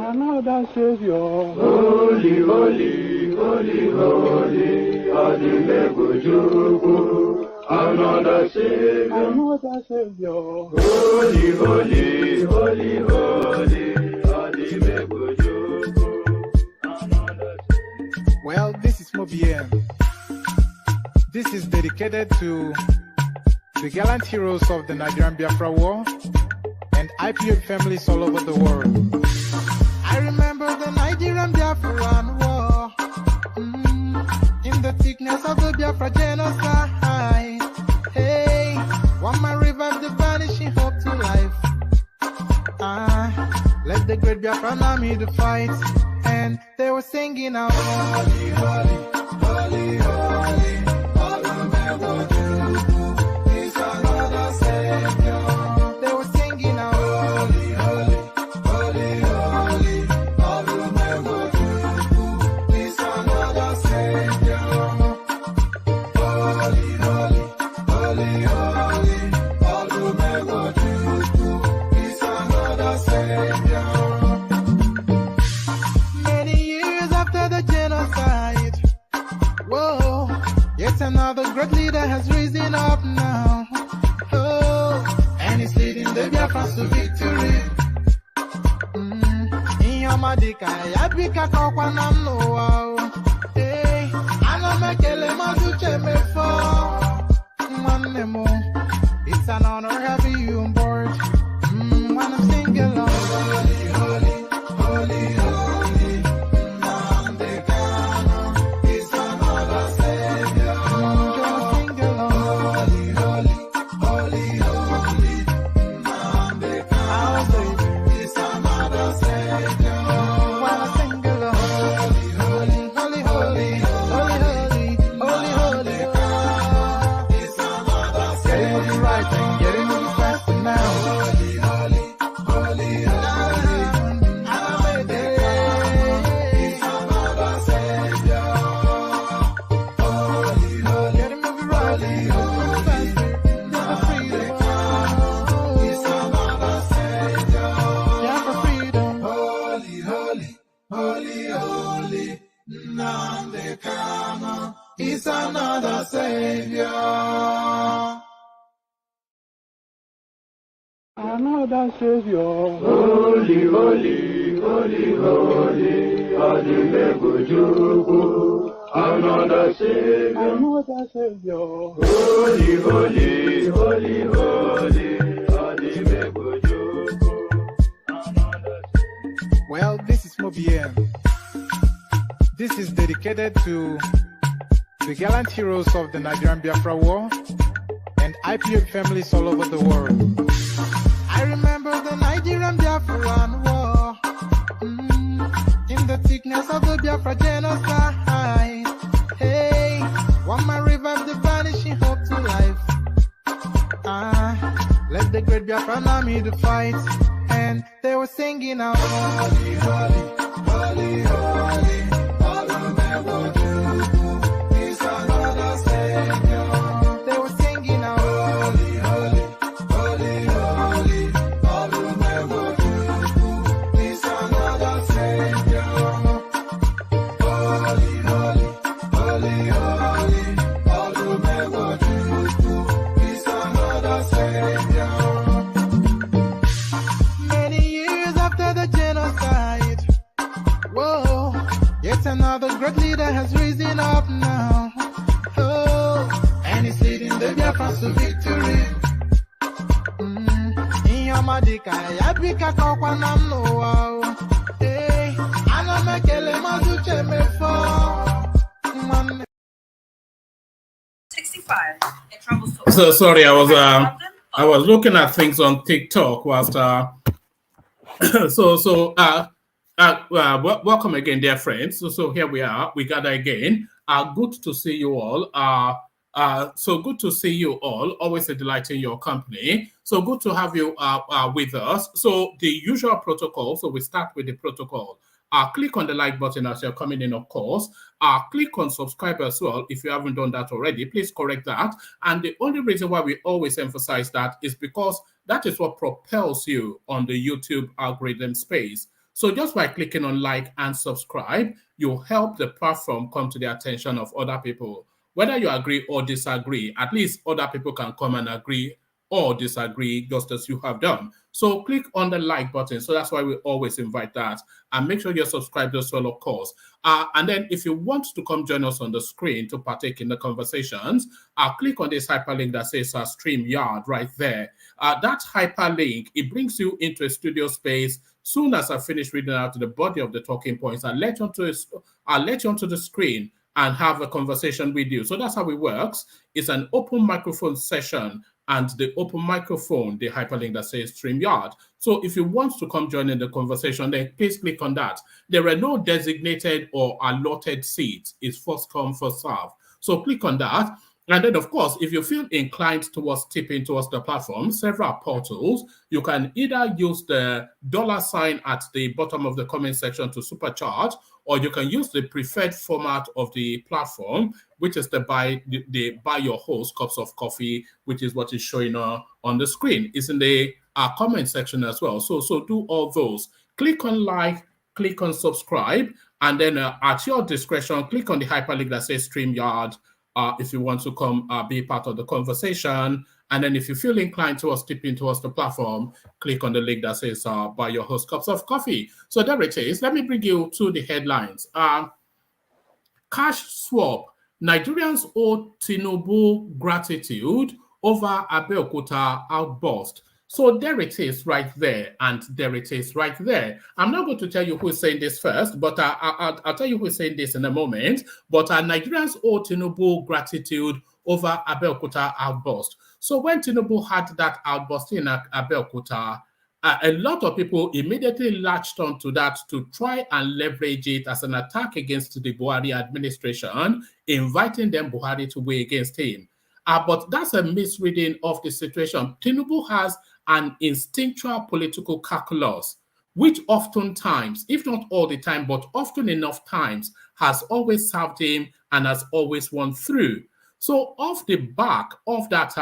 Another Savior. Holy, holy, holy, holy, Adimebujuku. Another Savior. Another Savior. Holy, holy, holy, holy, Adimebujuku. Another Savior. Well, this is Mobien. This is dedicated to the gallant heroes of the Nigerian Biafra War and IPO families all over the world. I remember the Nigerian Biafran War, in the thickness of the Biafra genocide. Hey, one man revived the vanishing hope to life. Let the great Biafran army to fight, and they were singing out, holy, holy, holy, holy, all the men will do is another Savior. They were singing out, holy, holy, holy, holy, all the men will do is another Savior. Holy, holy, holy, holy, all the men will do is another Savior. Many years after the genocide, whoa, yet another great leader has risen up now. Oh, and he's leading the Biafrans to victory. In your Madika, Yabika Kokwanam Noah. Hey, Anamekele Mazuche Mefo. Manemo, it's an honor having you on board. When I'm singing along, holy, holy, holy, holy, Nandekano, it's another Savior. Gonna sing along, holy, holy, holy, holy, Nandekano, it's another Savior. When I sing along, holy, holy, holy, holy, holy, holy, holy, it's another Savior. Getting moving right and getting moving faster now. Holy, holy, holy, holy, it's another Savior. Holy, holy, getting moving right and moving faster. Yeah, for freedom. It's another Savior. Yeah, for freedom. Holy, holy, holy, holy, Nandekano, it's another Savior. Another Savior. Holy, holy, holy, holy, Adimebujuku. Another Savior. Another Savior. Holy, holy, holy, holy, Adimebujuku. Another Savior. Well, this is Mobien. This is dedicated to the gallant heroes of the Nigerian Biafra War and IPO families all over the world. I remember the Nigerian Biafran War, in the thickness of the Biafra genocide. Hey, one man revived the vanishing hope to life. Let the great Biafran army to fight, and they were singing out, holy, holy, holy, holy, all the men will do is another Savior. They were singing out, holy, holy, holy, holy, all the men will do is another Savior. Holy, holy, holy, holy, all the men will do is another Savior. Many years after the genocide, whoa, yet another great leader has risen up now. Oh, and he's leading the Biafrans to victory. In your Madika, Yabika Kokwanam Noah. Hey, Anamekele Mazuche Mefo. 65. It travels to So sorry, I was looking at things on TikTok whilst welcome again, dear friends. So here we are, we gather again. Good to see you all. So good to see you all. Always a delight in your company. So good to have you with us. So the usual protocol. So we start with the protocol. Click on the like button as you're coming in, of course. Click on subscribe as well if you haven't done that already. Please correct that. And the only reason why we always emphasize that is because that is what propels you on the YouTube algorithm space. So just by clicking on like and subscribe, you help the platform come to the attention of other people. Whether you agree or disagree, at least other people can come and agree or disagree just as you have done. So click on the like button. So that's why we always invite that. And make sure you're subscribed as well, of course. And then if you want to come join us on the screen to partake in the conversations, click on this hyperlink that says StreamYard right there. That hyperlink, it brings you into a studio space. Soon as I finish reading out the body of the talking points, I'll let you onto the screen and have a conversation with you. So that's how it works. It's an open microphone session, and the open microphone, the hyperlink that says StreamYard. So if you want to come join in the conversation, then please click on that. There are no designated or allotted seats. It's first come, first serve. So click on that. And then, of course, if you feel inclined towards tipping towards the platform, several portals, you can either use the $ at the bottom of the comment section to supercharge, or you can use the preferred format of the platform, which is the buy your host cups of coffee, which is what is showing on the screen. It's in the comment section as well. So do all those. Click on like, click on subscribe, and then at your discretion, click on the hyperlink that says StreamYard if you want to come be part of the conversation. And then if you feel inclined towards tipping towards the platform, click on the link that says buy your host cups of coffee. So there it is. Let me bring you to the headlines. Cash swap. Nigerians owe Tinubu gratitude over Abeokuta outburst. So there it is right there, and there it is right there. I'm not going to tell you who is saying this first, but I'll tell you who is saying this in a moment. But Nigerians owe Tinubu gratitude over Abeokuta outburst. So when Tinubu had that outburst in Abeokuta, a lot of people immediately latched onto that to try and leverage it as an attack against the Buhari administration, inviting them Buhari to weigh against him. But that's a misreading of the situation. Tinubu has an instinctual political calculus, which oftentimes, if not all the time, but often enough times, has always served him and has always won through. So off the back of that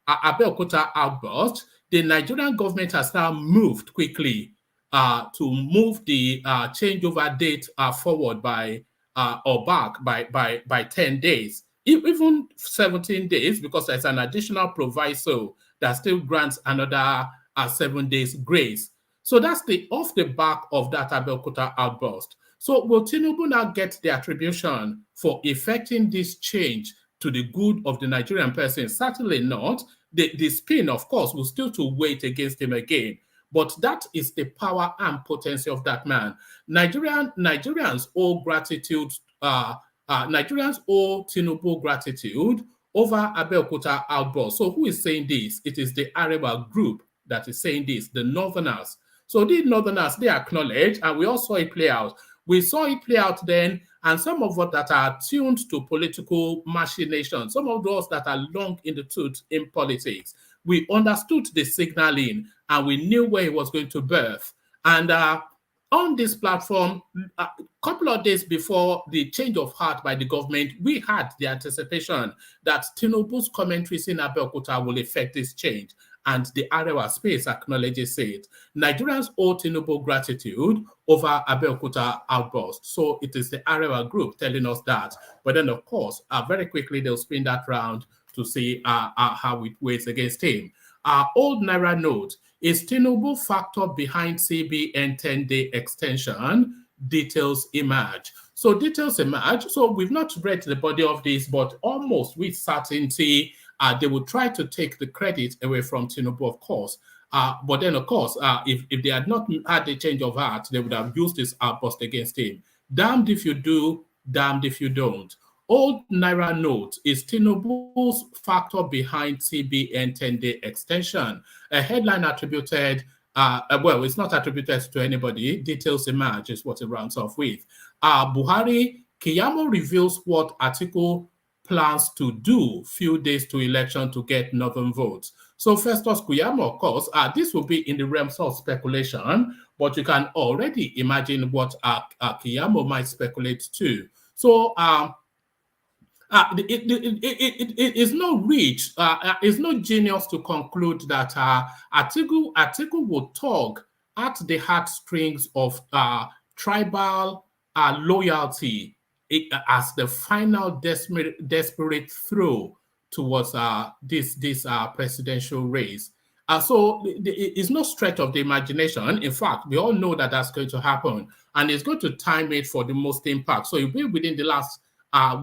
Abeokuta outburst, the Nigerian government has now moved quickly to move the changeover date forward by 10 days. Even 17 days, because there's an additional proviso that still grants another 7 days grace. So that's off the back of that Abeokuta outburst. So will Tinubu now get the attribution for effecting this change to the good of the Nigerian person? Certainly not. The spin, of course, will still to wait against him again. But that is the power and potency of that man. Nigerians owe gratitude. Nigerians owe Tinubu gratitude over Abeokuta outburst. So who is saying this? It is the Arewa group that is saying this, the Northerners. So these Northerners, they acknowledge, and we all saw it play out. We saw it play out then, and some of us that are tuned to political machinations, some of those that are long in the tooth in politics, we understood the signaling, and we knew where it was going to birth. And on this platform, a couple of days before the change of heart by the government, we had the anticipation that Tinubu's commentaries in Abeokuta will effect this change. And the Arewa space acknowledges it. Nigerians owe Tinubu gratitude over Abeokuta outburst. So it is the Arewa group telling us that. But then, of course, very quickly they'll spin that round to see how it weighs against him. Old Naira note, is Tinubu factor behind CBN 10-day extension? Details emerge. So details emerge. So we've not read the body of this, but almost with certainty, they would try to take the credit away from Tinubu, of course. But then, of course, if they had not had a change of heart, they would have used this outburst against him. Damned if you do, damned if you don't. Old Naira note, is Tinubu's factor behind CBN 10-day extension? A headline attributed, well, it's not attributed to anybody. Details emerge is what it rounds off with. Buhari, Keyamo reveals what Atiku plans to do few days to election to get northern votes. So Festus Keyamo, of course, this will be in the realms of speculation, but you can already imagine what Keyamo might speculate to. So it is no reach, it's no genius to conclude that Atiku will tug at the heartstrings of tribal loyalty as the final desperate throw towards this presidential race. So it's no stretch of the imagination. In fact, we all know that that's going to happen, and it's going to time it for the most impact. So it'll be within the last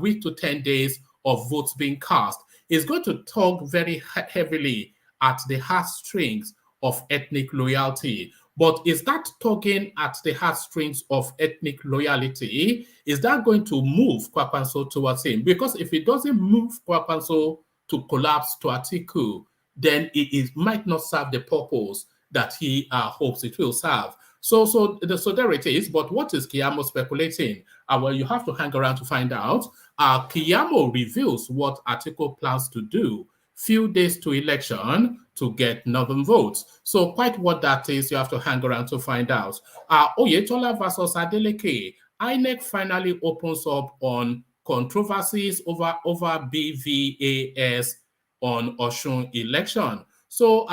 week to 10 days of votes being cast. It's going to tug very heavily at the heartstrings of ethnic loyalty. But is that tugging at the heartstrings of ethnic loyalty, is that going to move Kwankwaso towards him? Because if it doesn't move Kwankwaso to collapse to Atiku, then it might not serve the purpose that he hopes it will serve. So there it is. But what is Keyamo speculating? Well, you have to hang around to find out. Keyamo reveals what Atiku plans to do few days to election to get northern votes. So quite what that is, you have to hang around to find out. Oyetola versus Adeleke. Inec finally opens up on controversies over BVAS on Osun election. So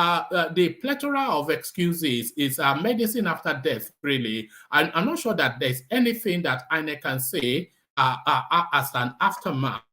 the plethora of excuses is medicine after death, really. I'm not sure that there's anything that INEC can say as an aftermath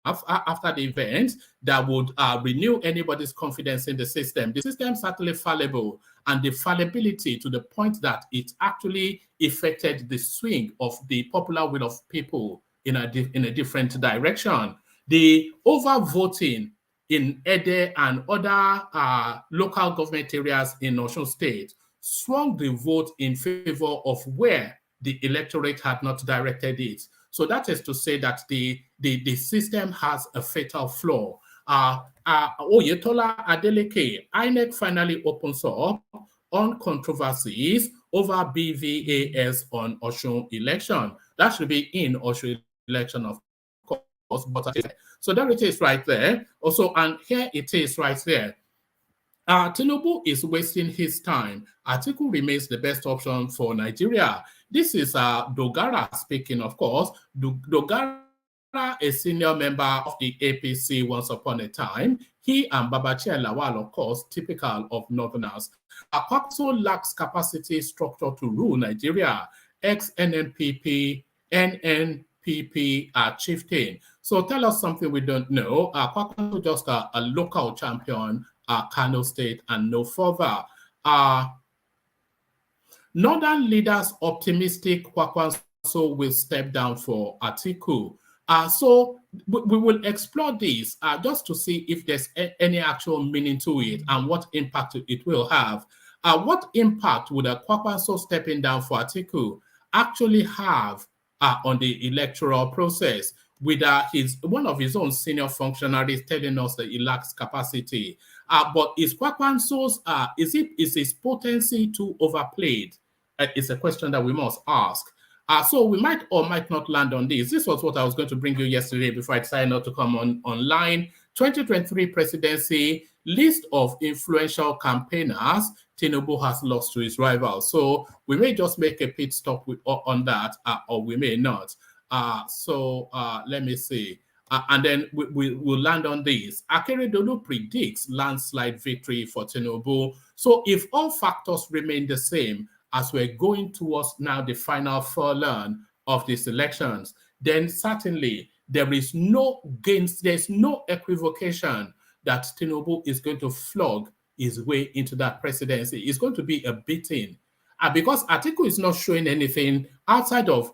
after the event that would renew anybody's confidence in the system. The system is certainly fallible, and the fallibility to the point that it actually affected the swing of the popular will of people in a different direction. The overvoting in Ede and other local government areas in Osun State swung the vote in favor of where the electorate had not directed it. So that is to say that the system has a fatal flaw. Oyetola Adeleke, INEC finally opens up on controversies over BVAS on Osun election. That should be in Osun election, of course. But so there it is right there. Also, and here it is right there. Tinubu is wasting his time. Atiku remains the best option for Nigeria. This is Dogara speaking, of course. Dogara, a senior member of the APC once upon a time. He and Babachir Lawal, of course, typical of Northerners. Kwankwaso lacks capacity structure to rule Nigeria. Ex-NNPP chieftain. So tell us something we don't know. Kwankwaso just a local champion, Kano State, and no further. Northern leaders optimistic Kwankwaso will step down for Atiku. So we will explore this just to see if there's any actual meaning to it and what impact it will have. What impact would a Kwankwaso stepping down for Atiku actually have on the electoral process, with one of his own senior functionaries telling us that he lacks capacity? But is Kwankwaso's is his potency too overplayed? It's a question that we must ask. So we might or might not land on this. This was what I was going to bring you yesterday before I decided not to come online. 2023 presidency, list of influential campaigners Tinubu has lost to his rivals. So we may just make a pit stop on that, or we may not. So let me see. And then we'll land on this. Akeredolu predicts landslide victory for Tinubu. So if all factors remain the same as we're going towards now the final furlong of these elections, then certainly there's no equivocation that Tinubu is going to flog his way into that presidency. It's going to be a beating. Because Atiku is not showing anything outside of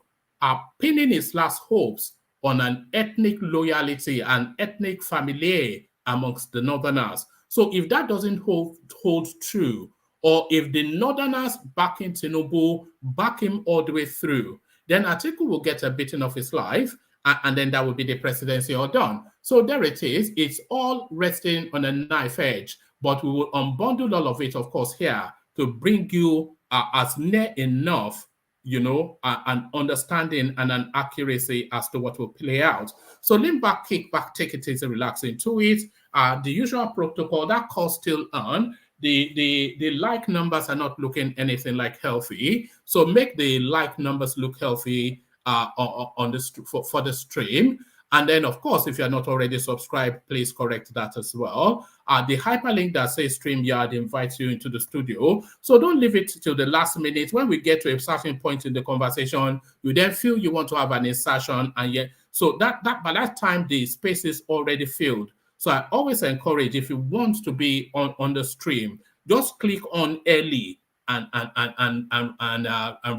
pinning his last hopes on an ethnic loyalty and ethnic familiar amongst the Northerners. So if that doesn't hold true, or if the Northerners backing Tinubu back him all the way through, then Atiku will get a beating of his life, and then that will be the presidency all done. So there it is. It's all resting on a knife edge, but we will unbundle all of it, of course, here to bring you as near enough, an understanding and an accuracy as to what will play out. So lean back, kick back, take it easy, relax into it. The usual protocol, that call's still on. The like numbers are not looking anything like healthy. So make the like numbers look healthy for the stream. And then, of course, if you're not already subscribed, please correct that as well. The hyperlink that says StreamYard invites you into the studio. So don't leave it till the last minute. When we get to a certain point in the conversation, you then feel you want to have an insertion, and yet, so that by that time, the space is already filled. So I always encourage, if you want to be on the stream, just click on early and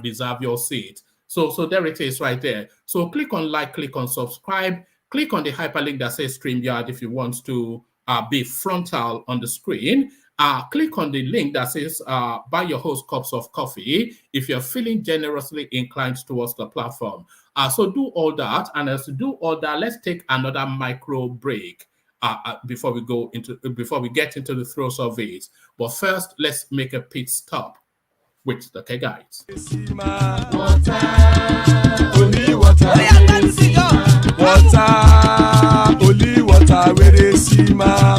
reserve your seat. So there it is right there. So click on like, click on subscribe, click on the hyperlink that says StreamYard if you want to be frontal on the screen. Click on the link that says buy your host cups of coffee if you're feeling generously inclined towards the platform. So do all that, and as you do all that, let's take another micro break before we get into the throes of it. But first, let's make a pit stop with the K guys. Only water, where they see ma. Water, only water, where they see ma.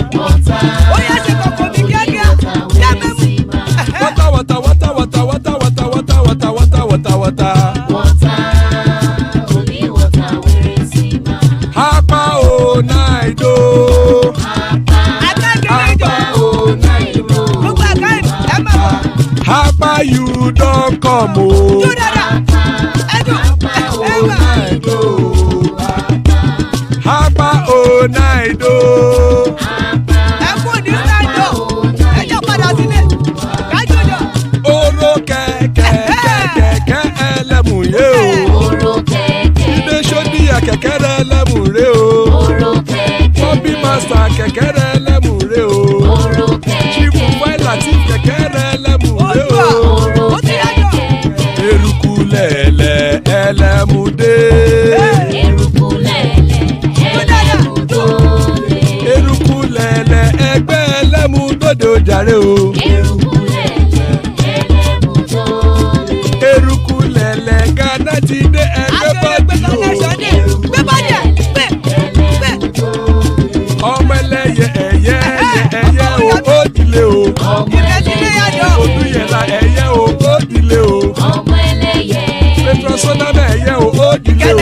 Hapa o naido. Hapa you don't come o. Hapa o naido. Oro keke elemu ye o. Ide shodi ya kekere elemu re o. Bobby master kekere elemu re o. Chief Latif kekere elemu re o. Eruku lele elemu de. Eruku lele egbe elemu dodo jare o. Eruku lele Ghana ti de egbe body o. Ọmọ ẹlẹ́yẹ ẹ̀yẹ o ó dilé o. Olúyẹ̀lá ẹ̀yẹ o ó dilé o. Petro Sodana ẹ̀yẹ o ó dilé o.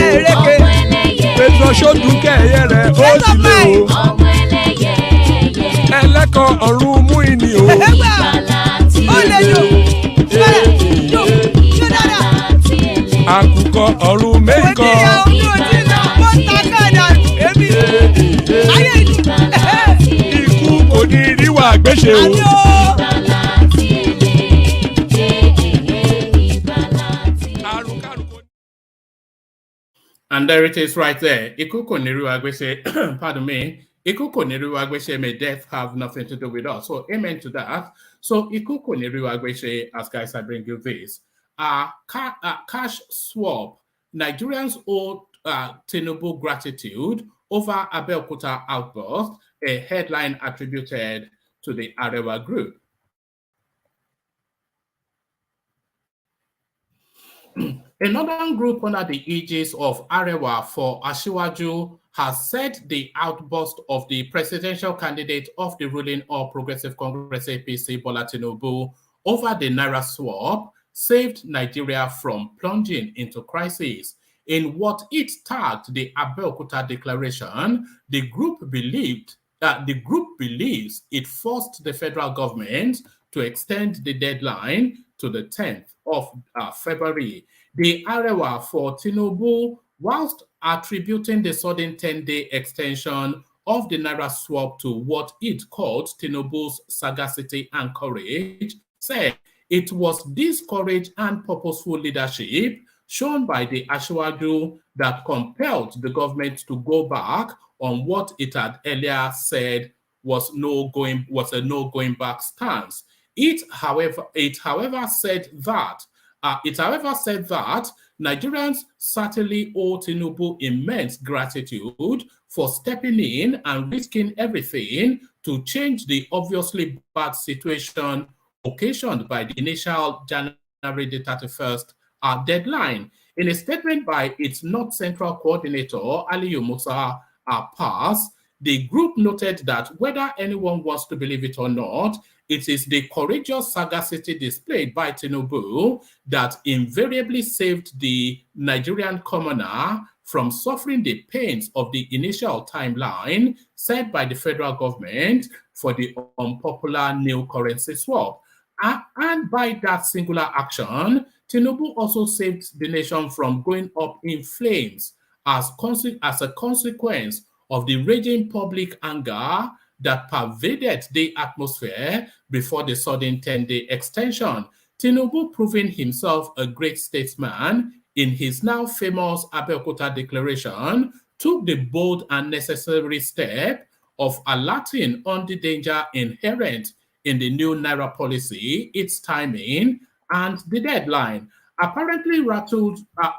Petro Sodunke ẹ̀yẹ rẹ̀ ó dilé o. Ẹlẹ́kọ̀ ọ̀run mú ìní o. Àkùkọ ọ̀run mẹ́kọ̀. Ikú kò ní ríwà gbéṣe o. And there it is right there. Ikuko Niru Agwese, pardon me. Ikuko Niru Agwese, may death have nothing to do with us. So amen to that. So Ikuko Niru Agwese, as guys, I bring you this. Cash swap. Nigerians owe Tinubu gratitude over Abeokuta outburst, a headline attributed to the Arewa group. A northern group under the aegis of Arewa for Asiwaju has said the outburst of the presidential candidate of the ruling All Progressive Congress APC, Bola Tinubu, over the Naira swap saved Nigeria from plunging into crisis. In what it tagged the Abeokuta Declaration, the group believes it forced the federal government to extend the deadline to the 10th of February. The Arewa for Tinubu, whilst attributing the sudden 10-day extension of the Naira swap to what it called Tinubu's sagacity and courage, said it was this courage and purposeful leadership shown by the Asiwaju that compelled the government to go back on what it had earlier said was a no going back stance. It, however, said that Nigerians certainly owe Tinubu immense gratitude for stepping in and risking everything to change the obviously bad situation occasioned by the initial January the 31st deadline. In a statement by its North Central Coordinator, Aliyu Musa Pass, the group noted that whether anyone wants to believe it or not, it is the courageous sagacity displayed by Tinubu that invariably saved the Nigerian commoner from suffering the pains of the initial timeline set by the federal government for the unpopular new currency swap. And by that singular action, Tinubu also saved the nation from going up in flames as a consequence of the raging public anger that pervaded the atmosphere before the sudden 10-day extension. Tinubu, proving himself a great statesman in his now famous Abeokuta Declaration, took the bold and necessary step of alerting on the danger inherent in the new Naira policy, its timing, and the deadline. Apparently rattled the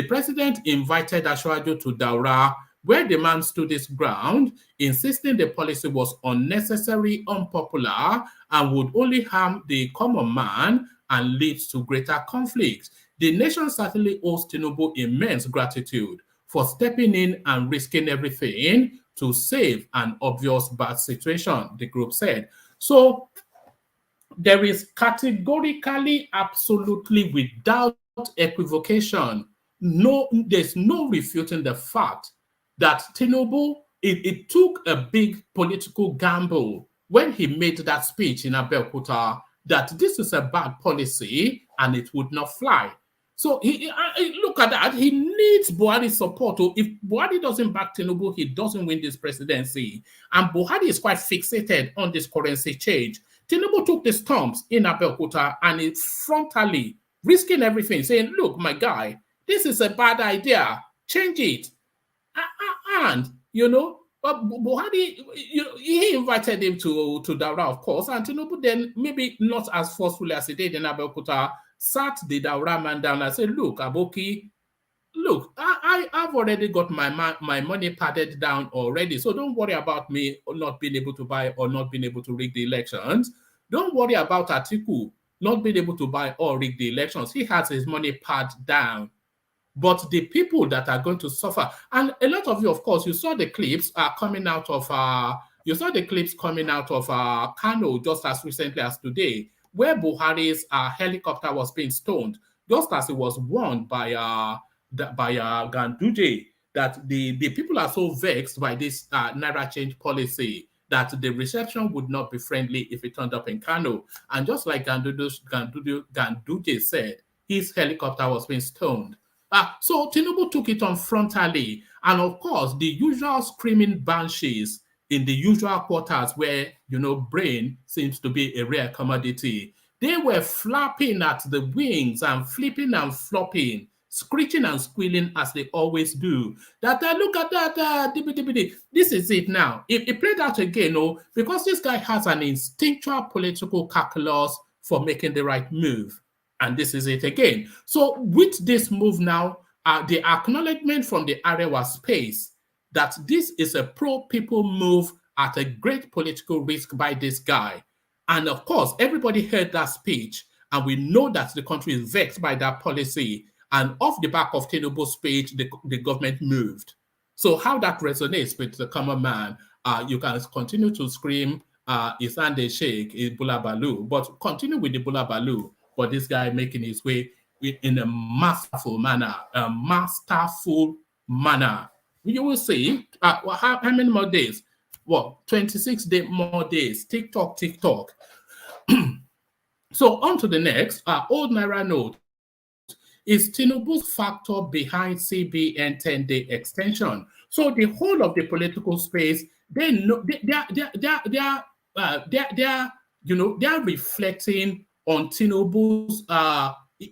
president invited Ashwaju to Daura, where the man stood his ground, insisting the policy was unnecessary, unpopular, and would only harm the common man and lead to greater conflict. The nation certainly owes Tinubu immense gratitude for stepping in and risking everything to save an obvious bad situation, the group said. So there is categorically, absolutely, without equivocation, there's no refuting the fact that Tinubu, it took a big political gamble when he made that speech in Abeokuta that this is a bad policy and it would not fly. So look at that. He needs Buhari's support. If Buhari doesn't back Tinubu, he doesn't win this presidency. And Buhari is quite fixated on this currency change. Tinubu took the stumps in Abeokuta and it's frontally risking everything, saying, look, my guy, this is a bad idea. Change it. And, Buhari, he invited him to Daura, of course, and Tinubu then, maybe not as forcefully as he did in Abeokuta, sat the Daura man down and said, look, Aboki, look, I've already got my money padded down already, so don't worry about me not being able to buy or not being able to rig the elections. Don't worry about Atiku not being able to buy or rig the elections. He has his money padded down. But the people that are going to suffer, and a lot of you, of course, you saw the clips coming out of Kano just as recently as today, where Buhari's helicopter was being stoned, just as it was warned by Ganduje, that the people are so vexed by this Naira change policy that the reception would not be friendly if it turned up in Kano. And just like Ganduje said, his helicopter was being stoned. So Tinubu took it on frontally. And of course, the usual screaming banshees in the usual quarters where, brain seems to be a rare commodity, they were flapping at the wings and flipping and flopping, screeching and squealing as they always do. Look at that, this is it now. It played out again, because this guy has an instinctual political calculus for making the right move. And this is it again. So with this move now, the acknowledgement from the Arewa space that this is a pro-people move at a great political risk by this guy. And of course, everybody heard that speech, and we know that the country is vexed by that policy. And off the back of Tinubu's speech, the government moved. So how that resonates with the common man, you can continue to scream, Isande Sheikh, Bulabalu, but continue with the Bulabalu. But this guy making his way in a masterful manner, You will see, how many more days? 26 more days, TikTok. So on to the next, old Naira note. Is Tinubu's factor behind CBN 10-day extension? So the whole of the political space, they know they're reflecting on Tinubu's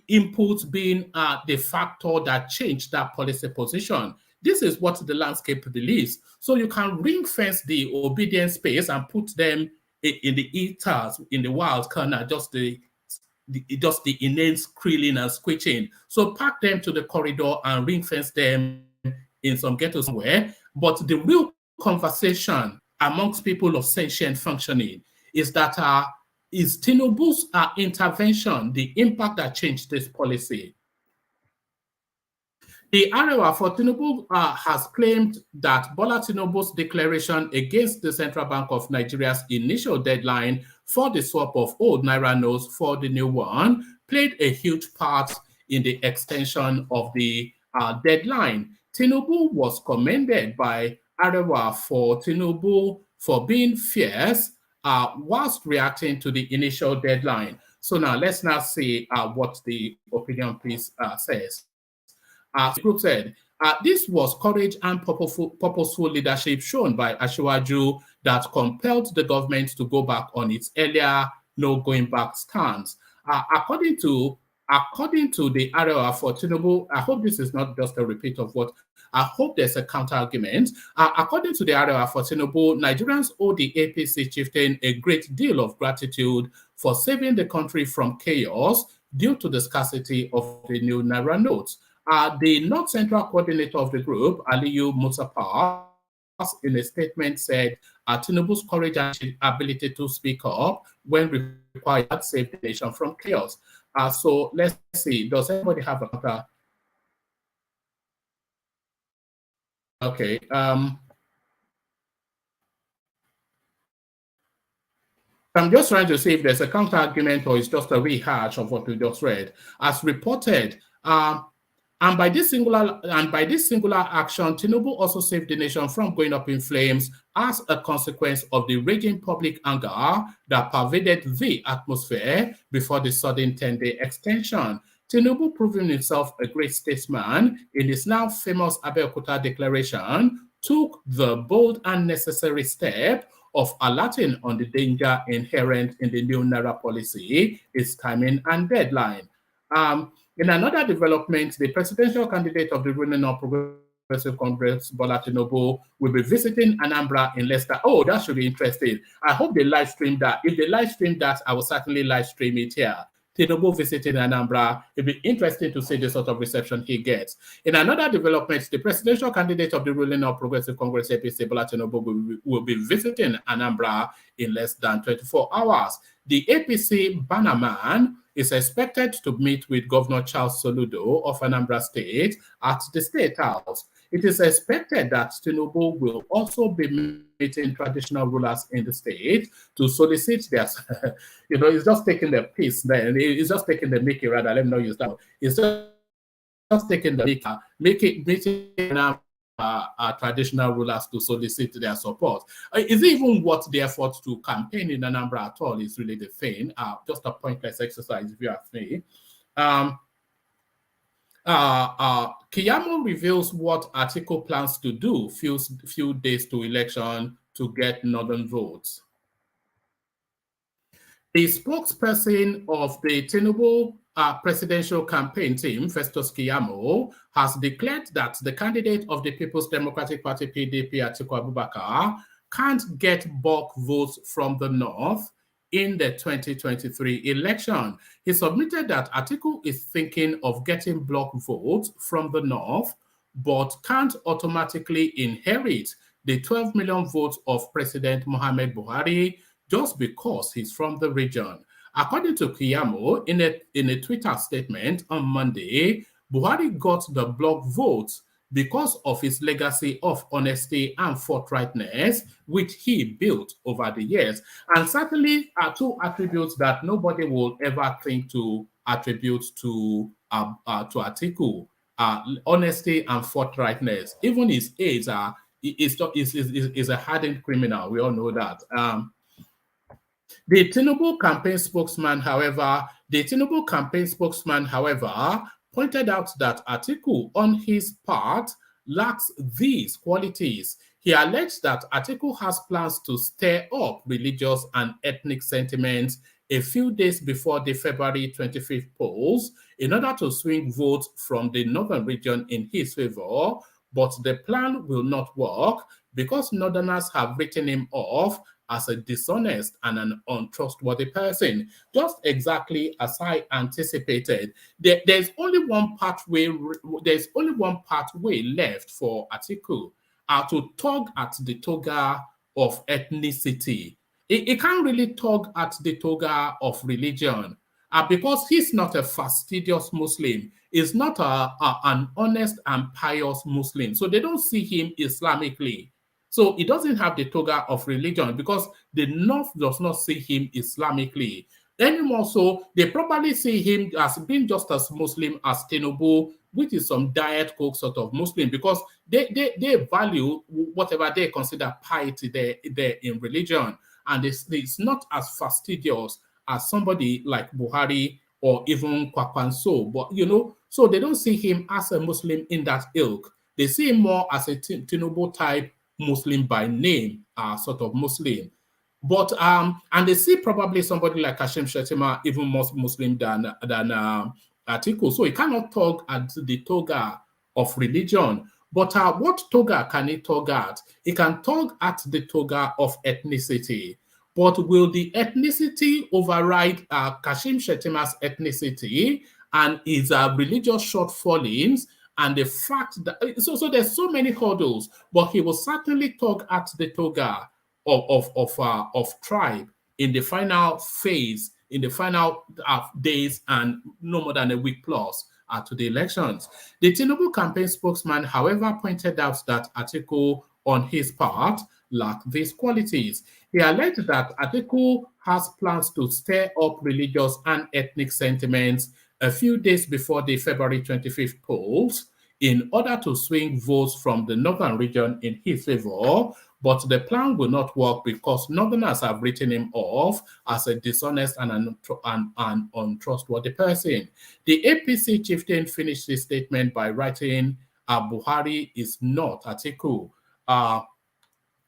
inputs being the factor that changed that policy position. This is what the landscape believes. So you can ring fence the obedient space and put them in the eaters, in the wild corner, just the inane squealing and screeching. So pack them to the corridor and ring fence them in some ghetto somewhere. But the real conversation amongst people of sentient functioning is that is Tinubu's intervention the impact that changed this policy? The Arewa for Tinubu has claimed that Bola Tinubu's declaration against the Central Bank of Nigeria's initial deadline for the swap of old Naira notes for the new one played a huge part in the extension of the deadline. Tinubu was commended by Arewa for Tinubu for being fierce whilst reacting to the initial deadline. So now let's now see what the opinion piece says. As the group said, this was courage and purposeful leadership shown by Asiwaju that compelled the government to go back on its earlier no going back stance. According to the Arewa for Tinubu, I hope this is not just a repeat of what, I hope there's a counter argument. According to the Arewa for Tinubu, Nigerians owe the APC chieftain a great deal of gratitude for saving the country from chaos due to the scarcity of the new Naira notes. The North Central coordinator of the group, Aliyu Musapa, in a statement said, Tinubu's courage and ability to speak up when required saved the nation from chaos. So let's see, does anybody have a counter? Okay. I'm just trying to see if there's a counter argument or it's just a rehash of what we just read. As reported, and by this singular action, Tinubu also saved the nation from going up in flames as a consequence of the raging public anger that pervaded the atmosphere before the sudden 10-day extension. Tinubu, proving himself a great statesman in his now famous Abeokuta declaration, took the bold and necessary step of alerting on the danger inherent in the new Naira policy, its timing and deadline. In another development, the presidential candidate of the ruling Progressive Congress, Bola Tinubu, will be visiting Anambra in Leicester. Oh, that should be interesting. I hope they live stream that. If they live stream that, I will certainly live stream it here. Tinubu visiting Anambra, it'll be interesting to see the sort of reception he gets. In another development, the presidential candidate of the ruling Progressive Congress, APC, Bola Tinubu, will be visiting Anambra in less than 24 hours. The APC bannerman is expected to meet with Governor Charles Soludo of Anambra State at the State House. It is expected that Tinubu will also be meeting traditional rulers in the state to solicit their, he's just taking the piece there. He's just taking the Mickey, rather, let me not use that. He's just taking the meeting traditional rulers to solicit their support. Is it even worth the effort to campaign in Anambra at all? Is really the thing. Just a pointless exercise, if you ask me. Keyamo reveals what Atiku plans to do few days to election to get northern votes. The spokesperson of the Tinubu presidential campaign team, Festus Keyamo, has declared that the candidate of the People's Democratic Party, PDP, Atiku Abubakar, can't get bulk votes from the north in the 2023 election. He submitted that Atiku is thinking of getting block votes from the north, but can't automatically inherit the 12 million votes of President Muhammad Buhari just because he's from the region. According to Keyamo, in a Twitter statement on Monday, Buhari got the block votes because of his legacy of honesty and forthrightness, which he built over the years. And certainly are two attributes that nobody will ever think to attribute to Atiku. Honesty and forthrightness. Even his age is a hardened criminal. We all know that. The Tinubu campaign spokesman, however, pointed out that Atiku, on his part, lacks these qualities. He alleged that Atiku has plans to stir up religious and ethnic sentiments a few days before the February 25th polls in order to swing votes from the northern region in his favor, but the plan will not work because northerners have written him off as a dishonest and an untrustworthy person, just exactly as I anticipated. There's only one pathway left for Atiku to tug at the toga of ethnicity. It can't really tug at the toga of religion. because he's not a fastidious Muslim. He's not an honest and pious Muslim. So they don't see him Islamically. So he doesn't have the toga of religion because the North does not see him Islamically. Anymore, so they probably see him as being just as Muslim as Tinubu, which is some diet coke sort of Muslim, because they value whatever they consider piety there in religion. And it's not as fastidious as somebody like Buhari or even Kwankwaso. But, so they don't see him as a Muslim in that ilk. They see him more as a Tinubu type Muslim by name, sort of Muslim. But and they see probably somebody like Kashim Shettima even more Muslim than Atiku. So he cannot talk at the toga of religion. But what toga can he talk at? He can talk at the toga of ethnicity. But will the ethnicity override Kashim Shettima's ethnicity and his religious shortfallings? And the fact that so there's so many hurdles, but he will certainly talk at the toga of tribe in the final phase, in the final days, and no more than a week plus to the elections. The Tinubu campaign spokesman, however, pointed out that Atiku, on his part, lacked these qualities. He alleged that Atiku has plans to stir up religious and ethnic sentiments a few days before the February 25th polls in order to swing votes from the northern region in his favor, but the plan will not work because Northerners have written him off as a dishonest and an untrustworthy person. The APC chieftain finished his statement by writing, Buhari is not Atiku.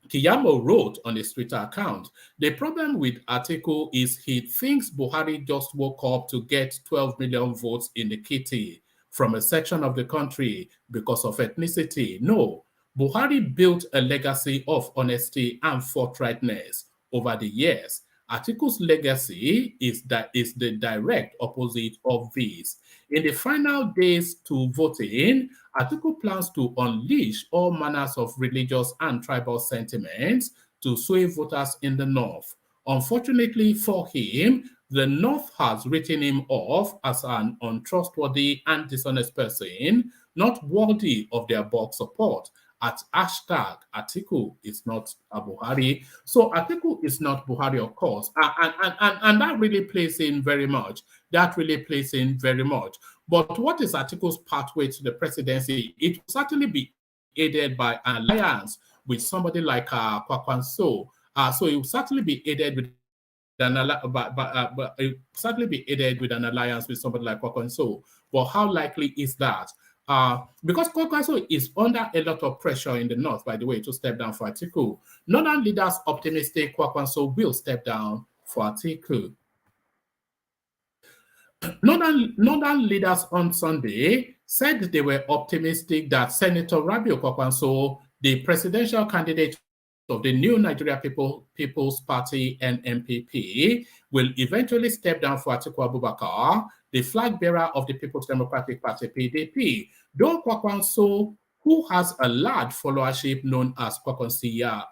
Kiyamo wrote on his Twitter account, the problem with Atiku is he thinks Buhari just woke up to get 12 million votes in the kitty from a section of the country because of ethnicity. No. Buhari built a legacy of honesty and forthrightness over the years. Atiku's legacy is the direct opposite of this. In the final days to voting, Atiku plans to unleash all manners of religious and tribal sentiments to sway voters in the North. Unfortunately for him, the North has written him off as an untrustworthy and dishonest person, not worthy of their bulk support. At hashtag Atiku is not Buhari. So Atiku is not Buhari, of course. And that really plays in very much. But what is Atiku's pathway to the presidency? It will certainly be aided by an alliance with somebody like Kwankwaso. So it will certainly be aided with an alliance with somebody like Kwankwaso. But how likely is that? Because Kwankwaso is under a lot of pressure in the North, by the way, to step down for Atiku. Northern leaders optimistic Kwankwaso will step down for Atiku. Northern leaders on Sunday said they were optimistic that Senator Rabiu Kwankwaso, the presidential candidate of the new Nigeria People's Party NNPP, will eventually step down for Atiku Abubakar, the flag bearer of the People's Democratic Party PDP. Though Kwankwaso, who has a large followership known as Kwankwansiya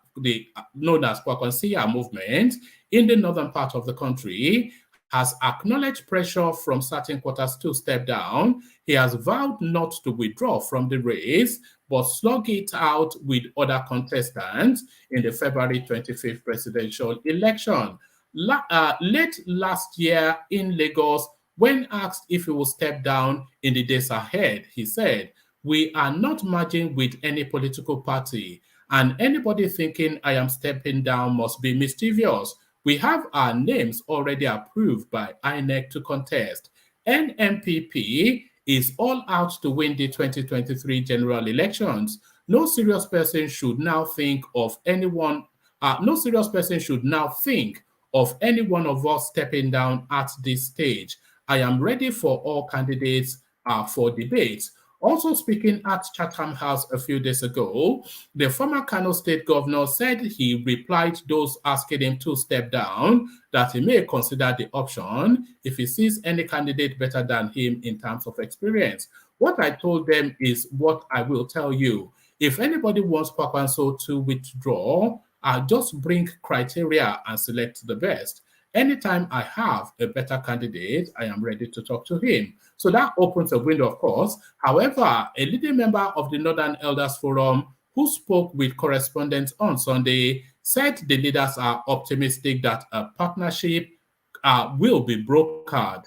movement in the northern part of the country, has acknowledged pressure from certain quarters to step down. He has vowed not to withdraw from the race, but slug it out with other contestants in the February 25th presidential election. Late last year in Lagos, when asked if he will step down in the days ahead, he said, "We are not merging with any political party, and anybody thinking I am stepping down must be mischievous. We have our names already approved by Inec to contest. NNPP is all out to win the 2023 general elections. No serious person should now think of any one of us stepping down at this stage. I am ready for all candidates for debates." Also speaking at Chatham House a few days ago, the former Kano State governor said he replied those asking him to step down that he may consider the option if he sees any candidate better than him in terms of experience. What I told them is what I will tell you. If anybody wants Kwankwaso to withdraw, just bring criteria and select the best. Anytime I have a better candidate, I am ready to talk to him. So that opens a window, of course. However, a leading member of the Northern Elders Forum who spoke with correspondents on Sunday said the leaders are optimistic that a partnership will be brokered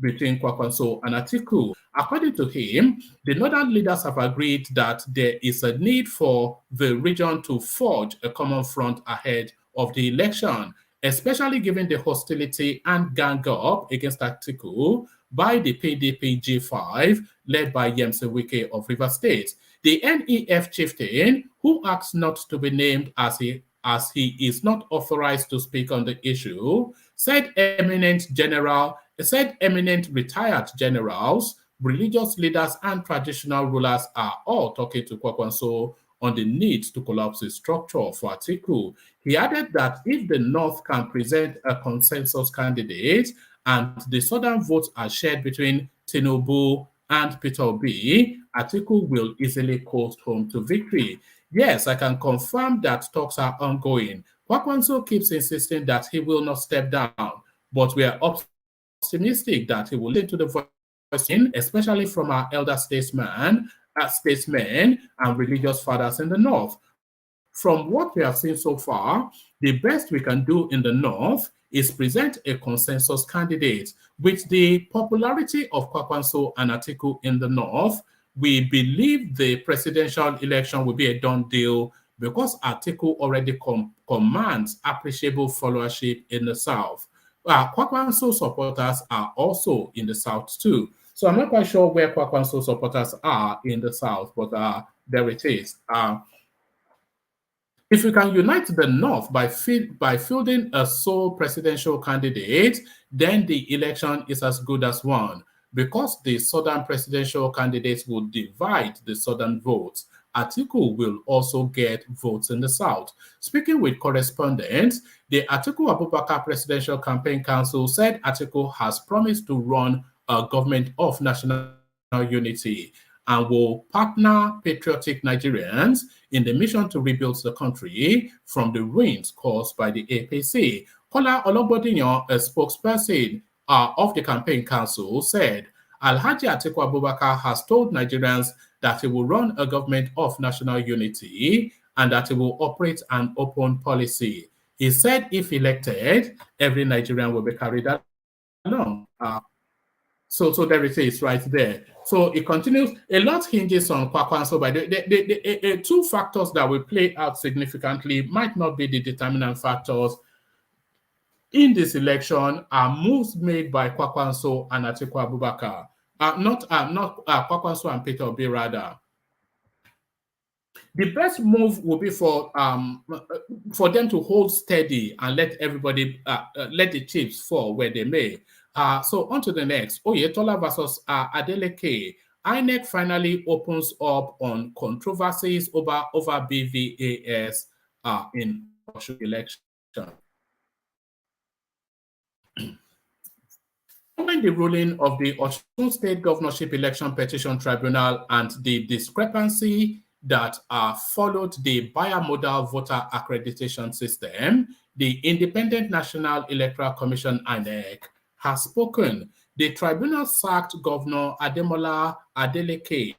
between Kwankwaso and Atiku. According to him, the northern leaders have agreed that there is a need for the region to forge a common front ahead of the election, especially given the hostility and gang up against Atiku by the PDP G5 led by Yemse Wike of Rivers State. The NEF chieftain, who asks not to be named as he is not authorized to speak on the issue, said eminent retired generals, religious leaders, and traditional rulers are all talking to Kwankwaso on the need to collapse the structure for Atiku. He added that if the North can present a consensus candidate and the Southern votes are shared between Tinubu and Peter Obi, Atiku will easily coast home to victory. Yes, I can confirm that talks are ongoing. Kwankwaso keeps insisting that he will not step down, but we are optimistic that he will listen to the voice, especially from our elder statesmen and religious fathers in the North. From what we have seen so far, the best we can do in the North is present a consensus candidate. With the popularity of Kwankwaso and Atiku in the North, we believe the presidential election will be a done deal because Atiku already commands appreciable followership in the South. Kwankwaso supporters are also in the South too. So I'm not quite sure where Kwankwaso supporters are in the South, but there it is. If we can unite the North by fielding a sole presidential candidate, then the election is as good as won. Because the Southern presidential candidates will divide the Southern votes, Atiku will also get votes in the South. Speaking with correspondents, the Atiku Abubakar Presidential Campaign Council said Atiku has promised to run a government of national unity and will partner patriotic Nigerians in the mission to rebuild the country from the ruins caused by the APC. Kola Ologbodinyo, a spokesperson of the campaign council, said Alhaji Atiku Abubakar has told Nigerians that he will run a government of national unity and that he will operate an open policy. He said if elected, every Nigerian will be carried along. So there it is right there. So it continues. A lot hinges on Kwankwaso, but the two factors that will play out significantly might not be the determinant factors in this election are moves made by Kwankwaso and Atiku Abubakar. Not Kwankwaso and Peter Obi, rather. The best move will be for them to hold steady and let everybody let the chips fall where they may. So on to the next. Oyetola versus Adeleke. Inec finally opens up on controversies over BVAS in Osun election. Following the ruling of the Osun State Governorship Election Petition Tribunal and the discrepancy that followed the biomodal voter accreditation system, the Independent National Electoral Commission, INEC, has spoken. The tribunal sacked Governor Ademola Adeleke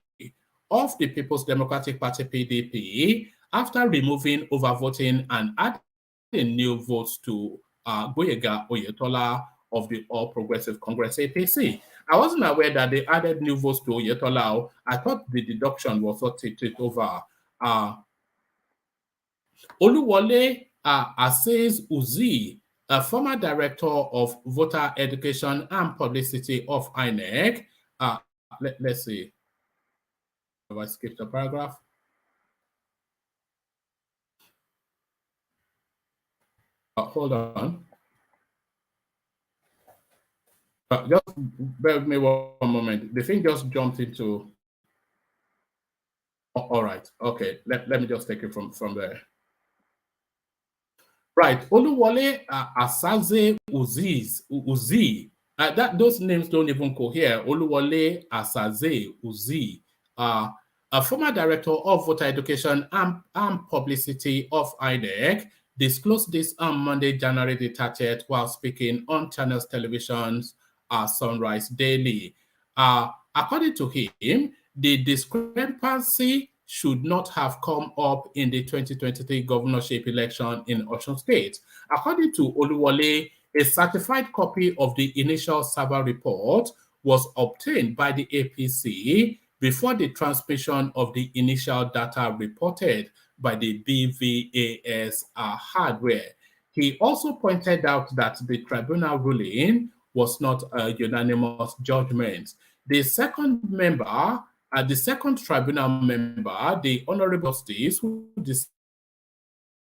of the People's Democratic Party, PDP, after removing overvoting and adding new votes to Gboyega Oyetola of the All Progressive Congress, APC. I wasn't aware that they added new votes to Oyetola. I thought the deduction was what it over. Oluwole Assays Uzi, a former director of voter education and publicity of INEC. Let's see. Have I skipped a paragraph? Hold on. Just bear with me one moment. The thing just jumped into. All right. Okay. Let me just take it from there. Right. Oluwole Asaze Uzi. Those names don't even cohere. Oluwole Asaze Uzi. A former director of voter education and publicity of INEC, disclosed this on Monday, January the 30th, while speaking on Channels Television's Sunrise Daily. According to him, the discrepancy should not have come up in the 2023 governorship election in Osun State. According to Oluwole, a certified copy of the initial server report was obtained by the APC before the transmission of the initial data reported by the BVAS hardware. He also pointed out that the tribunal ruling was not a unanimous judgment. The second tribunal member, the Honorable Justice, who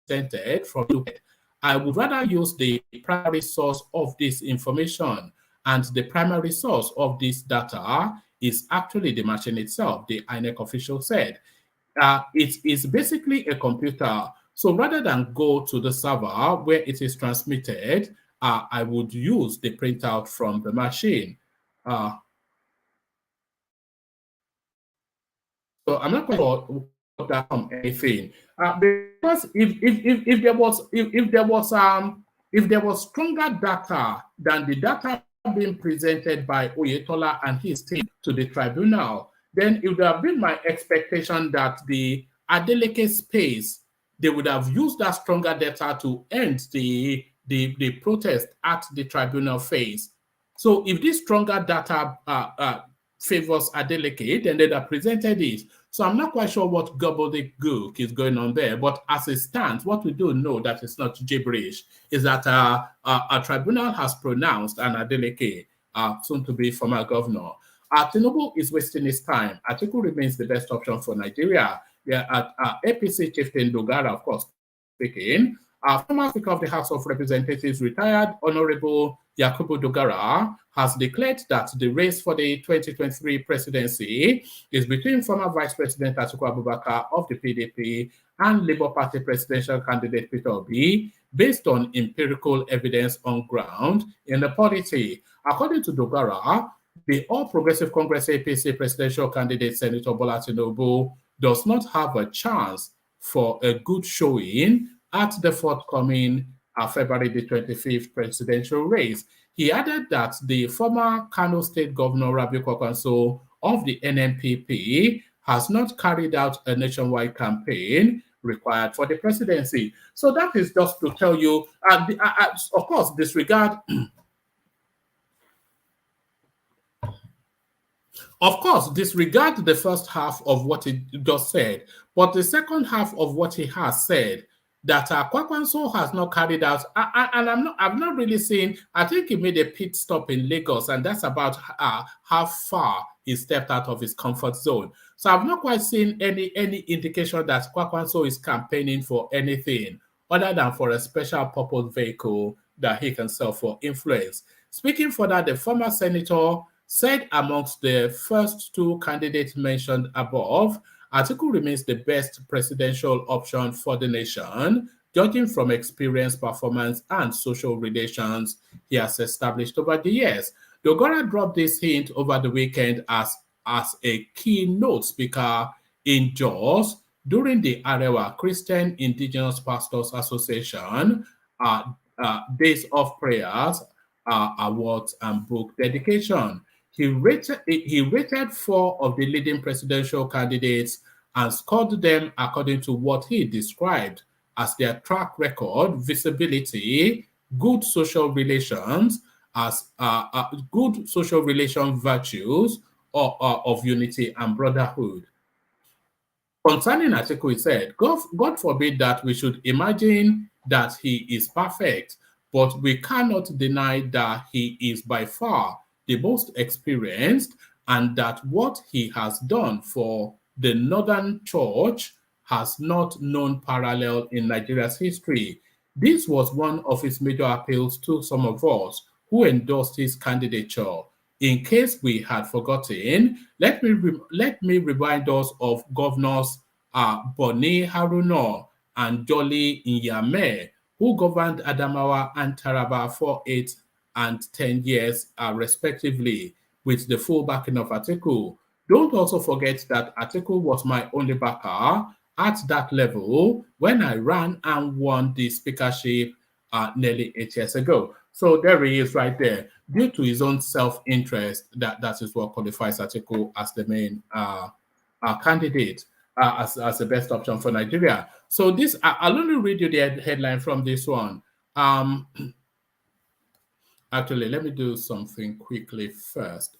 dissented from it, I would rather use the primary source of this information, and the primary source of this data is actually the machine itself, the Inec official said. It is basically a computer. So rather than go to the server where it is transmitted, I would use the printout from the machine. So I'm not quite sure what that from anything. Because if there was stronger data than the data being presented by Oyetola and his team to the tribunal, then it would have been my expectation that the Adeleke space, they would have used that stronger data to end the protest at the tribunal phase. So if this stronger data favors Adeleke, then they'd have presented it. So I'm not quite sure what gobbledygook is going on there, but as it stands, what we do know that it's not gibberish is that a tribunal has pronounced an Adeleke, soon to be former governor. Tinubu is wasting his time. Atiku remains the best option for Nigeria. APC chieftain Dogara, of course, speaking. Former Speaker of the House of Representatives, retired Honorable Yakubu Dogara, has declared that the race for the 2023 presidency is between former Vice President Atiku Abubakar of the PDP and Labour Party presidential candidate Peter Obi, based on empirical evidence on ground in the polity. According to Dogara, the All Progressive Congress APC presidential candidate Senator Bola Tinubu does not have a chance for a good showing at the forthcoming February the 25th presidential race. He added that the former Kano State Governor Rabi Kwankwaso of the NNPP has not carried out a nationwide campaign required for the presidency. So that is just to tell you, of course, disregard the first half of what he just said, but the second half of what he has said, that Kwankwaso has not carried out, and I've not really seen. I think he made a pit stop in Lagos, and that's about how far he stepped out of his comfort zone. So I've not quite seen any indication that Kwankwaso is campaigning for anything other than for a special purpose vehicle that he can sell for influence. Speaking for that, the former senator said amongst the first two candidates mentioned above, Atiku remains the best presidential option for the nation, judging from experience, performance, and social relations he has established over the years. Dogara dropped this hint over the weekend as a keynote speaker in Jos during the Arewa Christian Indigenous Pastors Association Days of Prayers, Awards, and Book Dedication. He rated 4 of the leading presidential candidates and scored them according to what he described as their track record, visibility, good social relations, as good social relation virtues of unity and brotherhood. Concerning Atiku, he said, God forbid that we should imagine that he is perfect, but we cannot deny that he is by far the most experienced, and that what he has done for the Northern Church has not known parallel in Nigeria's history. This was one of his major appeals to some of us who endorsed his candidature. In case we had forgotten, let me remind us of Governors Boni Haruna and Jolly Nyame, who governed Adamawa and Taraba for 8 and 10 years, respectively, with the full backing of Atiku. Don't also forget that Atiku was my only backer at that level when I ran and won the speakership nearly 8 years ago. So there he is right there. Due to his own self-interest, that is what qualifies Atiku as the main candidate, as the best option for Nigeria. So this, I'll only read you the headline from this one. Actually, let me do something quickly first.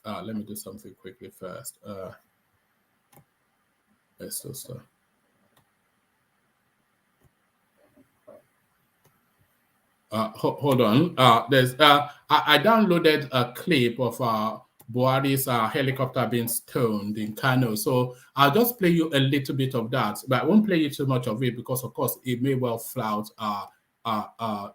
Let's just, hold on. I downloaded a clip of Buhari's helicopter being stoned in Kano. So I'll just play you a little bit of that, but I won't play you too much of it because, of course, it may well flout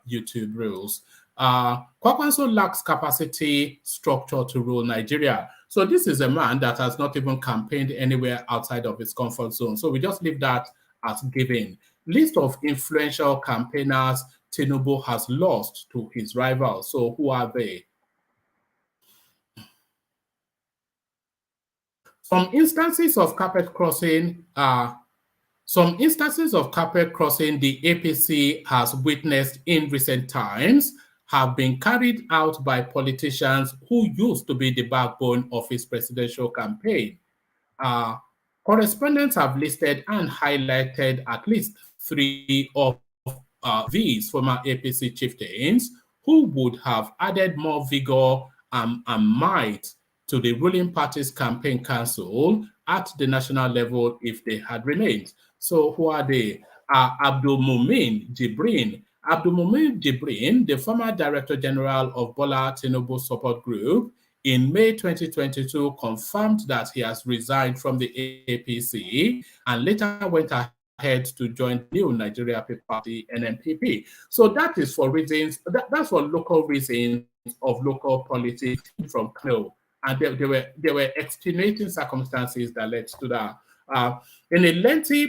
YouTube rules. Kwankwaso lacks capacity structure to rule Nigeria. So this is a man that has not even campaigned anywhere outside of his comfort zone. So we just leave that as given. List of influential campaigners Tinubu has lost to his rivals. So who are they? Some instances of carpet crossing the APC has witnessed in recent times have been carried out by politicians who used to be the backbone of his presidential campaign. Correspondents have listed and highlighted at least 3 of these former APC chieftains who would have added more vigor and might to the ruling party's campaign council at the national level if they had remained. So who are they? Abdul Mumin Jibrin. Abdul Mumin Jibrin, the former Director General of Bola Tinubu Support Group, in May 2022 confirmed that he has resigned from the APC and later went ahead to join the new Nigeria People's Party, NNPP. So that is for reasons, that's for local reasons of local politics from Kano. And there were extenuating circumstances that led to that. In a lengthy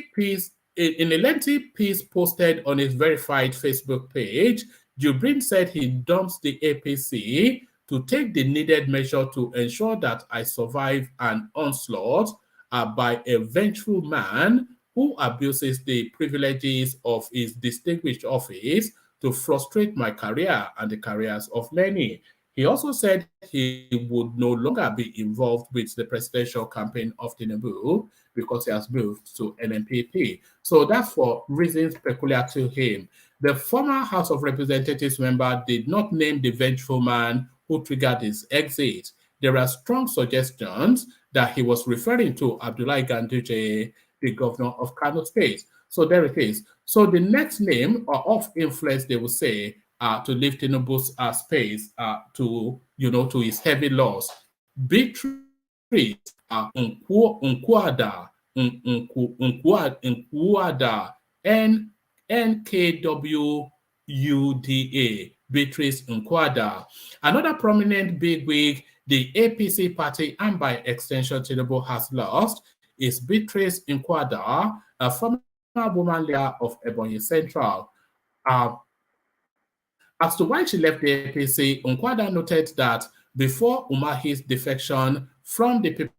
piece posted on his verified Facebook page, Jibrin said he dumps the APC to take the needed measure to ensure that I survive an onslaught by a vengeful man who abuses the privileges of his distinguished office to frustrate my career and the careers of many. He also said he would no longer be involved with the presidential campaign of Tinubu because he has moved to NNPP. So that's for reasons peculiar to him. The former House of Representatives member did not name the vengeful man who triggered his exit. There are strong suggestions that he was referring to Abdullahi Ganduje, the governor of Kano State. So there it is. So the next name of influence, they will say, to leave Tinubu's space to his heavy loss. Beatrice Nkwada, NKWUDA, Beatrice Nkwada. Another prominent bigwig the APC party and by extension Tinubu has lost is Beatrice Nkwada, a former woman leader of Ebonyi Central. As to why she left the APC, Nkwada noted that before Umahi's defection from the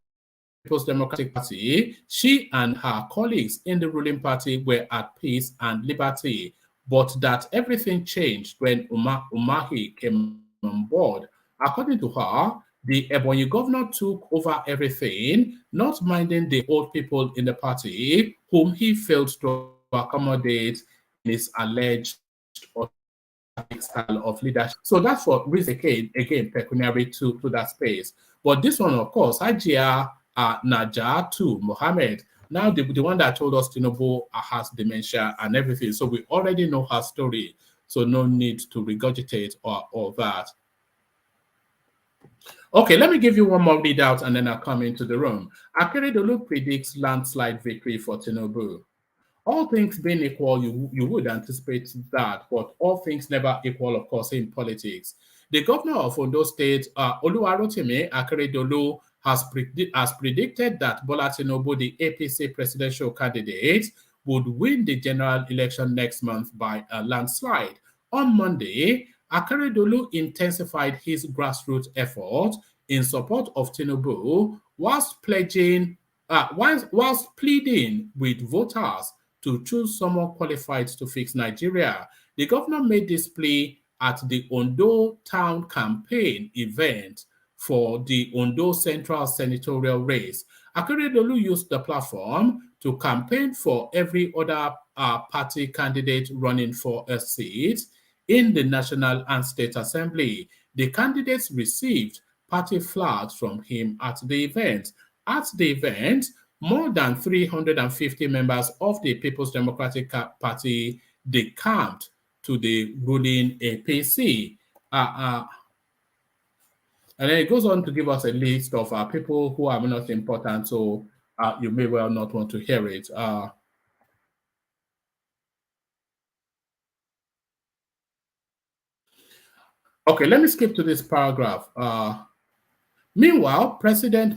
People's Democratic Party, she and her colleagues in the ruling party were at peace and liberty, but that everything changed when Umahi came on board. According to her, the Ebonyi governor took over everything, not minding the old people in the party, whom he failed to accommodate in his alleged style of leadership. So that's what reason again pecuniary to that space. But this one, of course, Hajia Najatu Mohammed, now the one that told us Tinubu has dementia and everything. So we already know her story. So no need to regurgitate all that. Okay, let me give you one more readout and then I'll come into the room. Akeredolu predicts landslide victory for Tinubu. All things being equal, you would anticipate that, but all things never equal, of course, in politics. The governor of Ondo State, Oluwarotimi Akeredolu, has predicted that Bola Tinubu, the APC presidential candidate, would win the general election next month by a landslide. On Monday, Akeredolu intensified his grassroots effort in support of Tinubu whilst pleading with voters to choose someone qualified to fix Nigeria. The governor made this plea at the Ondo town campaign event for the Ondo Central senatorial race. Akeredolu used the platform to campaign for every other party candidate running for a seat in the National and State Assembly. The candidates received party flags from him at the event. At the event, more than 350 members of the People's Democratic Party decamped to the ruling APC. And then it goes on to give us a list of people who are not important, so you may well not want to hear it. Okay, let me skip to this paragraph. Meanwhile, President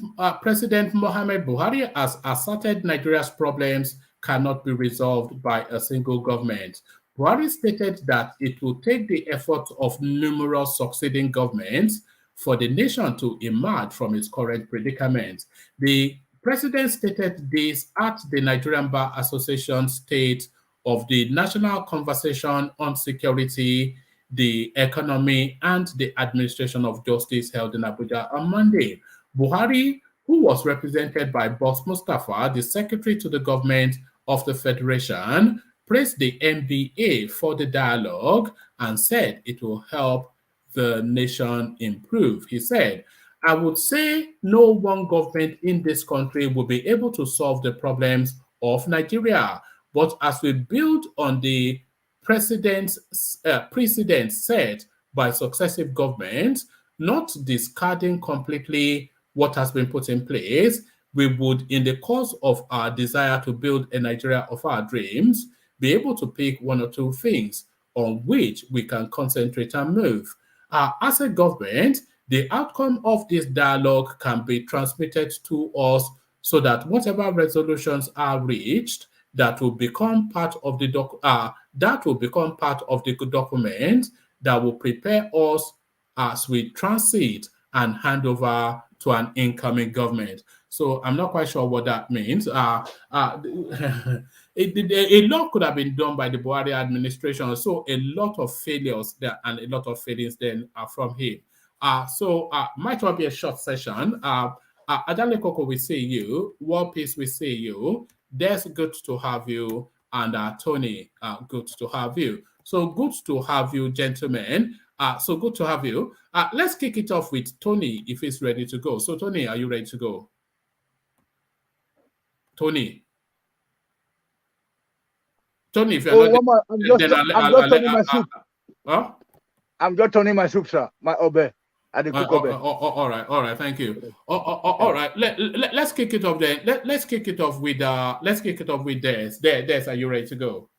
Mohamed Buhari has asserted Nigeria's problems cannot be resolved by a single government. Buhari stated that it will take the efforts of numerous succeeding governments for the nation to emerge from its current predicament. The president stated this at the Nigerian Bar Association State of the National Conversation on Security, the Economy, and the Administration of Justice held in Abuja on Monday. Buhari, who was represented by Boss Mustafa, the secretary to the government of the Federation, praised the NBA for the dialogue and said it will help the nation improve. He said, I would say no one government in this country will be able to solve the problems of Nigeria, but as we build on the precedents set by successive governments, not discarding completely what has been put in place, we would, in the course of our desire to build a Nigeria of our dreams, be able to pick one or two things on which we can concentrate and move. As a government, the outcome of this dialogue can be transmitted to us so that whatever resolutions are reached, that will become part of the document that will prepare us as we transit and hand over to an incoming government. So I'm not quite sure what that means. A lot could have been done by the Buhari administration. So a lot of failures there and a lot of failings then from him. Might well be a short session. Adale Koko, we see you. War Peace, we see you. Des, good to have you. And Tony, good to have you. So good to have you, gentlemen. So good to have you. Let's kick it off with Tony if he's ready to go. So Tony, are you ready to go? Tony, if you're not, I'm just turning my soup. Huh? I'm just turning my soup, sir. My obe. All right. Thank you. All right. Let's kick it off then. Let's kick it off with Des. Des, are you ready to go?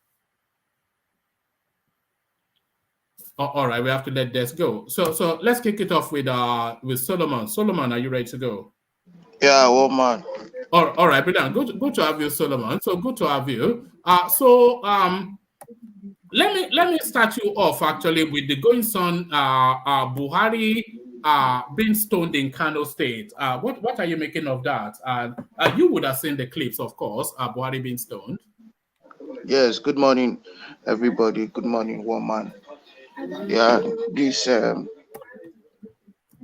All right. We have to let Des go. So let's kick it off with Solomon. Solomon, are you ready to go? Yeah, woman. All right, brilliant. Good to have you, Solomon. So good to have you. Let me start you off actually with the goings on Buhari being stoned in Kano State. What are you making of that? You would have seen the clips, of course. Buhari being stoned. Yes. Good morning, everybody. Good morning, woman. Yeah, this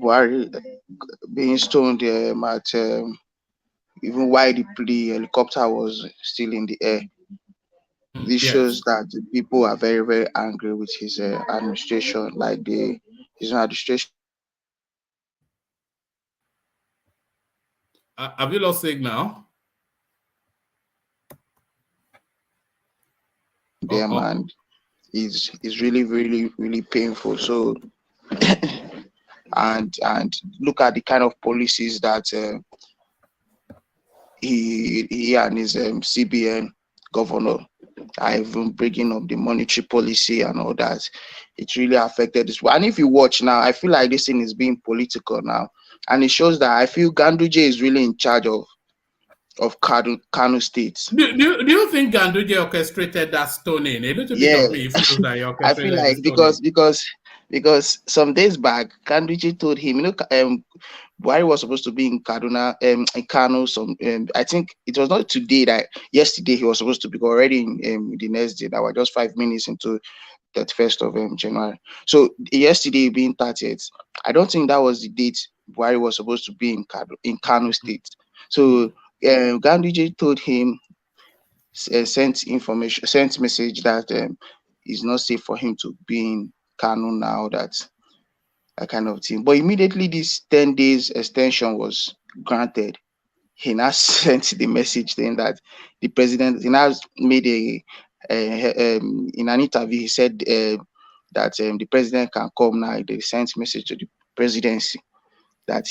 Buhari being stoned at even while the helicopter was still in the air. This shows that the people are very, very angry with his administration, like his administration. Have you lost signal? Their man is really, really, really painful. So, and look at the kind of policies that he and his CBN governor are even bringing up, the monetary policy and all that. It really affected this. And if you watch now, I feel like this thing is being political now, and it shows that I feel Ganduje is really in charge of Kano State. Do you think Ganduje orchestrated that stoning? A little bit of me feels that he orchestrated. I feel like because some days back, Ganduje told him, Buhari was supposed to be in Kaduna, in Kano. I think it was not today, that yesterday he was supposed to be already in the next day. That was just 5 minutes into 31st of January. So yesterday being 30th, I don't think that was the date Buhari was supposed to be in Kano State. So Ganduje told him, sent message that it's not safe for him to be in Kano now, that kind of thing. But immediately this 10 days extension was granted, he now sent the message saying that the president, he now made in an interview, he said that the president can come now. They sent message to the presidency that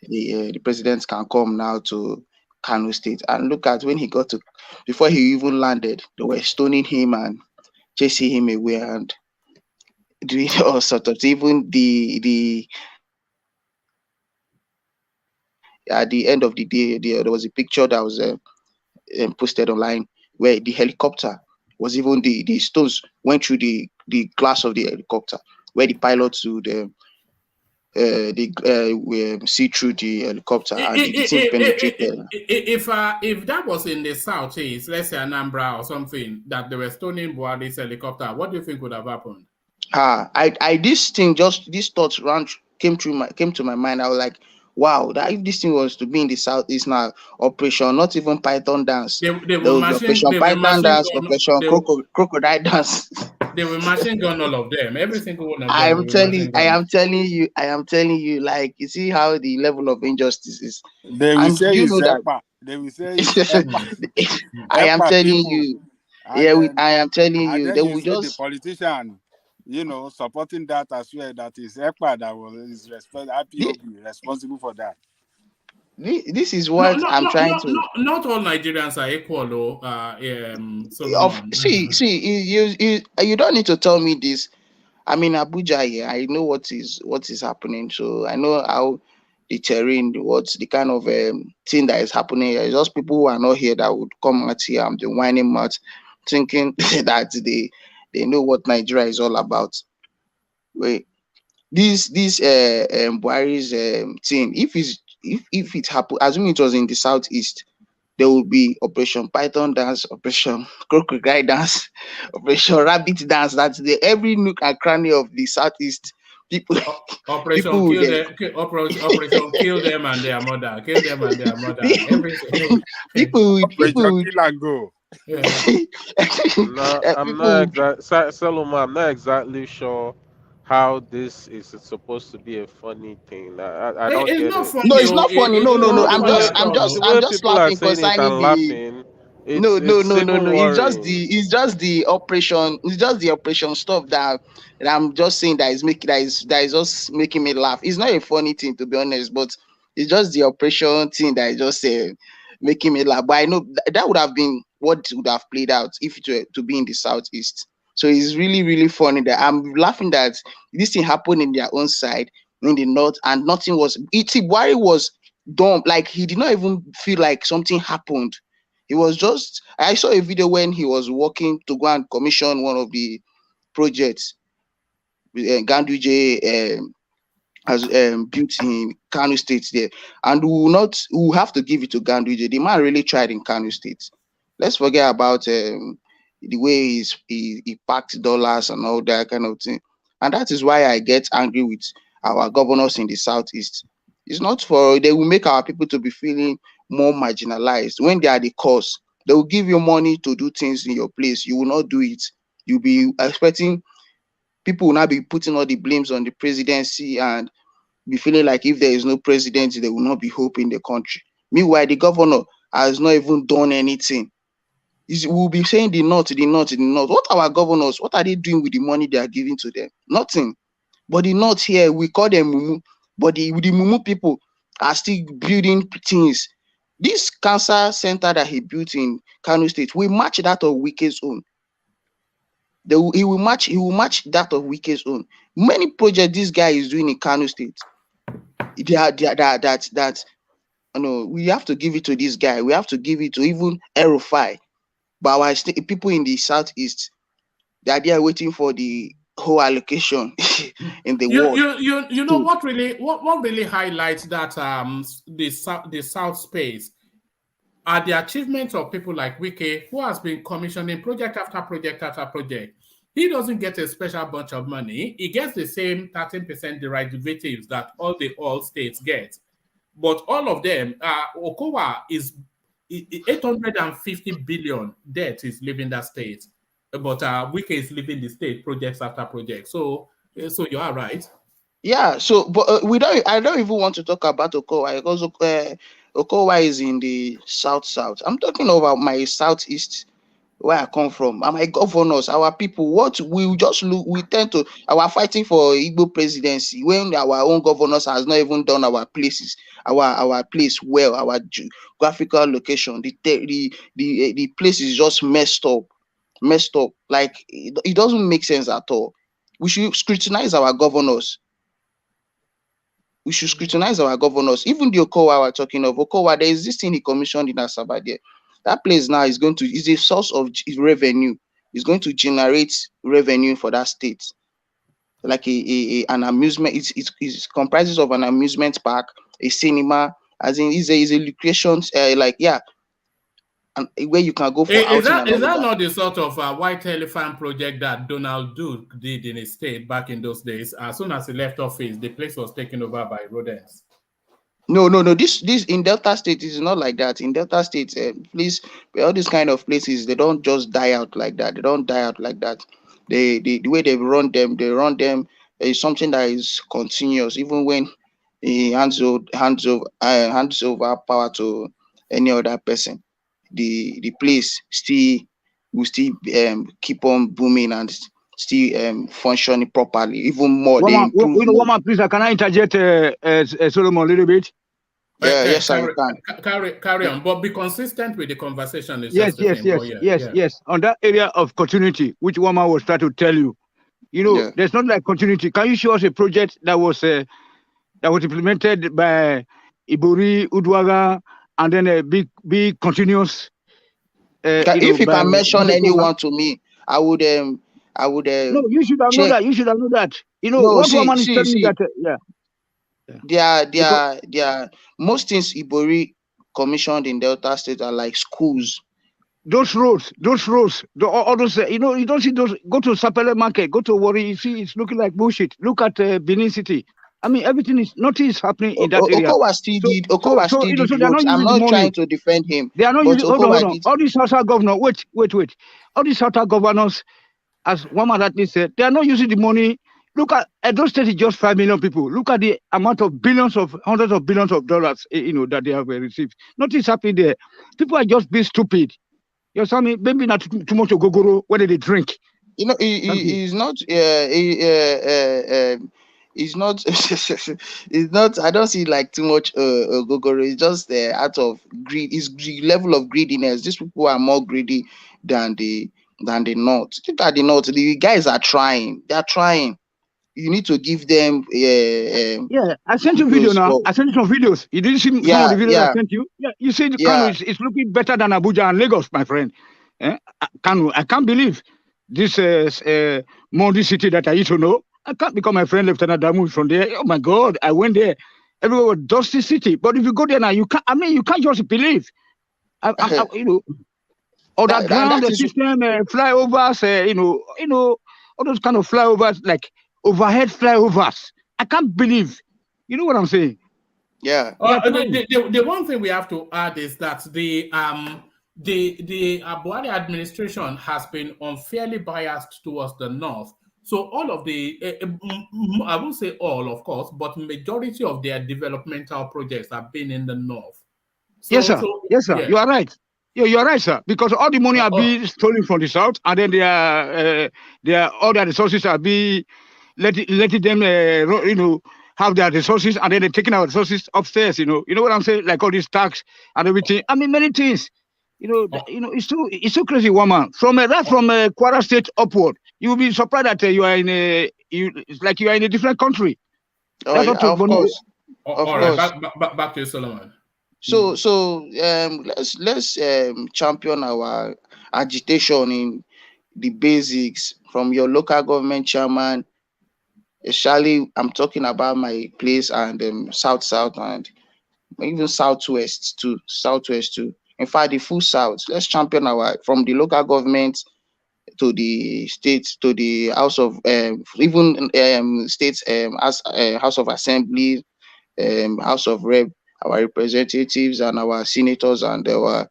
the president can come now to Kano State. And look at when he got to, before he even landed, they were stoning him and chasing him away and doing all sorts of, even at the end of the day, there was a picture that was posted online where the helicopter was, even the stones went through the glass of the helicopter, where the pilots would see through the helicopter and the thing penetrated. If that was in the southeast, let's say Anambra or something, that they were stoning Buhari's helicopter, what do you think would have happened? This thought came to my mind. I was like, wow, that if this thing was to be in the southeast now, Operation not even Python dance, they will Operation Python dance, Operation Crocodile dance. They will machine gun all of them. Every single one of them. I am telling you, like, you see how the level of injustice is. They will say that. They will say I am telling you. I am telling you. They will just the politician, supporting that as well. That is EPA that is responsible for that. This is what I'm trying to. Not all Nigerians are equal, though. You don't need to tell me this. I'm in Abuja here. I know what is happening. So I know how the terrain, what's the kind of thing that is happening. It's just people who are not here that would come out here and be whining mouth, thinking that they know what Nigeria is all about. Wait, this Buhari's thing, if it happened, assuming it was in the southeast, there will be Operation Python dance, Operation Crocodile dance, Operation Rabbit dance. That's every nook and cranny of the southeast. People. Operation kill them and their mother. Kill them and their mother. People kill and go. Yeah. I'm not exactly sure how this is supposed to be a funny thing. I don't get it. No, it's not funny. No. I'm just laughing concerning No. It's just the operation. It's just the operation stuff that I'm just saying that is just making me laugh. It's not a funny thing, to be honest, but it's just the operation thing that is just making me laugh. But I know that would have been what would have played out if it were to be in the southeast. So it's really, really funny that I'm laughing that this thing happened in their own side, in the north, and nothing was. Buhari was dumb. Like, he did not even feel like something happened. He was just. I saw a video when he was walking to go and commission one of the projects Ganduje has built in Kano State there, and we have to give it to Ganduje. The man really tried in Kano State. Let's forget about the way he packed dollars and all that kind of thing. And that is why I get angry with our governors in the southeast. It's not they will make our people to be feeling more marginalized. When they are the cause, they will give you money to do things in your place. You will not do it. You'll be expecting people will not be putting all the blames on the presidency and be feeling like if there is no president, there will not be hope in the country. Meanwhile, the governor has not even done anything. We'll be saying the north. What are our governors? What are they doing with the money they are giving to them? Nothing. But the north here, we call them Mumu. But the Mumu people are still building things. This cancer center that he built in Kano State, we match that of Wike's own. He will match that of Wike's own. Many projects this guy is doing in Kano State. We have to give it to this guy. We have to give it to even Arewa. But our people in the southeast, they are there waiting for the whole allocation in the You, world. you know what really highlights that the South space are the achievements of people like Wike, who has been commissioning project after project after project. He doesn't get a special bunch of money. He gets the same 13% derivatives that all the oil states get. But all of them, Okowa is 850 billion debt is leaving that state. But Wike is leaving the state projects after project. So you are right. Yeah, so but I don't even want to talk about Okowa because Okowa is in the south. I'm talking about my southeast, where I come from, and my governors, our people. What we just look, we tend to our fighting for Igbo presidency when our own governors has not even done our places, our place well, our geographical location. The place is just messed up. Like it doesn't make sense at all. We should scrutinize our governors. Even the Okowa we're talking of, Okowa, there is this thing he commissioned in Asaba there. That place now is a source of revenue. It's going to generate revenue for that state. Like an amusement, it comprises of an amusement park, a cinema, as in is a location and where you can go for outing. Is that not the sort of white elephant project that Donald Duke did in his state back in those days? As soon as he left office, the place was taken over by rodents. No. This in Delta State is not like that. In Delta State, please, all these kind of places, they don't just die out like that. The way they run them is something that is continuous. Even when he hands over power to any other person, the place will still keep on booming and still functioning properly. Even more. Please, can I interject Solomon a little bit? Yes, I can. Carry on, but be consistent with the conversation. Yes. On that area of continuity, which woman was trying to tell you, there's not like continuity. Can you show us a project that was implemented by Ibori, Udwaga, and then a big continuous? If you can mention anyone to me, I would. No, you should have known that. You should have known that. What woman is telling me that? They are most things Ibori commissioned in Delta State are like schools. Those roads, all those, you don't see those. Go to Sapele Market, go to Wari, you see it's looking like bullshit. Look at Benin City. I mean, nothing is happening in that area. Okowa still did roads. I'm not trying to defend him. They are not using, hold on. All these Southern governors, wait. All these Southern governors, as one man rightly said, they are not using the money. Look at those states, just 5 million people. Look at the amount of hundreds of billions of dollars, that they have received. Nothing is happening there. People are just being stupid. You know, maybe not too much of gogoro when they drink. He's not. It's not. I don't see like too much gogoro. It's just out of greed. It's level of greediness. These people are more greedy than the North. Look at the North. The guys are trying. They are trying. You need to give them. I sent you video now. I sent you some videos. You didn't see some of the videos I sent you. Yeah, you see the Kano is looking better than Abuja and Lagos, my friend. Kano, I can't believe this Mondi city that I used to know. I can't become my friend Lieutenant Damu from there. Oh my God, I went there. Everywhere was dusty city. But if you go there now, you can't. I mean, you can't just believe. All that ground system, flyovers, all those kind of flyovers, like overhead flyovers. I can't believe. You know what I'm saying? Yeah. The one thing we have to add is that the Buhari administration has been unfairly biased towards the North. So all of the, I won't say all, of course, but majority of their developmental projects have been in the North. So, yes, sir. Yeah. You are right. Yeah, you are right, sir. Because all the money are being stolen from the South, and then all their resources are being letting them, have their resources, and then they're taking our resources upstairs. You know what I'm saying? Like all these tax and everything. I mean, many things. It's so crazy, woman. From Kwara State upward, you'll be surprised that you are it's like you are in a different country. Of course. All right, back to you, Solomon. So let's champion our agitation in the basics from your local government chairman, especially I'm talking about my place and south and even southwest too. In fact, the full south. Let's champion our from the local government to the states to the house of even states as house of assembly, house of rep, our representatives and our senators and our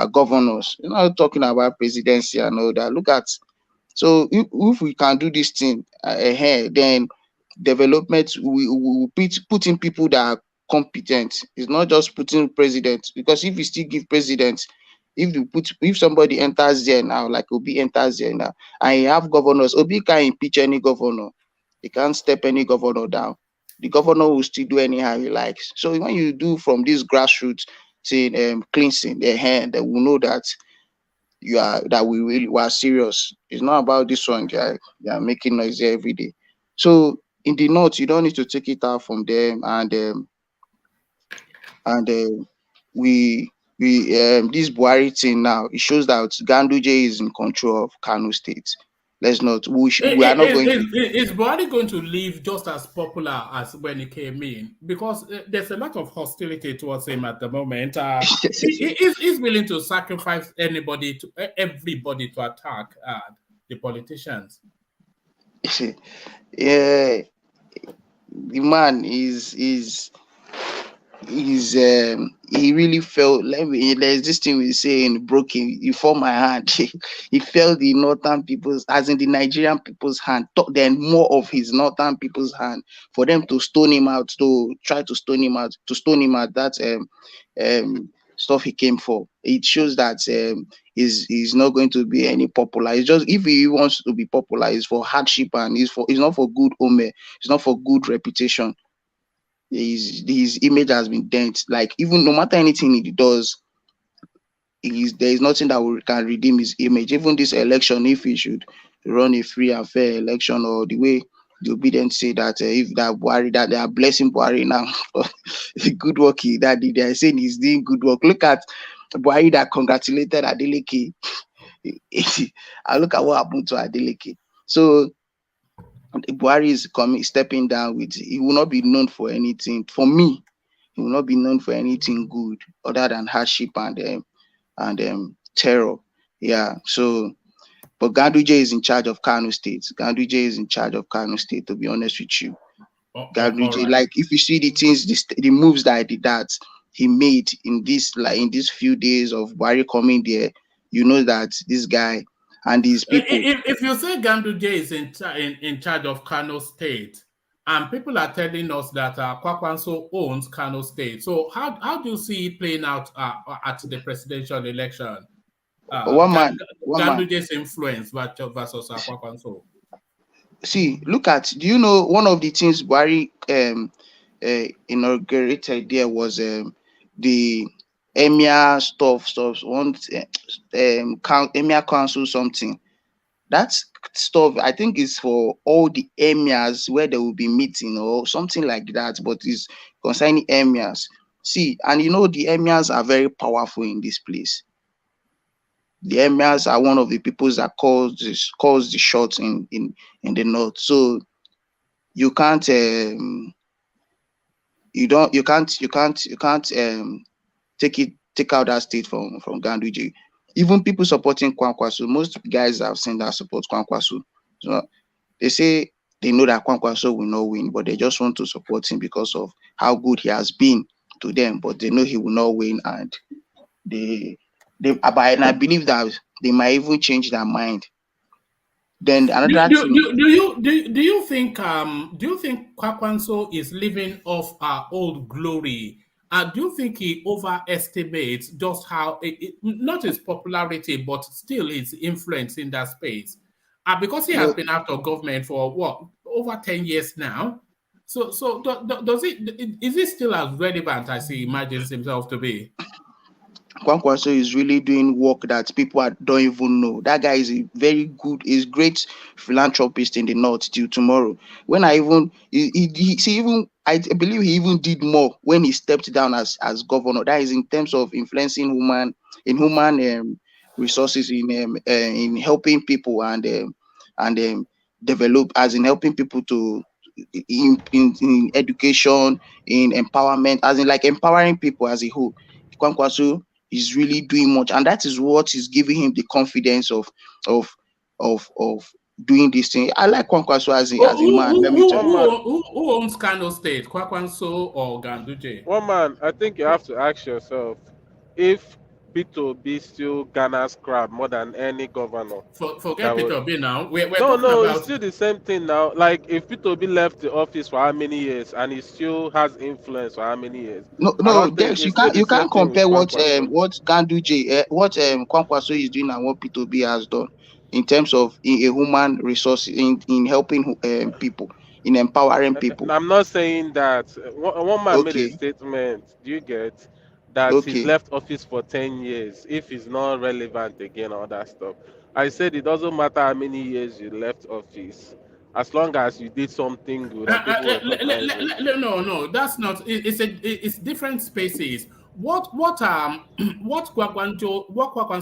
governors. You're not talking about presidency and all that. Look at, so if we can do this thing ahead, then development we will put in people that are competent. It's not just putting president, because if you still give president, if somebody enters there now, like Obi enters there now, and you have governors, Obi can't impeach any governor. He can't step any governor down. The governor will still do anyhow he likes. So when you do from this grassroots, saying cleansing their hand, they will know that we really were serious. It's not about this one. They are making noise every day. So in the north, you don't need to take it out from them, we this Buhari thing now, it shows that Ganduje is in control of Kano State. Let's not. We are not going. Is Buhari going to leave just as popular as when he came in? Because there's a lot of hostility towards him at the moment. He's willing to sacrifice everybody to attack the politicians. Yeah, the man is he really felt. There's this thing we say in broken, he felt my hand. He felt the northern people's, as in the Nigerian people's hand, then more of his northern people's hand, for them to stone him out, to try to stone him out, that stuff he came for. It shows that he's not going to be any popular. It's just, if he wants to be popular, it's for hardship, and it's not for good home, it's not for good reputation. His image has been dent. Like, even no matter anything he does, there is nothing that can redeem his image. Even this election, if he should run a free and fair election, or the way the obedient say that if that Buhari, that they are blessing Buhari now for the good work that they are saying he's doing good work. Look at Buhari that congratulated Adeleke. I look at what happened to Adeleke. So Buhari is stepping down with, he will not be known for anything. For me, he will not be known for anything good other than hardship and terror. Yeah. So, but Ganduje is in charge of Kano State. To be honest with you. Ganduje, right. Like, if you see the things, the moves that he made in these few days of Buhari coming there, you know that this guy and these people. If you say Ganduje is in charge of Kano State, and people are telling us that Kwankwaso owns Kano State, so how do you see it playing out at the presidential election? Ganduje's influence versus Kwankwaso. See, look at. Do you know one of the things Buhari inaugurated there was the Emir stuff. Emir Council something. That stuff, I think, is for all the emirs where they will be meeting or something like that, but it's concerning emirs. See, and you know the emirs are very powerful in this place. The emirs are one of the peoples that calls the shots in the north. So you can't take out that state from Ganduje. Even people supporting Kwankwaso, most guys I've seen that support Kwankwaso, so they say they know that Kwankwaso will not win, but they just want to support him because of how good he has been to them. But they know he will not win, and and I believe that they might even change their mind. Then another thing. Do you think Kwankwaso is living off our old glory? Do you think he overestimates just how, not his popularity, but still his influence in that space? Because he has been out of government for over 10 years now. So is it still as relevant as he imagines himself to be? Kwankwaso is really doing work that people don't even know. That guy is a very good, is great philanthropist in the north till tomorrow. When I believe he even did more when he stepped down as governor. That is in terms of influencing human resources in helping people and and develop, as in helping people to in education, in empowerment, as in like empowering people as a whole. Kwankwaso is really doing much, and that is what is giving him the confidence of doing this thing. I like Kwankwaso as a man. Let me tell you. Who owns Kano State, Kwankwaso or Ganduje? One man, I think you have to ask yourself if P2B still Ghana's crowd more than any governor. Forget P2B now. We're no, about... it's still the same thing now. Like if P2B left the office for how many years and he still has influence for how many years? No, Dex, you can't compare what Ganduje, what Kwankwaso is doing and what P2B has done in terms of a human resource in helping people, in empowering people. I'm not saying that. One man made a statement. Do you get that he's left office for 10 years if he's not relevant again, all that stuff? I said it doesn't matter how many years you left office, as long as you did something good. No, that's not. It's different spaces. What Kwankwaso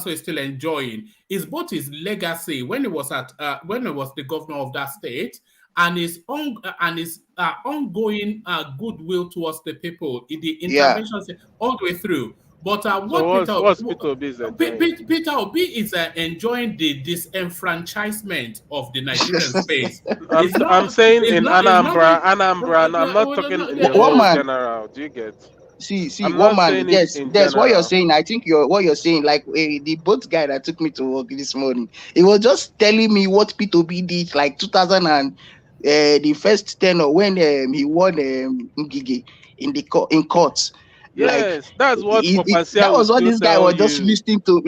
is still enjoying is both his legacy when he was the governor of that state, and his ongoing goodwill towards the people in the interventions all the way through. But Peter Obi is enjoying the disenfranchisement of the Nigerian space. I'm saying in Anambra, and I'm not talking in the whole general. Do you get? See, one man, yes, that's what you're saying. I think what you're saying, like the boat guy that took me to work this morning, he was just telling me what P2B did, like 2000 and the first tenor when he won Ngige in court. Yes, like, that's what that was what this guy was just listening for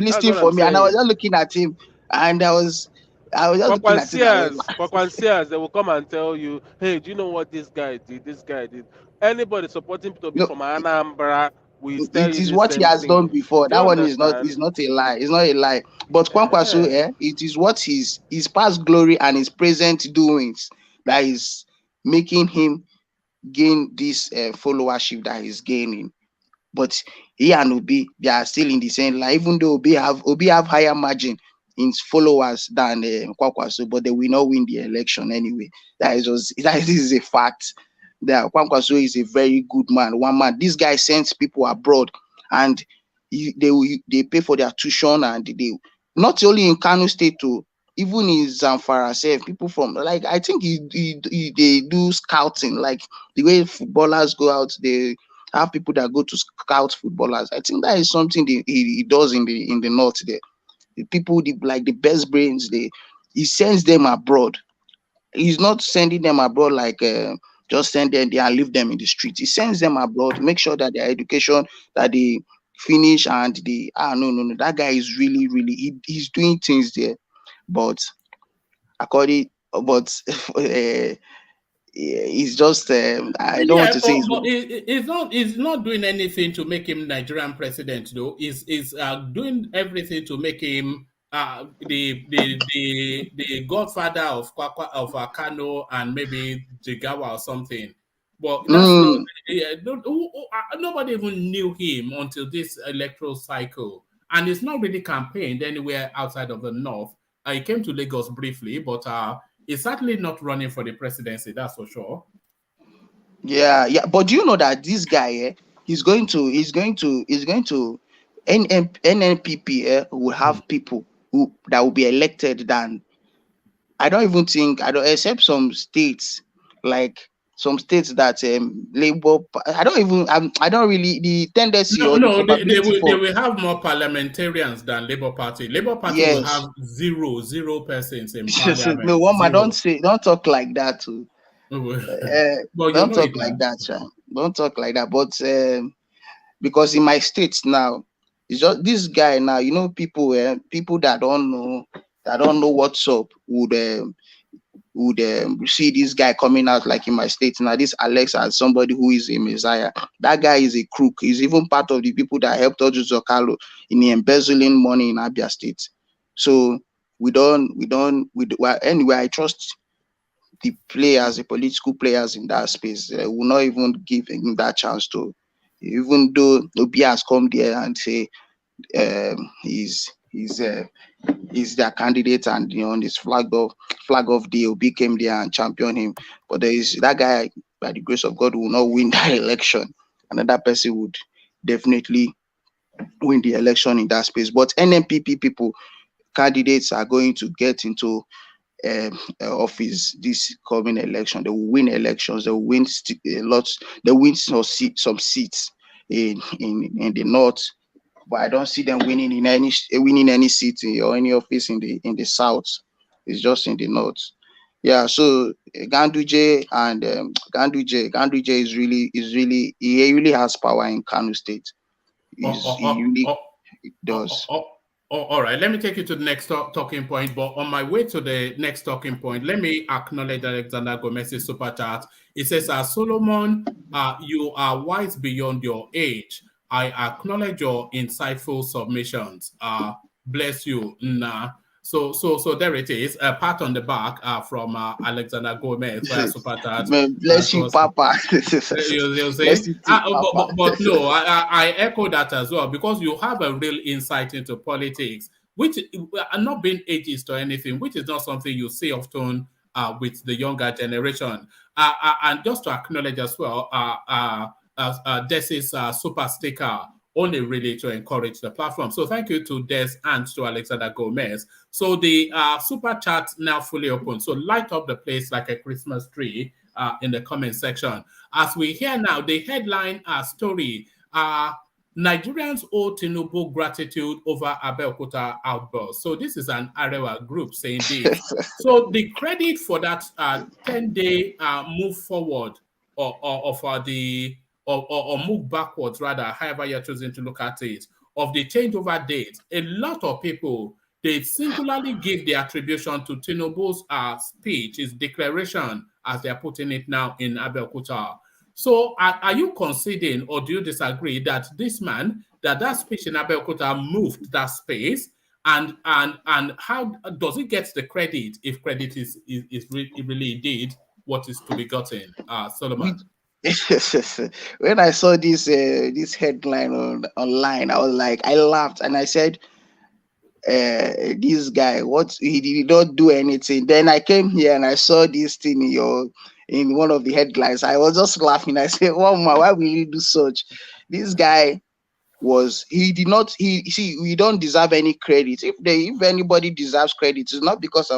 me, and I was just looking at him, and I was just looking at him. Kwankwaso, they will come and tell you, hey, do you know what this guy did? This guy did. Anybody supporting P2B from Anambra, it is what he has done before. That one is not a lie. It's not a lie. But Kwankwaso, it is what his past glory and his present doings that is making him gain this followership that he's gaining. But he and Obi, they are still in the same line, even though Obi have higher margin in followers than Kwankwaso, but they will not win the election anyway. That is a fact. That Kwankwaso is a very good man. One man. This guy sends people abroad, and they pay for their tuition, and they not only in Kano State too, even in Zamfara, people from, like, I think they do scouting, like the way footballers go out, they have people that go to scout footballers. I think that is something he does in the north there. The people, like the best brains, he sends them abroad. He's not sending them abroad like just send them there and leave them in the street. He sends them abroad, make sure that their education, that they finish, and no, that guy is really, he's doing things there. But he's just I don't want to say he's not doing anything to make him Nigerian president though. He's doing everything to make him the godfather of Kano and maybe Dogara or something. But that's nobody even knew him until this electoral cycle, and he's not really campaigned anywhere outside of the north. He came to Lagos briefly, but he's certainly not running for the presidency, that's for sure. Yeah. But do you know that this guy, he's going to NNPP will have people that will be elected than, except some states, like some states that Labour, I don't really, the tendency they will have more parliamentarians than Labour Party. Labour Party will have zero persons in parliament. No, one, don't talk like that too. Don't talk like that, Sean. Don't talk like that. But because in my states now, it's just this guy now, you know, people that don't know what's up would see this guy coming out, like in my state now, this Alex as somebody who is a messiah. That guy is a crook. He's even part of the people that helped Ojo Zokalo in embezzling money in Abia State. So anyway, I trust the political players in that space will not even give him that chance to, even though Obi has come there and say he's their candidate, and on this flag of day, Obi came there and championed him. But there is that guy, by the grace of God, will not win that election. Another person would definitely win the election in that space. But NNPP people, candidates are going to get into office this coming election. They will win elections. They will win lots. They win some seats in the north. But I don't see them winning any city or any office in the south. It's just in the north. Yeah. So Ganduje is really he really has power in Kano State. He does. All right, let me take you to the next talking point. But on my way to the next talking point, let me acknowledge Alexander Gomez's super chat. It says, Solomon, you are wise beyond your age. I acknowledge your insightful submissions. Bless you. Nah. So there it is. A pat on the back from Alexander Gomez via super chat. Bless you, Papa. You'll say, but no, I echo that as well, because you have a real insight into politics, which are not being ageist or anything, which is not something you see often with the younger generation. And just to acknowledge as well, this is super sticker, only really to encourage the platform. So thank you to Des and to Alexander Gomez. So the super chat now fully open. So light up the place like a Christmas tree in the comment section. As we hear now, the headline story, Nigerians owe Tinubu gratitude over Abeokuta outburst. So this is an Arewa group saying this. So the credit for that 10-day move forward or move backwards, rather, however you're choosing to look at it, of the changeover date, a lot of people, they singularly give the attribution to Tinubu's speech, his declaration, as they're putting it now in Abeokuta. So are you conceding, or do you disagree that this man, that speech in Abeokuta moved that space? And how does he get the credit, if credit is really indeed what is to be gotten? Solomon. When I saw this headline online, I laughed and I said, this guy, he did not do anything. Then I came here and I saw this thing in one of the headlines. I was just laughing. I said, "Oh my, why will you do such?" This guy we don't deserve any credit. If anybody deserves credit, it's not because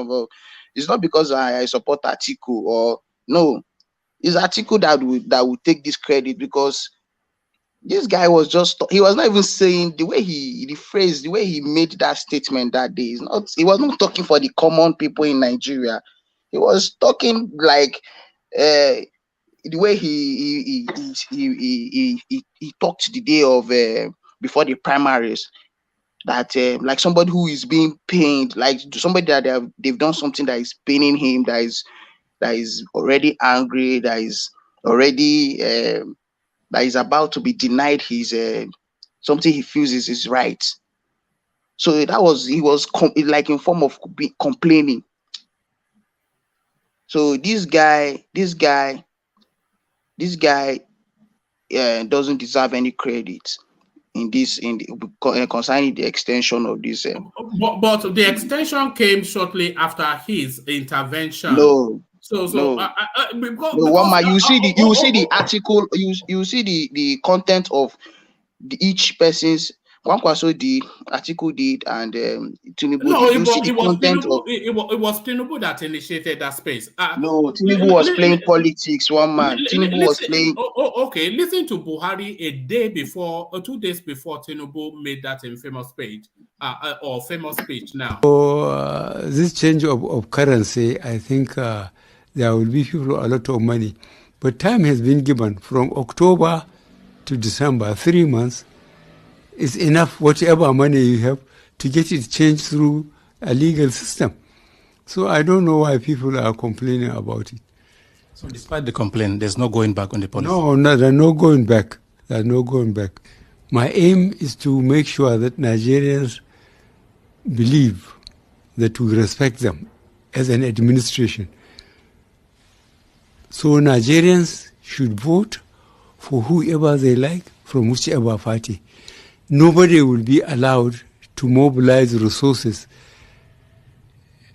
I support Atiku, or no. It's Atiku that would take this credit, because this guy he was not even saying the way the phrase, the way he made that statement that day. He was not talking for the common people in Nigeria. He was talking like the way he talked the day of before the primaries, that like somebody who is being pained, like somebody that they've done something that is paining him, that is already angry, that is already that is about to be denied his something he feels is his right. So he was like in form of complaining. So this guy doesn't deserve any credit concerning the extension of this. But the extension came shortly after his intervention. No. You see the article. You see the content of each person's. Kwankwaso did, Atiku did, and Tinubu. No, it was Tinubu that initiated that space. No, Tinubu was playing politics. One man, Tinubu was playing. Okay, listen to Buhari a day before, or 2 days before Tinubu made that infamous speech, or famous speech. Now, so this change of currency, I think there will be people a lot of money, but time has been given from October to December, 3 months. Is enough, whatever money you have, to get it changed through a legal system. So I don't know why people are complaining about it. So despite the complaint, there's no going back on the policy? No, there's no going back. There's no going back. My aim is to make sure that Nigerians believe that we respect them as an administration. So Nigerians should vote for whoever they like from whichever party. Nobody will be allowed to mobilize resources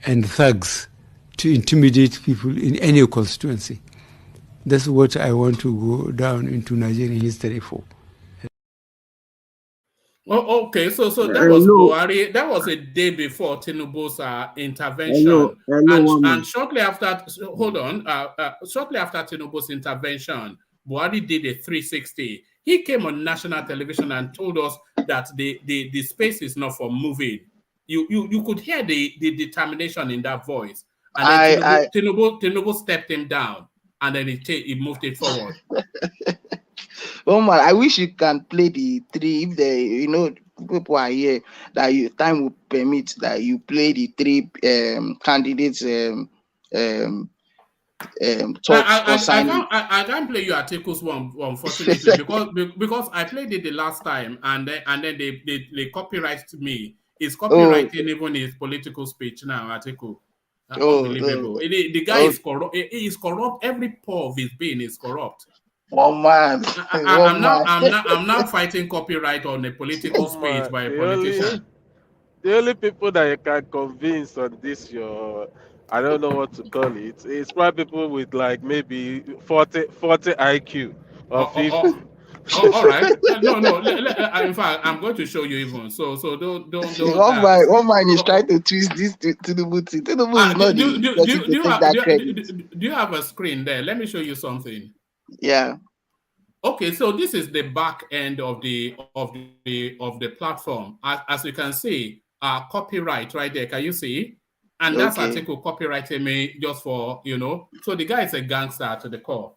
and thugs to intimidate people in any constituency. That's what I want to go down into Nigerian history for. Oh, okay, so that was Buhari. That was a day before Tinubu's intervention, and shortly after, hold on, shortly after Tinubu's intervention, Buhari did a 360. He came on national television and told us that the space is not for moving. You could hear the determination in that voice, and then Tinubu stepped him down, and then he moved it forward. Oh man, I wish you can play the three. If people are here, that time will permit that you play the three candidates I can't play you Atiku's one, unfortunately, because I played it the last time, and then they copyrighted me. It's copyrighting even his political speech now, Atiku. Unbelievable. The guy is corrupt. He is corrupt. Every pore of his being is corrupt. Oh man, I'm now fighting copyright on a political speech by a politician. The only people that you can convince on this, I don't know what to call it. It's probably people with like maybe 40 IQ or 50. All right. No. In fact, I'm going to show you even. So don't. One man is trying to twist this to Tinubu. Tinubu is not the credit. Do you have a screen there? Let me show you something. Yeah. Okay, so this is the back end of the platform. As you can see, copyright right there. Can you see? And that's Atiku copyrighting me just for So the guy is a gangster to the core.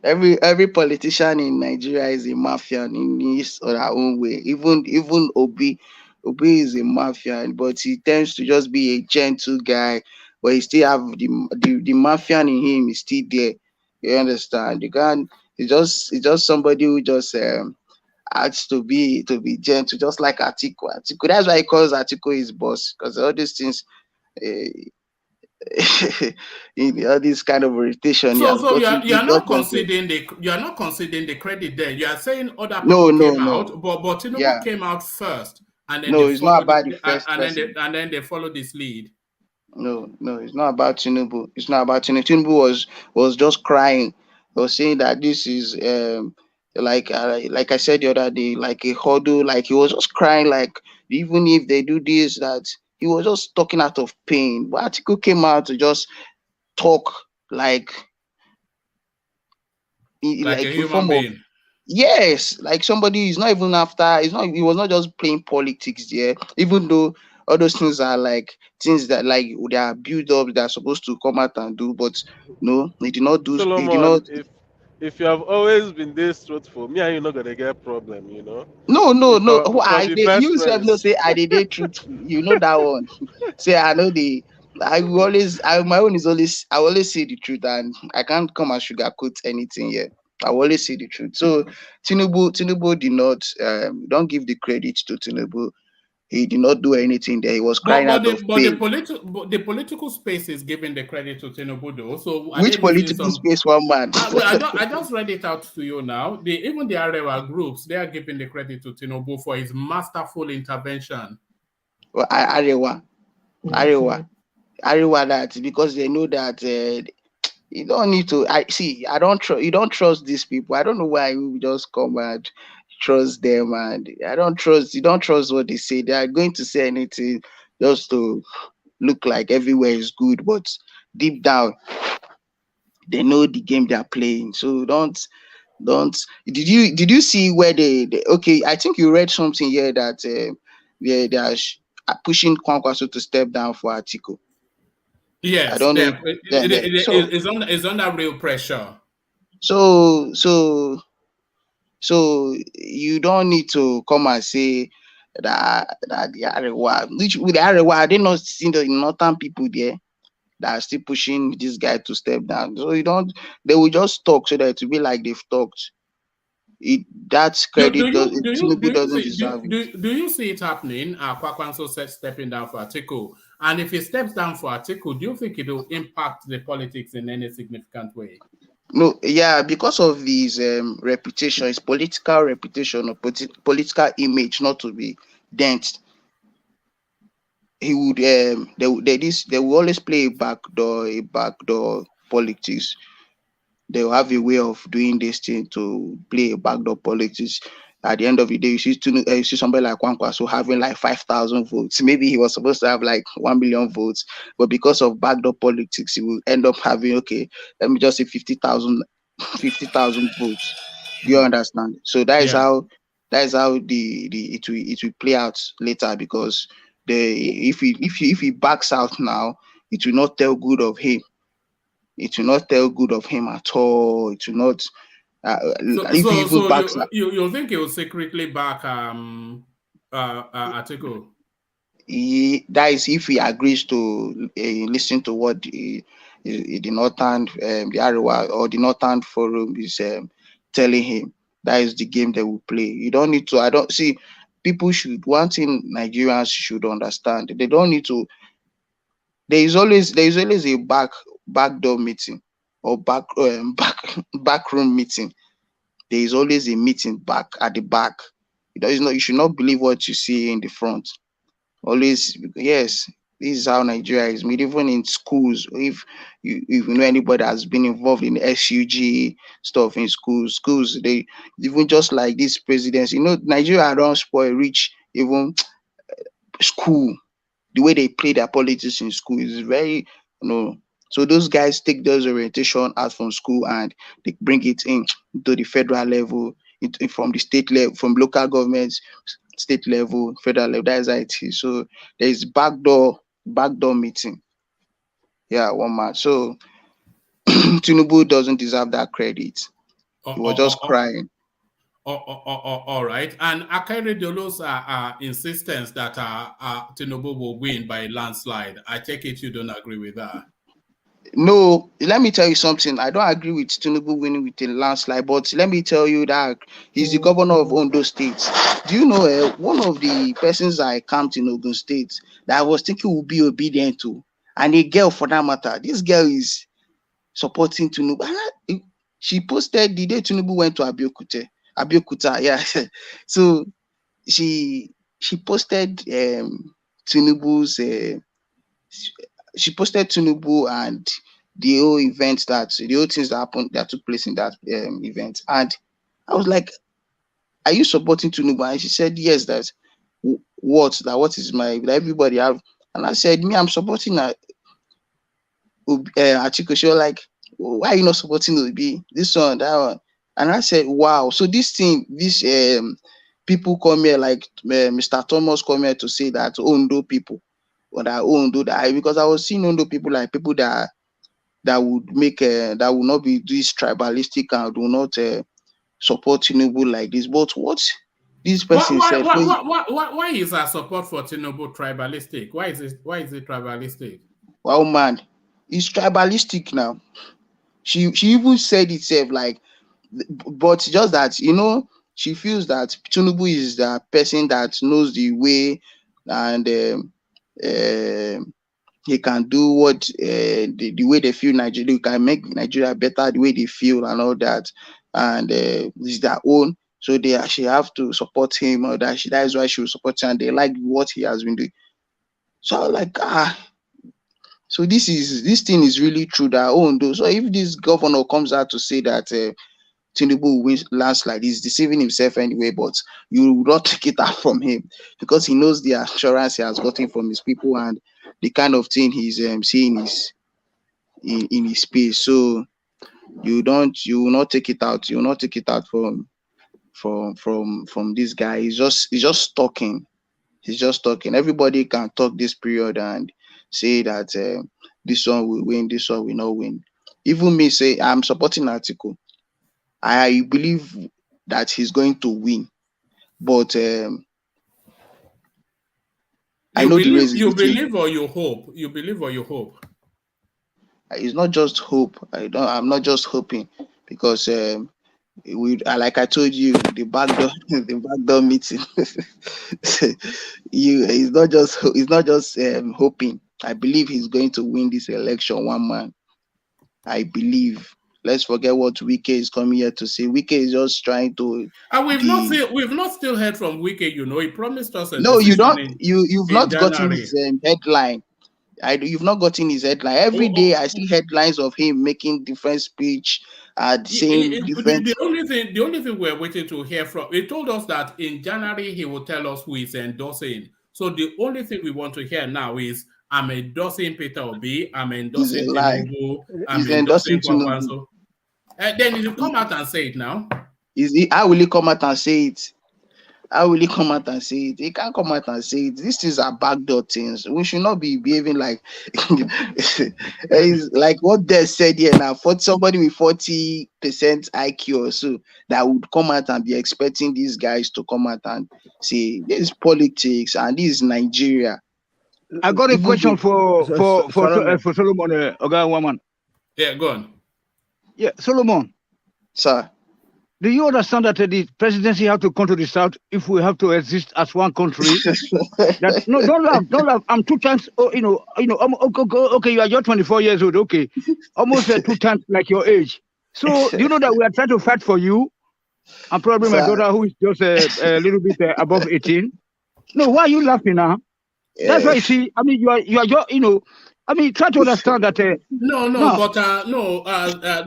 Every politician in Nigeria is a mafia in his or her own way. Even Obi is a mafia, but he tends to just be a gentle guy. But he still have the mafia in him is still there. You understand? You can't. It's just somebody who just has to be gentle, just like Atiku. That's why he calls Atiku his boss, because all these things. In all this kind of irritation. So you're not conceding the credit there. You are saying other people came out, but Tinubu came out first, and then it's not about the first and then they followed this lead. No, it's not about Tinubu. It's not about Tinubu. Tinubu was just crying. He was saying that this is like I said the other day, like a hurdle. Like he was just crying. Like even if they do this, that he was just talking out of pain. But Atiku came out to just talk like a human being. Yes, like somebody is not even after. He was not just playing politics there. Even though all those things are like things that like they are built up, they're supposed to come out and do, but no, they did not do. Solomon, they did not. If you have always been this truthful, me and you not gonna get a problem, No. You said no. Say I did truthful. You know that one. Say I know the. My own is always. I always say the truth, and I can't come and sugarcoat anything here. I always say the truth. So Tinubu did not. Don't give the credit to Tinubu. He did not do anything there. He was crying out of pain. The political space is giving the credit to Tinubu, though. So which political space, one man? I just read it out to you now. Even the Arewa groups, they are giving the credit to Tinubu for his masterful intervention. Well, Arewa, that because they know that you don't need to. You don't trust these people. I don't know why you just come and trust them, and you don't trust what they say. They are going to say anything just to look like everywhere is good, but deep down they know the game they are playing. So don't did you see where they okay, I think you read something here that they are pushing Kwankwaso to step down for Atiku. Yes, I don't know. It's under real pressure. So you don't need to come and say that the Arewa, with the Arewa, I did not see the northern people there that are still pushing this guy to step down. So they will just talk so that it will be like they've talked. That's credit. Tinubu doesn't deserve it. Do you see it happening? Kwankwaso said stepping down for Atiku. And if he steps down for Atiku, do you think it will impact the politics in any significant way? No, yeah, because of his reputation, his political reputation or political image not to be dent, he would they will always play a backdoor politics. They'll have a way of doing this thing to play a backdoor politics. At the end of the day, you see somebody like Kwankwaso having like 5,000 votes. Maybe he was supposed to have like 1 million votes, but because of backdoor politics, he will end up having, okay, let me just say 50,000 votes. Do you understand? So that is how it will play out later, because if he backs out now, it will not tell good of him. It will not tell good of him at all. It will not. If he even backs out, you think he will secretly back Atiku? That is if he agrees to listen to what the northern the Arewa or the northern forum is telling him. That is the game they will play. You don't need to. I don't see. People should, one thing Nigerians should understand. They don't need to. There is always a backdoor meeting or backroom meeting. There is always a meeting back at the back. You should not believe what you see in the front. Always, yes, this is how Nigeria is made. Even in schools, if you know anybody has been involved in SUG stuff in schools, they even just like this presidents, Nigeria don't spoil rich, even school. The way they play their politics in school is very, so those guys take those orientation out from school and they bring it in to the federal level, from the state level, from local governments, state level, federal level. That is IT. So there is backdoor meeting. Yeah, one man. So Tinubu doesn't deserve that credit. He was just crying. All right. And Akere Dolo's insistence that Tinubu will win by a landslide, I take it you don't agree with that? No, let me tell you something. I don't agree with Tinubu winning with a landslide, but let me tell you that he's the governor of Ondo State. Do you know one of the persons I camped in Ogun State that I was thinking would be obedient to, and a girl for that matter, this girl is supporting Tinubu. She posted the day Tinubu went to Abeokuta, yeah. So she posted Tinubu's she posted Tinubu and the whole event the whole things that happened that took place in that event. And I was like, are you supporting Tinubu? And she said, yes, that what is my, everybody have. And I said, me, I'm supporting Atiku. She was like, why are you not supporting Obi? This one, that one. And I said, wow. So this people come here, like Mr. Thomas come here to say that Ondo people, or that Ondo that, because I was seeing Ondo people like people that would make that will not be this tribalistic and will not support Tinubu like this. But what this person said, why is our support for Tinubu tribalistic? Why is it tribalistic? Well, man, it's tribalistic now. She even said itself, like, but just that, she feels that Tinubu is the person that knows the way, and he can do what the way they feel Nigeria, you can make Nigeria better the way they feel and all that, and it's their own. So they actually have to support him, or that is why she will support him, and they like what he has been doing. So I was like, so this thing is really true that Ondo. So if this governor comes out to say that Tinubu wins landslide, he's deceiving himself anyway, but you will not take it out from him, because he knows the assurance he has gotten from his people and the kind of thing he's seeing is in his space. So you will not take it out. You will not take it out from this guy. He's just talking. He's just talking. Everybody can talk this period and say that this one will win, this one will not win. Even me say I'm supporting Atiku. I believe that he's going to win, but I know the race. You believe or you hope? You believe or you hope? It's not just hope. I'm not just hoping, because like I told you, the backdoor meeting. It's not just hoping. I believe he's going to win this election, one man. I believe. let's forget what Wike is coming here to say. Wike is just trying to. And we've not still heard from Wike. You know, he promised us a no, you don't. in, You've not gotten his headline. You've not gotten his headline. Every day I see headlines of him making different speech, saying different. The only thing we're waiting to hear from. He told us that in January he will tell us who is endorsing. So the only thing we want to hear now is, I'm endorsing Peter Obi, I'm endorsing Tinubu, I'm endorsing Kwankwaso. Then he will come out and say it now. How will he come out and say it? How will he come out and say it? He can't come out and say it. These things are backdoor things. We should not be behaving like it's like what they said here now. For somebody with 40% IQ or so that would come out and be expecting these guys to come out and say this is politics and this is Nigeria. I got a question for Solomon, Oga Woman. Yeah, go on. Yeah, Solomon. Sir. Do you understand that the presidency have to come to the south if we have to exist as one country? No, don't laugh. I'm 2 times. Okay, you are just 24 years old. Okay, almost 2 times like your age. So do you know that we are trying to fight for you? And probably my daughter, who is just a little bit above 18. No, why are you laughing now? That's why you see. I mean, you are try to understand that.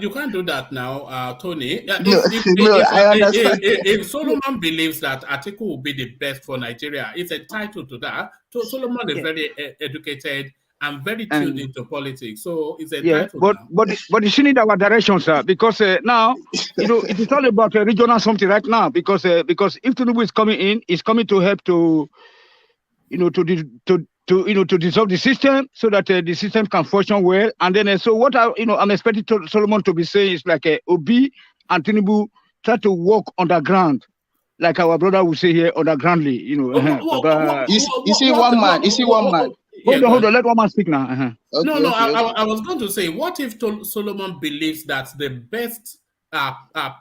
You can't do that now, Tony. If Solomon believes that Atiku will be the best for Nigeria, it's entitled to that. So Solomon is very educated and very tuned into politics, so it's entitled. But it's in our direction, sir, because now it is all about regional something right now. Because if Tinubu is coming in, he's coming to help to dissolve the system so that the system can function well. And then, so what I'm expecting Solomon to be saying is like Obi and Tinubu try to walk underground, like our brother would say here, undergroundly. You see one man. Hold on. Let one man speak now. I was going to say, what if Solomon believes that the best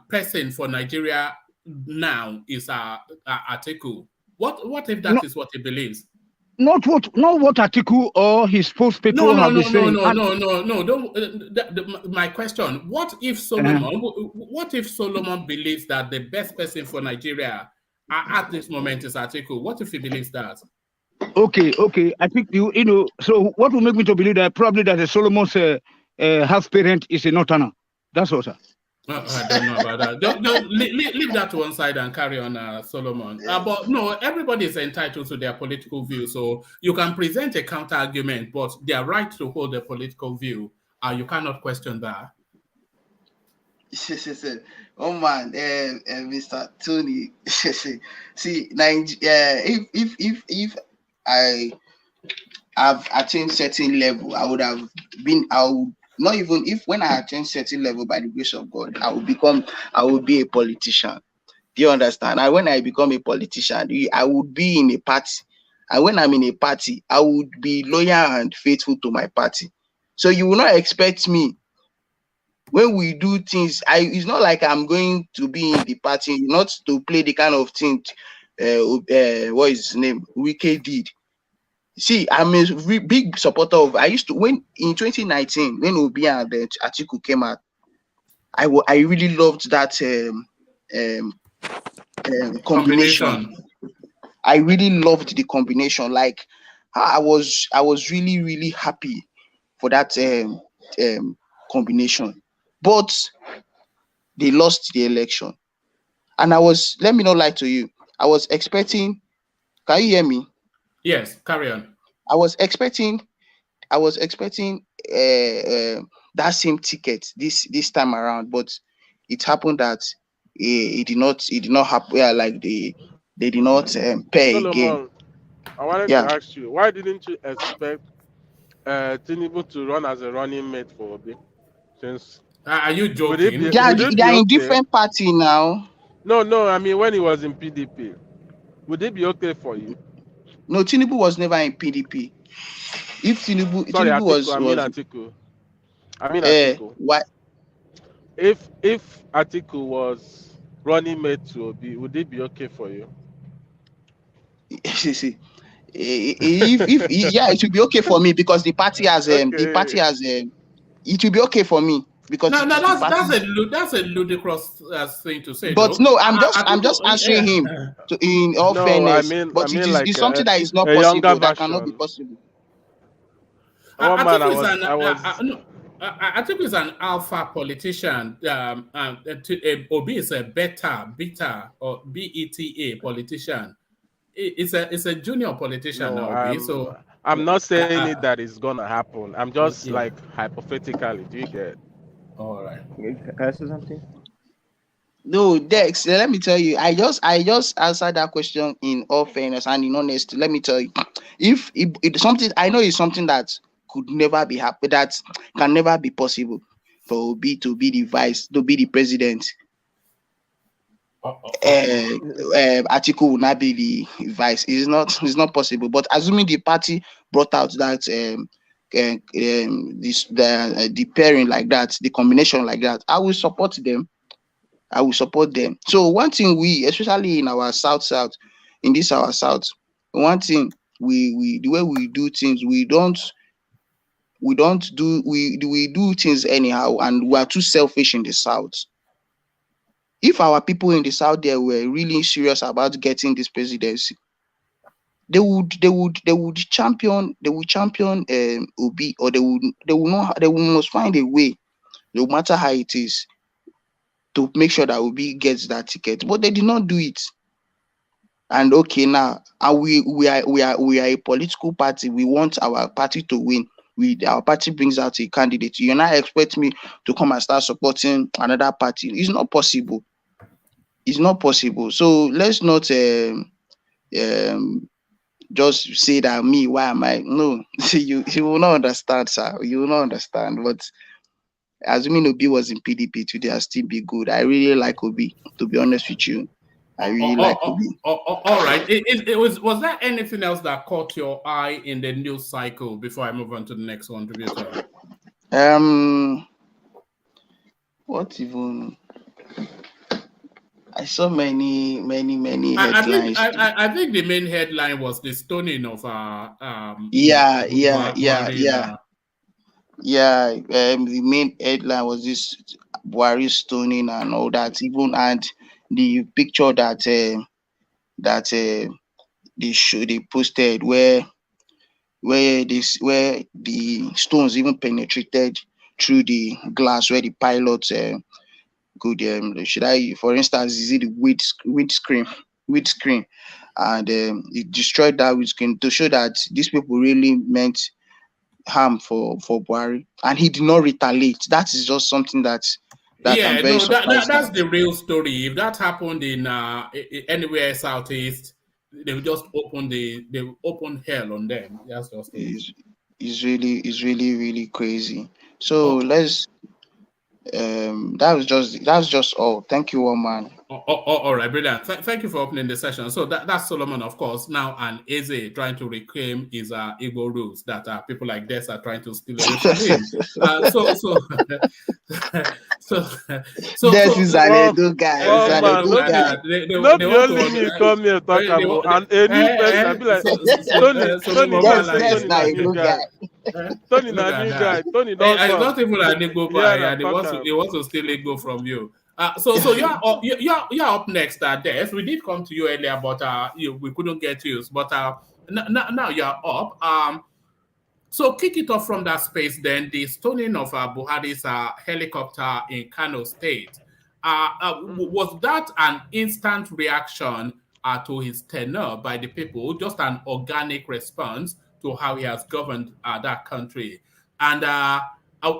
person for Nigeria now is Atiku? What if that is what he believes? Not what Atiku or his spokespeople have been saying. No. Don't. My question: what if Solomon believes that the best person for Nigeria at this moment is Atiku? What if he believes that? Okay. I think So what will make me to believe that probably that Solomon's half parent is a Northerner? That's all, sir. I don't know about that. Leave that to one side and carry on, Solomon. But no, everybody is entitled to their political view. So you can present a counter argument, but their right to hold a political view, you cannot question that. Oh man, Mr. Tony. See, if I have attained certain level, I would not even if when I attain certain level by the grace of God, I will be a politician. Do you understand? And when I become a politician, I would be in a party. And when I'm in a party, I would be loyal and faithful to my party. So you will not expect me when we do things. It's not like I'm going to be in the party, not to play the kind of thing what is his name? Wike did. See, I'm a big supporter of. When in 2019, when Obi and Atiku came out, I really loved that combination. I really loved the combination. Like I was really, really happy for that combination. But they lost the election, and let me not lie to you. I was expecting. Can you hear me? Yes, carry on. I was expecting that same ticket this time around, but it happened that it did not happen. Yeah, like they did not pay Solomon, again. I wanted to ask you, why didn't you expect Tinubu to run as a running mate for Obi? Since are you joking? They are in different party now. No. I mean, when he was in PDP, would it be okay for you? No, Tinubu was never in PDP. If Tinubu Atiku. Why? If Atiku was running mate to Obi, would it be okay for you? If it would be okay for me because the party has it will be okay for me. because that's a ludicrous thing to say. But though. no, I'm just answering him in all fairness. But it's something that is not possible. That cannot be possible. I think he's an alpha politician. Obi is a beta or BETA politician. It's a junior politician now. So I'm not saying it that it's gonna happen. I'm just like hypothetically. Do you get? All right. Can I say something? No, Dex. Let me tell you. I just answered that question in all fairness and in honesty. Let me tell you, if it's something I know is something that could never be happen, that can never be possible for Obi to be the president. Atiku will not be the vice. It's not possible. But assuming the party brought out that the pairing like that, the combination like that, I will support them. So one thing we, especially in our south, in this our south, one thing we the way we do things, we do things anyhow, and we are too selfish in the south. If our people in the south there were really serious about getting this presidency, they would champion Obi, or they must find a way, no matter how it is, to make sure that Obi gets that ticket. But they did not do it. And okay, now, and we are a political party. We want our party to win. Our party brings out a candidate. You not expect me to come and start supporting another party. It's not possible. So let's not just say that me, why am I? No, you will not understand, sir. You will not understand. But assuming Obi was in PDP today, I'll still be good. I really like Obi, to be honest with you. I really like Obi. All right. Was there anything else that caught your eye in the news cycle before I move on to the next one? What even? I saw many headlines. I think the main headline was the stoning of the main headline was this Buhari stoning and all that, even, and the picture that they posted where the stones even penetrated through the glass where the pilots could for instance, is it the windscreen, and it destroyed that windscreen to show that these people really meant harm for Buhari, and he did not retaliate. That is just something that's the real story. If that happened in anywhere southeast, they would just open hell on them. That's just it's really crazy. So let's that's just all. Thank you, man. All right, brilliant. Thank you for opening the session. So that's Solomon, of course, now and Eze trying to reclaim his Igbo roots that people like this are trying to steal away from him. This is a good guy. Not only me come here talk about and a new person be like Tony, new guy. Tony, don't. It's not even an Igbo guy. He wants to steal Igbo from you. So you're up next, Des. We did come to you earlier, but we couldn't get you. But now you're up. So kick it off from that space. Then the stoning of Buhari's helicopter in Kano State. Was that an instant reaction to his tenure by the people? Just an organic response to how he has governed that country? And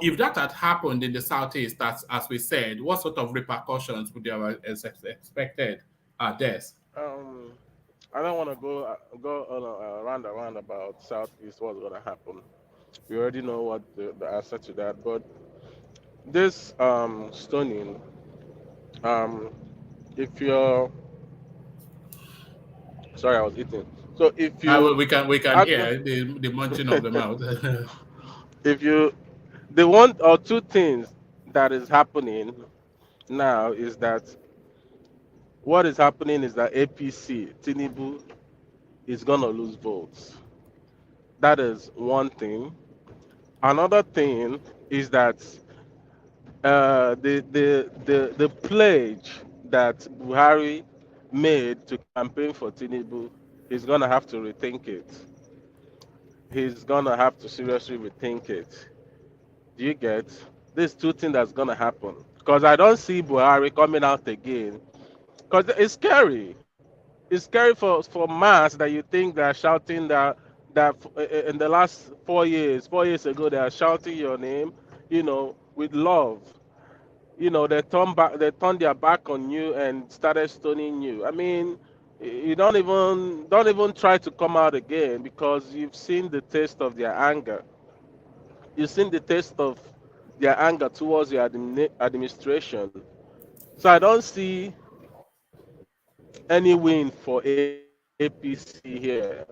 if that had happened in the southeast, as we said, what sort of repercussions would you have expected? Des? I don't want to go on around about southeast. What's going to happen? We already know what the answer to that. But this stoning, if you're sorry, I was eating. So if you we can hear the munching of the mouth. The one or two things that is happening now is that what is happening is that APC, Tinubu, is going to lose votes. That is one thing. Another thing is that the pledge that Buhari made to campaign for Tinubu, he's gonna have to rethink it. He's gonna have to seriously rethink it. Do you get? These two things that's gonna happen. Because I don't see Buhari coming out again. Because it's scary. It's scary for mass that you think they're shouting that in the last 4 years ago they are shouting your name, with love. They turned their back on you and started stoning you. I mean, you don't even try to come out again because you've seen the taste of their anger. You've seen the taste of their anger towards your administration. So I don't see any win for APC here.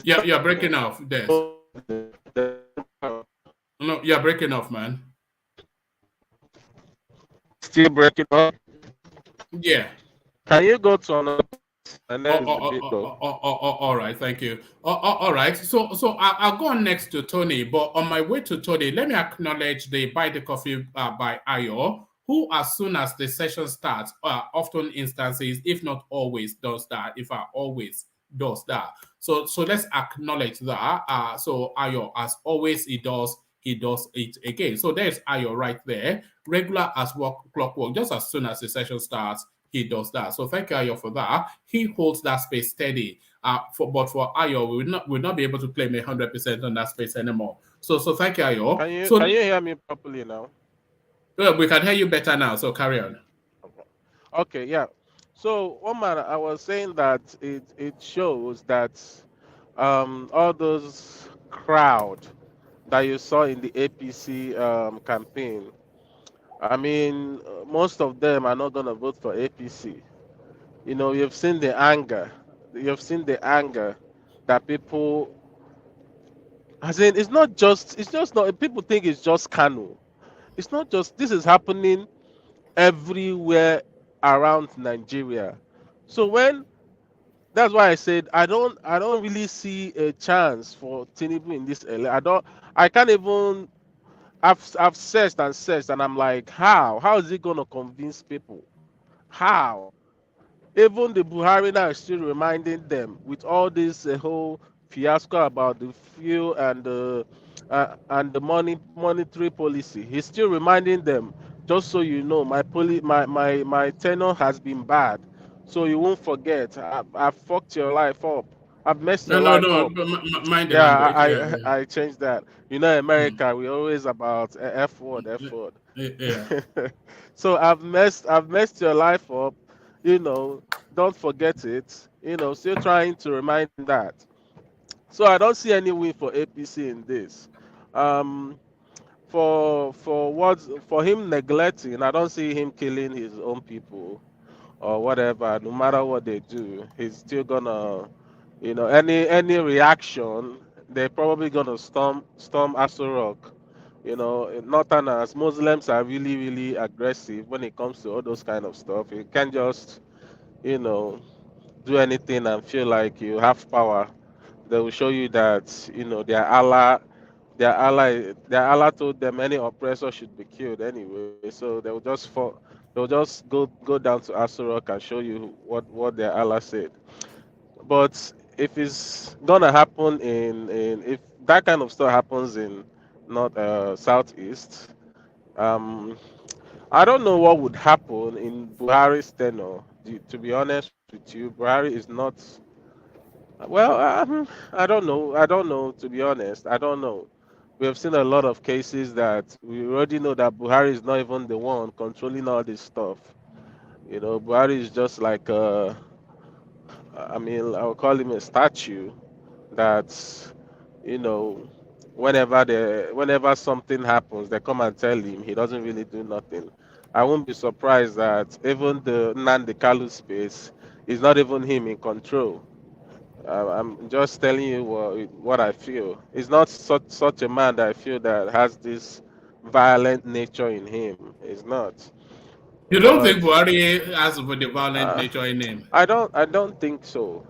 Yeah, you're breaking off, Des. No, you're breaking off, man. Still breaking up? Yeah. Can you go to another? All right, thank you. All right, so I'll go on next to Tony, but on my way to Tony, let me acknowledge the Buy the Coffee by Ayo, who as soon as the session starts, often instances, if not always, does that, if I always does that. So let's acknowledge that. So Ayo, as always, he does it again. So there's Ayo right there, regular as clockwork, just as soon as the session starts, he does that. So thank you, Ayo, for that. He holds that space steady. But for Ayo, we will not be able to claim 100% on that space anymore. So thank you, Ayo. Can you hear me properly now? Well, we can hear you better now. So carry on. Okay, yeah. So Omar, I was saying that it shows that all those crowd that you saw in the APC campaign, I mean, most of them are not going to vote for APC. You've seen the anger. You've seen the anger that people. It's just not. People think it's just Kanu. It's not just. This is happening everywhere around Nigeria. So that's why I said I don't really see a chance for Tinubu in this. I can't even. I've searched and I'm like, how is he gonna convince people? How? Even the Buhari now is still reminding them with all this whole fiasco about the fuel and the monetary policy. He's still reminding them, just so you know, my tenure has been bad, so you won't forget. I've fucked your life up. I've messed your life up. Mind the language. I changed that. America, we always about F word. Yeah. So I've messed your life up. Don't forget it. Still trying to remind him that. So I don't see any win for APC in this. For him neglecting, I don't see him killing his own people or whatever. No matter what they do, he's still gonna, any reaction, they're probably gonna storm Aso Rock. Northerners, Muslims are really, really aggressive when it comes to all those kind of stuff. You can't just, do anything and feel like you have power. They will show you that, their Allah told them any oppressor should be killed anyway. So they'll just go down to Aso Rock and show you what their Allah said. But if it's gonna happen if that kind of stuff happens in North Southeast, I don't know what would happen in Buhari's tenure. To be honest with you, Buhari is not. Well, I don't know. I don't know. To be honest, I don't know. We have seen a lot of cases that we already know that Buhari is not even the one controlling all this stuff. Buhari is just like I'll call him a statue that's, whenever something happens, they come and tell him he doesn't really do nothing. I won't be surprised that even the Nnamdi Kalu space is not even him in control. I'm just telling you what I feel. He's not such a man that I feel that has this violent nature in him. He's not. You don't think Buhari has the violent nature in him? I don't think so.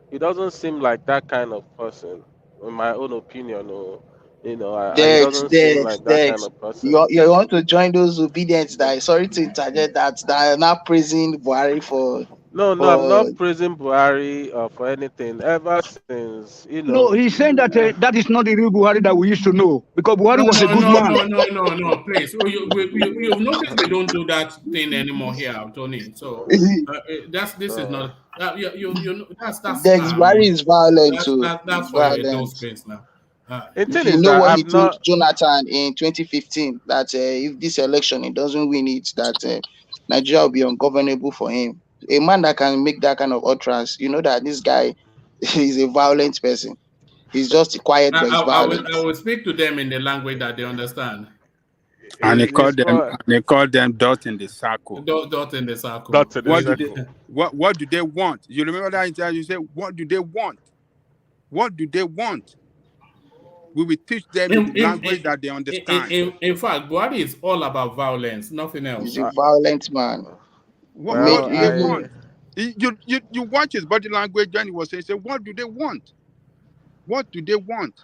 He doesn't seem like that kind of person. in my own opinion. Or, he doesn't seem like that kind of person. You want to join those obedience that, sorry to interject, that are not praising Buhari for. No, I'm not praising Buhari for anything. Ever since, No, he's saying that that is not the real Buhari that we used to know, because Buhari was a good man. No, please. You've noticed we don't do that thing anymore here, Tony. So this is not. That's Buhari is violent too. That's for those things now. You know what he told Jonathan in 2015, that if this election he doesn't win it, that Nigeria will be ungovernable for him. A man that can make that kind of utterance, you know that this guy is a violent person. He's just quiet, but he's violent. I will speak to them in the language that they understand. And they call them dot in the circle. Dot in the circle. What do they want? You remember that interview? You say, what do they want? What do they want? We will teach them in the language that they understand. In fact, Buhari is all about violence, nothing else. He's a violent man. What do they want? You watch his body language when he was saying, what do they want? What do they want?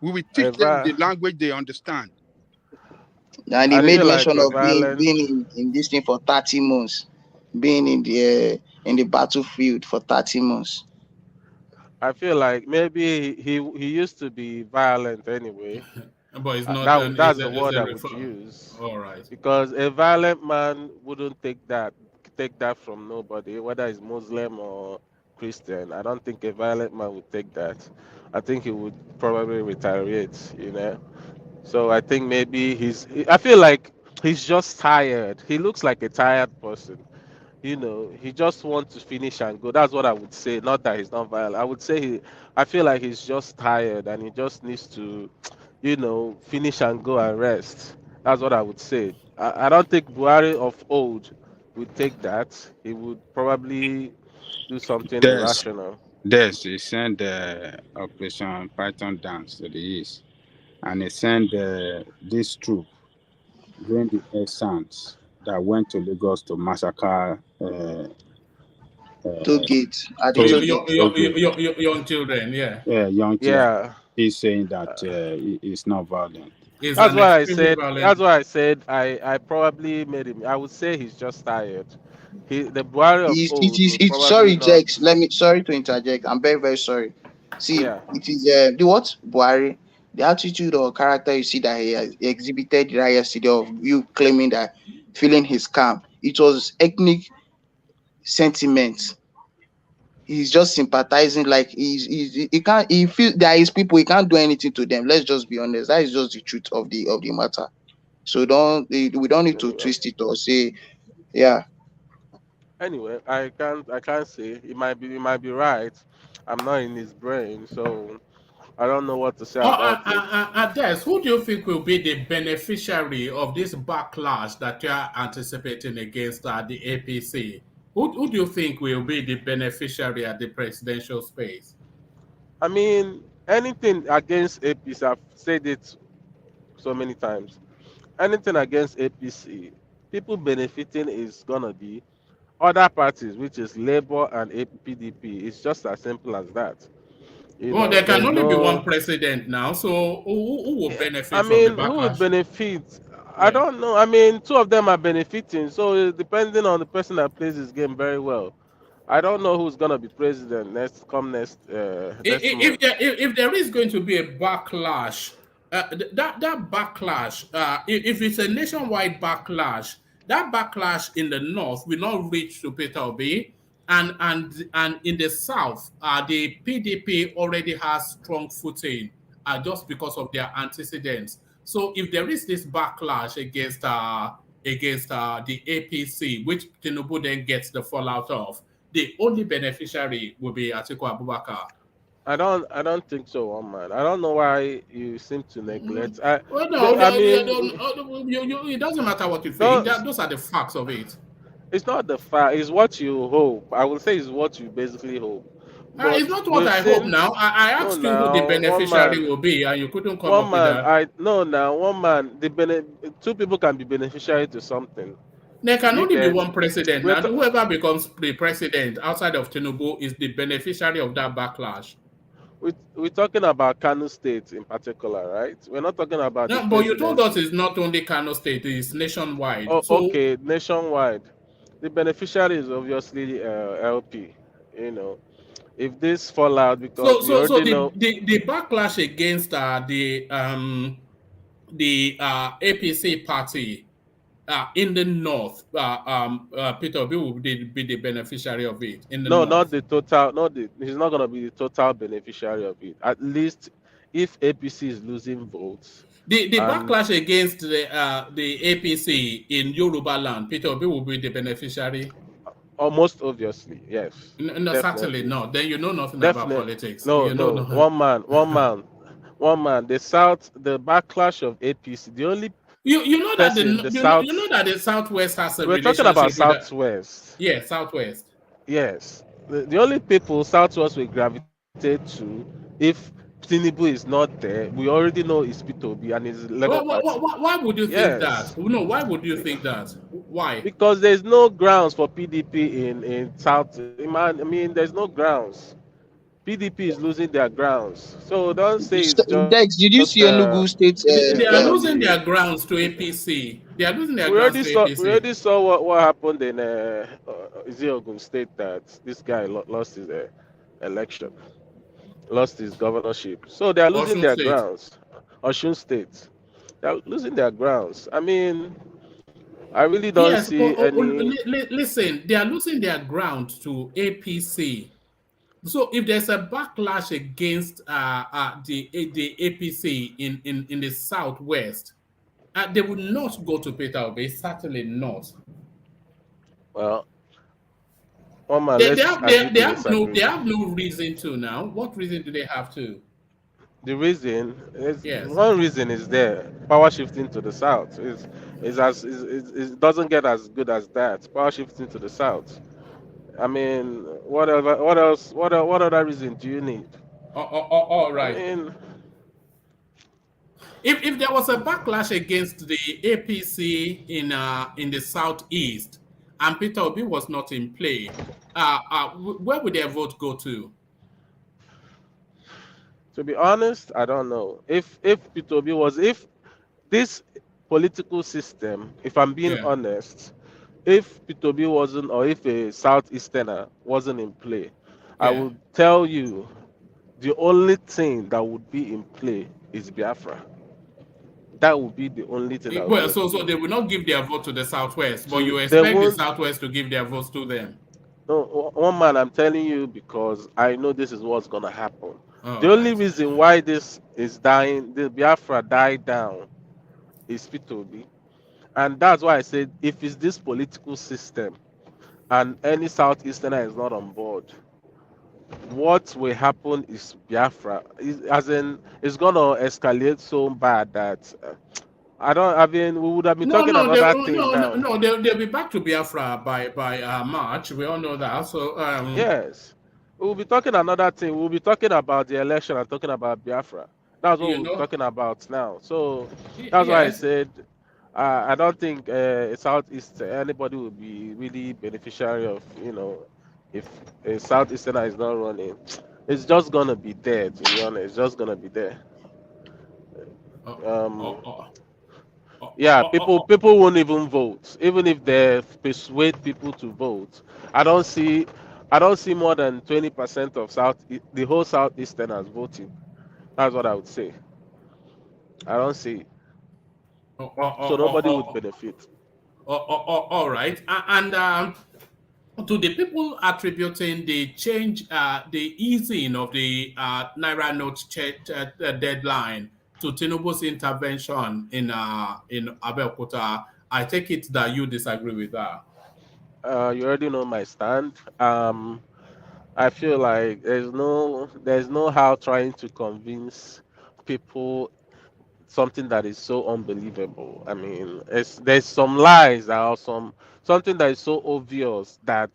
We will teach them the language they understand. And he made mention of being in this thing for 30 months, being in the battlefield for 30 months. I feel like maybe he used to be violent anyway. But it's not. That's the word I would use. All right. Because a violent man wouldn't take that from nobody, whether it's Muslim or Christian. I don't think a violent man would take that. I think he would probably retaliate, So I think maybe I feel like he's just tired. He looks like a tired person. He just wants to finish and go. That's what I would say. Not that he's not violent. I would say I feel like he's just tired and he just needs to, finish and go and rest. That's what I would say. I don't think Buhari of old would take that. He would probably do something irrational. He sent Operation Python Dance to the east, and he sent this troop during the air sands that went to Lagos to massacre young children, young children. Yeah. He's saying that it's not violent. That's why I said I probably made him. I would say he's just tired. The Buhari of old. Sorry, Jex. Sorry to interject. I'm very, very sorry. See, it is the what Buhari. The attitude or character you see that he exhibited right yesterday of you claiming that feeling his calm. It was ethnic sentiment. He's just sympathizing, like he feels there is people, he can't do anything to them. Let's just be honest. That is just the truth of the matter. So we don't need to twist it or say, yeah. Anyway, I can't say. It might be right. I'm not in his brain, so I don't know what to say about it. Des, who do you think will be the beneficiary of this backlash that you are anticipating against the APC? Who do you think will be the beneficiary at the presidential space? I mean, anything against APC, I've said it so many times. Anything against APC, people benefiting is gonna be other parties, which is Labour and PDP. It's just as simple as that. There can only be one president now, so who will benefit from the backlash? Who would benefit? I don't know. I mean, two of them are benefiting, so depending on the person that plays this game very well. I don't know who's gonna be president next. If there is going to be a backlash, that backlash, if it's a nationwide backlash, that backlash in the north will not reach to Peter Obi. And in the south, the PDP already has strong footing just because of their antecedents. So if there is this backlash against the APC, which Tinubu then gets the fallout of, the only beneficiary will be Atiku Abubakar. I don't think so, man. I don't know why you seem to neglect. It doesn't matter what you think. Those are the facts of it. It's not the fact. It's what you hope. I will say it's what you basically hope. It's not what I hope now. I asked you who the beneficiary will be, and you couldn't come up with that. One man. Two people can be beneficiary to something. There can only be one president, and whoever becomes the president outside of Tinubu is the beneficiary of that backlash. we're talking about Kano State in particular, right? We're not talking about the No, but you told us presidency. it's not only Kano State; it's nationwide. Oh, So, okay, nationwide. The beneficiary is obviously LP. You know, if this fall out, because we so already the know. the backlash against the APC party in the north, Peter Obi will be the beneficiary of it in the No, not north. the total. Not the. He's not gonna be the total beneficiary of it. At least, if APC is losing votes, The and backlash against the APC in Yoruba land, Peter Obi will be the beneficiary. almost obviously, yes, No, certainly definitely, not. Then you know nothing about definitely. politics. No, You know no. no. One man. The South, the backlash of APC. The only You know that person, the South. the Southwest has a We're talking about relationship with the Southwest. Southwest. Yes, the only people Southwest will gravitate to if Tinubu is not there. We already know it's P2B and his Labour Party. Why would you think that? Yes, No, why would you think that? Why? because there's no grounds for PDP in South. I mean, there's no grounds. PDP is losing their grounds. So don't say it's just. Dex, did you see Enugu State? They are losing their grounds to APC. They are losing their grounds to We APC. already saw what happened in is it Ogun State that this guy lost his election, lost his governorship. So they are losing Osun their State. grounds. Osun State, they are losing their grounds. I mean, I really don't Yes, see any. listen, they are losing their ground to APC. So if there's a backlash against the APC in the southwest, they would not go to Peter Obi. Certainly not. Well, one man, let's agree to they disagree. have no reason to now. What reason do they have to? The reason is Yes. one reason is there. Power shifting to the south it doesn't get as good as that. Power shifting to the south. I mean, what other reason do you need? All I right. mean, If there was a backlash against the APC in the southeast and Peter Obi was not in play, where would their vote go to? to be honest, I don't know. If P2B was if this political system, if I'm being Yeah. honest, if P2B wasn't or if a southeasterner wasn't in play, I Yeah. would tell you the only thing that would be in play is Biafra. That would be the only thing that would be Well, in so play. they will not give their vote to the southwest, but you They expect the won't. southwest to give their votes to them. No, one man, I'm telling you because I know this is what's gonna happen. All The only right. reason why this is dying, the Biafra died down, is P2B, and that's why I said if it's this political system and any southeasterner is not on board, what will happen is Biafra, as in, it's gonna escalate so bad that I don't. I mean, we would have been talking another thing now. They'll be back to Biafra by March. We all know that. So Yes, we'll be talking another thing. We'll be talking about the election and talking about Biafra. That's what you we'll be know, talking about now. So that's why I yes. said I don't think Southeast anybody will be really beneficiary of, if a Southeasterner is not running. It's just gonna be there. To be honest, it's just gonna be there. Oh, Um, oh, oh, oh, yeah, oh, oh, oh. people won't even vote, even if they persuade people to vote. I don't see, I don't see more than 20% of the whole Southeasterners voting. That's what I would say. I don't see it. Oh, oh, So oh, oh, nobody would oh, benefit. all right. And to the people attributing the change, the easing of the Naira note deadline to Tinubu's intervention in Abeokuta, I take it that you disagree with that. You already know my stand. I feel like there's no how trying to convince people something that is so unbelievable. I mean, there's some lies that are something that is so obvious that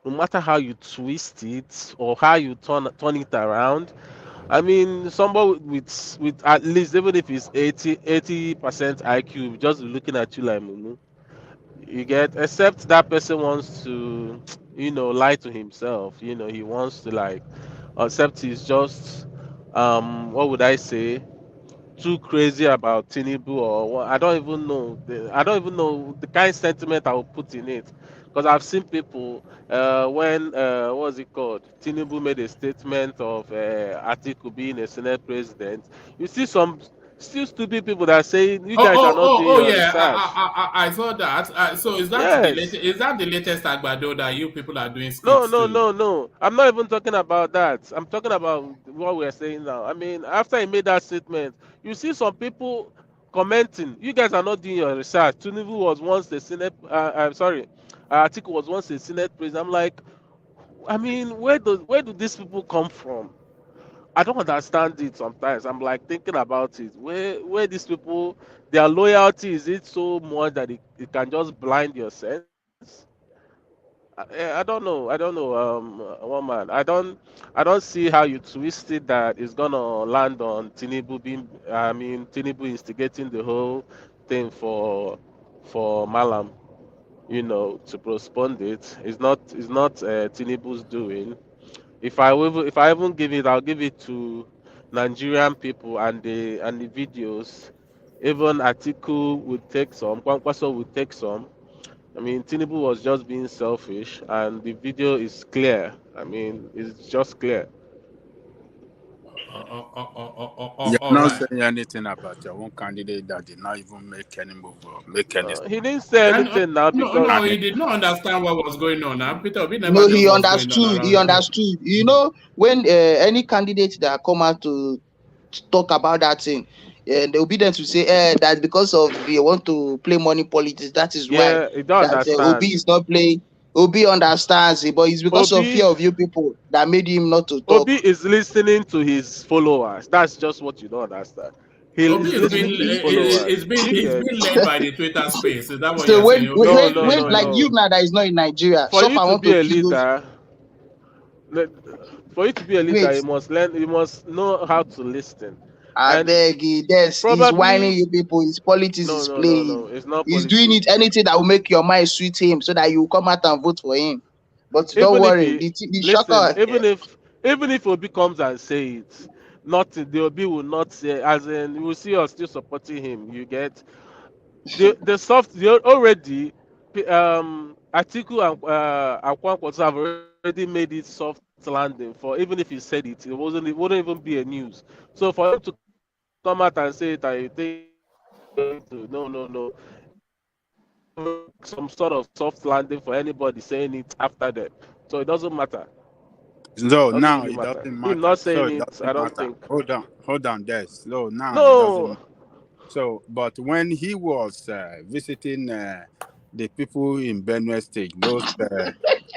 no matter how you twist it or how you turn it around, I mean, somebody with at least even if it's 80% IQ, just looking at you like Mumu, you get, except that person wants to lie to himself. He wants to like accept he's just what would I say, too crazy about Tinubu or what. I don't even know. I don't even know the kind of sentiment I will put in it, because I've seen people when what was it called? Tinubu made a statement of Atiku being a Senate president. You see some still stupid people that say you guys are not doing your Yeah. research. I saw that. So is that the Yes. latest? Is that the latest Agbado that you people are doing No, skits no, to? no, no. I'm not even talking about that. I'm talking about what we're saying now. I mean, after he made that statement, you see some people commenting. You guys are not doing your research. Tinubu was once the Senate. I'm sorry, Atiku was once a Senate president. I'm like, I mean, where do these people come from? I don't understand it sometimes. I'm like thinking about it. Where these people, their loyalty, is it so much that it can just blind your sense? I don't know. I don't know. One man. I don't see how you twist it that it's gonna land on Tinubu being. I mean, Tinubu instigating the whole thing for Malam. To postpone it. It's not Tinubu's doing. If I even give it, I'll give it to Nigerian people and the videos. Even Atiku would take some. Kwankwaso would take some. I mean, Tinubu was just being selfish, and the video is clear. I mean, it's just clear. You're All not right. saying anything about your own candidate that did not even make any move or make any. He didn't say And anything now no, because no, he did not understand what was going on. And Peter Obi never No, knows he what's going on understood. He around here. understood. When any candidate that come out to talk about that thing, they'll be there to say, that's because of they want to play money politics. That is why yeah, he don't that Obi understand. is not playing. Obi understands it, but it's because of Obi fear of you people that made him not to Obi talk. is listening to his followers. That's just what you don't understand. He Obi is is being listening to his followers. You he's get being led by the Twitter space. Is that what So you're when saying? Obi when is no, when being no, led when no, by like the you no. now that is not in Nigeria, For you suffer to want be to a kill those. leader, le- for you to be a leader, Wait, you must learn. You must know how to listen. I And beg, he's whining probably you people. His politics no, is no, no, playing. no. It's not He's doing politics. it anything that will make your mind sweet him, so that you come out and vote for him. But don't Even if worry, he the listen, shocker. even if Obi comes and say it, nothing. The Obi will not say. As in, you will see us still supporting him. You get the soft. Already, Atiku and Kwankwaso have already made it soft landing. For even if he said it, it wouldn't even be a news. So for him to come out and say it, I think no. Some sort of soft landing for anybody saying it after them. So it doesn't matter. So Doesn't now really it matter. doesn't Him matter. not So saying it it, I doesn't don't matter. think. Hold on, there. So now it No, doesn't. So, but when he was visiting the people in Benue State, those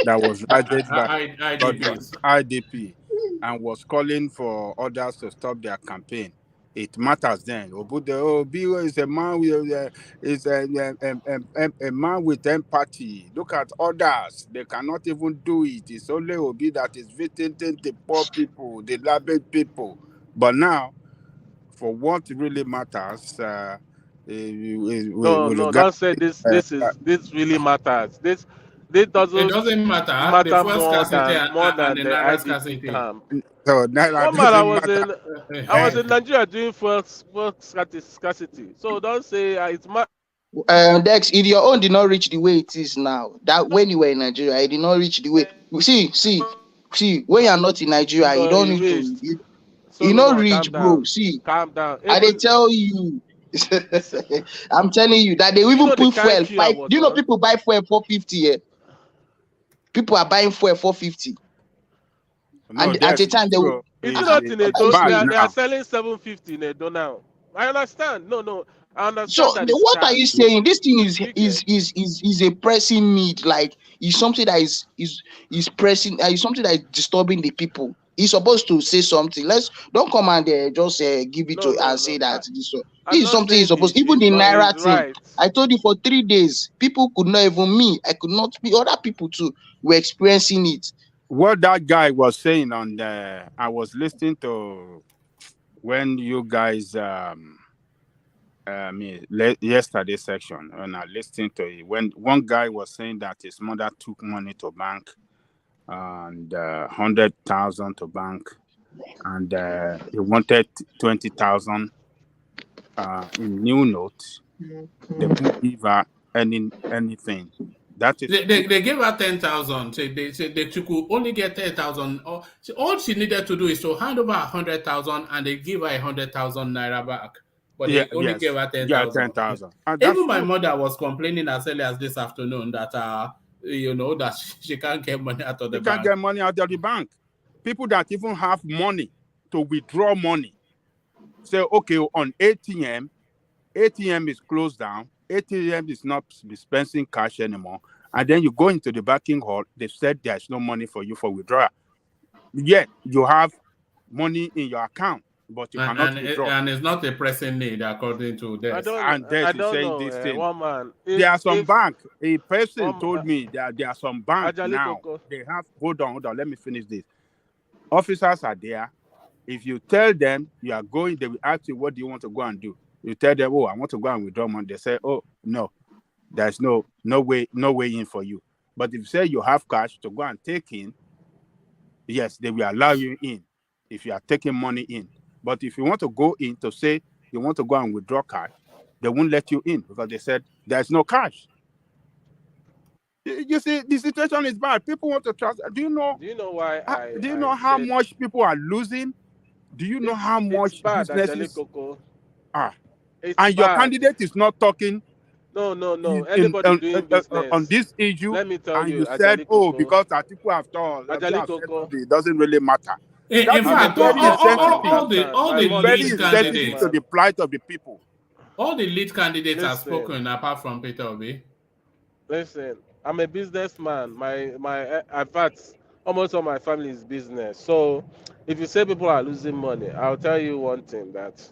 that was raided by IDPs. IDP, and was calling for others to stop their campaign, it matters then. Obi is a man with a man with empathy. Look at others; they cannot even do it. It's only Obi that is visiting the poor people, the labored people. But now, for what really matters, no, with no. regard, Don't say this. This really matters. This It doesn't doesn't matter. The matter fuel more scarcity than more and than the the Naira IDP scarcity. camp. so that One man, I doesn't was matter. in I was in Nigeria doing fuel scarcity. So don't say it's my. Dex, if your own did not reach the way it is now, that when you were in Nigeria, it did not reach the way. See, when you are not in Nigeria, you No, don't he need to. reached. You Solomon, not calm reach, bro. down. See, Calm down. I they Even tell you. I'm telling you that they will do you even know the put kind fuel queue I 5. was Do you know on? people buy fuel 450? Yeah? People are buying fuel 450, No, and at that's a time they will. true. Is it Is not in What are you Edo? They back are, saying? they are now. selling 750 in Edo now. I understand. No. I So understand that it's what are you scarce. saying? This thing You get. is a pressing need. Like is something that is pressing. Is something that is disturbing the people. He's supposed to say something. Let's don't come and just give it No, to no, and no. say that this one. I'm This is not something he's saying supposed. he's, Even he's the not. Naira He's thing. right. I told you for 3 days, people could not even me. I could not be. Other people too were experiencing it. What that guy was saying I was listening to when you guys yesterday section, when I listened to it, when one guy was saying that his mother took money to bank and 100,000 to bank and he wanted 20,000 in new notes. They won't give her anything. That is they gave her 10,000. They could only get 10,000. All she needed to do is to hand over 100,000, and they give her 100,000 naira back. But they only gave her 10,000. Yeah, 10,000. Even my mother was complaining as early as this afternoon that that she can't get money out of the bank. She can't get money out of the bank. People that even have money to withdraw money say, okay, on ATM is closed down. ATM is not dispensing cash anymore. And then you go into the banking hall, they said there's no money for you for withdrawal. Yet you have money in your account, but you cannot withdraw. And it's not a pressing need according to this. I don't know, this thing. One man. There are some banks. A person told me that there are some banks now. They have, hold on, let me finish this. Officers are there. If you tell them you are going, they will ask you, what do you want to go and do? You tell them, oh, I want to go and withdraw money. They say, oh, no, there's no way in for you. But if you say you have cash to go and take in, yes, they will allow you in if you are taking money in. But if you want to go in to say you want to go and withdraw cash, they won't let you in because they said there's no cash. You see, the situation is bad. People want to trust. Do you know why? Do you know how much people are losing? Do you know how much businesses? And your candidate is not talking. No. Anybody doing business on this issue. Let me tell you. And you said, oh, because Atiku after all, it doesn't really matter. In fact, all the lead candidates to the plight of the people. All the lead candidates have spoken apart from Peter Obi. Listen, I'm a businessman. In fact, almost all my family is business. So if you say people are losing money, I'll tell you one thing, that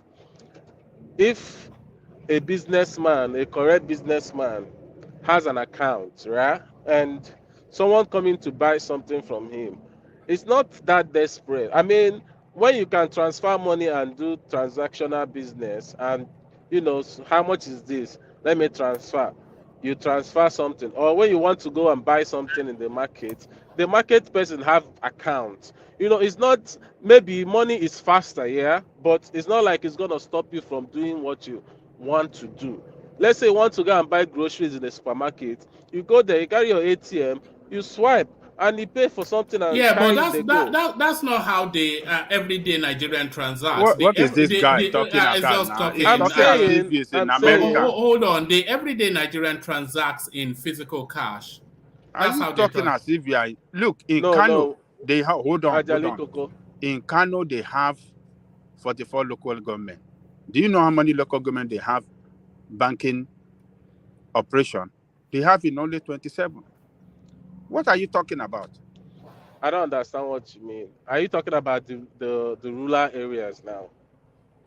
if a businessman, a correct businessman, has an account, right, and someone coming to buy something from him, it's not that desperate. I mean, when you can transfer money and do transactional business, and how much is this? Let me transfer. You transfer something. Or when you want to go and buy something in the market person have accounts. It's not, maybe money is faster, yeah, but it's not like it's gonna stop you from doing what you want to do. Let's say you want to go and buy groceries in the supermarket. You go there, you carry your ATM, you swipe, and you pay for something. And but that's not how the everyday Nigerian transacts. What is this guy talking about? I'm saying, hold on. The everyday Nigerian transacts in physical cash. That's how talking as if you are. Look, in Kano, they have. Hold on. In Kano, they have 44 local government. Do you know how many local government they have banking operation? They have in only 27. What are you talking about? I don't understand what you mean. Are you talking about the rural areas now?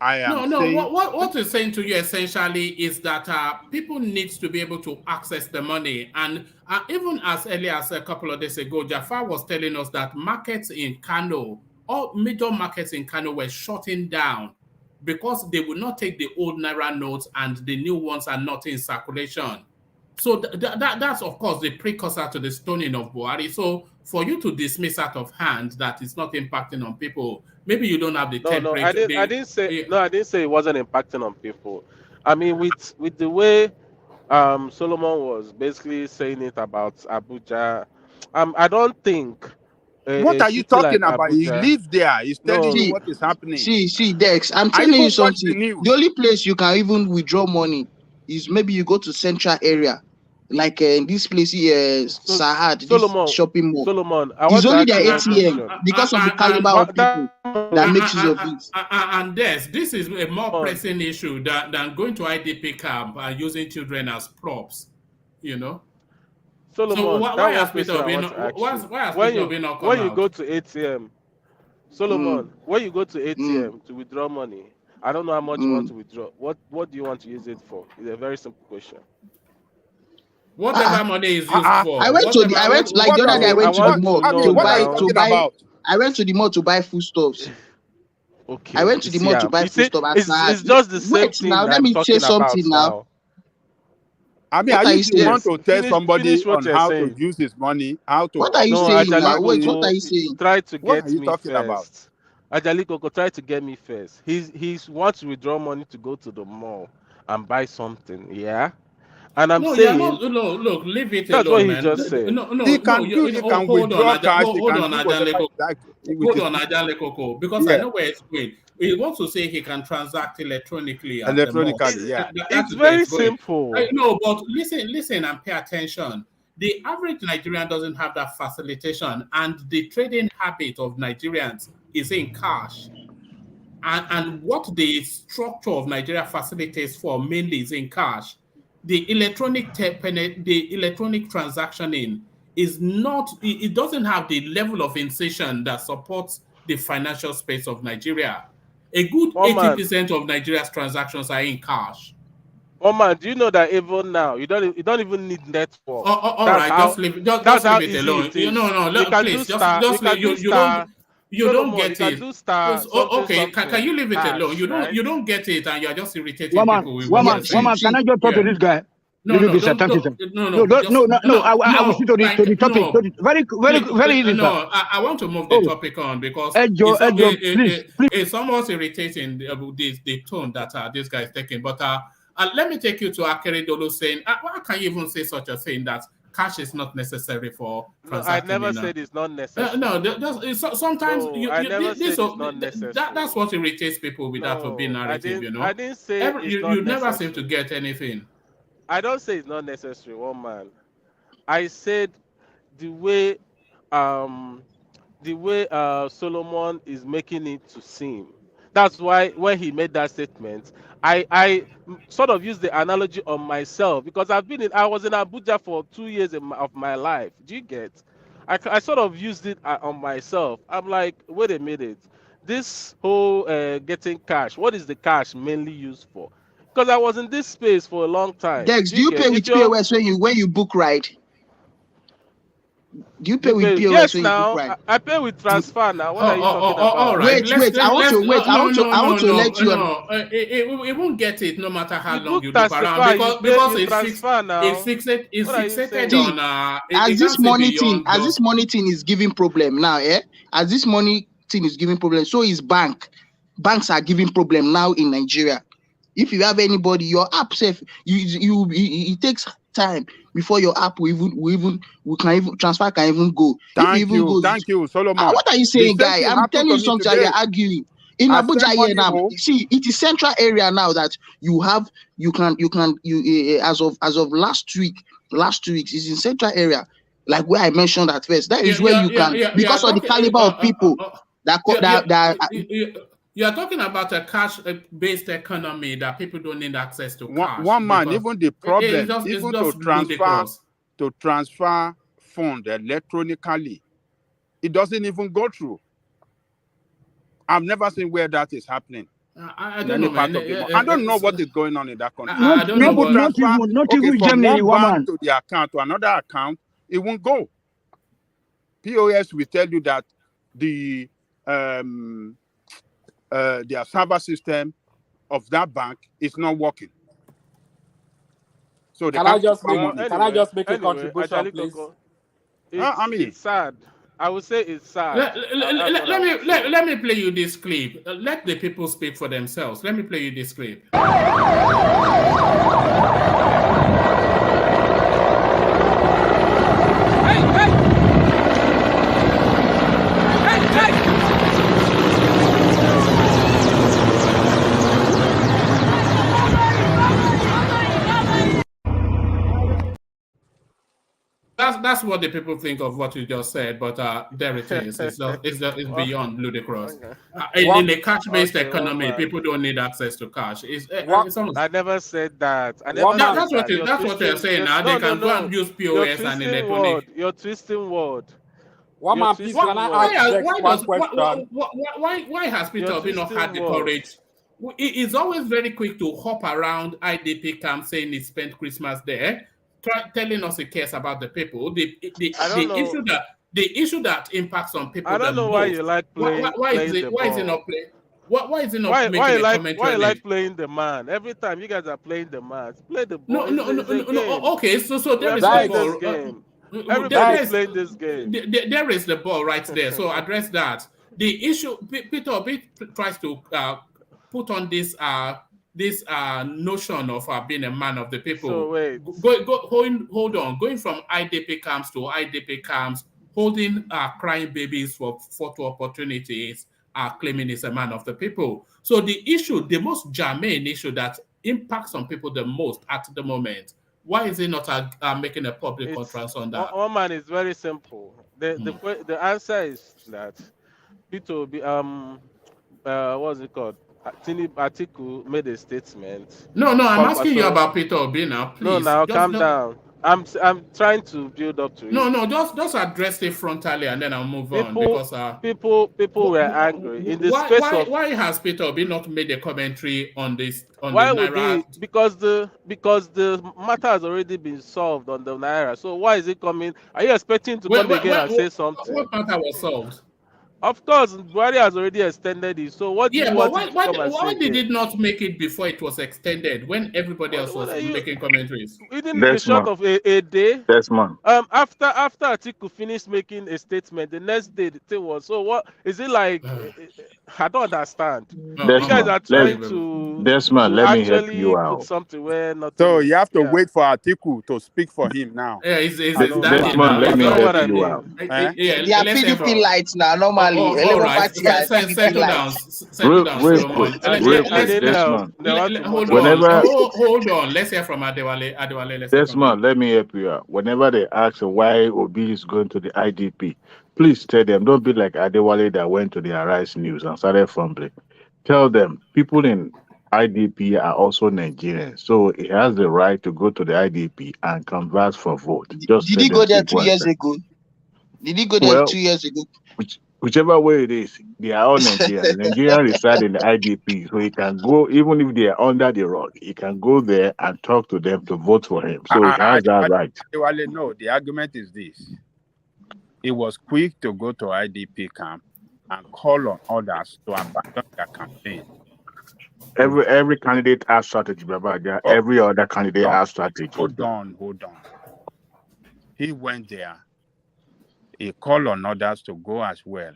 I am saying... What we're saying to you essentially is that people need to be able to access the money. And even as early as a couple of days ago, Jafar was telling us that markets in Kano, all major markets in Kano were shutting down because they would not take the old Naira notes and the new ones are not in circulation. So that's, of course, the precursor to the stoning of Buhari. So for you to dismiss out of hand that it's not impacting on people, maybe you don't have the temperature. I didn't say it wasn't impacting on people. I mean, with the way Solomon was basically saying it about Abuja, I don't think... What are you talking about? He lives there. He's telling you what is happening. See, Dex, I'm telling you something. The only place you can even withdraw money is maybe you go to central area. Like in this place here, Sahad, this shopping mall. Solomon, it's only their ATM because of the caliber of people that makes use of it. And this is a more pressing issue than going to IDP camp and using children as props, Solomon, so why has Peter Obi not come when you go to ATM, Solomon, when you go to ATM to withdraw money, I don't know how much you want to withdraw. What do you want to use it for? It's a very simple question. Whatever money is used for. I went to the mall to buy foodstuffs. Okay. I went to the mall to buy foodstuffs. It's just the same thing. Now let me say something now. I mean, you want to tell somebody on how to use his money, how to... What are you saying now? Wait, what are you saying? Try to get me first. Ajali Koko, try to get me first. He wants to withdraw money to go to the mall and buy something. Yeah. And I'm saying, no, look, leave it that's alone, what he man. just said. He can withdraw cash. Hold on, Ajale Koko, because I know where it's going. He wants to say he can transact electronically. Electronically, It's very simple. No, but listen and pay attention. The average Nigerian doesn't have that facilitation, and the trading habit of Nigerians is in cash. And what the structure of Nigeria facilitates for mainly is in cash. The electronic transactioning is not, it doesn't have the level of incision that supports the financial space of Nigeria. A good 80% of Nigeria's transactions are in cash. Oh man, do you know that even now you don't even need network? All right, just leave it alone. You don't get it. Okay, can you leave it alone? You don't get it, and you're just irritating people. Woman, can I just talk to this guy? No. I will see to the topic. Very easy. No, I want to move the topic on because it's somewhat irritating the tone that this guy is taking. But let me take you to Akeredolu saying, why can you even say such a thing that cash is not necessary for transacting? I never said it's not necessary. Sometimes I never said it's not necessary. That's what irritates people with that to be narrative. I didn't say you never seem to get anything. I don't say it's not necessary, one man. I said the way Solomon is making it to seem. That's why when he made that statement, I sort of used the analogy on myself because I was in Abuja for 2 years of my life. Do you get? I sort of used it on myself. I'm like, wait a minute, this whole getting cash, what is the cash mainly used for? Because I was in this space for a long time. Dex, do you pay with POS when you book ride? Do you pay with POS yes, when now, you book ride? I pay with transfer now. What are you talking about? All right. Wait. I want to let you. It won't get it no matter how long you look around because it's fixated on as this money thing is giving problem now, as this money thing is giving problem, so is banks are giving problem now in Nigeria. If you have anybody, your app safe, it takes time before your app transfer can even go. Thank you, Solomon. What are you saying, guy? I'm telling you something. You're arguing. In Abuja here now, see, it is central area now that you can as of last 2 weeks, it's in central area, like where I mentioned at first. That is where you can, because of the caliber of people that. You are talking about a cash-based economy that people don't need access to cash. One man, even the problem, even to transfer funds electronically, it doesn't even go through. I've never seen where that is happening. I don't know, man. I don't know what is going on in that country. Not even Germany, from one bank to the account to another account, it won't go. POS will tell you that their server system of that bank is not working. So can I just make a contribution, please? It's sad. I would say it's sad. Let me play you this clip. Let the people speak for themselves. Let me play you this clip. That's what the people think of what you just said, but there it is. It's beyond ludicrous. In a cash-based economy, people don't need access to cash. I never said that. That's what they're saying now. They can go and use POS and electronic. You're twisting word. One man, please, can I ask one question? Why has Peter Obi not had the courage? He's always very quick to hop around IDP camp saying he spent Christmas there, telling us he cares about the people. The issue that impacts on people. I don't know why you like playing. Why is it not playing? Why is it not making a comment? Why you like playing the man? Every time you guys are playing the man, play the ball. No. Okay, so there is the ball. Everybody's playing this game. There is the ball right there. So address that. the issue, Peter Obi tries to put on this notion of being a man of the people. So wait. Hold on. Going from IDP camps to IDP camps, holding crying babies for photo opportunities, claiming he's a man of the people. So the issue, the most germane issue that impacts on people the most at the moment, why is he not making a public utterance on that? One man is very simple. The answer is that Peter Obi, what's it called? Atiku made a statement. No, I'm asking you about Peter Obi now, please. No, now calm down. I'm trying to build up to it. No, just address it frontally and then I'll move on, because people were angry in the space of. Why has Peter Obi not made a commentary on this? Why would he? Because the matter has already been solved on the Naira. So why is it coming? Are you expecting to come again and say something? What matter was solved? Of course, Buhari has already extended it. So what do you want to come and say? Why did it not make it before it was extended when everybody else was making commentaries? Within the short of a day. Desmond. After Atiku finished making a statement, the next day the thing was, so what is it like? I don't understand. Desmond, you guys are trying to Desmond, let me help you out. Put something where not. So you have to wait for Atiku to speak for him now. Yeah, Desmond, let me help you out. They are PDP lights now, normally. All right. Settle down, Solomon. Hold on. Let's hear from Adewale. Desmond, let me help you out. Whenever they ask why Obi is going to the IDP, please tell them, don't be like Adewale that went to the Arise News and started fumbling. Tell them, people in IDP are also Nigerians, so he has the right to go to the IDP and converse for vote. Did he go there 2 years ago? Did he go there 2 years ago? Whichever way it is, they are all Nigerians. Nigerians reside in the IDP, so he can go, even if they are under the rock, he can go there and talk to them to vote for him. So he has that right. No, the argument is this. He was quick to go to IDP camp and call on others to abandon their campaign. Every candidate has strategy, Babaja. Every other candidate has strategy. Hold on. He went there. He called on others to go as well.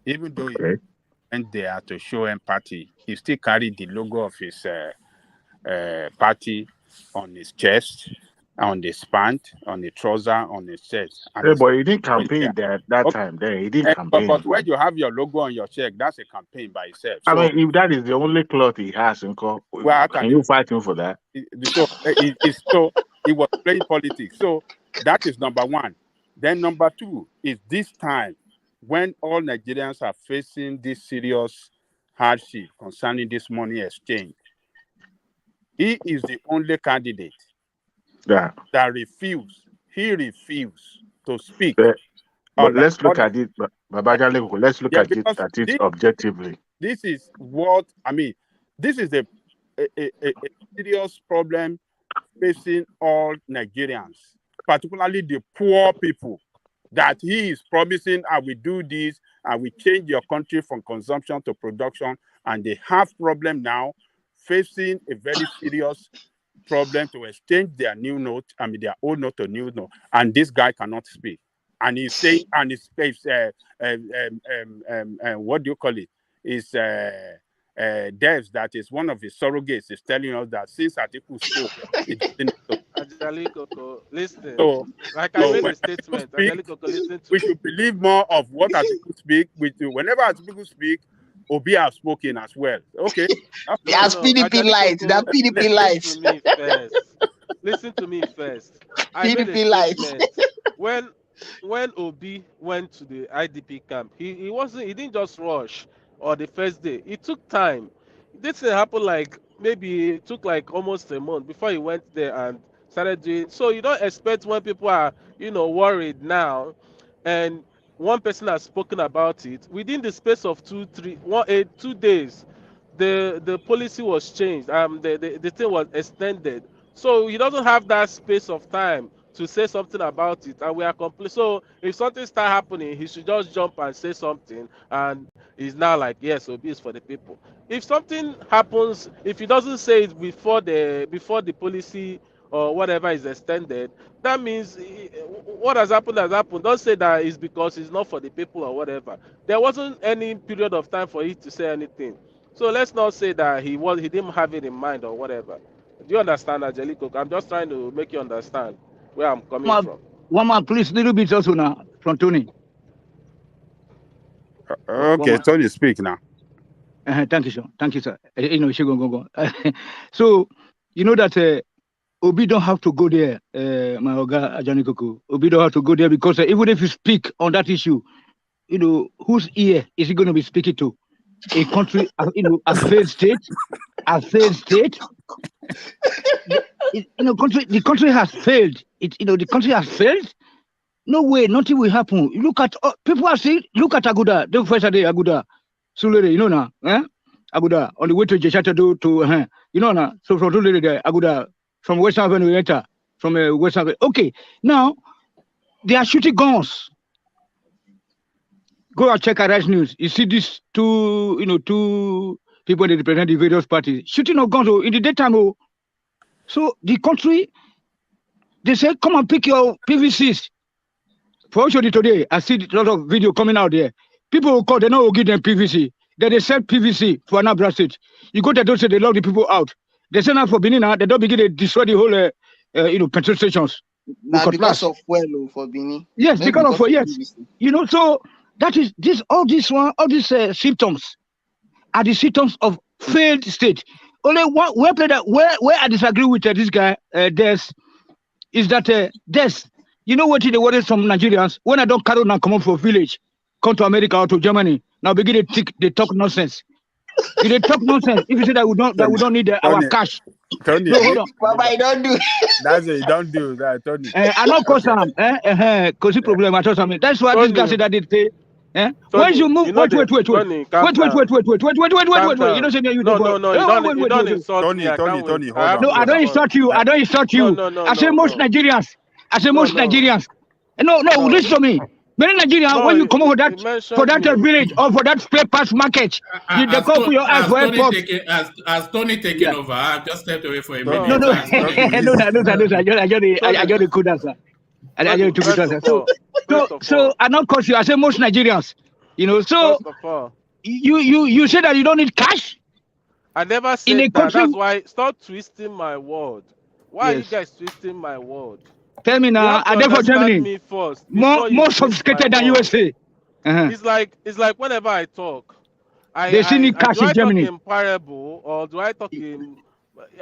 Even though he went there to show empathy, he still carried the logo of his party on his chest, on his pant, on the trouser, on his chest. Yeah, but he didn't campaign that time. There, he didn't campaign. But when you have your logo on your check, that's a campaign by itself. So, I mean, if that is the only cloth he has, can you fight him for that? So he was playing politics. So that is number one. Then number two is this time when all Nigerians are facing this serious hardship concerning this money exchange. He is the only candidate that refused. He refused to speak. But let's look at it, Babaja. Let's look at it objectively. This is what I mean. This is a serious problem facing all Nigerians, particularly the poor people, that he is promising, I will do this, I will change your country from consumption to production, and they have problem now, facing a very serious problem to exchange their new note, their old note to new note, and this guy cannot speak. And he's saying, and his what do you call it? Is Devs, that is one of his surrogates, is telling us that since Atiku spoke, listen. So, like I made a statement, we should believe more of what Atiku speak. Whenever Atiku speak, Obi have spoken as well. Okay. That's PDP lights. That PDP lights. Listen to me first. PDP lights. When Obi went to the IDP camp, he didn't just rush or the first day. It took time. This happened like maybe it took like almost a month before he went there and started doing. So you don't expect when people are worried now, and one person has spoken about it within the space of 2 days. The policy was changed. The thing was extended. So he doesn't have that space of time to say something about it, and we are complete. So if something start happening, he should just jump and say something, and he's now like, yes, Obi is for the people. If something happens, if he doesn't say it before the policy or whatever is extended, that means what has happened has happened. Don't say that it's because it's not for the people or whatever. There wasn't any period of time for it to say anything. So let's not say that he didn't have it in mind or whatever. Do you understand, Angelico? I'm just trying to make you understand where I'm coming from. One more, please, little bit also now from Tony. Okay, Tony, speak now. Thank you, sir. Thank you, sir. You know, she go. So, you know that Obi don't have to go there, my Oga Ajanikoku. Obi don't have to go there because even if you speak on that issue, you know, whose ear is he going to be speaking to? A country, you know, a failed state, the country has failed. The country has failed. No way, nothing will happen. Look at people are saying, look at Aguda. The first day Aguda, Sulere, you know now, Aguda on the way to Jeshata to you know now. So from Sulere there, Aguda from Western Avenue enter from Western Avenue. Okay, now they are shooting guns. Go and check Arise News. You see these two people that represent the various parties shooting of guns in the daytime. So the country, they say, come and pick your PVCs. For actually today, I see a lot of video coming out there. People will call, they know will give them PVC. Then they sell PVC for anambra state. You go there, don't say they lock the people out. They send out for Benin, they don't begin to destroy the whole, petrol stations. Now because of fuel for Benin. Yes, because of fuel, yes. PVC. You know, so that is all these symptoms are the symptoms of failed state. Only one where I disagree with this guy, Des, is that Des. You know what they worry some Nigerians when I don't carry on and come up for village, come to America or to Germany. Now begin they talk nonsense. If they talk nonsense, if you say that we don't need our cash. Tony, no, hold on. Baba, I don't do. That's it. Don't do that, Tony. I know cause cause problem. I told something. That's why Tony, this guy said that they say. Tony, when you move, wait. Tony, Wait. You don't say me. No, you don't insult me. Tony, hold on. No, I don't insult you. I don't insult you. No, I say most Nigerians. Nigerians. No, listen to me. Many Nigerians, when you come over for that village or for that spare parts market, you come for your eyes for airport. As Tony taking over, I've just stepped away for a minute. No. I just could answer. I just took it answer. So I not cause you. I say most Nigerians. You know, so you say that you don't need cash. I never said that. Country, that's why stop twisting my word. Why are you guys twisting my word? Tell me now, I never Germany more sophisticated than USA. It's like whenever I talk, they still need cash in Germany. Do I talk in parable or do I talk in?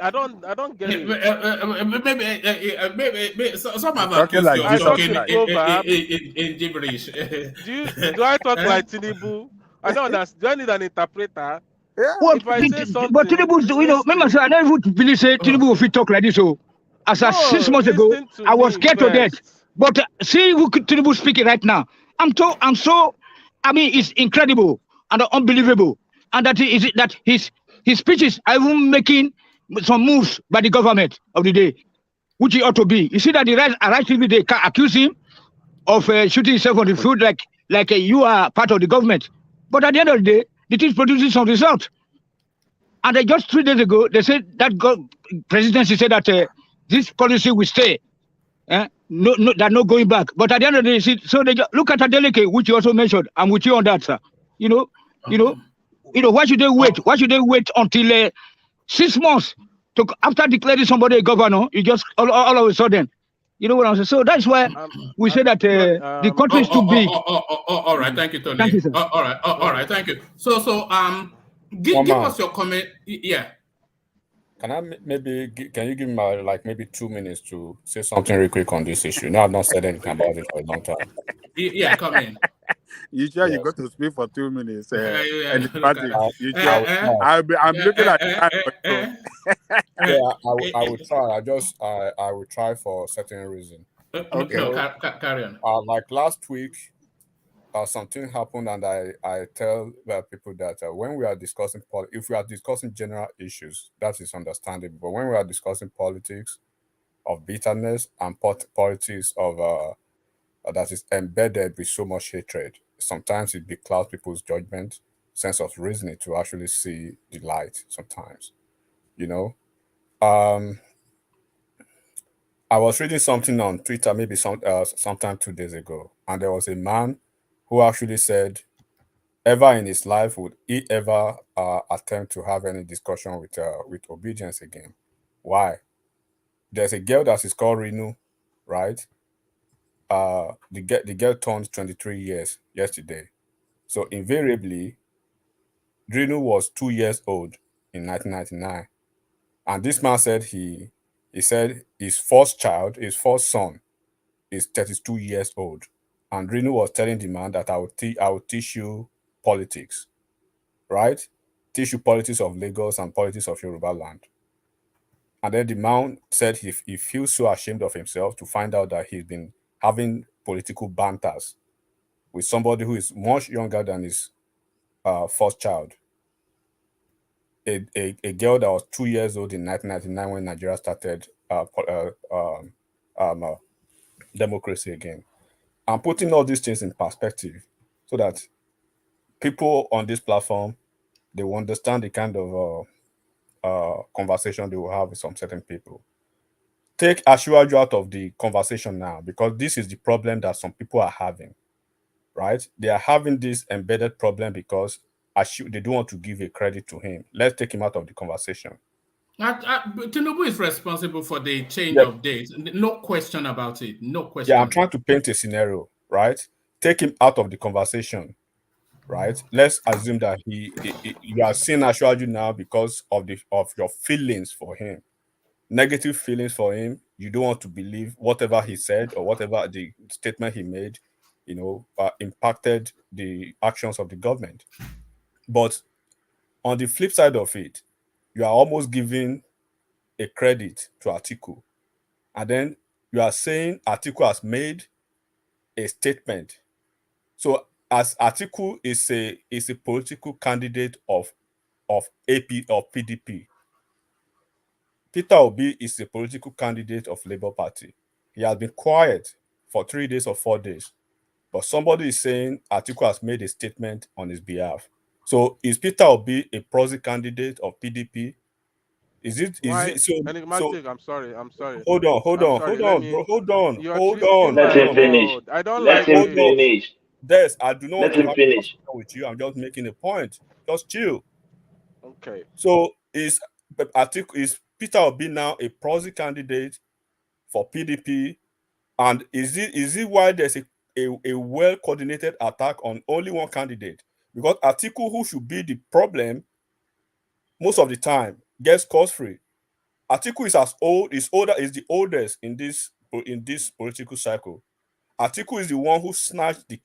I don't get it. Maybe some of us talking in gibberish. Do I talk like Tinubu? I don't understand. Do I need an interpreter? Yeah. Well, if I say something, but Tinubu, remember, I don't even believe Tinubu will talk like this. So, as 6 months ago, I was scared to death. But see who Tinubu speaking right now. It's incredible and unbelievable. And that his speeches are even making some moves by the government of the day, which he ought to be. You see that the right TV, they accuse him of shooting himself on the field like you are part of the government. But at the end of the day, it is producing some result. And just 3 days ago, they said that presidency said that this policy will stay. No going back. But at the end of the day, so they look at Adeleke, which you also mentioned. I'm with you on that, sir. You know, why should they wait? Why should they wait until 6 months after declaring somebody a governor? You just all of a sudden, you know what I'm saying? So that's why we say that the country is too big. All right, thank you, Tony. Thank you, sir. All right, thank you. So give us your comment. Yeah. Can you give me maybe 2 minutes to say something real quick on this issue? No, I've not said anything about it for a long time. Yeah, come in. You sure you got to speak for 2 minutes? I'm looking at I will try. I will try for a certain reason. Okay. No, carry on. Like last week, something happened, and I tell people that when we are discussing if we are discussing general issues, that is understandable. But when we are discussing politics of bitterness and politics of that is embedded with so much hatred, sometimes it beclouds people's judgment, sense of reasoning to actually see the light. Sometimes, I was reading something on Twitter, maybe sometime 2 days ago, and there was a man who actually said, ever in his life would he ever attempt to have any discussion with obedience again? Why? There's a girl that is called Rinu, right? The girl turned 23 years yesterday. So invariably, Rinu was 2 years old in 1999, and this man said he said his first son, is 32 years old, and Rinu was telling the man that I will teach you politics, right? Teach you politics of Lagos and politics of Yoruba land. And then the man said he feels so ashamed of himself to find out that he's been having political banters with somebody who is much younger than his first child. A girl that was 2 years old in 1999 when Nigeria started democracy again. I'm putting all these things in perspective so that people on this platform, they will understand the kind of conversation they will have with some certain people. Take Asiwaju out of the conversation now, because this is the problem that some people are having, right? They are having this embedded problem because they don't want to give a credit to him. Let's take him out of the conversation. Tinubu is responsible for the change of dates. No question about it. No question. Yeah, I'm trying to paint a scenario, right? Take him out of the conversation, right? Let's assume that you are seeing Asiwaju now because of your feelings for him, negative feelings for him. You don't want to believe whatever he said or whatever the statement he made, impacted the actions of the government. But on the flip side of it, you are almost giving a credit to Atiku, and then you are saying Atiku has made a statement. So as Atiku is a political candidate of PDP, Peter Obi is a political candidate of Labour Party. He has been quiet for 3 days or 4 days, but somebody is saying Atiku has made a statement on his behalf. So is Peter Obi a proxy candidate of PDP? Is it so? I'm sorry. Hold on. Let him finish. I don't Let him finish. Yes, I do not want Let to him have finish. a with you. I'm just making a point. Just chill. Okay. So is Peter Obi now a proxy candidate for PDP? And is it why there's a well-coordinated attack on only one candidate? Because Atiku, who should be the problem most of the time, gets scot-free. Atiku is the oldest in this political cycle. Atiku is the one who snatched the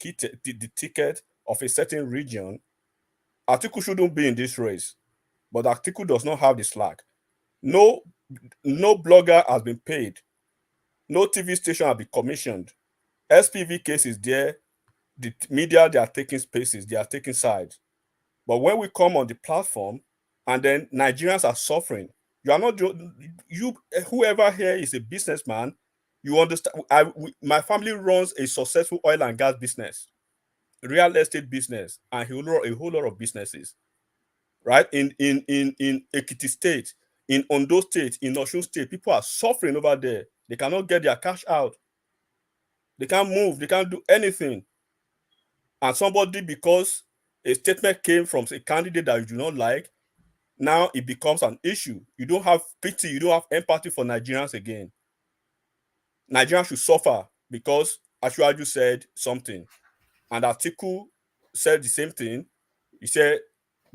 ticket of a certain region. Atiku shouldn't be in this race, but Atiku does not have the slack. No blogger has been paid. No TV station has been commissioned. SPV case is there. The media, they are taking spaces. They are taking sides. But when we come on the platform and then Nigerians are suffering, you are not, whoever here is a businessman, you understand. My family runs a successful oil and gas business, real estate business, and a whole lot of businesses, right? In Ekiti State, in Ondo State, in Osun State, people are suffering over there. They cannot get their cash out. They can't move. They can't do anything. And somebody, because a statement came from a candidate that you do not like, now it becomes an issue. You don't have pity. You don't have empathy for Nigerians again. Nigerians should suffer because Asiwaju said something. And Atiku said the same thing. He said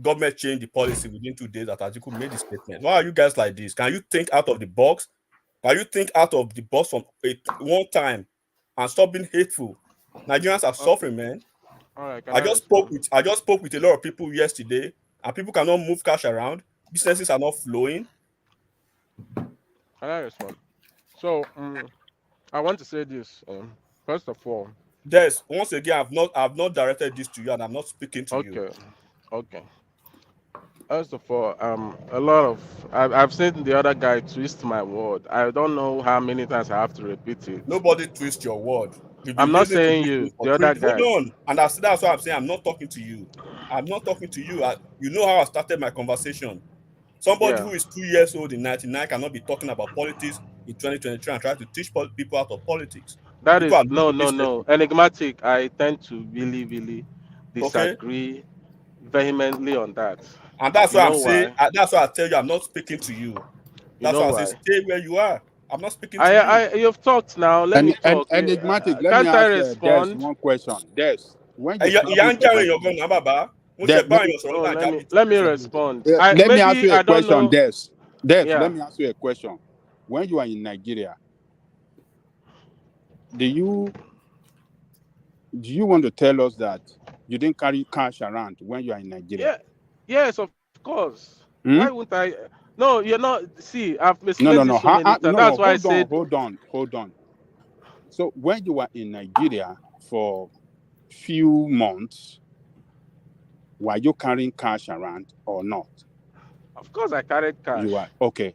government changed the policy within 2 days that Atiku made the statement. Why are you guys like this? Can you think out of the box? Can you think out of the box from one time and stop being hateful? Nigerians are suffering, man. All right, I just spoke with a lot of people yesterday, and people cannot move cash around. Businesses are not flowing. Can I respond? So I want to say this. First of all, yes. Once again, I've not directed this to you, and I'm not speaking to you. Okay. First of all, a lot of I've seen the other guy twist my word. I don't know how many times I have to repeat it. Nobody twist your word. I'm not saying you. The other guy. Hold on, and that's why I'm saying I'm not talking to you. I'm not talking to you. You know how I started my conversation. Somebody who is 2 years old in 99 cannot be talking about politics in 2023 and try to teach people out of politics. That people is no. Enigmatic. I tend to really disagree vehemently on that. And that's why I'm saying. That's why I tell you I'm not speaking to you. That's why I say stay where you are. I'm not speaking to you. You've talked now. Let me talk. Enigmatic. Let Can't me I ask respond? one question. Des, when you let me respond. Let me ask you a question, Des. Yeah. Let me ask you a question. When you are in Nigeria, do you want to tell us that you didn't carry cash around when you are in Nigeria? Yeah. Yes, of course. Why wouldn't I? No, you're not. See, I've misled you so many times. That's why I said. Hold on. So when you were in Nigeria for few months, were you carrying cash around or not? Of course, I carried cash. You are okay.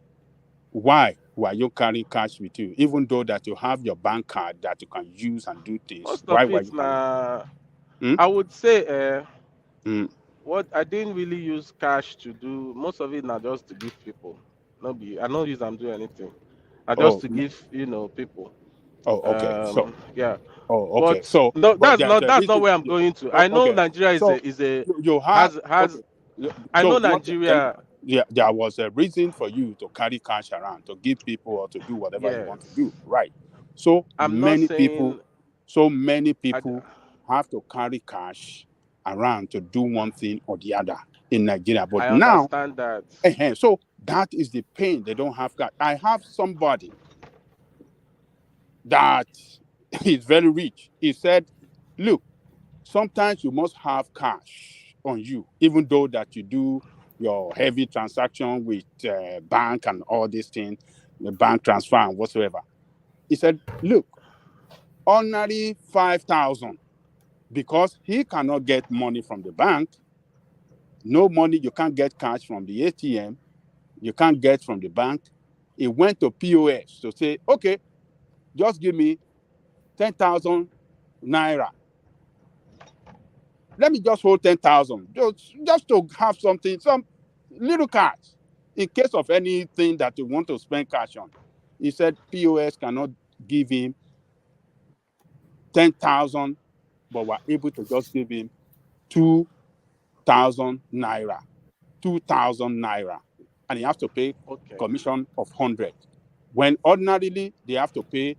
Why were you carrying cash with you, even though that you have your bank card that you can use and do things? Most why of were it, you carrying? I would say, what I didn't really use cash to do. Most of it now just to give people. I don't use them do anything. I just to give people. Oh, okay. Yeah. Oh, okay. But no, that's not where I'm going to. I know Nigeria has. I know Nigeria. Yeah, there was a reason for you to carry cash around to give people or to do whatever you want to do, right? So many people have to carry cash around to do one thing or the other in Nigeria. But I understand that. So that is the pain. They don't have cash. I have somebody that is very rich. He said, look, sometimes you must have cash on you, even though that you do your heavy transaction with bank and all these things, the bank transfer and whatsoever. He said, look, ordinary 5,000, because he cannot get money from the bank. No money, you can't get cash from the ATM. You can't get from the bank. He went to POS to say, okay, just give me 10,000 Naira. Let me just hold 10,000, just to have something, some little cash, in case of anything that you want to spend cash on. He said POS cannot give him 10,000, but we're able to just give him 2,000 Naira. 2,000 Naira. And he has to pay commission of 100. When ordinarily they have to pay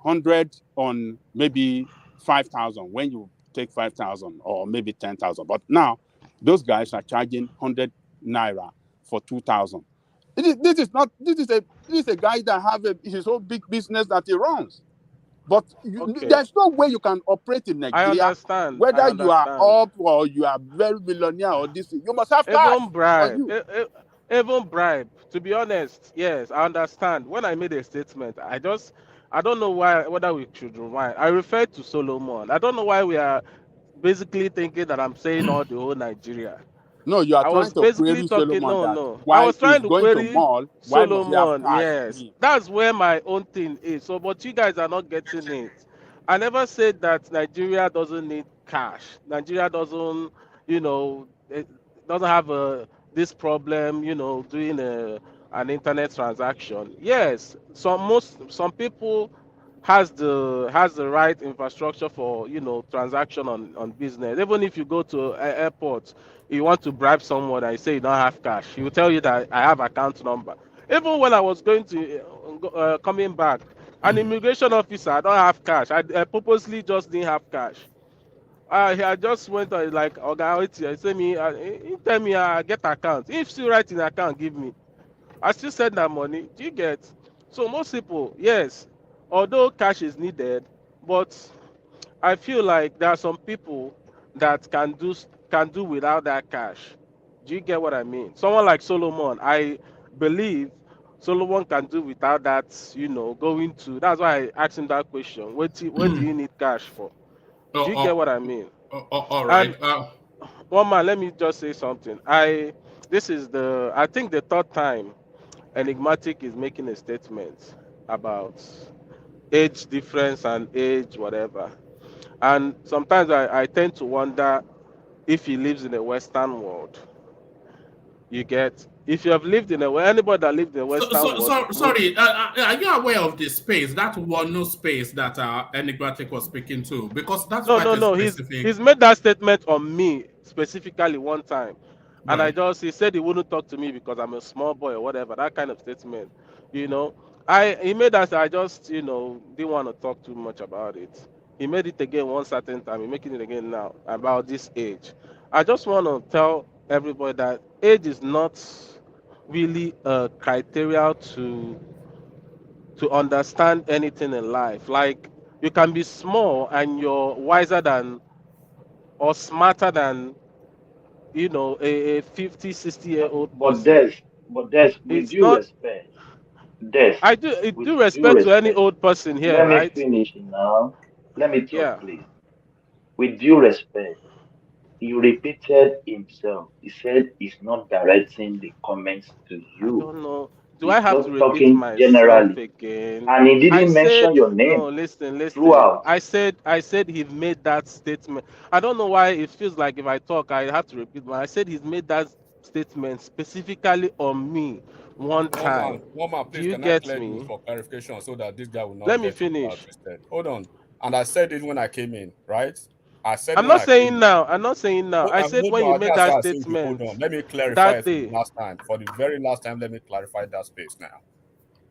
100 on maybe 5,000 when you take 5,000 or maybe 10,000. But now those guys are charging 100 Naira for 2,000. This is a guy that have his own big business that he runs. But there's no way you can operate in Nigeria. I understand. Whether you are up or you are very millionaire or this, you must have cash. Even bribe. To be honest, yes, I understand. When I made a statement, I don't know whether we should rewind. I referred to Solomon. I don't know why we are basically thinking that I'm saying all the whole Nigeria. No, you are trying to query Solomon. No. I was trying to query Solomon. Yes, that's where my own thing is. So, but you guys are not getting it. I never said that Nigeria doesn't need cash. Nigeria doesn't, it doesn't have this problem, doing an internet transaction. Yes, some people has the right infrastructure for transaction on business. Even if you go to airport, you want to bribe someone and you say you don't have cash, he will tell you that I have account number. Even when I was going to coming back, an immigration officer, I don't have cash. I purposely just didn't have cash. I just went like, he said me, he tell me I get account. If still write in account, give me. I still send that money. Do you get? So most people, yes, although cash is needed, but I feel like there are some people that can do without that cash. Do you get what I mean? Someone like Solomon, I believe Solomon can do without that, going to. That's why I asked him that question. What do you need cash for? Do you get what I mean? All right. One man, let me just say something. I think the third time Enigmatic is making a statement about age difference and age whatever. And sometimes I tend to wonder if he lives in a Western world. You get, if you have lived in anybody that lived in the Western world. Sorry, are you aware of the space, that one no space that Enigmatic was speaking to? Because that's no. He's made that statement on me specifically one time, and he said he wouldn't talk to me because I'm a small boy or whatever. That kind of statement, he made that. I just didn't want to talk too much about it. He made it again one certain time. He's making it again now about this age. I just want to tell everybody that age is not really a criteria to understand anything in life. Like, you can be small and you're wiser than or smarter than a 50, 60-year-old person. But with It's due not. respect, I do respect to any old person here, let me right? finish now. Let me talk, Yeah. please. With due respect, he repeated himself. He said he's not directing the comments to I you. don't know. Do I He's have just to repeat talking myself generally. again? And he I didn't mention said your name no. Listen. throughout. I said he made that statement. I don't know why it feels like if I talk I have to repeat. But I said he's made that statement specifically on me one time. One man, Do please, you can I get clear this me? for clarification so that this guy will not Let me get it finish. twisted? Hold on. And I said it when I came in, right? I said I'm when not I came saying in. now. I'm not saying now. I said Hold when you on. made That's that why I said you hold statement on. Let me clarify that it for day. the last time. For the very last time, let me clarify that space now.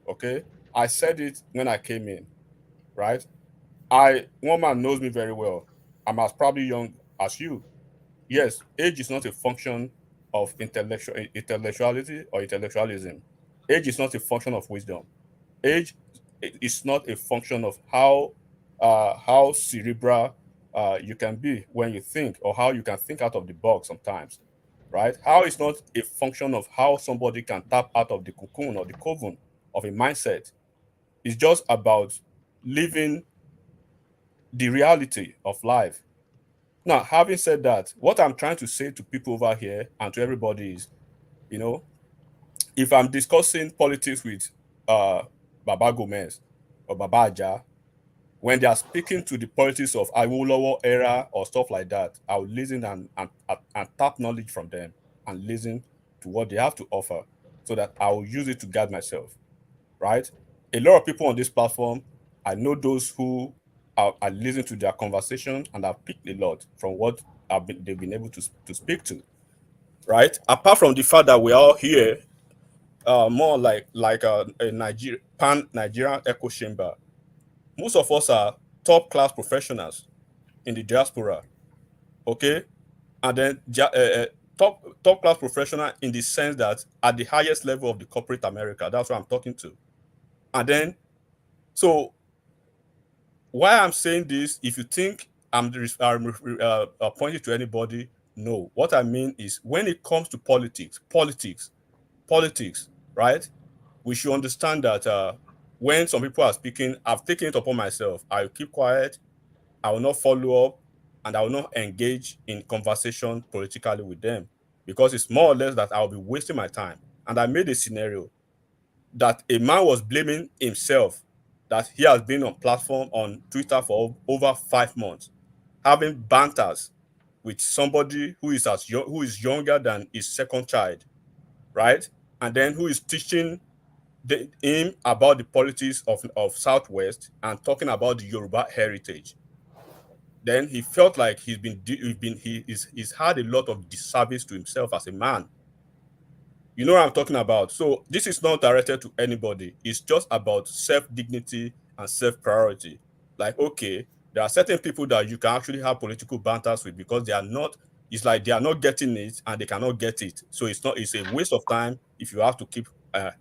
Okay? I said it when I came in, right? One man knows me very well. I'm as probably young as you. Yes, age is not a function of intellectuality or intellectualism. Age is not a function of wisdom. Age is not a function of how cerebral you can be when you think, or how you can think out of the box sometimes, right? How is not a function of how somebody can tap out of the cocoon or the coven of a mindset. It's just about living the reality of life. Now, having said that, what I'm trying to say to people over here and to everybody is, if I'm discussing politics with Baba Gomez or Baba Aja, when they are speaking to the politics of Awolowo era or stuff like that, I will listen and tap knowledge from them and listen to what they have to offer so that I will use it to guide myself, right? A lot of people on this platform, I know those who I listen to their conversation and I've picked a lot from what they've been able to speak to, right? Apart from the fact that we're all here, more like a pan-Nigerian echo chamber, most of us are top class professionals in the diaspora, okay? And then top class professional in the sense that at the highest level of the corporate America, that's what I'm talking to. And then, so why I'm saying this, if you think I'm pointing to anybody, no. What I mean is when it comes to politics, right? We should understand that when some people are speaking, I've taken it upon myself. I'll keep quiet. I will not follow up, and I will not engage in conversation politically with them because it's more or less that I'll be wasting my time. And I made a scenario that a man was blaming himself that he has been on platform on Twitter for over 5 months, having banters with somebody who is younger than his second child, right? And then who is teaching him about the politics of Southwest and talking about the Yoruba heritage. Then he felt like he's had a lot of disservice to himself as a man. You know what I'm talking about? So this is not directed to anybody. It's just about self-dignity and self-priority. Like, okay, there are certain people that you can actually have political banters with because it's like they are not getting it and they cannot get it. So it's a waste of time if you have to keep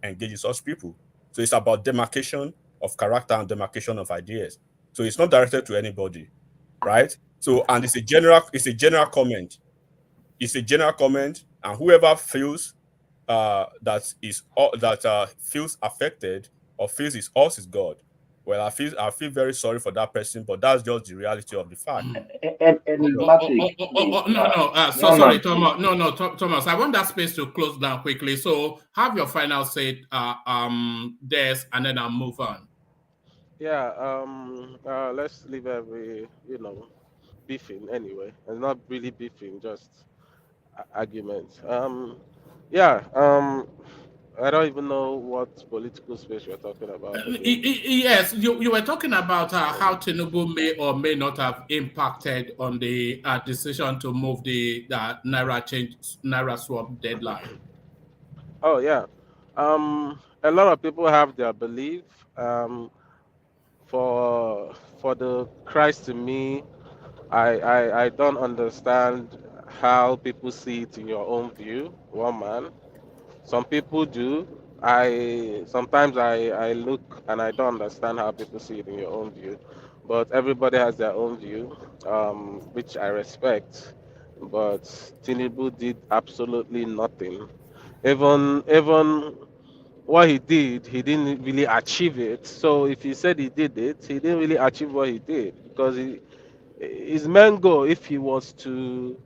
engaging such people. So it's about demarcation of character and demarcation of ideas. So it's not directed to anybody, right? So, and it's a general comment. It's a general comment, and whoever feels that feels affected or feels his us is God. Well, I feel very sorry for that person, but that's just the reality of the fact. Enigmatic, please. No. Sorry, Thomas. No, Thomas. I want that space to close down quickly. So have your final say, Des, and then I'll move on. Yeah. Let's leave every beefing anyway, and not really beefing, just arguments. Yeah. I don't even know what political space you're talking about again. Yes, you were talking about how Tinubu may or may not have impacted on the decision to move the Naira swap deadline. Oh yeah. A lot of people have their belief. For the Christ to me, I don't understand how people see it in your own view, one man. Some people do. I sometimes I look and I don't understand how people see it in your own view, but everybody has their own view, which I respect. But Tinubu did absolutely nothing. Even what he did, he didn't really achieve it. So if he said he did it, he didn't really achieve what he did because his main goal, if he was to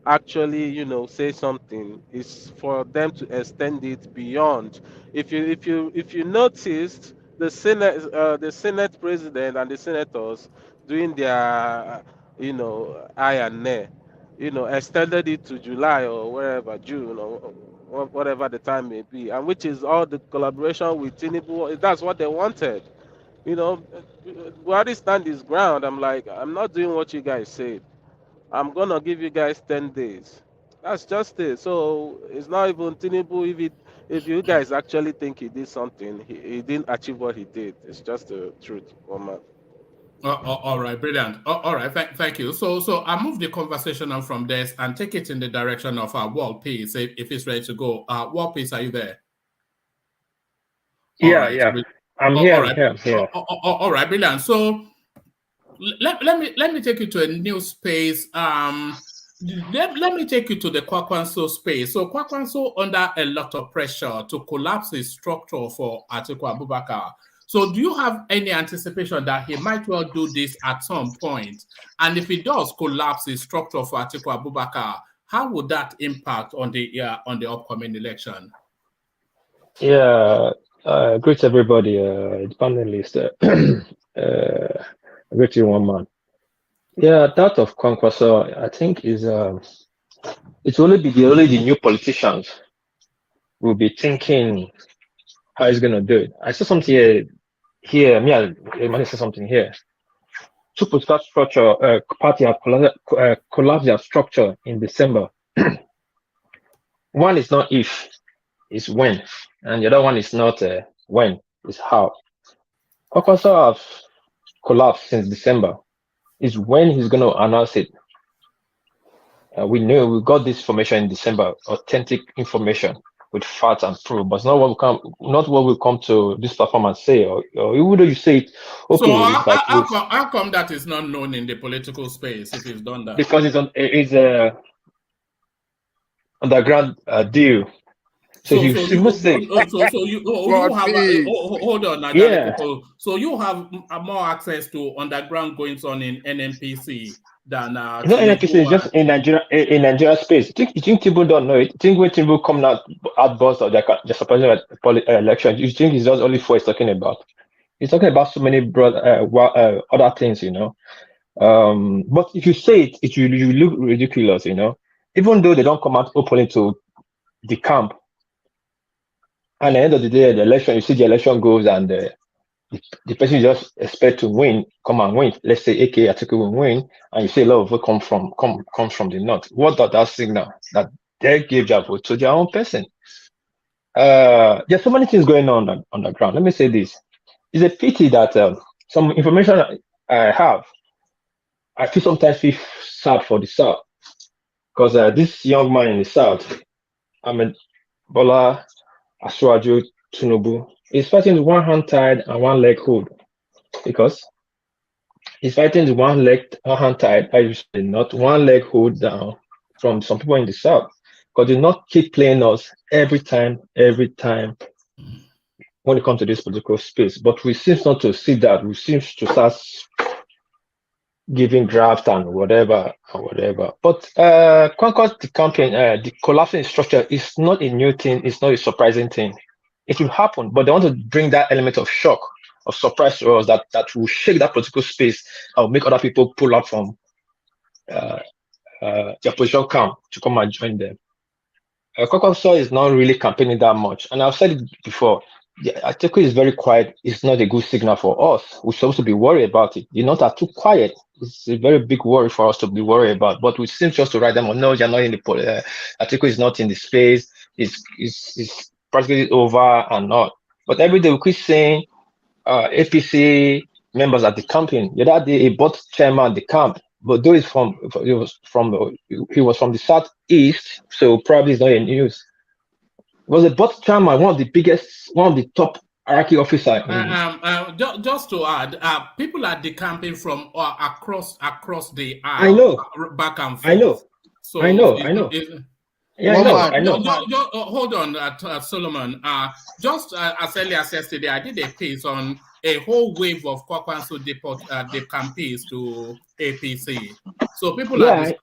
actually say something, is for them to extend it beyond. If you noticed, the senate president and the senators doing their eye and nay, extended it to July or wherever, June or whatever the time may be, and which is all the collaboration with Tinubu. That's what they wanted. you know Buhari stand his ground. I'm like, I'm not doing what you guys said. I'm gonna give you guys 10 days. That's just it. So it's not even Tinubu. If you guys actually think he did something, he didn't achieve what he did. It's just the truth, woman. All right, brilliant. All right, thank you. So I'll move the conversation on from this and take it in the direction of World Peace, if it's ready to go. World Peace, are you there? All right. I'm here. All right. I'm here. All right, brilliant. So let me take you to a new space. Let me take you to the Kwankwaso space. So Kwankwaso under a lot of pressure to collapse his structure for Atiku Abubakar. So do you have any anticipation that he might well do this at some point? And if he does collapse his structure for Atiku Abubakar, how would that impact on the upcoming election? Yeah, great everybody, panelists. Great you, one man. Yeah, that of Kwankwaso, I think is it's only the new politicians will be thinking how he's gonna do it. I saw something here. Me, I say something here. Two political structure party have collapsed their structure in December. One is not if, it's when, and the other one is not when, it's how. Kwankwaso have collapsed since December. Is when he's going to announce it. We know we got this information in December, authentic information with facts and proof, but not what will come to this platform and say, or even though you say it. Okay, so how come that is not known in the political space if he's done that? Because it's underground deal. So you say. Hold on, yeah. So you have more access to underground goings on in NNPC than not NNPC. It's just in Nigeria space. You think people don't know it? You think when people come out buzz of their supposed election, you think it's just only four he's talking about? He's talking about so many other things, But if you say it, you look ridiculous, Even though they don't come out openly to the camp. And at the end of the day, the election, you see the election goes and the person you just expect to win, come and win. Let's say AK Atiku will win, and you see a lot of vote come from the north. What does that signal? That they gave their vote to their own person. There's so many things going on the ground. Let me say this. It's a pity that some information I have, I sometimes feel sad for the South. Because this young man in the South, Bola Asuaju Tinubu, is fighting with one hand tied and one leg hold, because he's fighting with one hand tied, not one leg hold down from some people in the South, because they not keep playing us every time when it comes to this political space. But we seem not to see that. We seem to start giving draft and whatever. But Kwankwaso, the campaign, the collapsing structure is not a new thing. It's not a surprising thing. It will happen, but they want to bring that element of shock, of surprise to us that will shake that political space and will make other people pull up from their position camp to come and join them. Kwankwaso is not really campaigning that much. And I've said it before. Atiku is very quiet. It's not a good signal for us. We're supposed to be worried about it. You're not too quiet. It's a very big worry for us to be worried about. But we seem just to write them on. No, you're not in the Atiku is not in the space. It's practically over and not. But every day we keep saying APC members at the campaign. The other day, a bought chairman at the camp, but though he was from the southeast, so probably it's not in news. It was a bought chairman, one of the top hierarchy officer. Just to add, people are decamping from across the aisle. I know. Back and forth. I know. So I know. I know. Hold on, Solomon. Just as early as yesterday, I did a piece on a whole wave of Kwankwaso the campaigns to APC. So people are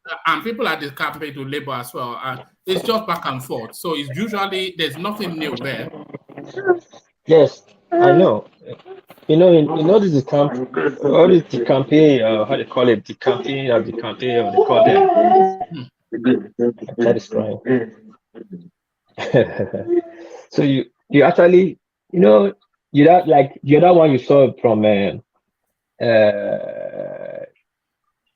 decamping to Labour as well. It's just back and forth. So it's usually there's nothing new there. Yes, I know. This is the campaign. How they call it? The campaign of the campaign, or they call them. That is crying. So you actually, you that like the other one you saw from Dilo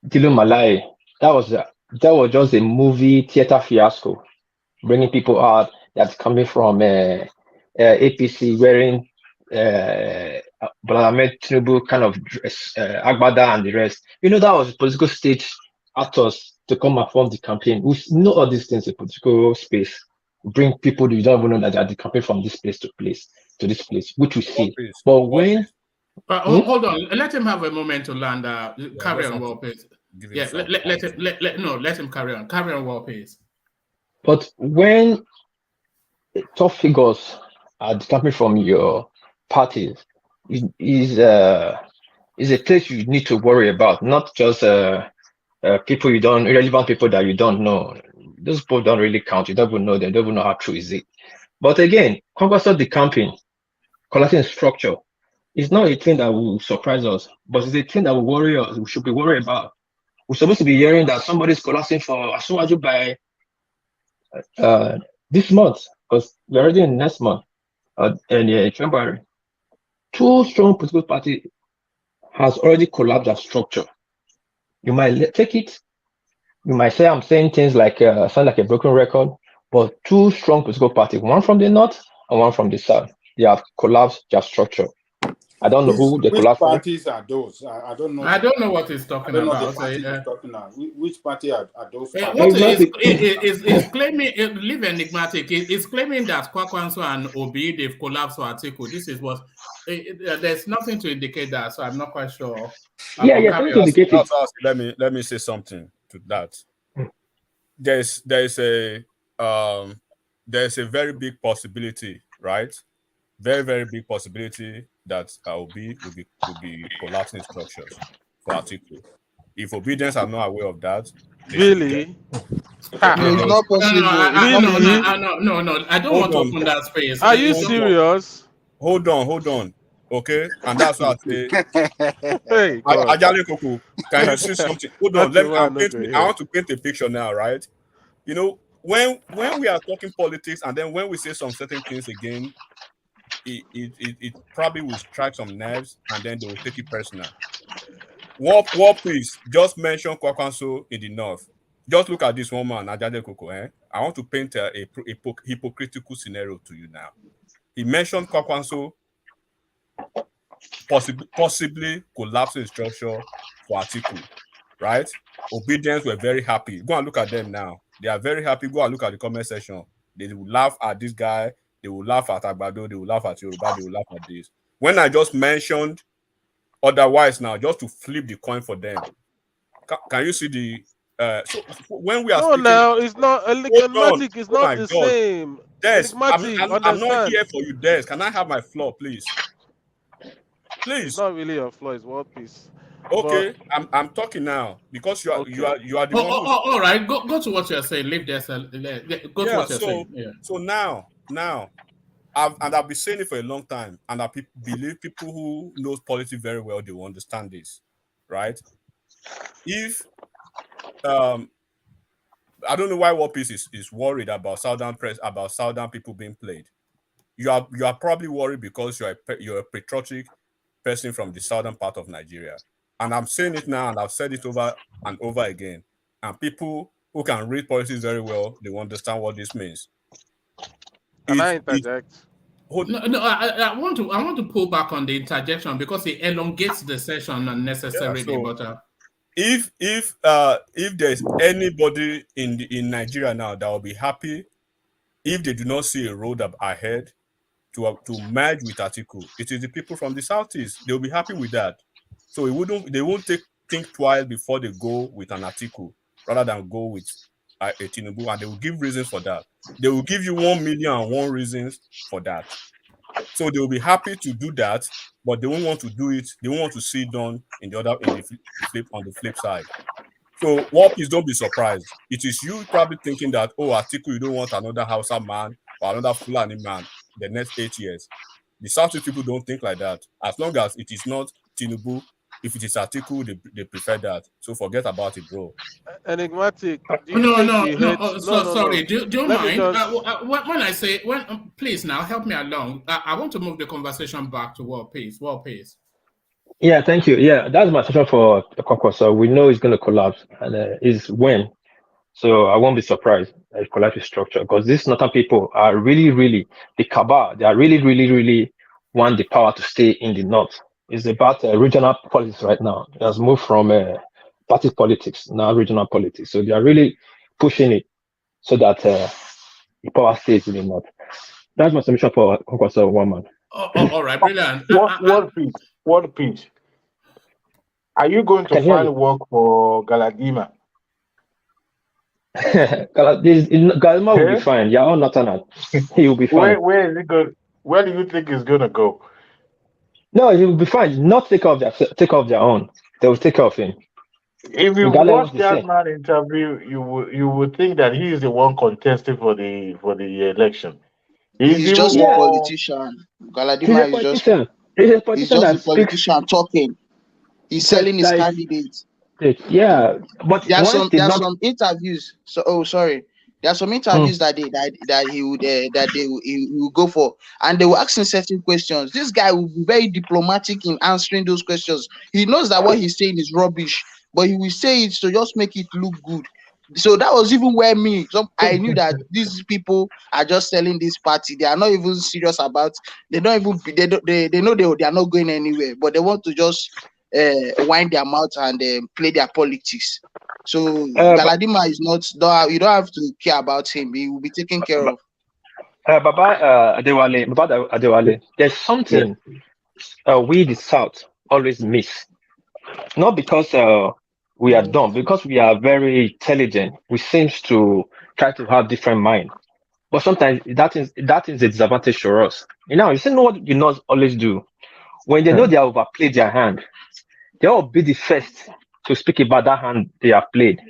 Malai. That was just a movie theater fiasco, bringing people out that's coming from APC wearing Tinubu kind of dress, Agbada and the rest. That was political stage actors to come and form the campaign. We know all these things in political space. Bring people you don't even know that they are the campaign from this place to this place, which we see. But when hold on, let him have a moment to land. Carry on, Warpace. Yeah, let him carry on. Carry on, Warpace. But when top figures are the campaign from your parties, is a place you need to worry about, not just people irrelevant people that you don't know. Those people don't really count. You don't even know them. Don't even know how true is it. But again, Kwankwaso the campaign, collecting structure, is not a thing that will surprise us, but it's a thing that will worry us. We should be worried about. We're supposed to be hearing that somebody's collapsing for Asuwaju by this month, because we're already in next month, in February. Two strong political parties has already collapsed their structure. You might take it. You might say I'm saying things like sound like a broken record, but two strong political parties, one from the north and one from the south, they have collapsed their structure. I don't know who they collapsed. Which parties are those? I don't know. I don't know what he's talking about. Which party are those? What is claiming? Leave enigmatic. Is claiming that Kwankwaso and Obi they've collapsed for Atiku. This is what. There's nothing to indicate that, so I'm not quite sure. Nothing to indicate it. Let me say something to that. There's a very big possibility, right? Very, very big possibility that Obi will be collapsing structures for Atiku. If obedience are not aware of that, really, it's not possible. No. I don't want to open that space. Are you serious? Hold on. Okay, and that's what I say. Hey, Ajale Koko, can you see something? Hold on, I want to paint a picture now, right? When we are talking politics, and then when we say some certain things again, it probably will strike some nerves, and then they will take it personal. War please, just mention Kwankwaso in the north. Just look at this one man, Ajale Koko. I want to paint a hypocritical scenario to you now. He mentioned Kwankwaso possibly collapsing structure for Atiku, right? Obedience were very happy. Go and look at them now. They are very happy. Go and look at the comment section. They will laugh at this guy. They will laugh at Agbado. They will laugh at Yoruba. They will laugh at this. When I just mentioned otherwise now, just to flip the coin for them. Can you see the? So when we are speaking, now it's not enigmatic. It's not the same. Des, I'm not here for you, Des. Can I have my floor, please? Please. It's not really your floor. It's one piece. Okay, but I'm talking now because you are the one. All right, go to what you're saying. Leave this. Go to what you're saying. Yeah. So now, I've been saying it for a long time, and I believe people who knows politics very well, they will understand this, right? If I don't know why War Peace is worried about Southern people being played. You are probably worried because you're a patriotic person from the southern part of Nigeria. And I'm saying it now, and I've said it over and over again. And people who can read politics very well, they will understand what this means. Can I interject? I want to pull back on the interjection because it elongates the session unnecessarily. If there's anybody in Nigeria now that will be happy if they do not see a road up ahead to merge with Atiku, it is the people from the southeast. They'll be happy with that. So they won't think twice before they go with an Atiku rather than go with a Tinubu, and they will give reasons for that. They will give you 1,000,001 reasons for that. So they will be happy to do that, but they won't want to do it. They won't want to see it done on the flip side. So don't be surprised. It is you probably thinking that, oh, Atiku, you don't want another Hausa man or another Fulani man the next 8 years. The Southeast people don't think like that. As long as it is not Tinubu, if it is Atiku, they prefer that. So forget about it, bro. Enigmatic. Sorry. Do you mind? When I say please now help me along. I want to move the conversation back to War Peace. Yeah, thank you. Yeah, that's my session for the Kwankwaso. We know it's going to collapse, and it's when. So I won't be surprised if it collapses structure, because these northern people are really the cabal. They are really want the power to stay in the north. It's about regional politics right now. It has moved from party politics now regional politics. So they are really pushing it so that the power stays in the north. That's my submission for Kwankwaso, one man. All right, brilliant. One piece. Are you going to find work for Galadima? Galadima will be fine. Yeah, all not on he will be fine. Where is he going? Where do you think he's going to go? No, he will be fine. Not take off their own. They will take off him. If you watch that man interview, you would think that he is the one contesting for the election. He's just a politician. Galadima is just a politician talking. He's selling his candidates. Yeah, but there are some interviews. So, there are some interviews that he will go for, and they will ask him certain questions. This guy will be very diplomatic in answering those questions. He knows that what he's saying is rubbish, but he will say it to just make it look good. So that was even where I knew that these people are just selling this party. They are not even serious about. They know they are not going anywhere, but they want to just wind their mouth and play their politics. So Galadima is not. You don't have to care about him. He will be taken care of. Baba Adewale, there's something we the South always miss. Not because we are dumb, because we are very intelligent. We seem to try to have different mind, but sometimes that is a disadvantage for us. You see what you not always do when they know they have overplayed their hand. They will be the first to speak about that hand they have played.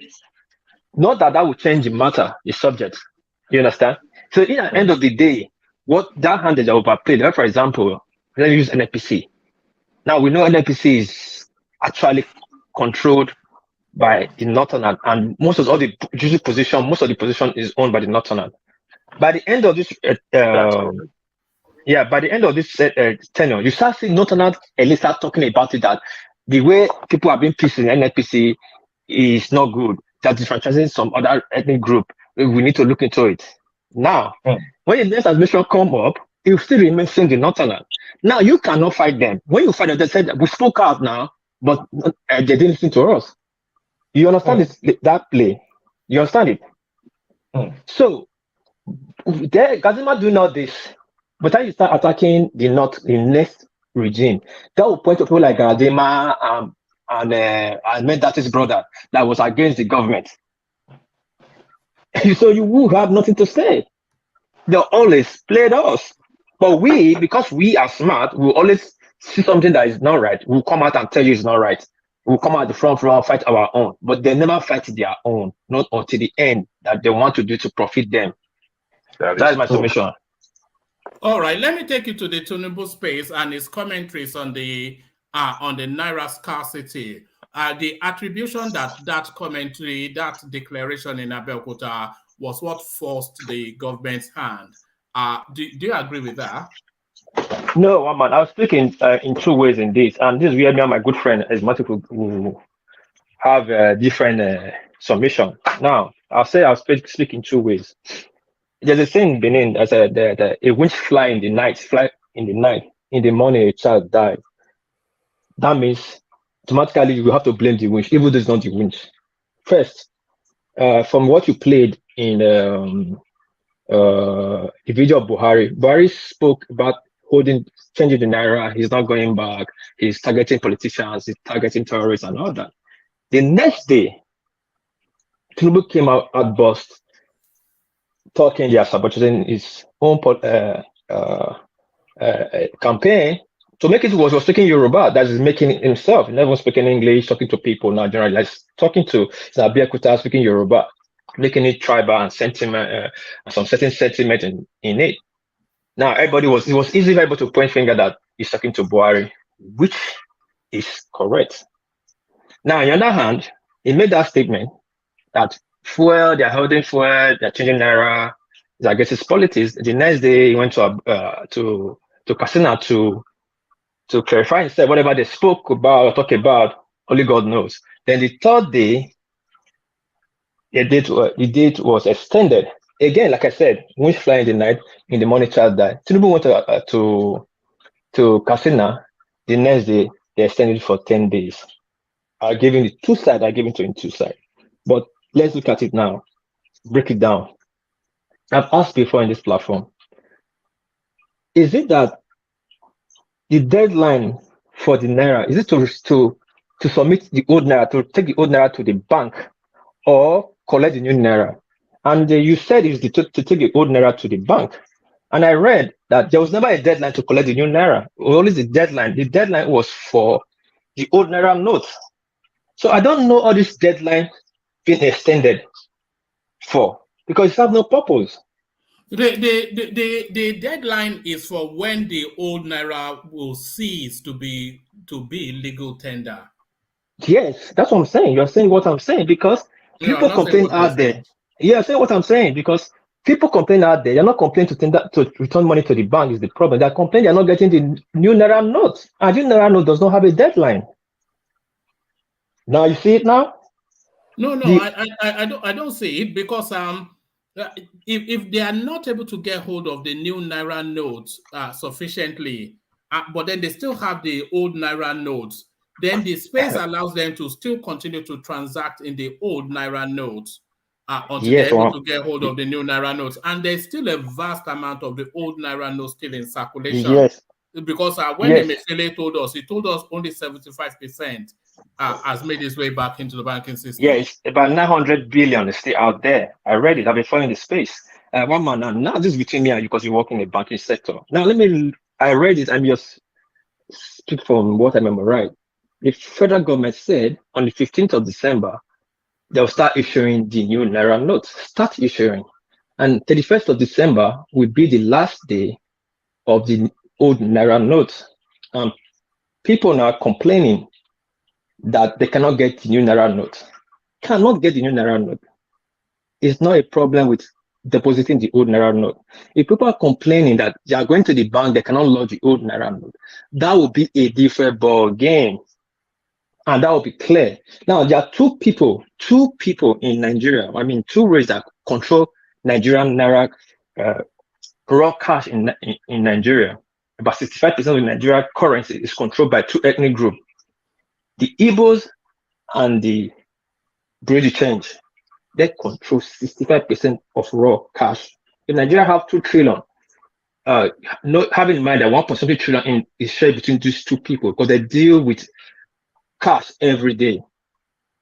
Not that will change the matter, the subject. You understand? So in the end of the day, what that hand they overplayed, for example, let's use NPC. Now we know NPC is actually controlled by the Northern, and most of all the position is owned by the Northern. By the end of this tenure, you start seeing Northern at least start talking about it, that the way people are being pissed in NPC is not good. That disfranchising some other ethnic group. We need to look into it. Now, when the next administration come up, it will still remain the Northern. Now you cannot fight them. When you fight them, they said we spoke out now, but they didn't listen to us. You understand that play? You understand it? So Gazima do not this, but then you start attacking the North, the next regime, that will point to people like Gazima and Mendate's brother that was against the government. So you will have nothing to say. They'll always played us. But because we are smart, we'll always see something that is not right. We'll come out and tell you it's not right. We'll come out the front row and fight our own. But they never fight their own, not until the end that they want to do to profit them. That's my submission. All right, let me take you to the Tinubu space and his commentaries on the Naira scarcity. the attribution that commentary, that declaration in Abeokuta was what forced the government's hand. Do you agree with that? No, one man. I was speaking in two ways in this, and this is where me and my good friend Asmati who have a different submission. Now, I'll speak in two ways. There's a saying in Benin, I said that a winch fly in the night, in the morning a child died. That means automatically you have to blame the winch, even though it's not the winch. First, from what you played in the video of Buhari spoke about changing the Naira. He's not going back. He's targeting politicians. He's targeting terrorists and all that. The next day, Tinubu came out at burst, talking, they are sabotaging his own campaign to make it was speaking Yoruba. That is making it himself. Never speaking English, talking to people, not generally, like talking to Abeokuta, speaking Yoruba, making it tribal and sentiment, some certain sentiment in it. Now it was easy for everybody to point finger that he's talking to Buhari, which is correct. Now on the other hand, he made that statement that fuel, they're holding fuel, they're changing Naira, they're against his politics. The next day he went to Kasina to clarify and say whatever they spoke about or talk about, only God knows. Then the third day, the date was extended. Again, like I said, winch fly in the night, in the morning child died. Tinubu went to Kasina. The next day, they extended it for 10 days. I gave him the two sides. I gave him two sides. But let's look at it now. Break it down. I've asked before in this platform. Is it that the deadline for the Naira, is it to submit the old Naira, to take the old Naira to the bank or collect the new Naira? And you said it's to take the old Naira to the bank. And I read that there was never a deadline to collect the new Naira. Only the deadline. The deadline was for the old Naira notes. So I don't know all this deadline being extended for, because it has no purpose. The deadline is for when the old Naira will cease to be legal tender. Yes, that's what I'm saying. You're saying what I'm saying because people complain out there. Yeah, I'm saying what I'm saying because people complain out there. They're not complaining to return money to the bank is the problem. They're complaining they're not getting the new Naira note. And the new Naira note does not have a deadline. Now you see it now? No, I don't see it because if they are not able to get hold of the new Naira notes sufficiently, but then they still have the old Naira notes, then the space allows them to still continue to transact in the old Naira notes until they're able to get hold of the new Naira notes. And there's still a vast amount of the old Naira notes still in circulation. Yes. Because when Emefiele told us, he told us only 75% has made its way back into the banking system. Yeah, it's about 900 billion is still out there. I read it. I've been following the space. One man, now this is between me and you because you work in the banking sector. Now I read it and just speak from what I remember, right? The federal government said on the 15th of December, they'll start issuing the new Naira notes, start issuing. And 31st of December will be the last day of the old Naira notes. People now complaining that they cannot get the new Naira note. Cannot get the new Naira note. It's not a problem with depositing the old Naira note. If people are complaining that they are going to the bank, they cannot lodge the old Naira note, that will be a different ball game. And that will be clear. Now, there are two people in Nigeria, two races that control Nigerian Naira raw cash in Nigeria. About 65% of Nigerian currency is controlled by two ethnic groups. The Igbos and the British change, they control 65% of raw cash. If Nigeria have 2 trillion, having in mind that 1.7 trillion is shared between these two people because they deal with cash every day.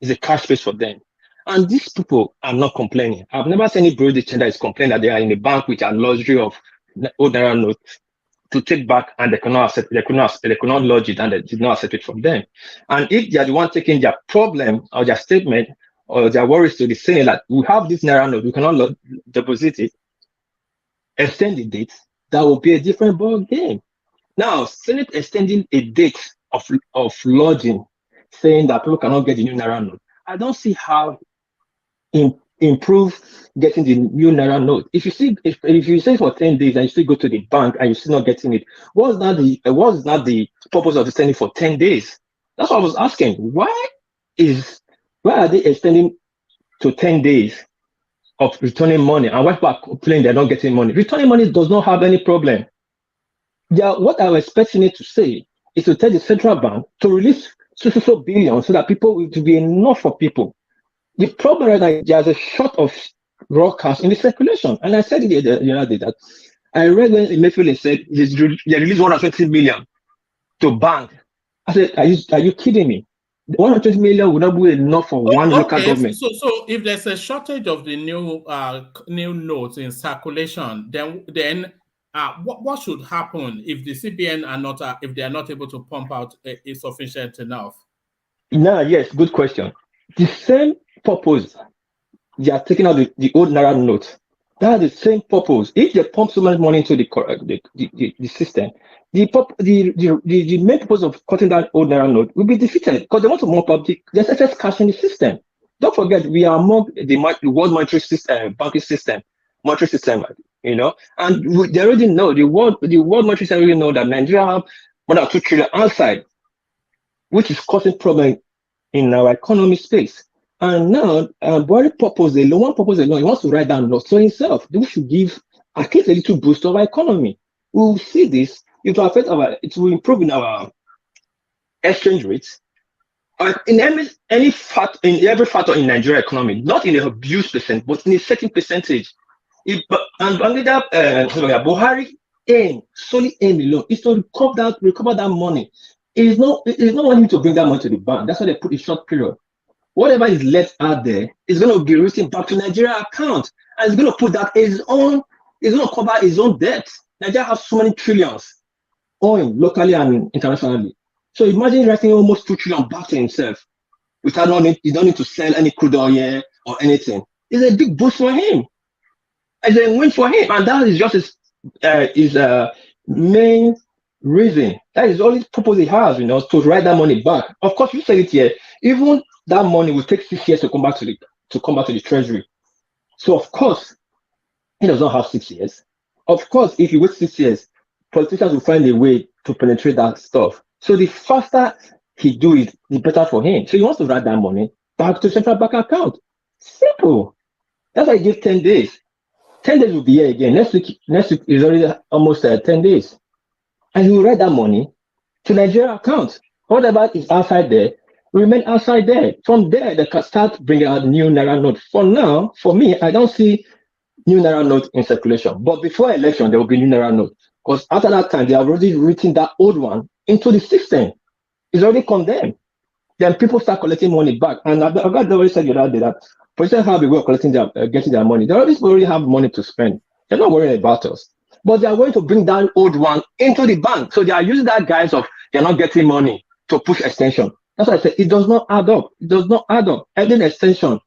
It's a cash space for them. And these people are not complaining. I've never seen any British change that is complaining that they are in a bank with a luxury of old Naira notes to take back and they cannot lodge it and they did not accept it from them. And if they are the one taking their problem or their statement or their worries to the Senate that we have this Naira note, we cannot deposit it, extend the date, that will be a different ball game. Now, Senate extending a date of lodging saying that people cannot get the new Naira note. I don't see how improve getting the new Naira note. If you say for 10 days and you still go to the bank and you're still not getting it, what's not the purpose of extending for 10 days? That's what I was asking. Why are they extending to 10 days of returning money, and why people are complaining they're not getting money? Returning money does not have any problem. What I was expecting it to say is to tell the central bank to release so billion so that people will be enough for people. The problem is that there's a short of raw cash in the circulation. And I said it the other day that I read when Emefiele said they released 120 million to bank. I said, are you kidding me? 120 million would not be enough for one local government. So if there's a shortage of the new notes in circulation, then what should happen if the CBN are not if they are not able to pump out is sufficient enough? Yes, good question. The same purpose they are taking out the old Naira note. That's the same purpose. If they pump so much money into the system, the main purpose of cutting that old Naira note will be defeated because they want to more public. There's excess cash in the system. Don't forget, we are among the World Monetary System, banking system, monetary system, and they already know the World Monetary System already know that Nigeria have more than 2 trillion outside, which is causing problem in our economy space. And now, Buhari proposed he wants to write down notes to himself. We should give at least a little boost to our economy. We will see this. It will improve in our exchange rates. In every factor in Nigeria economy, not in a huge percent, but in a certain percentage. Buhari solely aim alone is to recover that money. It is not wanting to bring that money to the bank. That's why they put a short period. Whatever is left out there is going to be written back to Nigeria account, and it's going to put that it's going to cover his own debt. Nigeria has so many trillions, owing locally and internationally. So imagine writing almost 2 trillion back to himself without you don't need to sell any crude oil or anything. It's a big boost for him. It's a win for him, and that is just his main reason. That is the only purpose he has, to write that money back. Of course, you said it here. Even that money will take 6 years to come back to the treasury. So of course, he does not have 6 years. Of course, if you wait 6 years, politicians will find a way to penetrate that stuff. So the faster he do it, the better for him. So he wants to write that money back to central bank account. Simple. That's why he gives 10 days. 10 days will be here again. Next week is already almost 10 days. And he will write that money to Nigeria account. Whatever is outside there, remain outside there. From there, they can start bringing out new Naira note. For now, for me, I don't see new Naira note in circulation. But before election, there will be new Naira note. Because after that time, they have already written that old one into the system. It's already condemned. Then people start collecting money back. And I've already said the other day that politicians have a way of getting their money. They already have money to spend. They're not worrying about us. But they are going to bring that old one into the bank. So they are using that guise of they're not getting money to push extension. That's why I said it does not add up. It does not add up. Adding extension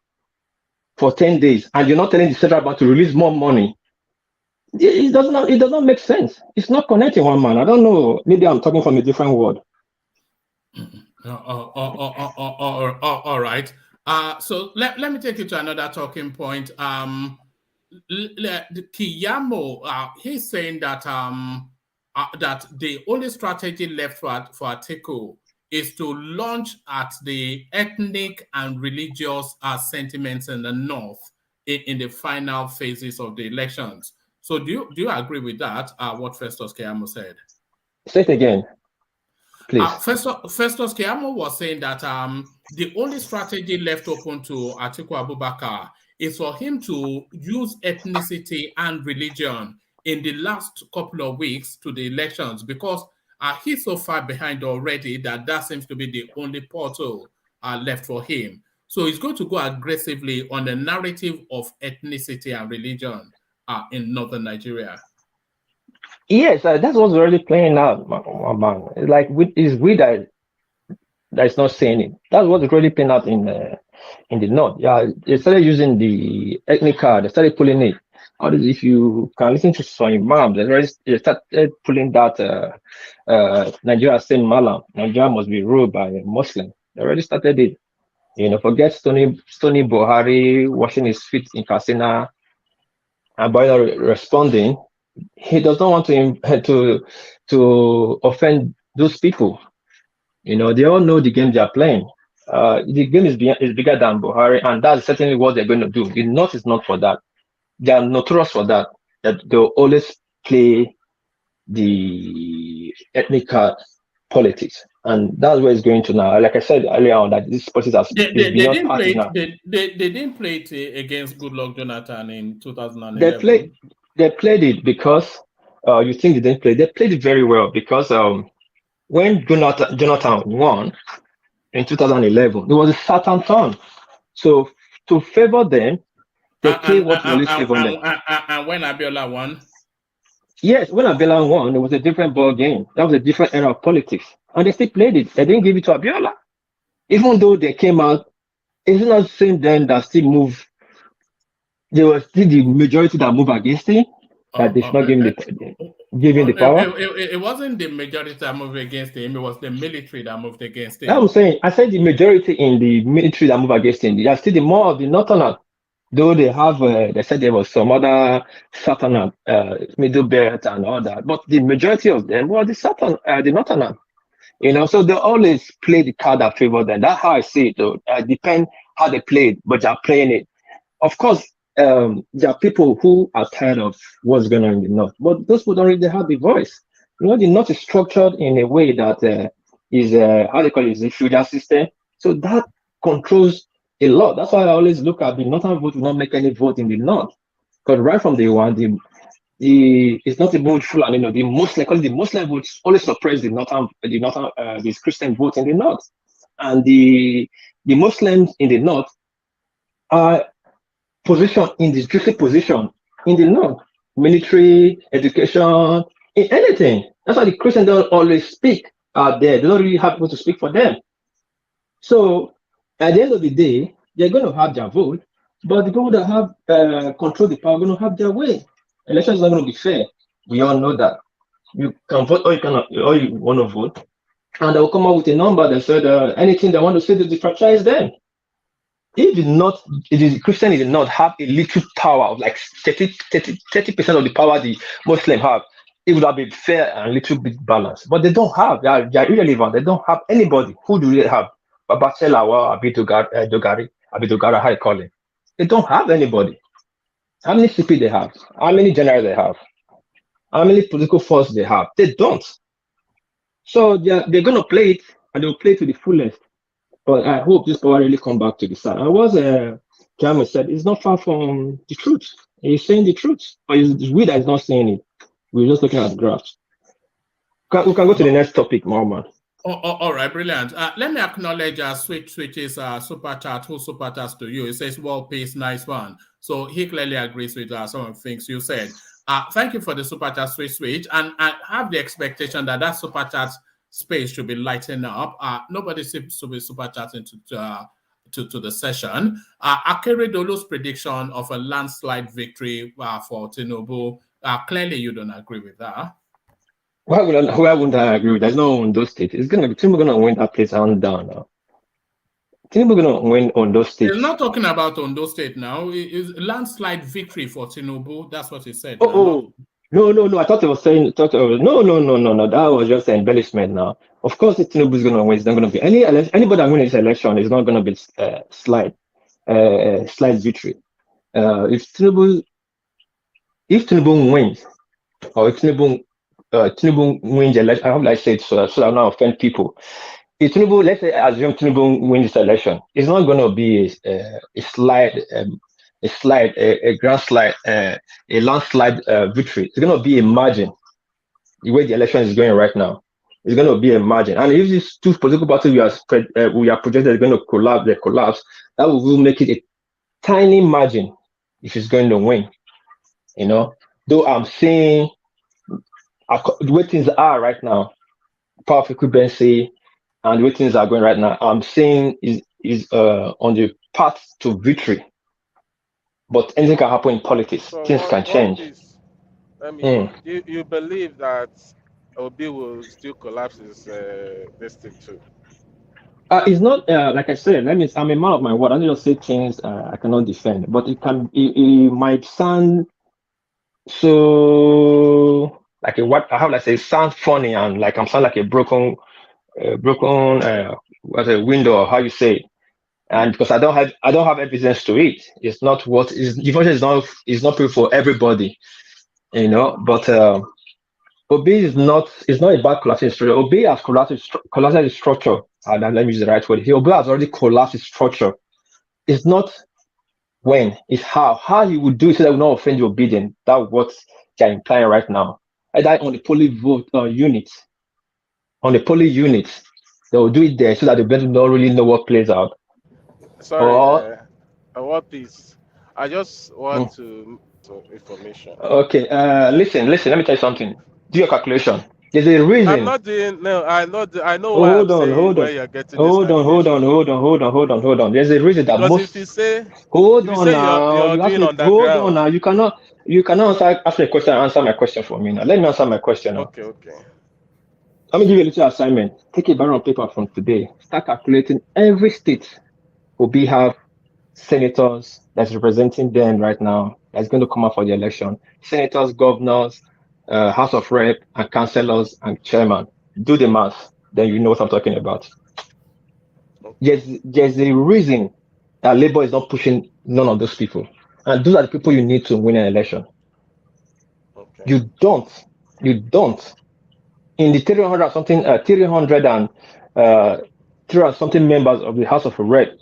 for 10 days and you're not telling the central bank to release more money. It does not make sense. It's not connecting one man. I don't know. Maybe I'm talking from a different word. All right. So let me take you to another talking point. Kiyamo, he's saying that that the only strategy left for Atiku is to launch at the ethnic and religious sentiments in the north in the final phases of the elections. So do you agree with that? What Festus Keyamo said? Say it again, please. Festus Keyamo was saying that the only strategy left open to Atiku Abubakar is for him to use ethnicity and religion in the last couple of weeks to the elections, because he's so far behind already that seems to be the only portal left for him. So he's going to go aggressively on the narrative of ethnicity and religion in northern Nigeria. Yes, that's what's already playing out, man. It's like it's weird that it's not saying it. That's what's really playing out in the north. Yeah, they started using the ethnic card. They started pulling it. If you can listen to some imams, they started pulling that Nigeria saying Malam. Nigeria must be ruled by a Muslim. They already started it. Forget Stony Buhari washing his feet in Kasina and by responding. He does not want to offend those people. They all know the game they are playing. The game is bigger than Buhari, and that's certainly what they're going to do. The North is not for that. They are notorious for that. That they'll always play the ethnic politics, and that's where it's going to now. Like I said earlier on, that this politics they didn't play it. They didn't play it against Goodluck Jonathan in 2011. They played it because you think they didn't play. They played it very well because when Jonathan won in 2011, it was a Saturn turn. So to favor them, they played what really favored them. And when Abiola won? Yes, when Abiola won, it was a different ball game. That was a different era of politics. And they still played it. They didn't give it to Abiola. Even though they came out, it's not the same then that still moved. They were still the majority that moved against him. That they should not give him the power. It wasn't the majority that moved against him. It was the military that moved against him. I'm saying, I said the majority in the military that moved against him. They are still the more of the northerners. Though they have, they said there was some other southern, middle belt and all that, but the majority of them were the northerners. So they always play the card that favored them. That's how I see it, though. Depend how they played, but they're playing it. Of course, there are people who are tired of what's going on in the North, but those people don't really have the voice. The North is structured in a way that is, how they call it, is a feudal system. So that controls a lot. That's why I always look at the northern vote will not make any vote in the North. Because right from day one, it's not a vote full, and the Muslim votes always suppress the Christian vote in the North. And the Muslims in the North are positioned in the strategic position in the North. Military, education, in anything. That's why the Christians don't always speak out there. They don't really have people to speak for them. So at the end of the day, they're going to have their vote, but the people that have control the power are going to have their way. Elections is not going to be fair. We all know that. You can vote or you want to vote, and they will come up with a number that said anything they want to say to disfranchise them. If the Christian did not have a little power of like 30% of the power the Muslim have, it would have been fair and a little bit balanced. But they don't have. They are irrelevant. They don't have anybody. Who do they have? Babachelawa, Dogara, how you call it? They don't have anybody. How many CP they have? How many generals they have? How many political force they have? They don't. So they're going to play it, and they'll play it to the fullest. But I hope this power really come back to the side. And what Kiamu said, it's not far from the truth. He's saying the truth, but it's we that is not saying it. We're just looking at the graphs. We can go to the next topic, Mohammed. All right, brilliant. Let me acknowledge Switch's super chat, who super chats to you. It says, well, peace, nice one. So he clearly agrees with some of the things you said. Thank you for the super chat, Switch. And I have the expectation that super chat space should be lightened up. Nobody seems to be super chatting to the session. Akere Dolo's prediction of a landslide victory for Tinubu, clearly you don't agree with that. Why wouldn't I agree with that? There's no Ondo State. It's Tinubu going to win that place hands down now. Tinubu going to win Ondo State. He's not talking about Ondo State now. It's a landslide victory for Tinubu. That's what he said. No. I thought he was saying. No. That was just an embellishment now. Of course, if Tinubu is going to win, it's not going to be anybody that wins this election is not going to be slide victory. If Tinubu wins, or if Tinubu wins the election, I hope I say it so I don't offend people. If Tinubu, let's say, assume Tinubu wins this election, it's not going to be a grand slide, a landslide victory. It's going to be a margin. The way the election is going right now, it's going to be a margin. And if these two political parties we are projected are going to collapse, that will make it a tiny margin if it's going to win. Though I'm seeing the way things are right now, power of equivalency, and the way things are going right now, I'm seeing is on the path to victory. But anything can happen in politics. So things can change. You believe that Obi will still collapse this thing too? It's not like I said. I'm a man of my word. I don't just say things I cannot defend, but it might sound so like what I have like say sound funny and like I'm sound like a broken what's a window or how you say it. And because I don't have evidence to it. It's not what is the information is not proof for everybody, you know. But OB is not about collapsing structure. OB has collapsed its structure. Let me use the right word. OB has already collapsed its structure. It's not when, it's how. How he would do it so that will not offend the obedient. That's what they're implying right now. Either on the polling vote unit. On the polling unit, they will do it there so that the obedient don't really know what plays out. Sorry, what piece? I just want to information. Okay, listen. Let me tell you something. Do your calculation. There's a reason. I'm not doing. No, I know. Hold on. Where you're getting this Hold on. There's a reason that because most. If you say You're doing underground. Hold on now. You cannot ask me a question and answer my question for me now. Let me answer my question now. Okay. Let me give you a little assignment. Take a bar on paper from today. Start calculating every state will have senators that's representing them right now that's going to come out for the election. Senators, governors, House of Rep, and councillors and chairman. Do the math, then you know what I'm talking about. There's a reason that Labour is not pushing none of those people. And those are the people you need to win an election. Okay. You don't. In the 300 something members of the House of Rep,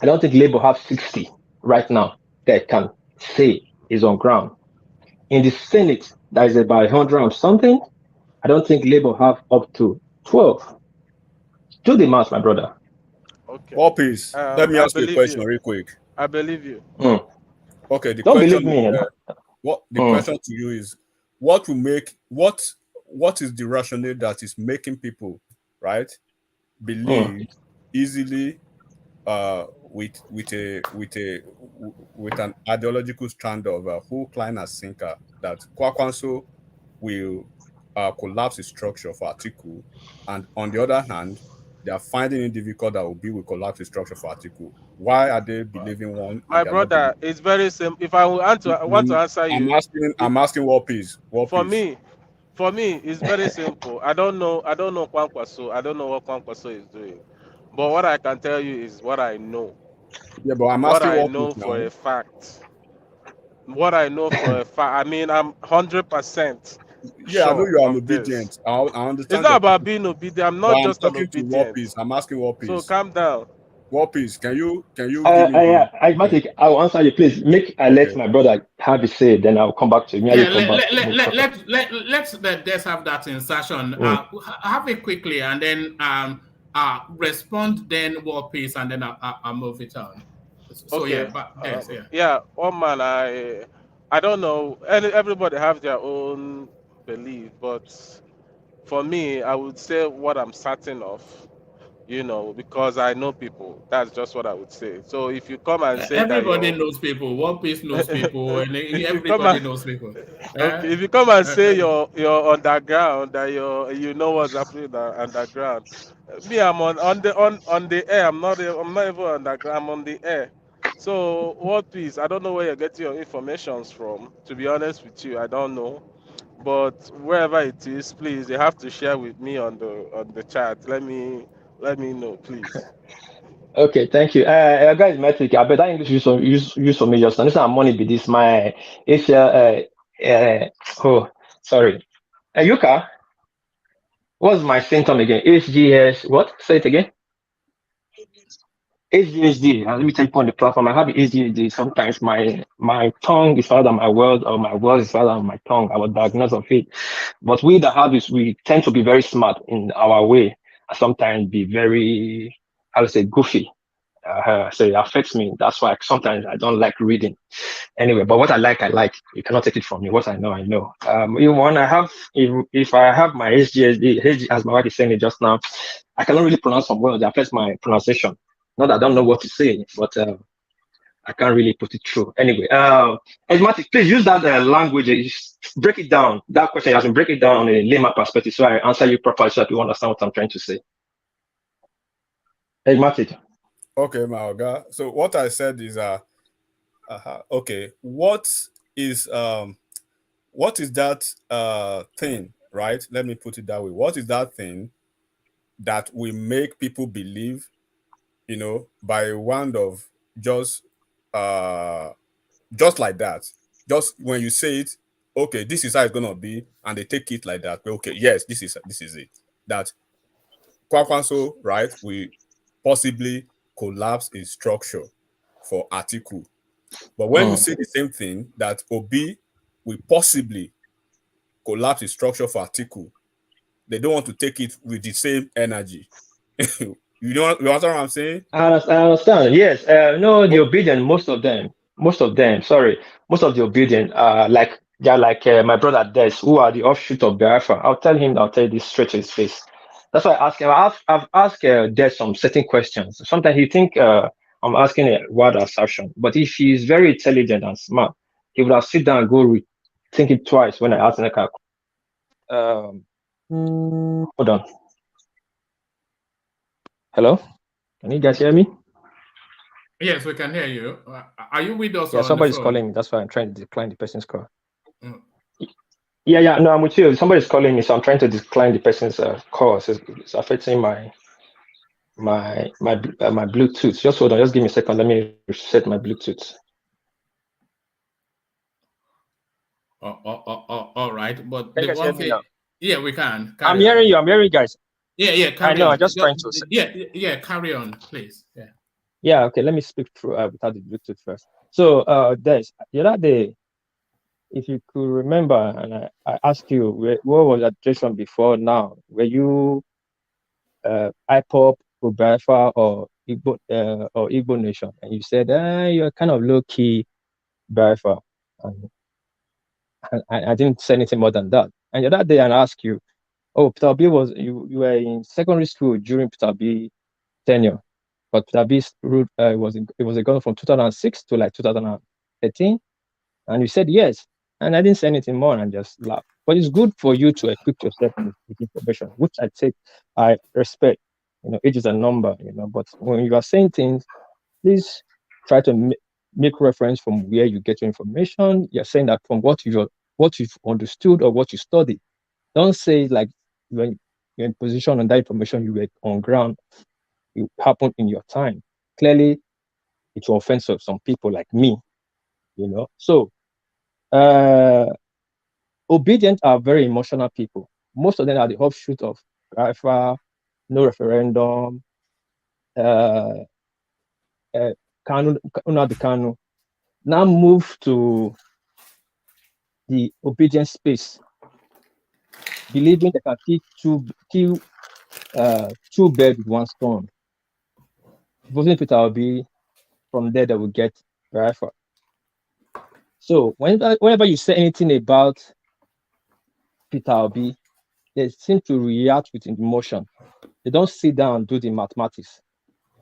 I don't think Labour have 60 right now that can say is on ground. In the Senate, that is about 100 and something. I don't think Labour have up to 12. Do the math, my brother. Okay. Well, please, let me ask you a question real quick. I believe you. Okay, the don't question believe me. Question to you is, what is the rationale that is making people, right, believe easily with an ideological strand of hook, line, and sinker that Kwankwaso will collapse the structure for Atiku, and on the other hand, they are finding it difficult that Obi will collapse the structure for Atiku. Why are they believing one? My brother, it's very simple. If I want to answer you, I'm asking what piece. For me, it's very simple. I don't know Kwankwaso. I don't know what Kwankwaso is doing. But what I can tell you is what I know. Yeah, but I'm what asking I what know piece for now. a fact. What I know for a fact. I mean, I'm 100%. Yeah, sure I know you are of obedient. This. I understand. It's not about being obedient. I'm not just an obedient. War Peace. I'm asking War Peace. So calm down. War Peace, can you give me? I'll answer you. Please let my brother have his say. Then I'll come back to you. Let's have that insertion. Have it quickly and then respond. Then War Peace and then I'll move it on. So okay. Yeah. One man. I don't know. Everybody have their own belief, but for me, I would say what I'm certain of. Because I know people. That's just what I would say. So if you come and say everybody knows people, One Piece knows people, and everybody knows people. Okay, if you come and say you're underground, that you know what's happening underground. Me, I'm on the air. I'm not even underground. I'm on the air. So what piece? I don't know where you're getting your information from. To be honest with you, I don't know. But wherever it is, please, you have to share with me on the chat. Let me know, please. Okay, thank you. Guys, metric. I bet that English use for me just now. This is money be this my sorry. Yuka, what's my symptom again? HGS. What? Say it again. HGSD. Let me take on the platform. I have HGSD. Sometimes my tongue is faster than my word, or my word is faster than my tongue. I was diagnosed of it. But we that have this, we tend to be very smart in our way. Sometimes be very, I would say, goofy. So it affects me. That's why sometimes I don't like reading. Anyway, but what I like. You cannot take it from me. What I know, I know. If I have my HGSD, as my wife is saying it just now, I cannot really pronounce some words. It affects my pronunciation. Not that I don't know what to say, but I can't really put it through. Anyway, Esmatic, please use that language. Break it down. That question has been break it down on a layman perspective, so I answer you properly so that you understand what I'm trying to say. Pragmatic. Okay, Maoga. So what I said is okay, what is that thing, right? Let me put it that way. What is that thing that will make people believe, by a wand of just like that? Just when you say it, okay, this is how it's gonna be, and they take it like that. Okay, yes, this is it. That Kwankwaso, right, we possibly collapse his structure for Atiku. But when you say the same thing, that Obi will possibly collapse his structure for Atiku, they don't want to take it with the same energy. You understand what I'm saying? I understand. Yes. No, the obedient, most of the obedient are like, they're like my brother Des, who are the offshoot of Biafra. I'll tell you this straight to his face. That's why I ask him. I've asked Des some certain questions. Sometimes he think I'm asking a wild assertion, but if he's very intelligent and smart, he would have sit down and go think it twice when I ask him. Hold on. Hello? Can you guys hear me? Yes, we can hear you. Are you with us? Yeah, or somebody's on the phone? calling me. That's why I'm trying to decline the person's call. Yeah, no, I'm with you. Somebody's calling me, so I'm trying to decline the person's call. So it's affecting my Bluetooth. Just hold on. Just give me a second. Let me reset my Bluetooth. All right, but Can the you guys hear one me thing, now? yeah, we can. I'm hearing you. I'm hearing you guys. Yeah. I know. I'm just trying to. Yeah. Carry on, please. Yeah. Yeah. Okay. Let me speak through without the Bluetooth first. So, the other day, if you could remember, and I asked you, what was that situation before now? Were you IPOP, Biafra, or Igbo Nation? And you said, you're kind of low key Biafra. And I didn't say anything more than that. And the other day, I asked you, Peter B you were in secondary school during Peter B tenure, but Peter B's route it was going from 2006 to like 2013, and you said yes, and I didn't say anything more and just laughed. But it's good for you to equip yourself with information, which I respect. Age is a number, but when you are saying things, please try to make reference from where you get your information. You're saying that from what you've understood or what you studied. Don't say like when you're in position on that information you were on ground, it happened in your time. Clearly, it will offend some people like me, So, obedient are very emotional people. Most of them are the offshoot of Biafra, no referendum, Kanu. Now move to the obedient space, believing they can kill two birds with one stone. Voting Peter Obi, from there they will get Biafra. So whenever you say anything about Peter Obi, they seem to react with emotion. They don't sit down and do the mathematics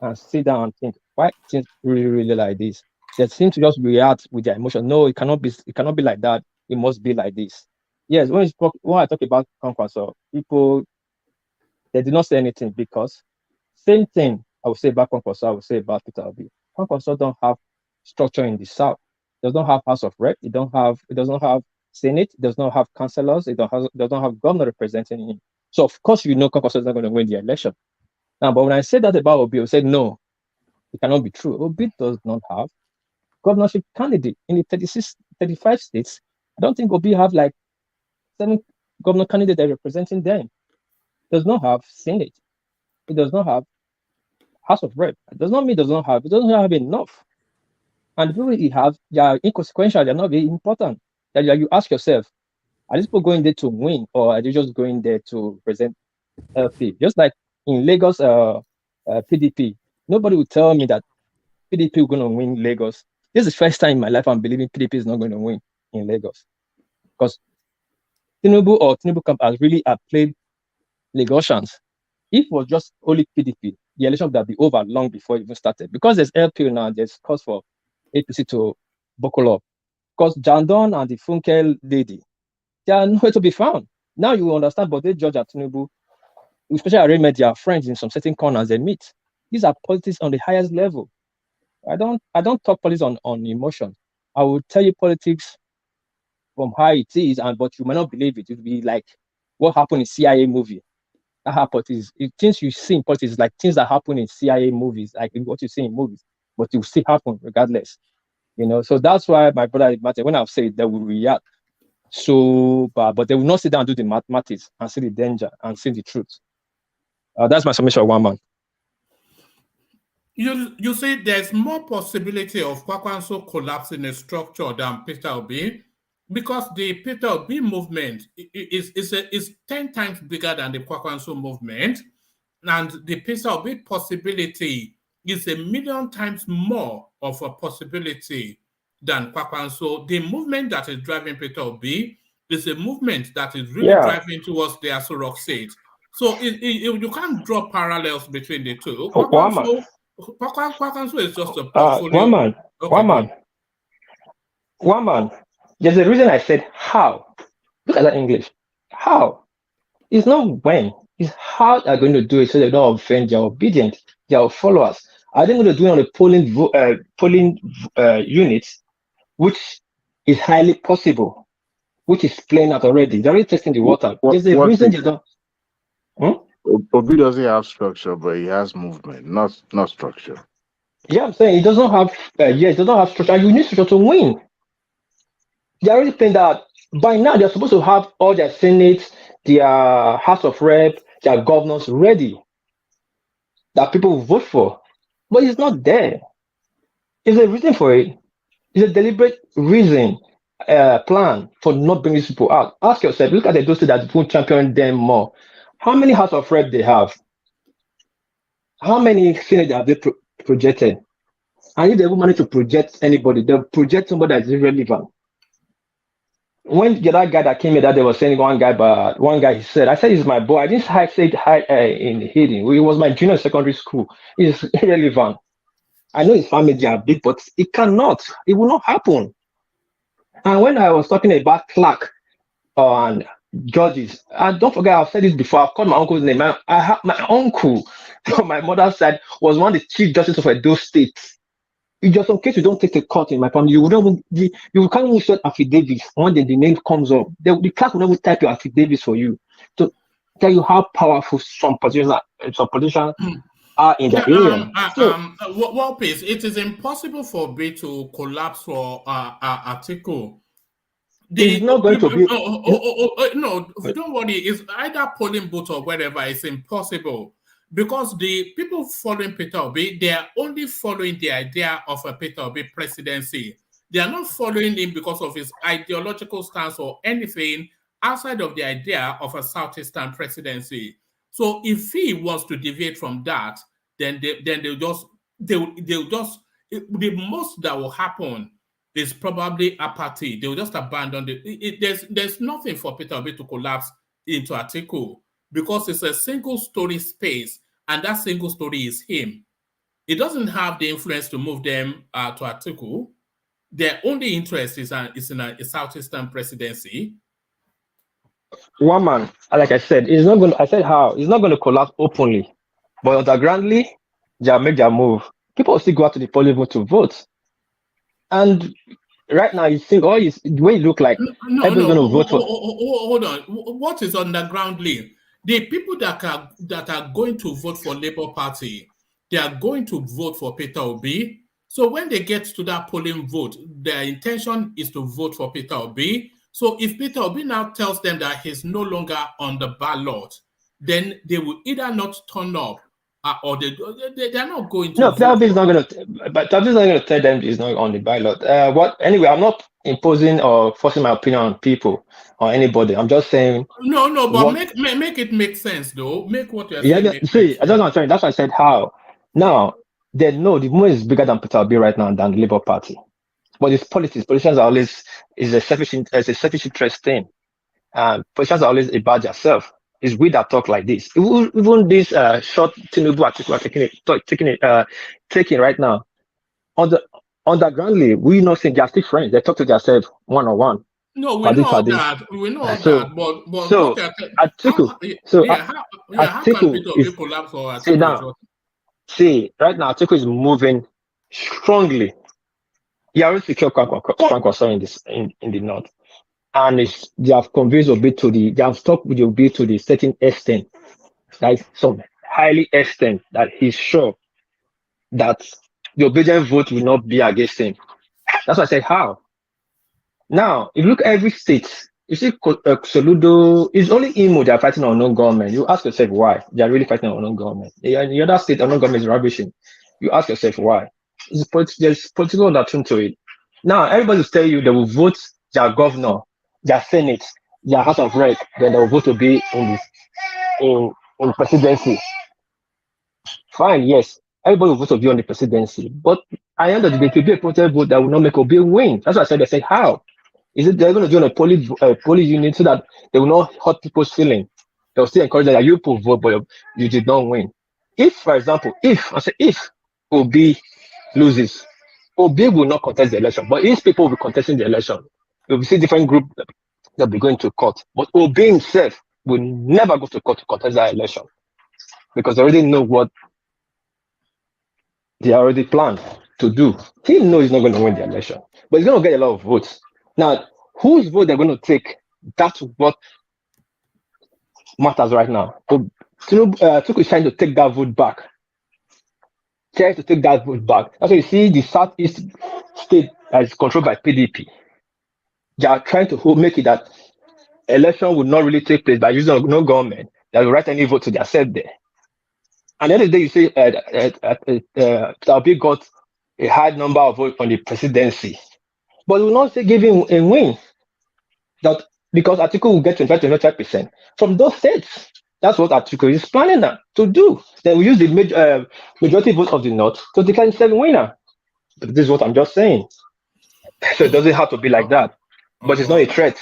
and sit down and think, why things really, really like this? They seem to just react with their emotion. No, it cannot be like that. It must be like this. Yes, when I talk about Kwankwaso, people, they did not say anything because same thing I would say about Kwankwaso, I would say about Peter Obi. Kwankwaso don't have structure in the South. It does not have House of Rep. It does not have Senate. It does not have councillors. It does not have governor representing him. So of course Kwankwaso is not going to win the election. Now, but when I say that about Obi, I say no, it cannot be true. Obi does not have governorship candidate in the 35 states. I don't think Obi have like 7 governor candidates representing them. It does not have Senate. It does not have House of Rep. It does not mean it doesn't have enough. And the people he have, they are inconsequential, they're not very important. That you ask yourself, are these people going there to win, or are they just going there to present LP? Just like in Lagos, PDP, nobody will tell me that PDP is going to win Lagos. This is the first time in my life I'm believing PDP is not going to win in Lagos. Because Tinubu camp has really played Lagosians. If it was just only PDP, the election would have been over long before it even started. Because there's LP now, there's cause for APC to buckle up. Because Jandon and the Funke lady, they are nowhere to be found. Now you understand, but they judge at Tinubu, especially Arewa, they are friends in some certain corners they meet. These are politics on the highest level. I don't talk politics on emotion. I will tell you politics from how it is, but you may not believe it. It will be like what happened in CIA movie. That how politics. Things you see in politics is like things that happen in CIA movies, like what you see in movies, but it will still happen regardless. So that's why my brother, when I've said they will react so bad, but they will not sit down and do the mathematics and see the danger and see the truth. That's my submission, one man. You say there's more possibility of Kwankwaso collapsing a structure than Peter Obi, because the Peter Obi movement is 10 times bigger than the Kwankwaso movement, and the Peter Obi possibility is 1,000,000 times more of a possibility than Kwankwaso. The movement that is driving Peter Obi is a movement that is really driving towards the Aso Rock seat. So you can't draw parallels between the two. Kwankwaso is just a portfolio. One man. There's a reason I said how. Look at that English. How? It's not when. It's how they're going to do it so they don't offend their obedient, their followers. Are they going to do it on the polling units, which is highly possible, which is playing out already? They're already testing the water. There's a reason they don't. Obi doesn't have structure, but he has movement, not structure. Yeah, I'm saying he doesn't have. He doesn't have structure. And you need structure to win. They're already playing that. By now, they're supposed to have all their Senate, their House of Rep, their governors ready that people will vote for, but it's not there. There's a reason for it. It's a deliberate reason, plan for not bringing these people out. Ask yourself. Look at those that won't champion them more. How many House of Rep they have? How many Senate have they projected? And if they won't manage to project anybody, they'll project somebody that's irrelevant. When the other guy that came here that they were saying one guy he said, I said he's my boy. I didn't say hi in hidden. He was my junior secondary school. He's irrelevant. I know his family are big, but it cannot. It will not happen. And when I was talking about Clark and judges, and don't forget, I've said this before. I've called my uncle's name. I have my uncle from my mother's side was one of the chief justices of those states. It's just in case you don't take a court in my family, you can't even show affidavits when the name comes up. The clerk will never type your affidavits for you to tell you how powerful some politicians are in the area. Walpis, it is impossible for B to collapse for Atiku. It's not going to be. No, don't worry. It's either polling booth or whatever. It's impossible. Because the people following Peter Obi, they are only following the idea of a Peter Obi presidency. They are not following him because of his ideological stance or anything outside of the idea of a Southeastern presidency. So if he wants to deviate from that, then they'll just the most that will happen is probably apathy. They'll just abandon there's nothing for Peter Obi to collapse into Atiku, because it's a single story space, and that single story is him. It doesn't have the influence to move them to Atiku. Their only interest is in a Southeastern presidency. One man, like I said, it's not going. I said how it's not going to collapse openly, but undergroundly, they'll make their move. People will still go out to the polling booth to vote, and right now you think, the way you look like everyone's going to vote for. Hold on, what is undergroundly? The people that are going to vote for Labour Party, they are going to vote for Peter Obi. So when they get to that polling vote, their intention is to vote for Peter Obi. So if Peter Obi now tells them that he's no longer on the ballot, then they will either not turn up or they're not going to. No, Peter Obi is not going to. But Peter Obi is not going to tell them he's not on the ballot. Anyway, I'm not imposing or forcing my opinion on people or anybody. I'm just saying. No, but make it make sense though. Make what you're saying. Yeah, see, that's what I'm saying. That's why I said how. Now they know the movement is bigger than Peter Obi right now than the Labour Party. But it's politics. Politicians are always a selfish interest thing. Politicians are always about themselves. It's we that talk like this. Even this short Tinubu article are taking right now. Undergroundly, we know saying they are still friends. They talk to themselves one-on-one. No, we know all that. We know all that. But so Atiku. So how can Peter Obi collapse or Atiku? See, right now, Atiku is moving strongly. He already secured Kwankwaso in the north. And they have convinced Obi they have stopped with Obi to the certain extent, like some highly extent that he's sure that the obedient vote will not be against him. That's why I said how. Now, if you look at every state, you see Soludo, it's only Imo they are fighting on unknown government. You ask yourself why. They are really fighting on unknown government. In the other state, unknown government is rubbishing. You ask yourself why. There's political undertone to it. Now, everybody will tell you they will vote their governor, their senate, their house of rep, then they will vote to be in presidency. Fine, yes. Everybody will vote to be on the presidency. But at the end of the day, it will be a protest vote that will not make Obi win. That's why I said, they say, how? Is it they're going to join a police unit so that they will not hurt people's feelings? They'll still encourage that you people vote, but you did not win. If, for example, if Obi loses, Obi will not contest the election. But if people will be contesting the election, you'll see different groups that'll be going to court. But Obi himself will never go to court to contest that election because they already know what they already planned to do. He knows he's not going to win the election, but he's going to get a lot of votes. Now, whose vote they're going to take, that's what matters right now. Tinubu is trying to take that vote back. That's why you see the Southeast state that is controlled by PDP. They are trying to make it that election would not really take place by using no government that will write any vote to themselves there. And at the end of the day, you say Obi got a high number of votes on the presidency. But we will not say give him a win. That because Atiku will get 25% from those states. That's what Atiku is planning to do. Then we use the majority vote of the North to declare himself winner. But this is what I'm just saying. So it doesn't have to be like that. But it's not a threat.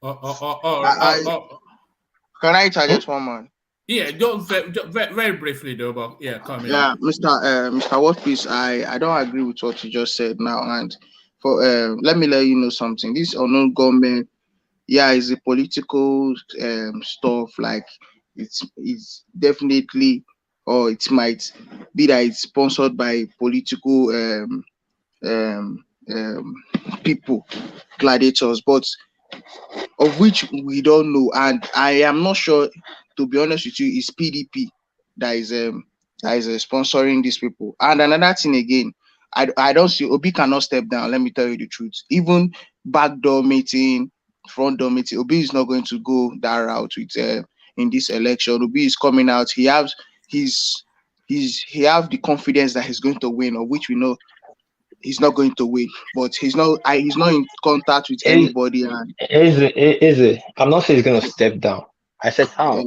Can I interject one man? Yeah, very briefly though, but yeah, come in. Yeah, Mr. Workpiece, I don't agree with what you just said now. And for let me let you know something. This unknown government, yeah, is a political stuff. Like it's definitely, or it might be that it's sponsored by political people, gladiators, but of which we don't know. And I am not sure, to be honest with you, it's PDP that is sponsoring these people. And another thing again, I don't see Obi cannot step down. Let me tell you the truth. Even backdoor meeting, front door meeting, Obi is not going to go that route with in this election. Obi is coming out. He has the confidence that he's going to win, of which we know he's not going to win. But he's not in contact with anybody. And I'm not saying he's going to step down. I said how.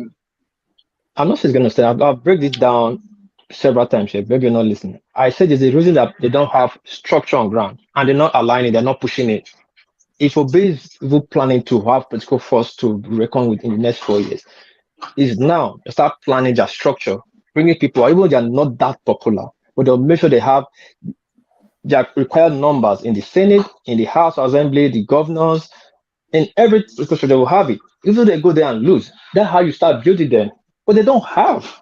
I'm not saying he's going to step. I'll break this down several times here. Maybe you're not listening. I said there's a reason that they don't have structure on ground and they're not aligning. They're not pushing it. If Obi is planning to have political force to reckon with in the next 4 years, is now to start planning their structure, bringing people, even though they are not that popular, but they'll make sure they have their required numbers in the Senate, in the House Assembly, the governors, in every discussion they will have it. Even though they go there and lose, that's how you start building them. But they don't have.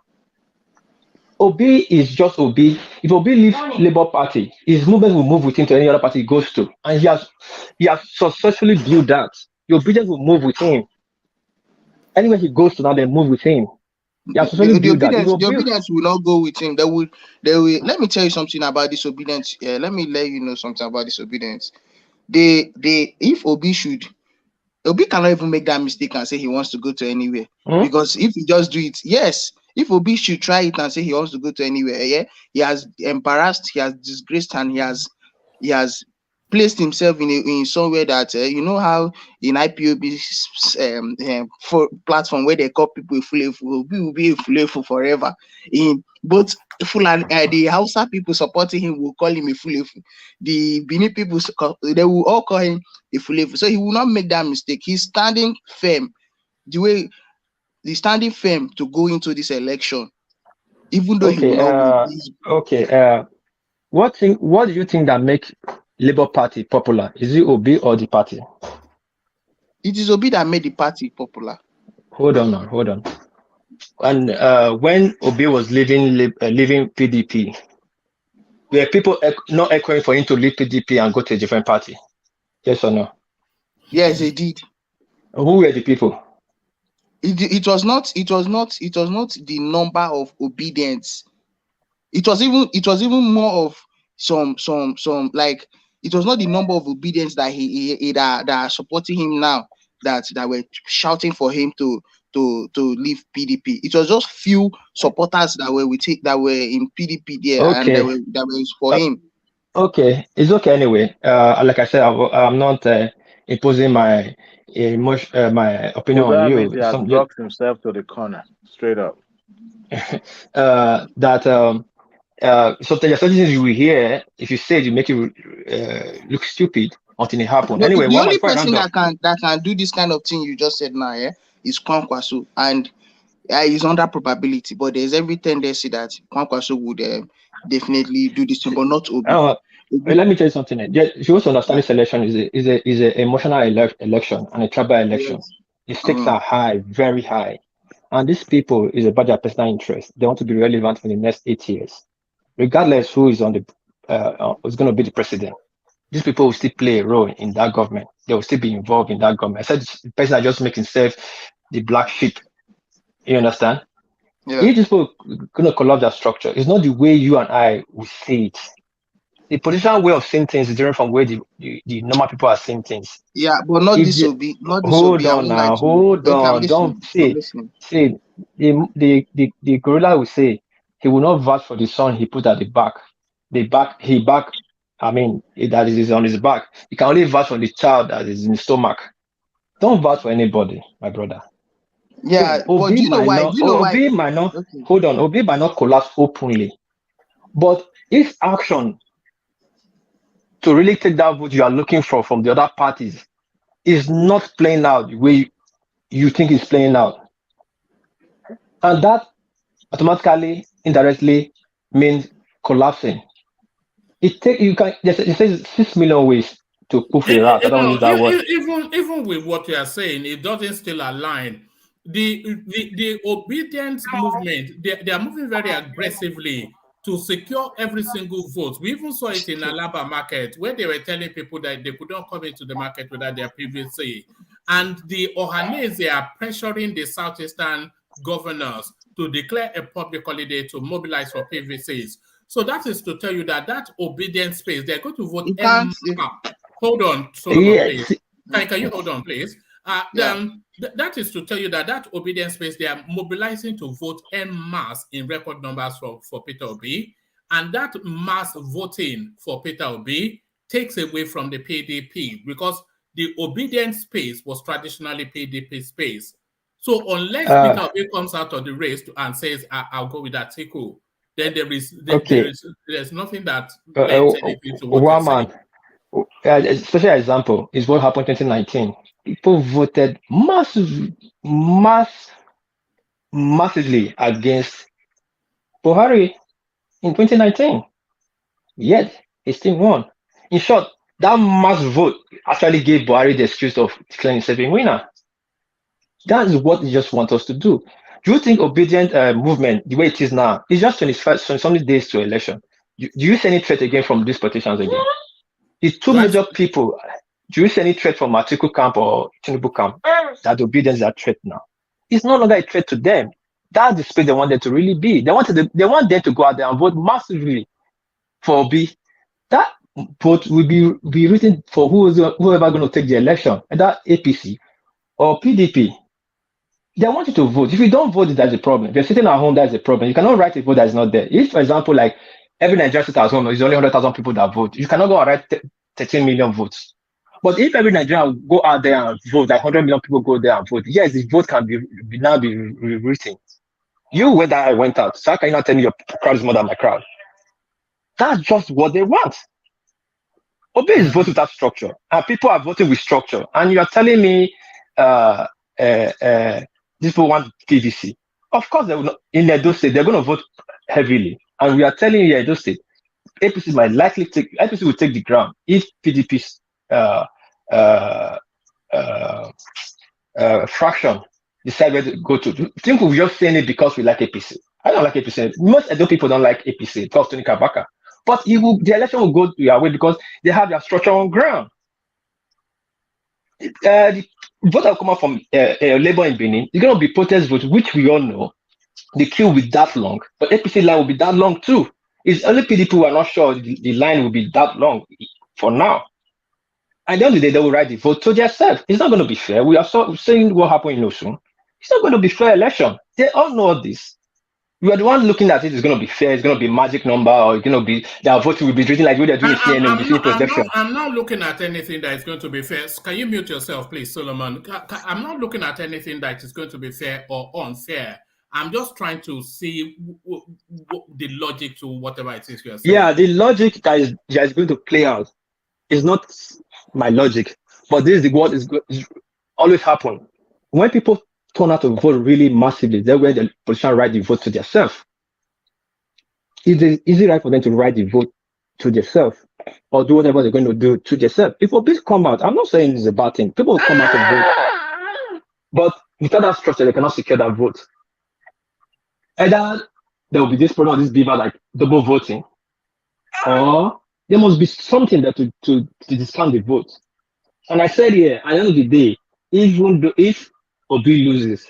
Obi is just Obi. If Obi leaves Labour Party, his movement will move with him to any other party he goes to. And he has successfully built that. Your obedience will move with him. Anywhere he goes to now, they move with him. The obedience will not go with him. They will. Let me tell you something about disobedience. Let me let you know something about disobedience. If Obi cannot even make that mistake and say he wants to go to anywhere. Because if he just do it, yes. If Obi should try it and say he wants to go to anywhere, yeah, he has embarrassed, he has disgraced, and he has placed himself in somewhere that you know how in IPOB's for platform where they call people a fulefu, Obi will be a fulefu forever. In both the Hausa people supporting him will call him a fulefu. The Benin people, they will all call him a fulefu. So he will not make that mistake. He's standing firm. He's standing firm to go into this election, even though he will not win. What do you think that makes Labour Party popular? Is it Obi or the party? It is Obi that made the party popular. Hold on. when Obi was leaving PDP, were people not echoing for him to leave PDP and go to a different party? Yes or no? Yes, they did. Who were the people? It was not the number of obedience. It was even more of some like, it was not the number of obedience that that are supporting him now, that were shouting for him to leave PDP. It was just few supporters that were in PDP there, and that were for him. Okay, it's okay anyway. Like I said, I'm not imposing my emotion, my opinion on you. He has blocked himself to the corner, straight up. So there are certain things you will hear. If you say it, you make it look stupid until it happens. No, anyway, the only person that can do this kind of thing you just said now, is Kwankwaso, and he's under probability. But there's every tendency that Kwankwaso would definitely do this thing, but not Obi. Let me tell you something. You also understand this election is a emotional election and a tribal election. Yes. The stakes are high, very high. And these people is about their personal interest. They want to be relevant for the next 8 years. Regardless who is on who's going to be the president. These people will still play a role in that government. They will still be involved in that government. I said the person that just makes himself the black sheep. You understand? Yeah. If these people are going to collapse their structure, it's not the way you and I will see it. The political way of seeing things is different from where the normal people are seeing things. Yeah, but not this will be. Hold on now. Hold on. Don't see the gorilla will say he will not vouch for the son he put at the back. I mean, that is on his back. He can only vouch for the child that is in his stomach. Don't vouch for anybody, my brother. Yeah, but do you know why? Obi might not. Okay. Hold on. Obi might not collapse openly, but if action to really take that vote you are looking for from the other parties is not playing out the way you think it's playing out, and that automatically, indirectly means collapsing. It says 6 million ways to poof a rat. I don't use that word. Even with what you are saying, it doesn't still align. The obedience movement, they are moving very aggressively to secure every single vote. We even saw it in Alaba market, where they were telling people that they could not come into the market without their PVC. And the Ohanese are pressuring the southeastern governors to declare a public holiday to mobilize for PVCs. So that is to tell you that obedience space, they're going to vote. Hold on, please. Can you hold on, please? That is to tell you that obedience space, they are mobilizing to vote en masse in record numbers for Peter Obi. And that mass voting for Peter Obi takes away from the PDP, because the obedience space was traditionally PDP space. So unless Peter Obi comes out of the race and says, I'll go with Atiku, then there's nothing that lends anything to what you're saying. A special example is what happened in 2019. People voted massively against Buhari in 2019. Yet he still won. In short, that mass vote actually gave Buhari the excuse of declaring himself a winner. That is what they just want us to do. Do you think obedient movement, the way it is now, is just 20 days to election? Do you see any threat again from these politicians again? The two major people, do you see any threat from Atiku camp or Tinubu camp that the obedience is a threat now? It's no longer a threat to them. That's the space they want them to really be. They want them to go out there and vote massively for Obi. That vote will be written for whoever going to take the election, either APC or PDP. They want you to vote. If you don't vote, that's a problem. If you're sitting at home, that's a problem. You cannot write a vote that is not there. If, for example, like every Nigerian sits at home, there's only 100,000 people that vote. You cannot go and write 13 million votes. But if every Nigerian go out there and vote, like 100 million people go there and vote, yes, the vote can be rewritten. You went there, I went out. So how can you not tell me your crowd is more than my crowd? That's just what they want. Obi is voting without structure, and people are voting with structure. And you are telling me these people want PVC. Of course, they will not, in Edo State, they're going to vote heavily. And we are telling you, Edo State, APC might likely APC will take the ground if PDP's fraction decide where to go to. I think we're just saying it because we like APC. I don't like APC. Most Edo people don't like APC because Tony Kabaka. But the election will go their way because they have their structure on ground. The vote that will come out from Labour in Benin is going to be protest vote, which we all know the queue will be that long, but APC line will be that long too. It's only PDP who are not sure the line will be that long for now. At the end of the day, they will write the vote to themselves. It's not going to be fair. We are saying what happened in Osun. It's not going to be fair election. They all know this. You are the one looking at it. It's going to be fair. It's going to be magic number, or it's going to be their vote will be written like what they're doing in CNN. I'm not looking at anything that is going to be fair. Can you mute yourself, please, Solomon? I'm not looking at anything that is going to be fair or unfair. I'm just trying to see the logic to whatever it is you're saying. Yeah, the logic that is going to play out is not my logic, but this is what is always happen when people turn out to vote really massively. That's where the politicians write the vote to themselves. It's easy right for them to write the vote to themselves or do whatever they're going to do to themselves. If Obi come out, I'm not saying it's a bad thing. People will come out and vote, but without that structure, they cannot secure that vote. Either there will be this problem, this BVAS like double voting, or there must be something that to discount the vote. And I said here, at the end of the day, even though if Obi loses,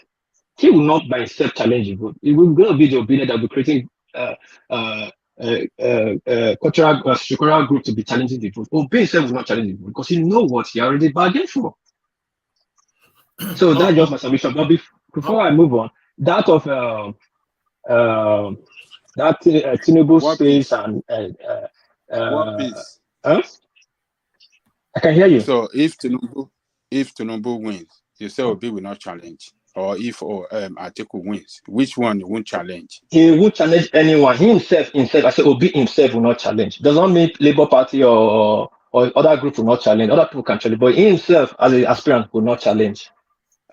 he will not by himself challenge the vote. It will going to be the Obi that will be creating cultural group to be challenging the vote. Obi himself will not challenge the vote because he knows what he already bargained for. So that's just my submission. But before I move on, that of Tinubu space and what piece? Huh? I can hear you. So if Tinubu wins, you say Obi will not challenge, or if Atiku wins, which one he won't challenge? He won't challenge anyone. Himself. I said Obi himself will not challenge. Does not mean Labour Party or other group will not challenge. Other people can challenge, but he himself as an aspirant will not challenge.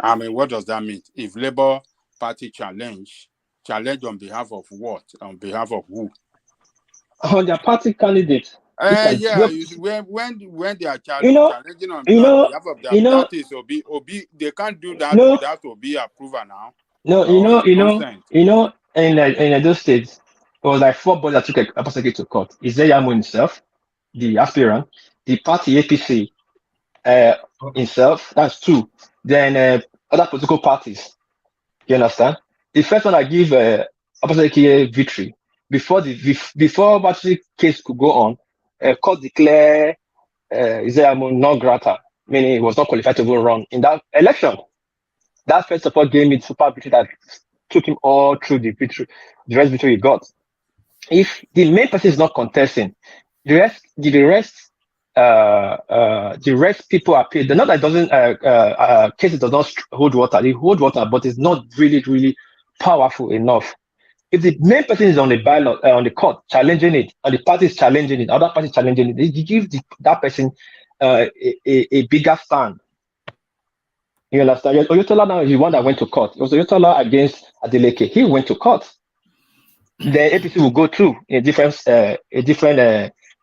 I mean, what does that mean? If Labour Party challenge on behalf of what? On behalf of who? On their party candidate. When they are challenging on behalf of their parties, Obi, they can't do that without Obi approval now. No, in those states, it was like 4 boys that took a person to court. Izeyamu himself, the aspirant, the party APC himself, that's 2. Then other political parties. You understand? The first one I give Obaseki victory. Before Obaseki case could go on, court declare Izeyamu non grata, meaning he was not qualified to go run in that election. That first of all gave me super victory that took him all through the rest victory he got. If the main person is not contesting, the rest people appeal. The not that doesn't cases does not hold water. They hold water, but it's not really powerful enough. If the main person is on the ballot, on the court challenging it, or the party is challenging it, other parties challenging it, they give that person a bigger stand. You understand? Oyotola now is the one that went to court. It was Oyotola against Adeleke. He went to court. The APC will go through a different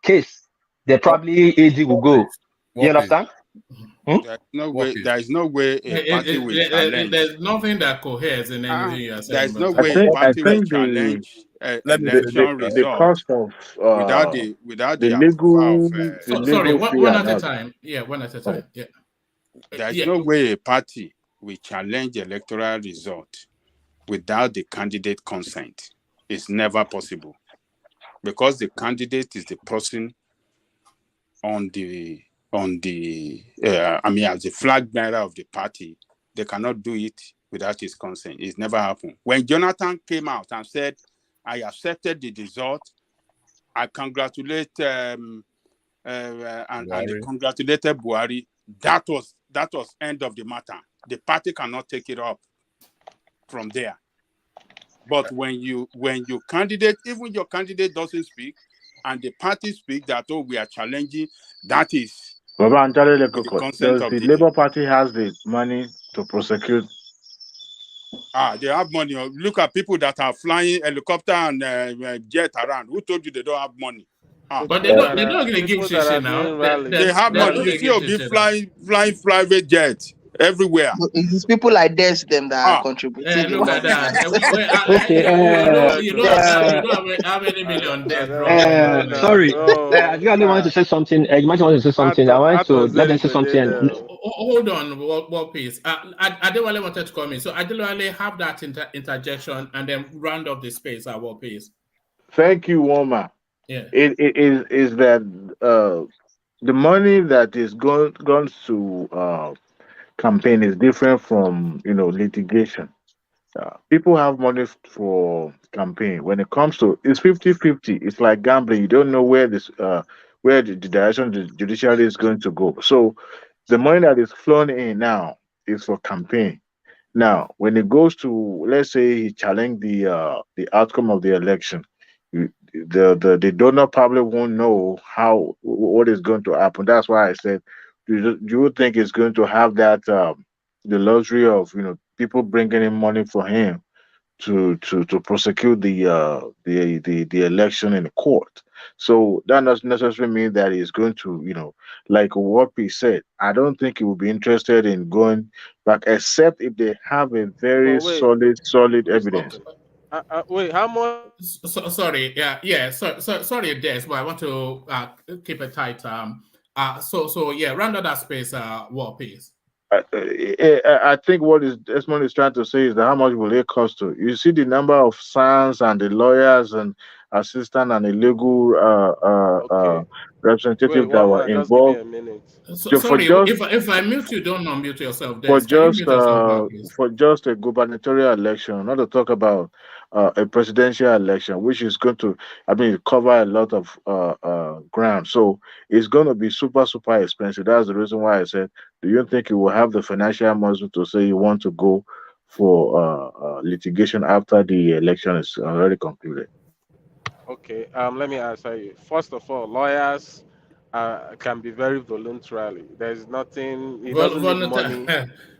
case. Then probably AD will go. You understand? There is no way a party will challenge. There's nothing that coheres in anything you're saying. There is no way a party will challenge election results without the legal. Sorry, one at a time. Yeah, one at a time. Yeah. There is no way a party will challenge electoral result without the candidate consent. It's never possible because the candidate is the person on the as the flag bearer of the party. They cannot do it without his consent. It's never happened. When Jonathan came out and said, I accepted the result, I congratulate and congratulated Buhari, that was end of the matter. The party cannot take it up from there. But when you candidate, even your candidate doesn't speak, and the party speak that we are challenging, that is the Labour Party has the money to prosecute. They have money. Look at people that are flying helicopter and jet around. Who told you they don't have money? But they're not going to give shit now. They have money. You see Obi flying private jets. everywhere. It's people like this them that are contributing. Look at that. You don't have how many million debt, bro? Sorry, I really wanted to say something. I wanted to say something. I wanted to let them say something. Hold on, what piece? Adewale wanted to come in, so Adewale have that interjection and then round up the space at what piece. Thank you, Woma. Yeah. It is that the money that is gone to campaign is different from litigation. People have money for campaign. When it comes to it's 50-50. It's like gambling. You don't know where the direction the judiciary is going to go. So the money that is flowing in now is for campaign. Now, when it goes to, let's say he challenged the outcome of the election, the donor probably won't know what is going to happen. That's why I said, do you think it's going to have that the luxury of people bringing in money for him to prosecute the election in the court? So that doesn't necessarily mean that he's going to like what he said. I don't think he will be interested in going back, except if they have a very solid evidence. Wait, how much? Sorry, sorry, Des, but I want to keep it tight. So yeah, round out that space. War piece. I think what Desmond is trying to say is that how much will it cost to? You see the number of SANs and the lawyers and assistant and the legal representative that were involved. Sorry, if I mute you, don't unmute yourself. For just a gubernatorial election, not to talk about a presidential election, which is going to, cover a lot of ground. So it's going to be super expensive. That's the reason why I said, do you think you will have the financial muscle to say you want to go for litigation after the election is already concluded? Okay, let me answer you. First of all, lawyers can be very voluntarily. There's nothing. He doesn't need money.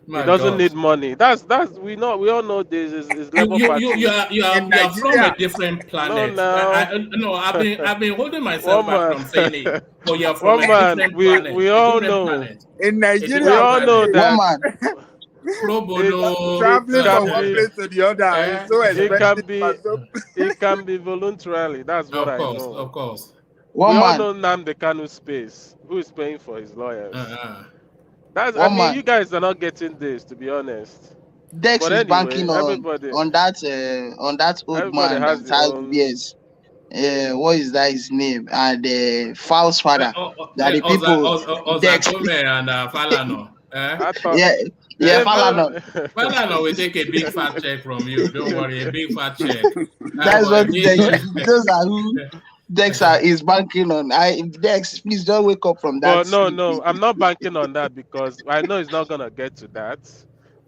He doesn't need money. That's we all know this is Labour Party. You are from a different planet. No, I've been holding myself back from saying it. But you're from a different planet. We all know. In Nigeria, we all know that. Traveling from one place to the other is so expensive. It can be voluntarily. That's what I know. Of course. We all know Nnamdi Kanu's space. Who is paying for his lawyers? You guys are not getting this, to be honest. Dex is banking on that old man that has years. What is that his name? And Fal's father. That the people Dex and Falano. Yeah, Falano. Falano will take a big fat check from you. Don't worry, a big fat check. That's what Dex. Those are who Dex is banking on. Dex, please don't wake up from that. No, I'm not banking on that because I know it's not gonna get to that.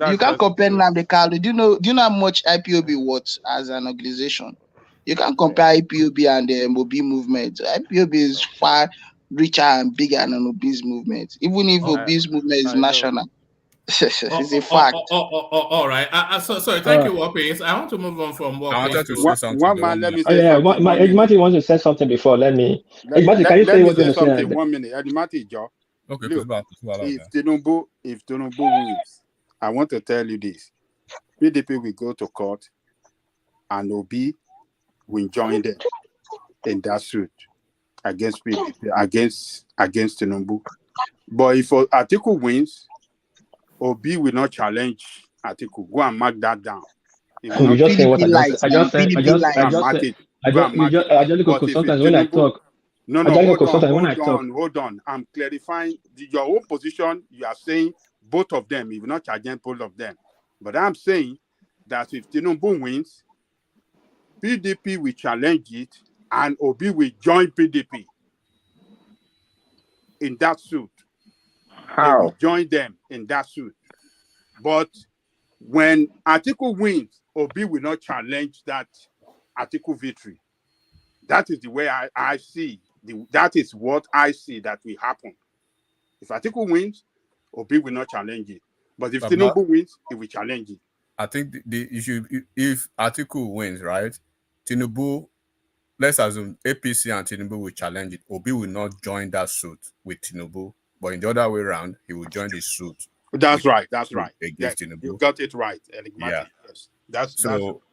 You can't compare Nnamdi Kanu. Do you know how much IPOB worth as an organization? You can't compare IPOB and the MOB movement. IPOB is far richer and bigger than OB's movement. Even if OB's movement is national. It's a fact. All right. Sorry, thank you, Wapis. I want to move on from what. I wanted to say something. Edmati wants to say something before. Edmati, can you say what you're saying? 1 minute. Edmati, Joe. Okay, look, if Tinubu wins, I want to tell you this. PDP will go to court and OB will join them in that suit against PDP, against Tinubu. But if Atiku wins, OB will not challenge Atiku. Go and mark that down. You just say what I just said. Sometimes when I talk. Hold on. I'm clarifying your own position. You are saying both of them. You will not challenge both of them. But I'm saying that if Tinubu wins, PDP will challenge it and OB will join PDP in that suit. How? They will join them in that suit. But when Atiku wins, OB will not challenge that Atiku victory. That is the way I see. That is what I see that will happen. If Atiku wins, OB will not challenge it. But if Tinubu wins, he will challenge it. I think the issue, if Atiku wins, right, Tinubu, let's assume APC and Tinubu will challenge it. OB will not join that suit with Tinubu. But in the other way around, he will join the suit That's right. That's right. Against Tinubu. You got it right, Yeah. Yes. That's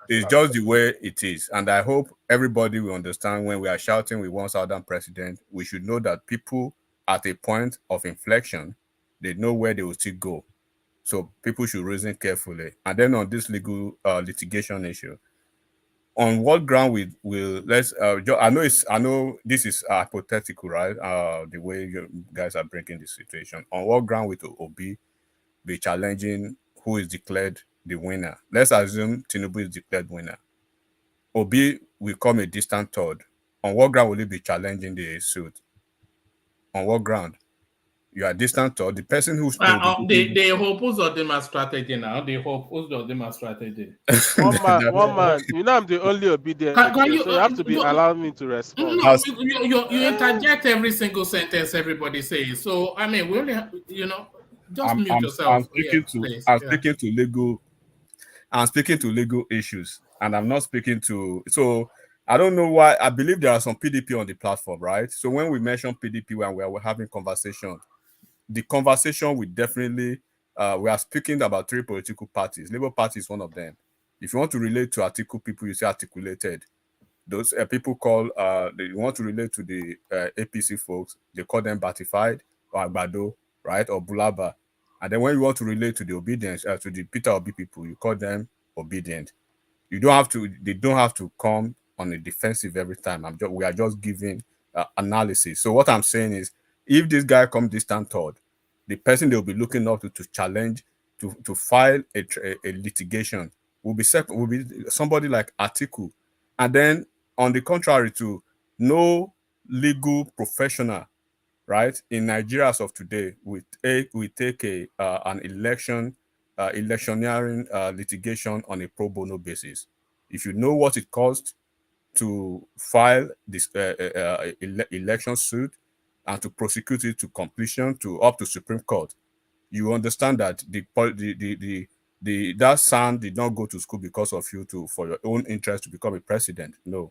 it's just the way it is. And I hope everybody will understand when we are shouting we want Southern president, we should know that people at a point of inflection, they know where they will still go. So people should reason carefully. And then on this legal litigation issue, on what ground we will let's I know this is hypothetical, right? The way you guys are breaking the situation. On what ground will Obi be challenging who is declared the winner? Let's assume Tinubu is declared winner. Obi will come a distant third. On what ground will he be challenging the suit? On what ground? You are distant third. The person who's they hope who's the strategy now. They hope who's the strategy. One man. You know I'm the only obedient. So you have to be allowing me to respond. No, you interject every single sentence everybody says. So I mean, we only have, just mute yourself. I'm speaking to legal issues, and I'm not speaking to. So I don't know why. I believe there are some PDP on the platform, right? So when we mention PDP, when we are having conversation, the conversation will definitely. We are speaking about 3 political parties. Labour Party is one of them. If you want to relate to Atiku people, you say articulated. Those people call. They want to relate to the APC folks. They call them Batified or Agbado, right, or Bulaba. And then when you want to relate to the obedience, to the Peter Obi people, you call them obedient. You don't have to. They don't have to come on a defensive every time. We are just giving analysis. So what I'm saying is, if this guy comes distant third, the person they'll be looking up to challenge, to file a litigation will be somebody like Atiku, and then on the contrary, to no legal professional. Right, in Nigeria as of today, we take an electioneering litigation on a pro bono basis. If you know what it costs to file this election suit and to prosecute it to completion up to Supreme Court, you understand that that son did not go to school because of you for your own interest to become a president. No.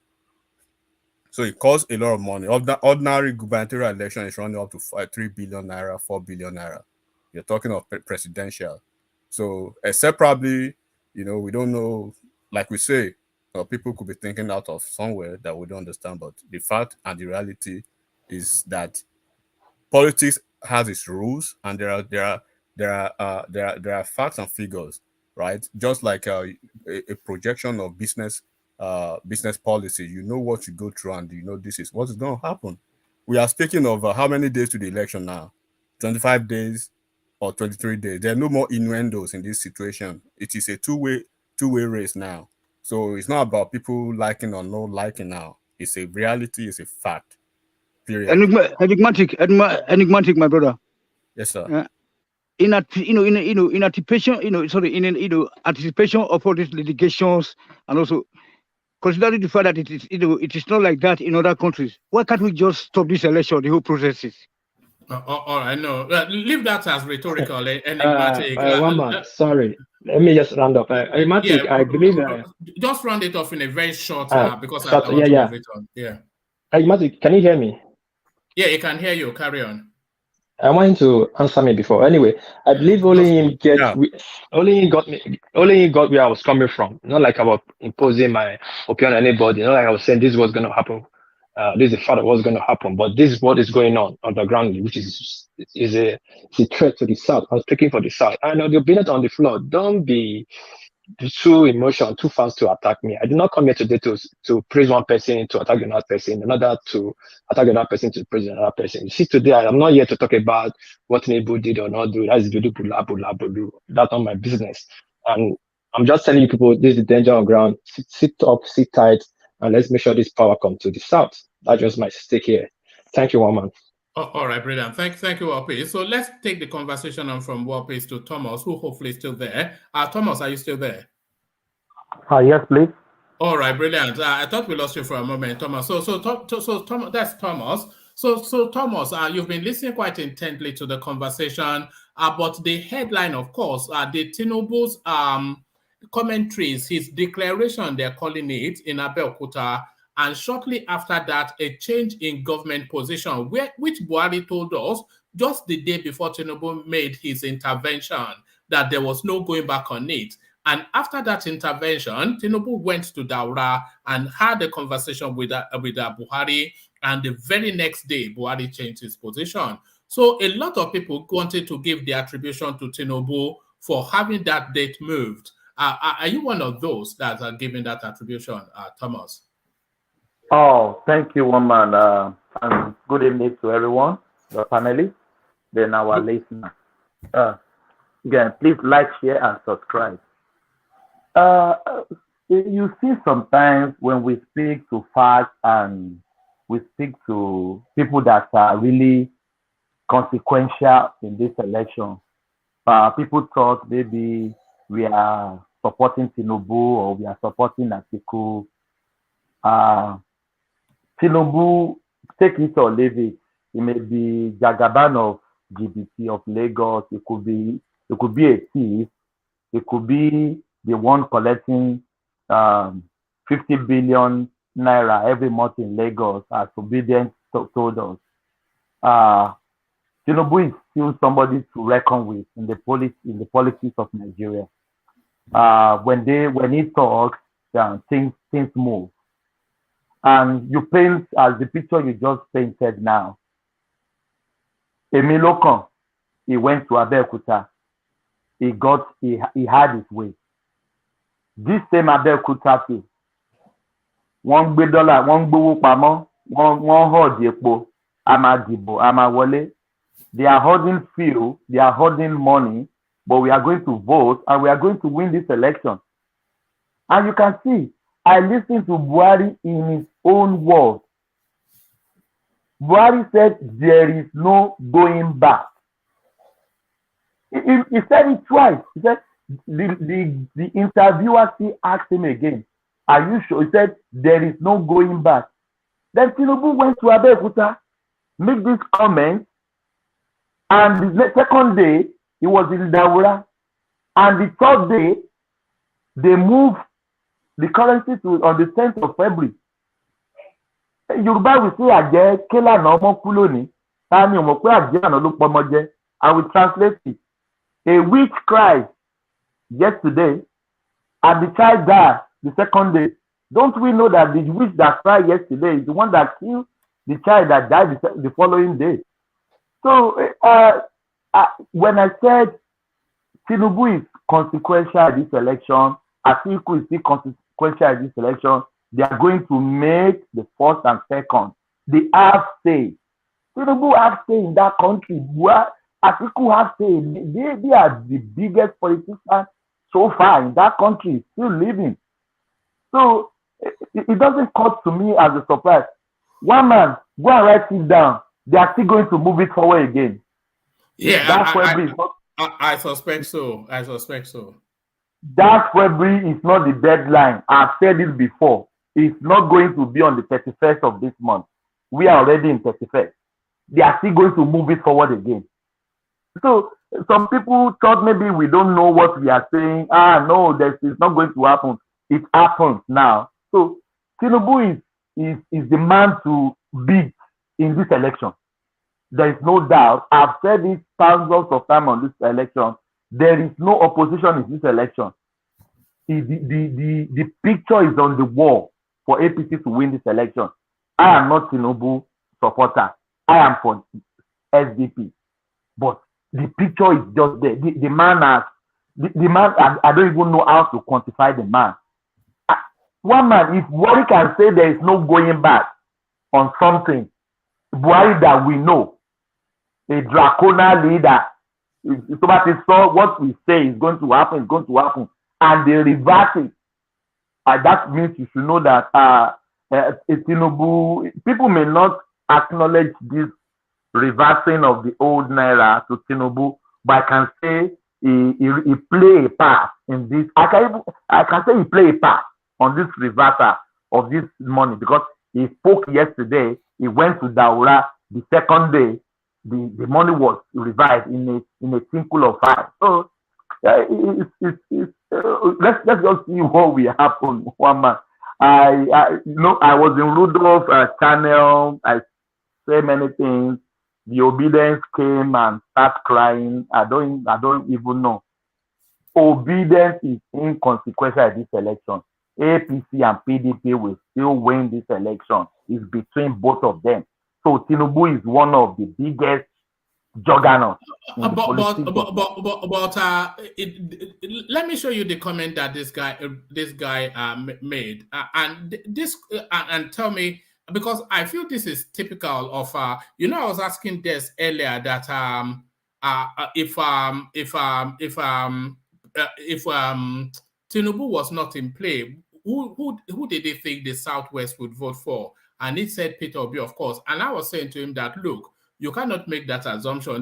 So it costs a lot of money. Ordinary gubernatorial election is running up to 3 billion naira, 4 billion naira. You're talking of presidential. So except probably, we don't know, like we say, people could be thinking out of somewhere that we don't understand. But the fact and the reality is that politics has its rules, and there are facts and figures, right? Just like a projection of business policy, you know what you go through, and this is what is going to happen. We are speaking of how many days to the election now? 25 days or 23 days. There are no more innuendos in this situation. It is a two-way race now. So it's not about people liking or no liking now. It's a reality. It's a fact. Period. Enigmatic, my brother. Yes, sir. In anticipation, anticipation of all these litigations, and also considering the fact that it is not like that in other countries, why can't we just stop this election, the whole processes? All right, no, leave that as rhetorical. Enigmatic. One man, sorry. Let me just round up. Enigmatic, I believe just round it off in a very short because I want to move it on. Yeah. Enigmatic, can you hear me? Yeah, I can hear you. Carry on. I want him to answer me before. Anyway, I believe only he got where I was coming from. Not like I was imposing my opinion on anybody. Not like I was saying this is what's going to happen. This is the fact of what's going to happen. But this is what is going on the ground, which is a threat to the South. I'm speaking for the South. I know the opinion on the floor. Don't be too emotional, too fast to attack me. I did not come here today to praise one person, to attack another person, another to attack another person, to praise another person. You see, today I am not here to talk about what Tinubu did or not do. That's not my business. And I'm just telling you people, this is the danger on ground. Sit up, sit tight, and let's make sure this power comes to the South. That's just my stake here. Thank you, one man. All right, brilliant. Thank you, Wapi. So let's take the conversation on from Wapi to Thomas, who hopefully is still there. Thomas, are you still there? Yes, please. All right, brilliant. I thought we lost you for a moment, Thomas. So Thomas, that's Thomas. So Thomas, you've been listening quite intently to the conversation, but the headline, of course, the Tinubu's commentaries, his declaration, they're calling it, in Abeokuta. And shortly after that, a change in government position, which Buhari told us just the day before Tinubu made his intervention, that there was no going back on it. And after that intervention, Tinubu went to Dogara and had a conversation with Buhari, and the very next day, Buhari changed his position. So a lot of people wanted to give the attribution to Tinubu for having that date moved. Are you one of those that are giving that attribution, Thomas? Oh, thank you, woman. And good evening to everyone, the panelists, then our listeners. Again, please like, share, and subscribe. You see, sometimes when we speak to facts and we speak to people that are really consequential in this election, people thought maybe we are supporting Tinubu or we are supporting Atiku. Tinubu, take it or leave it. It may be Jagaban of GBT of Lagos. It could be a thief. It could be the one collecting 50 billion naira every month in Lagos, as obedient told us. Tinubu is still somebody to reckon with in the politics of Nigeria. When he talks, things move. And you paint, as the picture you just painted now, Emilokan, he went to Abeokuta. He had his way. This same Abeokuta too. One $1 one gbówó pamọ́, one hold epo, amadibo, amawole. They are holding fuel, they are holding money, but we are going to vote and we are going to win this election. And you can see, I listened to Buhari in his own words. Buhari said there is no going back. He said it twice. He said the interviewer still asked him again, are you sure? He said there is no going back. Then Tinubu went to Abeokuta, made this comment, and the second day he was in Dogara, and the third day they moved the currency to on the 10th of February. Yoruba will say àjẹ́ kélà náà ọmọ kú lónìí, ta ni ó mọ̀ pé àjẹ́ àná ló pọmọ jẹ. I will translate it. A witch cried yesterday and the child died the second day. Don't we know that the witch that cried yesterday is the one that killed the child that died the following day? So when I said Tinubu is consequential in this election, Atiku is still consequential in this election, they are going to make the first and second. They have say. Tinubu have say in that country. Atiku have say. They are the biggest politicians so far in that country, still living. So it doesn't come to me as a surprise. One man, go and write it down. They are still going to move it forward again. Yeah, I suspect so. I suspect so. That February is not the deadline. I've said it before. It's not going to be on the 31st of this month. We are already in 31st. They are still going to move it forward again. So some people thought maybe we don't know what we are saying. No, it's not going to happen. It happens now. So Tinubu is the man to beat in this election. There is no doubt. I've said this thousands of times on this election. There is no opposition in this election. The picture is on the wall for APC to win this election. I am not Tinubu supporter. I am for SDP. But the picture is just there. The man has, the man, I don't even know how to quantify the man. One man, if Buhari can say there is no going back on something, Buhari that we know, a draconian leader, if somebody saw what we say is going to happen, and they reverse it, that means you should know that Tinubu, people may not acknowledge this reversing of the old Naira to Tinubu, but I can say he play a part in this. I can say he play a part on this reversal of this money, because he spoke yesterday, he went to Dogara, the second day, the money was revived in a twinkle of eye. So let's just see what will happen. One man, I was in Rudolph's channel. I say many things. the obedience came and start crying. I don't even know. Obedience is inconsequential at this election. APC and PDP will still win this election. It's between both of them. So Tinubu is one of the biggest juggernauts. Let me show you the comment that this guy made, and tell me, because I feel this is typical of I was asking Des earlier that if Tinubu was not in play, who did they think the Southwest would vote for? And he said Peter Obi, of course. And I was saying to him that, look, you cannot make that assumption.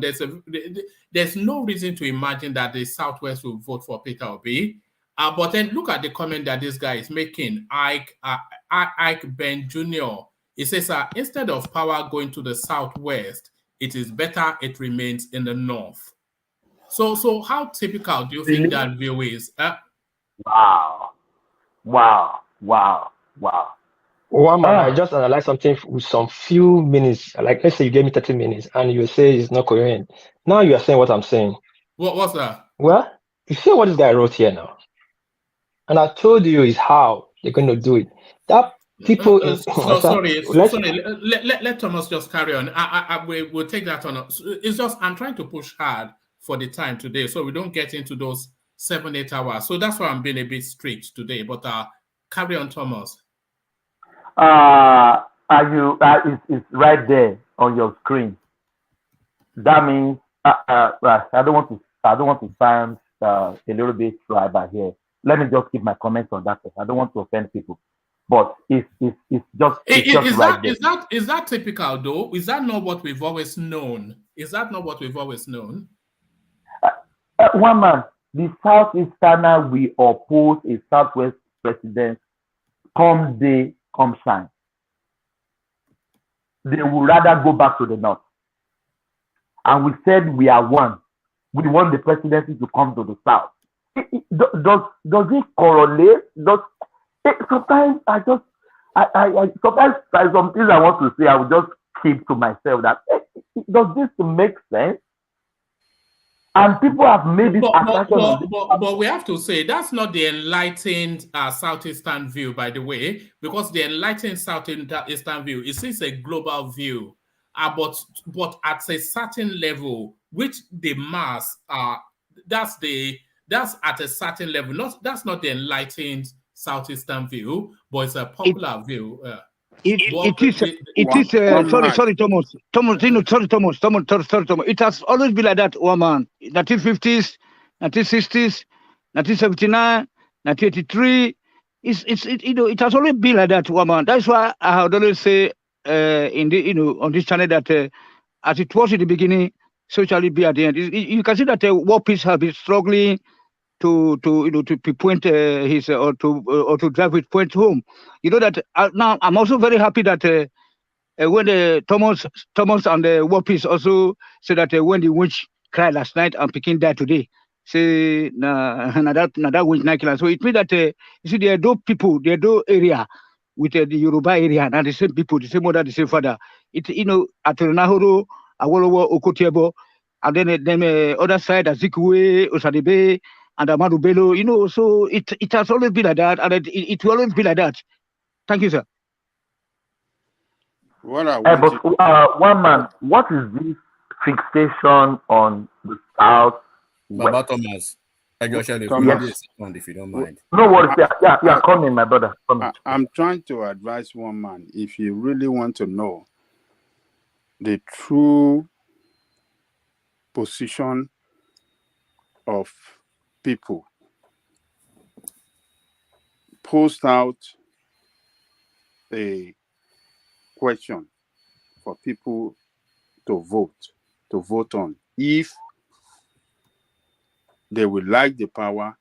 There's no reason to imagine that the Southwest will vote for Peter Obi. But then look at the comment that this guy is making. Ike Ben Jr. He says, instead of power going to the Southwest, it is better it remains in the North. So how typical do you think that view is? Wow. One man, I just analyze something with some few minutes. Like, let's say you gave me 30 minutes and you say it's not coherent. Now you are saying what I'm saying. What's that? Well, you see what this guy wrote here now. And I told you is how they're going to do it. That people... Sorry. Let Thomas just carry on. We'll take that on. It's just, I'm trying to push hard for the time today, so we don't get into those 7-8 hours. So that's why I'm being a bit strict today. But carry on, Thomas. It's right there on your screen. That means I don't want to sound a little bit tribal here. Let me just keep my comments on that. I don't want to offend people, but it's just right there. Is that typical though? Is that not what we've always known? One man, the Southeasterner will oppose a Southwest president come day, come shine. They would rather go back to the North. And we said we are one. We want the presidency to come to the South. Does it correlate? Sometimes sometimes there's some things I want to say, I will just keep to myself that does this make sense? And people have made this but we have to say that's not the enlightened Southeastern view, by the way, because the enlightened Southeastern view is a global view, but at a certain level, which the mass that's at a certain level. That's not the enlightened Southeastern view, but it's a popular view. Sorry, Thomas. It has always been like that, woman. 1950s, 1960s, 1979, 1983. It has always been like that, woman. That's why I would always say on this channel that as it was in the beginning, so shall it be at the end. You can see that War Peace has been struggling to point his or to drive his point home. You know that now I'm also very happy that when Thomas and the War Peace also said that when the witch cried last night and Peking died today, say that witch night killer. So it means that you see the Edo people, the Edo area with the Yoruba area, and the same people, the same mother, the same father. It at Nahoro, Awolowo, Okotiebo, and then other side Azikwe, Osadebe, and Amadu Bello, so it has always been like that, and it will always be like that. Thank you, sir. One man, what is this fixation on the South? Baba Thomas, if you don't mind. No worries. Yeah, come in, my brother. I'm trying to advise one man, if you really want to know the true position of people, post out a question for people to vote on if they would like the power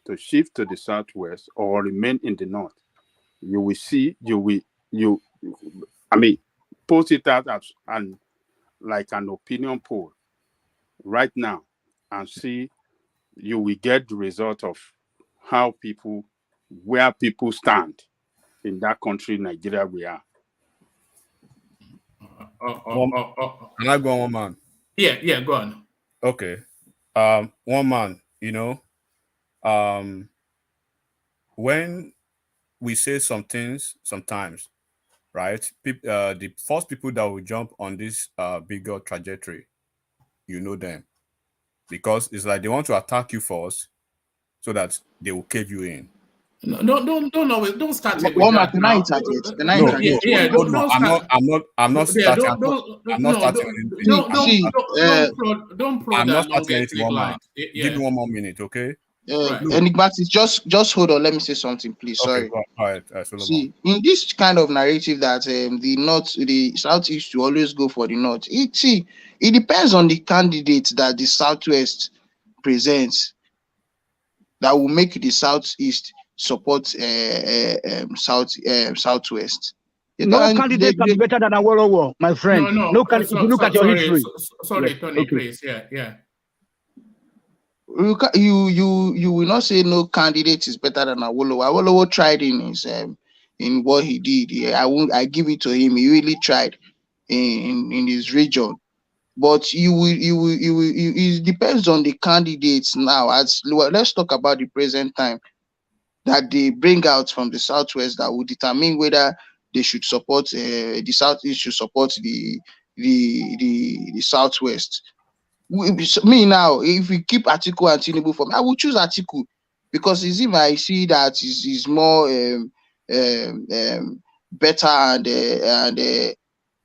to shift to the Southwest or remain in the North. You will see, post it out as like an opinion poll right now and see. You will get the result of where people stand in that country, Nigeria, we are. Can I go on, one man? Yeah, go on. Okay. One man, when we say some things sometimes, right? The first people that will jump on this bigger trajectory, them. Because it's like they want to attack you first so that they will cave you in. No, don't start it with One that now. I'm not starting. Don't pro I'm not that starting anything, one man. Give me 1 more minute, okay? Enigmatic, just hold on. Let me say something, please. Sorry. Okay, go ahead, See, in this kind of narrative that the Southeast will always go for the North. It depends on the candidate that the Southwest presents that will make the Southeast support Southwest. No candidate can be better than Awolowo, my friend. No candidate. If you look at your history. Sorry, Tony, please. Yeah. You will not say no candidate is better than Awolowo. Awolowo tried in his in what he did. I give it to him. He really tried in his region. But it depends on the candidates now. Let's talk about the present time that they bring out from the Southwest that will determine whether they should support the Southeast should support the Southwest. Me now, if we keep Atiku and Tinubu for me, I will choose Atiku because it's him I see that is more better and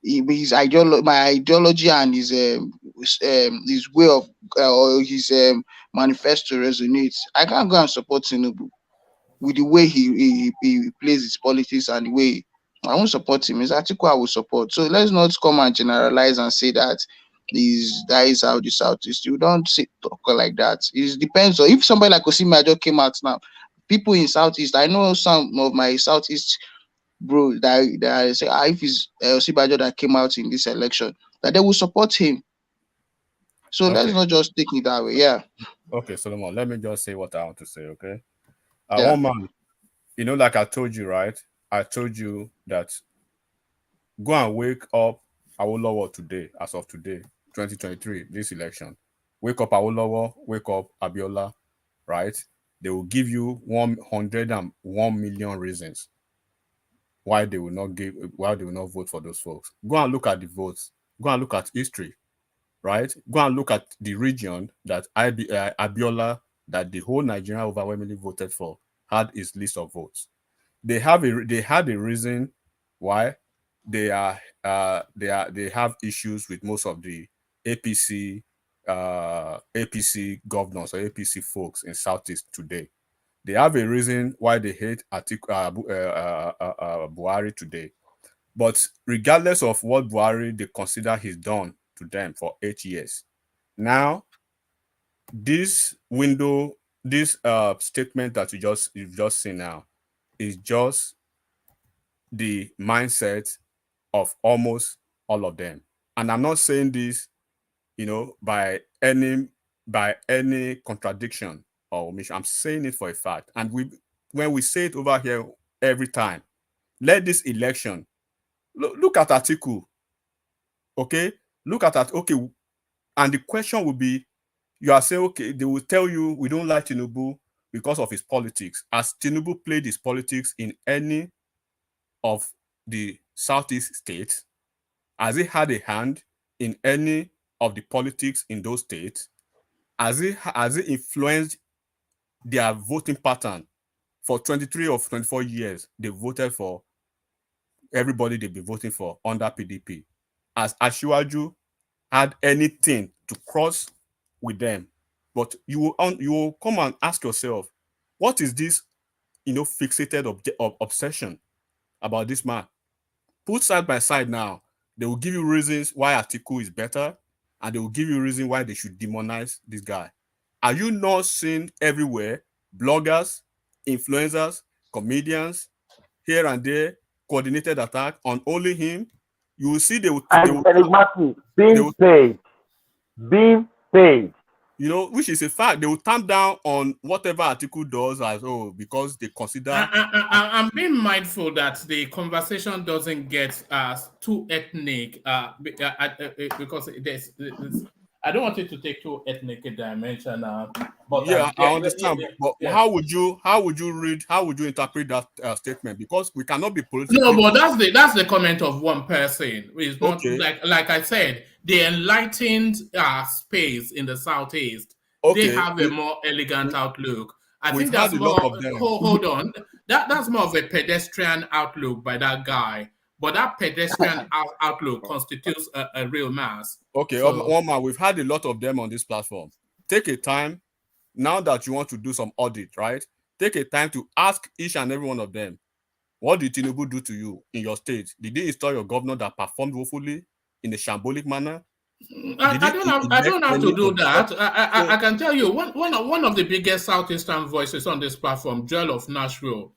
his my ideology and his way of or his manifesto resonates. I can't go and support Tinubu with the way he plays his politics and the way I won't support him. It's Atiku I will support. So let's not come and generalize and say that is how the Southeast. You don't talk like that. It depends on if somebody like Osimajo came out now. People in Southeast, I know some of my Southeast bro that say if it's Osibajo that came out in this election, that they will support him. So let's not just take it that way. Yeah. Okay, Solomon, let me just say what I want to say, okay? One man, like I told you, right? I told you that go and wake up Awolowo today, as of today, 2023, this election. Wake up Awolowo, wake up Abiola, right? They will give you 101 million reasons why they will not vote for those folks. Go and look at the votes. Go and look at history, right? Go and look at the region that Abiola, that the whole Nigeria overwhelmingly voted for, had his list of votes. They had a reason why they have issues with most of the APC governors or APC folks in Southeast today. They have a reason why they hate Buhari today. But regardless of what Buhari they consider he's done to them for 8 years, now this statement that you've just seen now is just the mindset of almost all of them. And I'm not saying this, by any contradiction or omission. I'm saying it for a fact. And when we say it over here every time, let this election look at Atiku. Okay, look at that. Okay, and the question will be, you are saying, okay, they will tell you we don't like Tinubu because of his politics. Has Tinubu played his politics in any of the Southeast states? Has he had a hand in any of the politics in those states? Has he influenced their voting pattern? For 23 or 24 years, they voted for everybody they've been voting for under PDP. Has Asiwaju had anything to cross with them? But you will come and ask yourself, what is this, fixated obsession about this man? Put side by side now. They will give you reasons why Atiku is better, and they will give you reasons why they should demonize this guy. Are you not seeing everywhere bloggers, influencers, comedians, here and there, coordinated attack on only him? You will see they will being paid. You know, which is a fact. They will tamp down on whatever Atiku does as because they consider. I'm being mindful that the conversation doesn't get too ethnic because there's I don't want it to take too ethnic a dimension. But I understand. But how would you interpret that statement? Because we cannot be political. No, but that's the comment of one person. It's not like I said, the enlightened space in the Southeast. They have a more elegant outlook. I think that's more. Hold on, that's more of a pedestrian outlook by that guy. But that pedestrian outlook constitutes a real mass. Okay, so, one man, we've had a lot of them on this platform. Take a time, now that you want to do some audit, right? Take a time to ask each and every one of them, what did Tinubu do to you in your state? Did he install your governor that performed woefully in a shambolic manner? I don't have to do that. I can tell you, one of the biggest Southeastern voices on this platform, Joel of Nashville,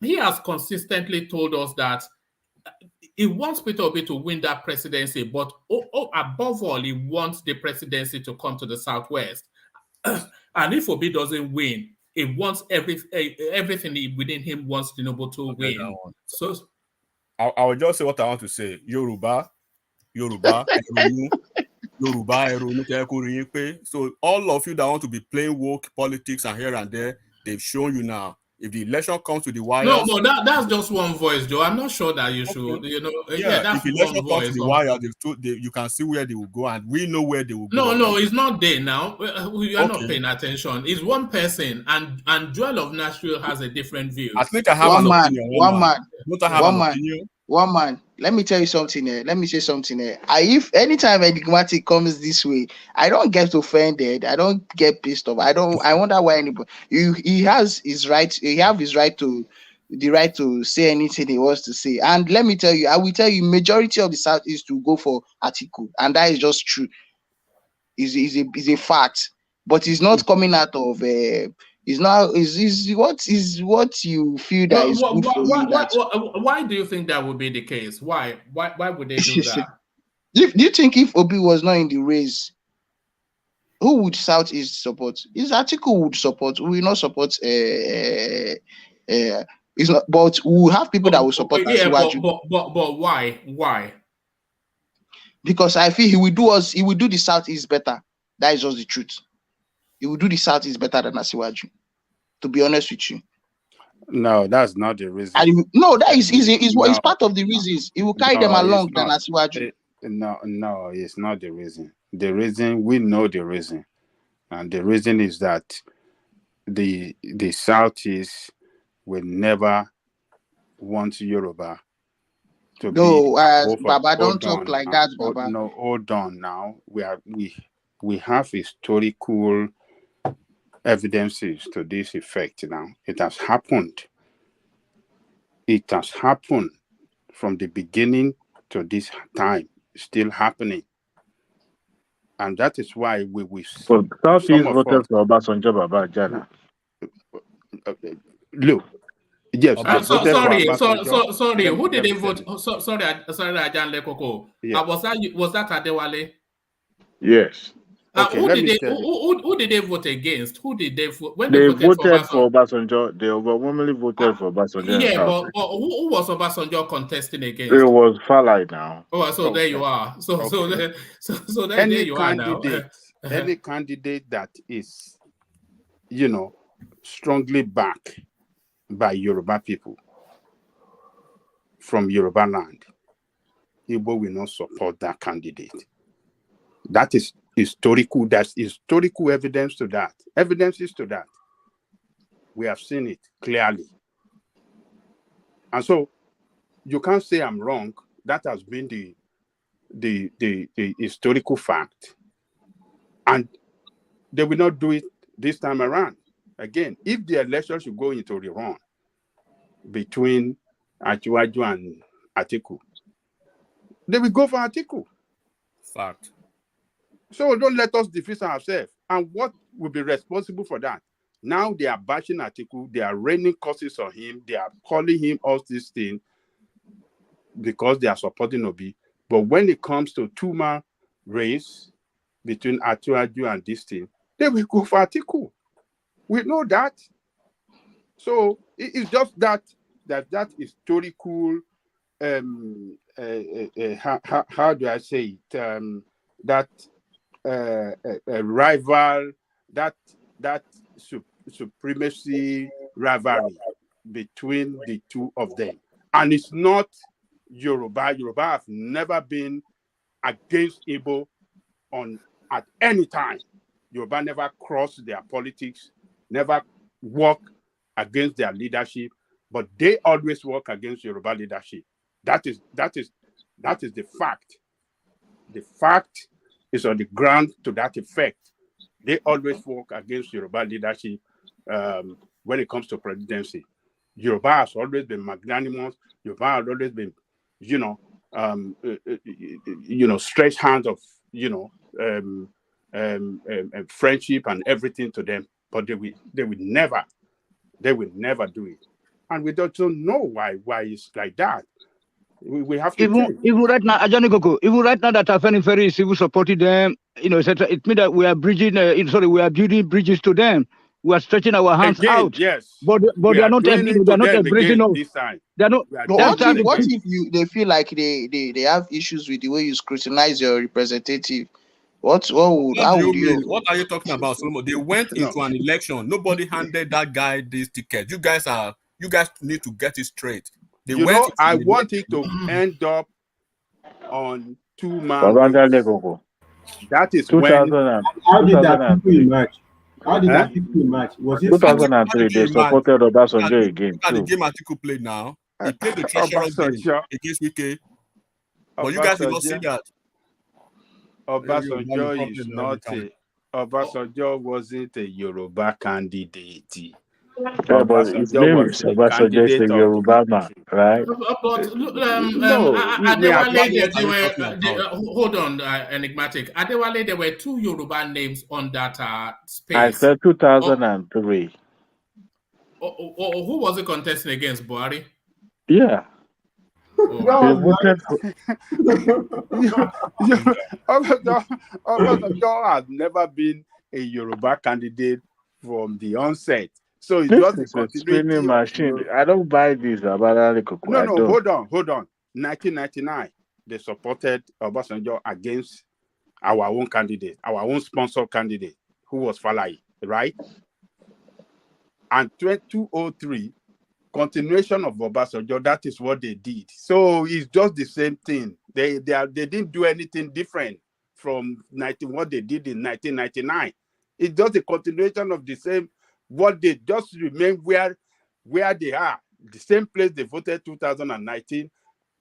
he has consistently told us that he wants Peter Obi to win that presidency, but above all, he wants the presidency to come to the Southwest. And if Obi doesn't win, he wants everything within him wants Tinubu to win. So I will just say what I want to say. Yoruba, Eronu. So all of you that want to be playing woke politics and here and there, they've shown you now. If the election comes to the wires, no, that's just one voice, Joe. I'm not sure that you should, that's if the election comes to the wire, you can see where they will go, and we know where they will go. No, it's not there now. We are not paying attention. It's one person, and Joel of Nashville has a different view. I think I have one man. Let me tell you something here. Let me say something here. If anytime enigmatic comes this way, I don't get offended. I don't get pissed off. I wonder why anybody. He has his right. He have his right to the right to say anything he wants to say. And let me tell you, I will tell you, majority of the South is to go for Atiku, and that is just true. Is a fact, but it's not coming out of is what you feel that is good for you. Why do you think that would be the case? Why would they do that? Do you think if Obi was not in the race, who would Southeast support? Is Atiku would support? We will not support. It's not, but we will have people that will support. But why? Because I feel he will do the Southeast better. That is just the truth. He will do the Southeast better than Asiwaju. To be honest with you. No, that's not the reason. No, that is part of the reasons. He will carry them along than Asiwaju. No, it's not the reason. The reason, we know the reason. And the reason is that the Southeast will never want Yoruba to be. Baba, don't talk like that, Baba. No, hold on now. We have historical evidences to this effect now. It has happened. It has happened from the beginning to this time. It's still happening. And that is why we so Southeast voters for Obasanjo Baba Jana. Look. Yes. Sorry. Who did they vote? Sorry, Ajan Lekoko. Was that Adewale? Yes. Okay, who did they vote against? Who did they vote? When they voted for Obasanjo, they overwhelmingly voted for Obasanjo. Yeah, but who was Obasanjo contesting against? It was Falai now. Oh, so there you are. So there you are now. Any candidate that is, strongly backed by Yoruba people from Yoruba land, Igbo will not support that candidate. That is historical. That's historical evidence to that. Evidences to that. We have seen it clearly. And so you can't say I'm wrong. That has been the historical fact. And they will not do it this time around. Again, if the election should go into rerun between Asiwaju and Atiku, they will go for Atiku. Fact. So don't let us defeat ourselves. And what will be responsible for that? Now they are bashing Atiku, they are raining curses on him, they are calling him all these things because they are supporting Obi. But when it comes to two-man race between Asiwaju and this thing, they will go for Atiku. We know that. So it's just that historical, how do I say it? That rival, that supremacy rivalry between the two of them. And it's not Yoruba. Yoruba have never been against Igbo at any time. Yoruba never crossed their politics, never work against their leadership, but they always work against Yoruba leadership. That is the fact. The fact is on the ground to that effect. They always work against Yoruba leadership when it comes to presidency. Yoruba has always been magnanimous. Yoruba has always been, stretched hands of, friendship and everything to them. But they will never do it. And we don't know why it's like that. We have to even right now, Ajani Koko, even right now that Afenifere is even supporting them, etc. It means that we are bridging. We are building bridges to them. We are stretching our hands out. Yes, but they are not. They are not embracing us. They are not. What if they feel like they have issues with the way you scrutinize your representative? What are you talking about, Solomon? They went into an election. Nobody handed that guy this ticket. You guys need to get it straight. I want it to end up on 2-man. That is 2000 when. How did that people emerge? How did that people emerge? Was it 2003? They supported Obasanjo again. Look at the game Atiku played now. He played the treasurer game against Wike. But you guys did not see that. Obasanjo is not Obasanjo wasn't a Yoruba candidate. Yeah, but his name is Obasanjo is a Yoruba man, right? But hold on, enigmatic. Adewale, there were 2 Yoruba names on that space. I said 2003. Who was it contesting against, Buhari? Yeah. Obasanjo has never been a Yoruba candidate from the onset. So it's just the continuity machine. I don't buy this. No, hold on. 1999, they supported Obasanjo against our own candidate, our own sponsor candidate, who was Falai, right? And 2003, continuation of Obasanjo, that is what they did. So it's just the same thing. They didn't do anything different from what they did in 1999. It's just a continuation of the same. What they just remain where they are, the same place they voted 2019.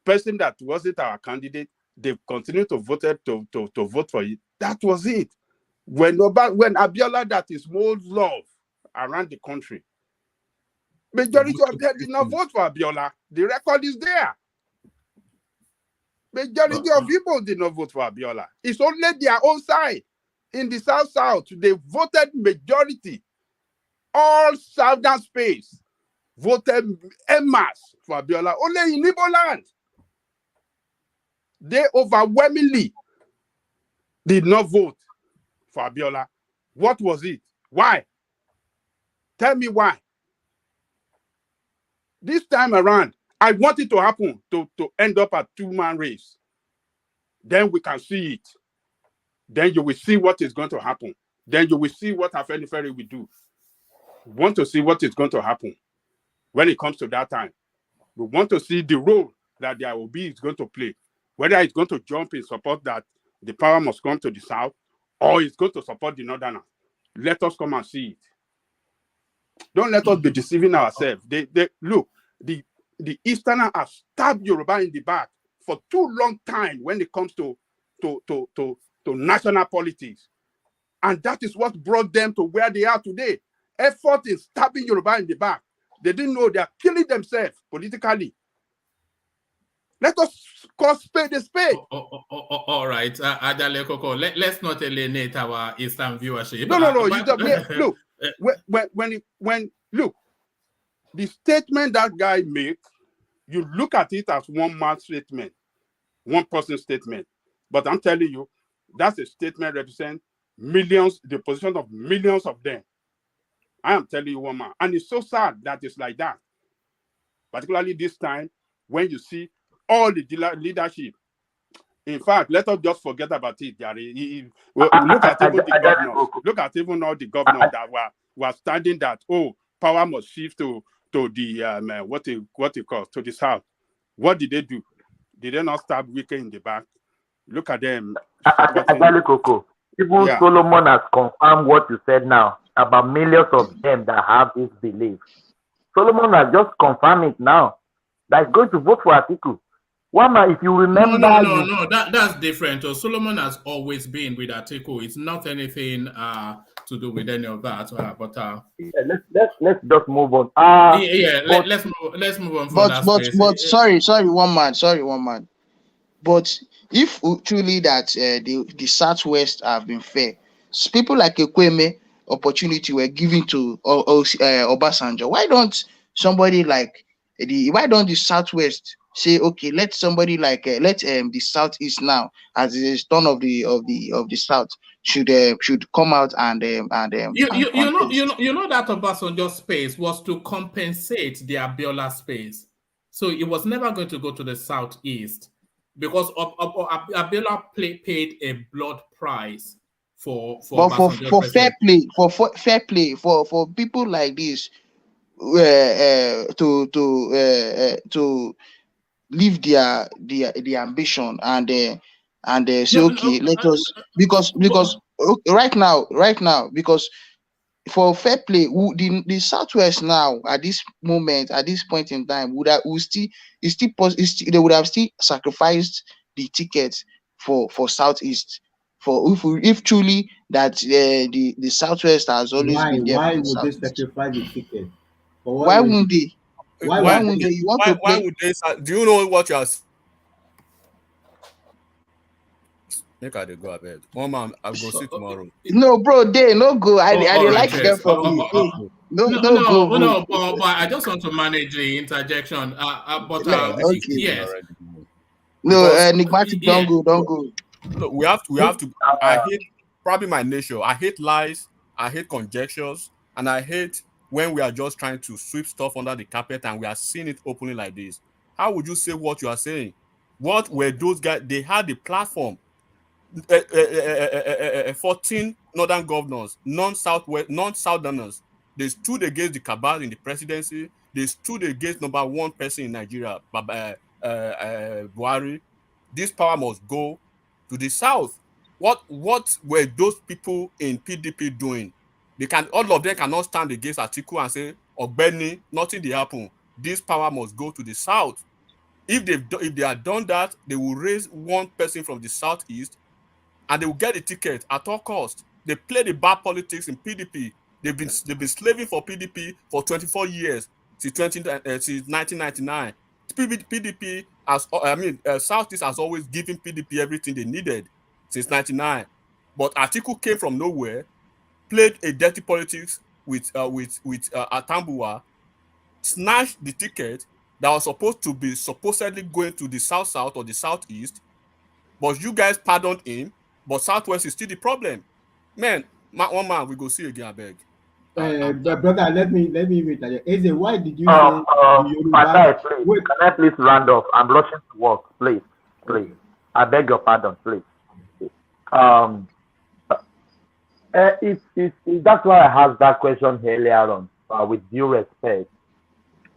Person that wasn't our candidate, they continued to vote for it. That was it. When Abiola, that is more love around the country, majority of them did not vote for Abiola. The record is there. Majority of people did not vote for Abiola. It's only their own side. In the South, they voted majority. All southern space voted en masse for Abiola. Only in Igbo land, they overwhelmingly did not vote for Abiola. What was it? Why? Tell me why. This time around, I want it to happen to end up a 2-man race. Then we can see it. Then you will see what is going to happen. Then you will see what Afenifere will do. We want to see what is going to happen when it comes to that time. We want to see the role that the IOB is going to play. Whether it's going to jump in support that the power must come to the South, or it's going to support the Northerners. Let us come and see it. Don't let us be deceiving ourselves. Look, the Easterners have stabbed Yoruba in the back for too long time when it comes to national politics. And that is what brought them to where they are today. Effort in stabbing Yoruba in the back. They didn't know they are killing themselves politically. Let us call spade a spade. All right, Adale Koko, let's not alienate our Eastern viewership. No. Look, the statement that guy make, you look at it as one man's statement, one person's statement. But I'm telling you, that's a statement represent millions, the position of millions of them. I am telling you, one man. And it's so sad that it's like that. Particularly this time, when you see all the leadership. In fact, let us just forget about it, Gary. Look at even the governors. Look at even all the governors that were standing that, power must shift to the what you call to the south. What did they do? Did they not stab Wike in the back? Look at them. Even Solomon has confirmed what you said now about millions of them that have this belief. Solomon has just confirmed it now. That is going to vote for Atiku. Wama, if you remember, no, that's different. Solomon has always been with Atiku. It's not anything to do with any of that. Let's just move on. Let's move on from that space. But sorry, one man. But if truly that the Southwest have been fair, people like Ekweme opportunity were given to Obasanjo. Why don't somebody like why don't the Southwest say, okay, let somebody like the Southeast now, as the turn of the South, should come out and you know that Obasanjo space was to compensate the Abiola space, so it was never going to go to the Southeast because Abiola paid a blood price for fair play for people like this to leave their ambition and say, okay, let us, because right now because for fair play, the Southwest now at this moment, at this point in time, they would have still sacrificed the tickets for Southeast. For if truly that the Southwest has always been there. Why would they sacrifice the ticket? Why wouldn't they? Why would they? Do you know what you are? Make I go ahead. One man, I'll go see tomorrow. No, bro, they no go. I like them from you. No, but I just want to manage the interjection. Yes. No, enigmatic, don't go. Look, we have to. I hate probably my nature. I hate lies. I hate conjectures, and I hate when we are just trying to sweep stuff under the carpet and we are seeing it openly like this. How would you say what you are saying? What were those guys? They had the platform. 14 northern governors, non-southerners. They stood against the cabal in the presidency. They stood against number one person in Nigeria, Buhari. This power must go to the south. What were those people in PDP doing? All of them cannot stand against Atiku and say, Ogbeni, nothing will happen. This power must go to the south. If they had done that, they will raise one person from the southeast and they will get a ticket at all costs. They play the bad politics in PDP. They've been slaving for PDP for 24 years since 1999. PDP Southeast has always given PDP everything they needed since 1999. But Atiku came from nowhere, played a dirty politics with Atambua, snatched the ticket that was supposed to be supposedly going to the south or the southeast, but you guys pardoned him. But Southwest is still the problem, man. One man, we go see again. I beg. Brother, let me wait. Eze, why did you say wait, can I please round off? I'm rushing to work. Please. I beg your pardon, please. That's why I asked that question earlier on. With due respect,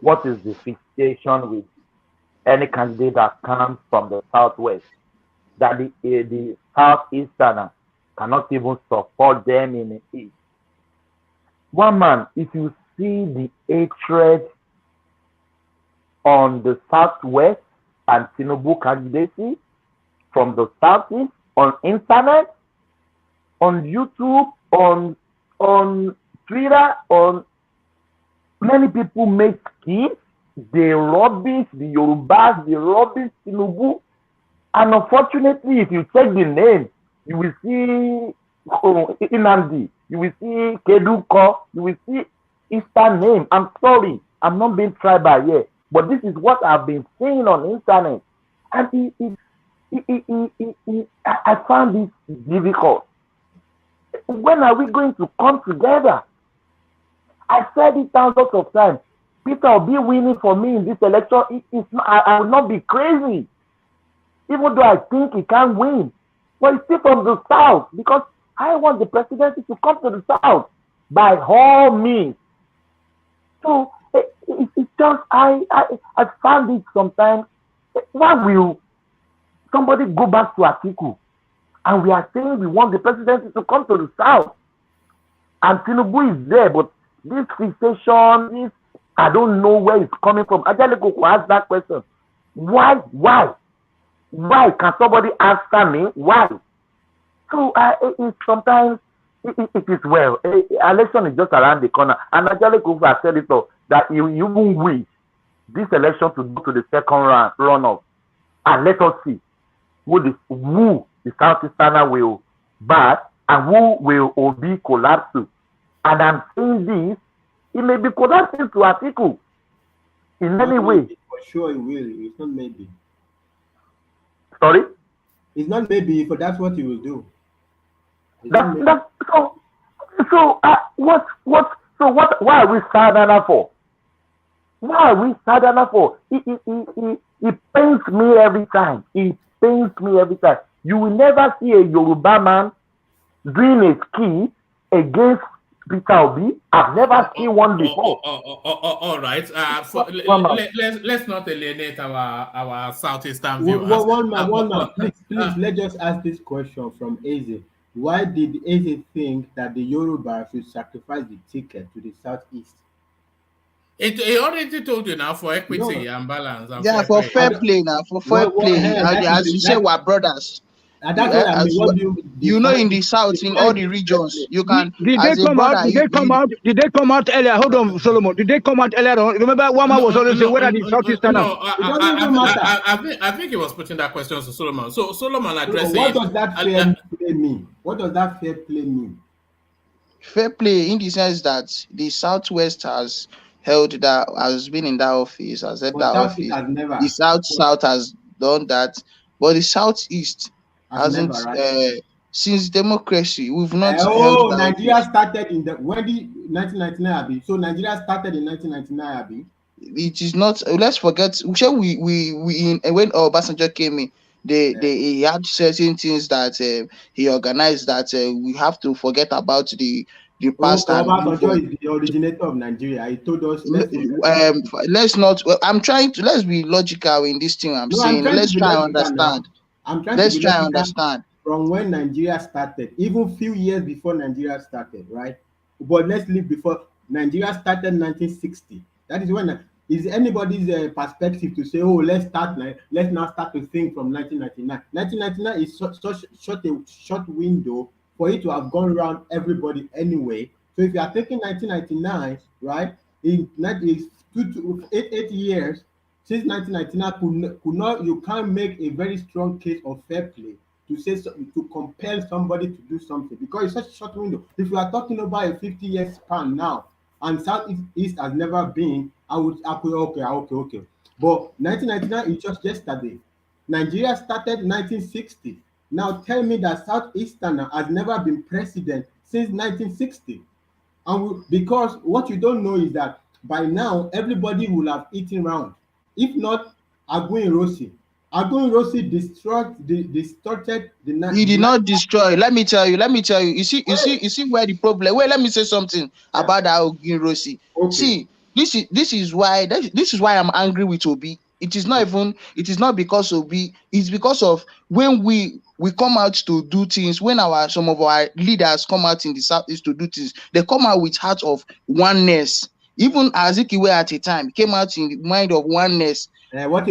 what is the fixation with any candidate that comes from the Southwest that the Southeasterners cannot even support them in the East? One man, if you see the hatred on the Southwest and Tinubu candidacy from the Southeast on internet, on YouTube, on Twitter, on many people make schemes, they rubbish the Yorubas, they rubbish Tinubu. And unfortunately, if you check the name, you will see Inandi, you will see Keduko, you will see Eastern name. I'm sorry, I'm not being tribal here, but this is what I've been seeing on internet. And I found this difficult. when are we going to come together? I said it thousands of times. Peter will be winning for me in this election. I will not be crazy, even though I think he can win. But it's still from the south, because I want the presidency to come to the south by all means. So it's just I found it sometimes. Why will somebody go back to Atiku, and we are saying we want the presidency to come to the south, and Tinubu is there, but this fixation, I don't know where it's coming from. Ajaleko could ask that question. Why? Can somebody answer me? Why? So sometimes it is well. Election is just around the corner, and Ajaleko has said it all, that you even wish this election to go to the second runoff, and let us see who the Southeasterner will back and who will Obi collapse to. And I'm saying this, it may be collapsing to Atiku in any way. For sure it will. It's not maybe. Sorry? It's not maybe, but that's what he will do. Why are we sadder for? Why are we sadder for? It pains me every time. It pains me every time. You will never see a Yoruba man doing a skit against Peter Obi. I've never seen one before. All right. Let's not alienate our Southeastern viewers. One man. Please, let's just ask this question from Eze. Why did Eze think that the Yoruba should sacrifice the ticket to the Southeast? He already told you now, for equity and balance. And for fair play now. For fair play. As you say, we're brothers. And that's what I mean. You know, in the south, in all the regions, you can. Did they come out earlier? Hold on, Solomon. Did they come out earlier? Remember, Wama was always saying, where are the Southeastern? I think he was putting that question to Solomon. So Solomon addressed what does that fair play mean? What does that fair play mean? Fair play in the sense that the Southwest has been in that office, has held that office. The South has done that, but the Southeast hasn't. Since democracy, we've not. Nigeria started in the 1999. So Nigeria started in 1999. It is not. Let's forget. When Obasanjo came in, he had certain things that he organized that we have to forget about the past. Obasanjo is the originator of Nigeria. He told us. Let's not. Let's be logical in this thing. Let's try and understand. Let's try and understand. From when Nigeria started, even few years before Nigeria started, right? But let's live before Nigeria started 1960. That is when is anybody's perspective to say, oh, let's now start to think from 1999. 1999 is such a short window for it to have gone around everybody anyway. So if you are taking 1999, right, in 8 years since 1999, you can't make a very strong case of fair play to say to compel somebody to do something, because it's such a short window. If we are talking about a 50-year span now, and Southeast has never been, okay. But 1999 is just yesterday. Nigeria started 1960. Now tell me that Southeasterner has never been president since 1960. And because what you don't know is that by now everybody will have eaten round. If not, Aguiyi-Ironsi distorted the. He did not destroy. Let me tell you. You see where the problem. Wait, let me say something about Aguiyi-Ironsi. Okay. See, this is why I'm angry with Obi. It is not because Obi. It's because of when we come out to do things. When some of our leaders come out in the Southeast to do things, they come out with heart of oneness. Even Azikiwe at a time came out in the mind of oneness. But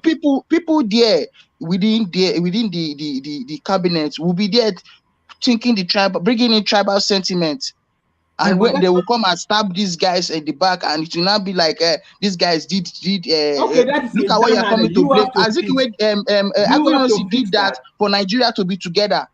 people there within the cabinet will be there thinking bringing in tribal sentiment, and when they will come and stab these guys at the back, and it will not be like these guys did. Look at what you're coming to blame. Azikiwe Aguiyi-Ironsi did that for Nigeria to be together.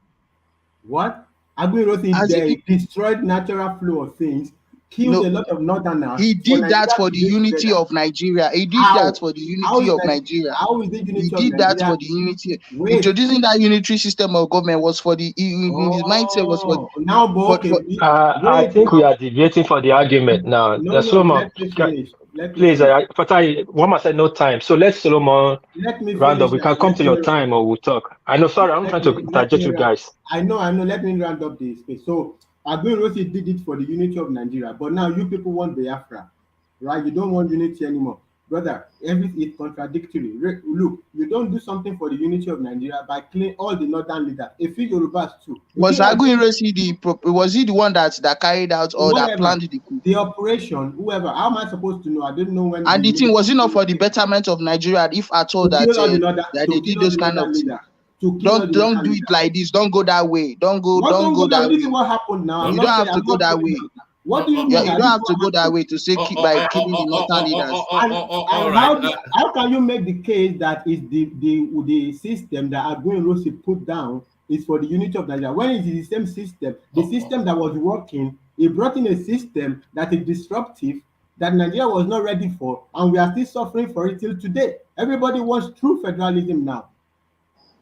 What? Aguiyi-Ironsi destroyed natural flow of things killed a lot of Northerners. He did that for the unity of Nigeria. He did that for the unity of Nigeria. How is the unity he did that for the unity. Introducing that unitary system of government was for the his mindset was for now. But okay, I think we are debating for the argument now. No, Solomon, please, Fatai, one said no time, so let Solomon round up. We can come to your time or we'll talk. I know. Sorry, I'm trying to interject you guys. I know. Let me round up the space. So Rossi did it for the unity of Nigeria, but now you people want Biafra, right? You don't want unity anymore. Brother, everything is contradictory. Look, you don't do something for the unity of Nigeria by killing all the northern leaders. A few Yorubas too. Was he the one that carried out or that planned the coup? The operation, whoever. How am I supposed to know? I didn't know when. And the thing was it not for the betterment of Nigeria, if at all that they did those kind of things. Don't do it like this. Don't go that way. Don't go that way. This is what happened now. You don't have to go that way. What do you mean? Yeah, you don't have to go that way to say by killing the northern leaders. How can you make the case that is the system that Aguiyi Rossi put down is for the unity of Nigeria when it is the same system, the system that was working? He brought in a system that is disruptive that Nigeria was not ready for, and we are still suffering for it till today. Everybody wants true federalism now.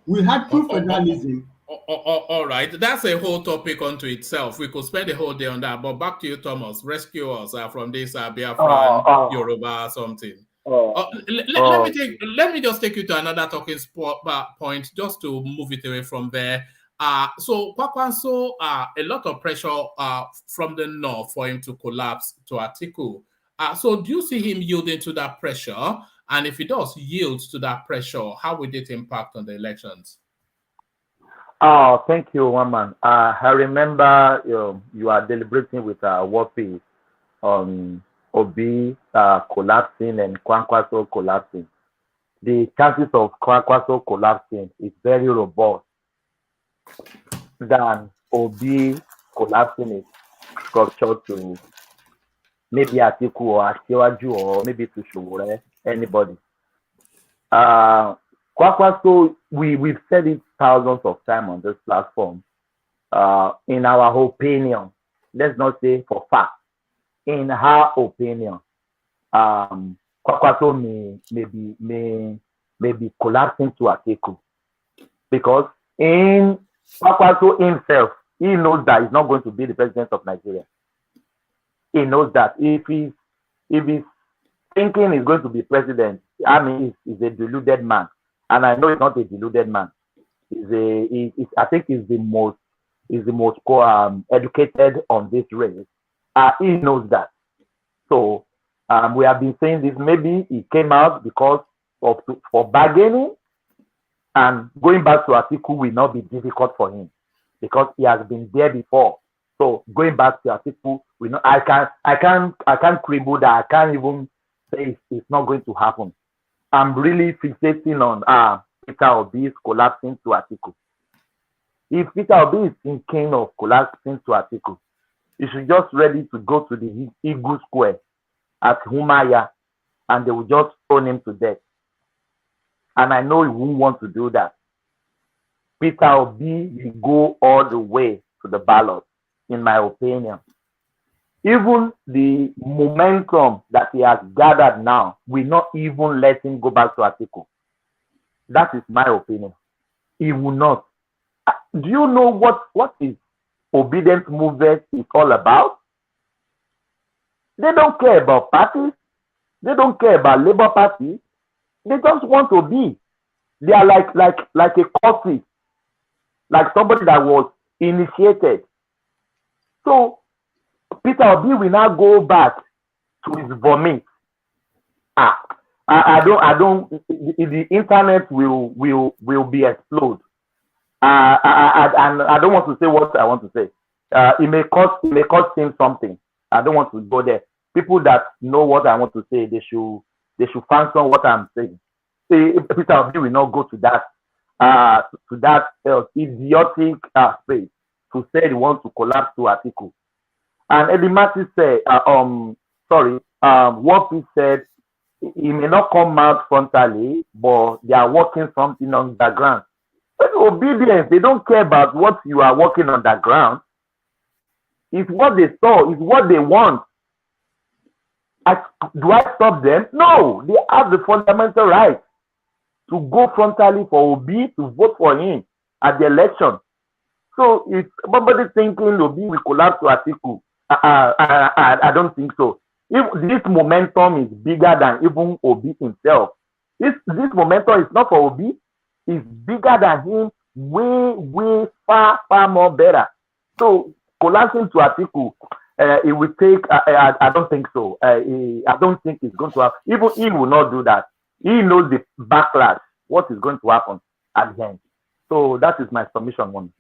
We had true federalism. All right, that's a whole topic unto itself. We could spend a whole day on that. But back to you, Thomas. Rescue us from this Biafran Yoruba something. Let me just take you to another talking point, just to move it away from there. So Kwankwaso, a lot of pressure from the north for him to collapse to Atiku. So do you see him yielding to that pressure? And if he does yield to that pressure, how will it impact on the elections? Oh, thank you, one man. I remember you are deliberating with Wapi on Obi collapsing and Kwankwaso collapsing. The chances of Kwankwaso collapsing is very robust than Obi collapsing is structured to maybe Atiku or Asiwaju or maybe to Showore, anybody. Kwankwaso, we've said it thousands of times on this platform. In our opinion, let's not say for fact, in her opinion, Kwankwaso may be collapsing to Atiku, because in Kwankwaso himself, he knows that he's not going to be the president of Nigeria. He knows that if he's thinking he's going to be president, I mean, he's a deluded man. And I know he's not a deluded man. I think he's the most educated on this race. He knows that. So we have been saying this. Maybe he came out because for bargaining, and going back to Atiku will not be difficult for him because he has been there before. So going back to Atiku, I can't quibble that. I can't even say it's not going to happen. I'm really fixating on Peter Obi collapsing to Atiku. If Peter Obi is thinking of collapsing to Atiku, he should just ready to go to the Eagle Square at Humaya, and they will just stone him to death. And I know he won't want to do that. Peter Obi will go all the way to the ballot, in my opinion. Even the momentum that he has gathered now will not even let him go back to Atiku. That is my opinion. He will not. Do you know what is obedient movement is all about? They don't care about parties. They don't care about Labour Party. They just want to be. They are like a cultist, like somebody that was initiated. So Peter Obi will now go back to his vomit. I don't. The internet will be explode. And I don't want to say what I want to say. It may cost him something. I don't want to go there. People that know what I want to say, they should function what I'm saying. Peter Obi will not go to that idiotic space to say he wants to collapse to Atiku. And Eddie Matthews said, what he said, he may not come out frontally, but they are working something on the ground. But obedience, they don't care about what you are working on the ground. It's what they saw, it's what they want. Do I stop them? No, they have the fundamental right to go frontally for Obi to vote for him at the election. So if somebody thinking Obi will collapse to Atiku, I don't think so. If this momentum is bigger than even Obi himself, this momentum is not for Obi, it's bigger than him, way, far more better. So collapsing to Atiku, it will take. I don't think so. I don't think it's going to happen. Even he will not do that. He knows the backlash, what is going to happen at the end. So that is my submission one.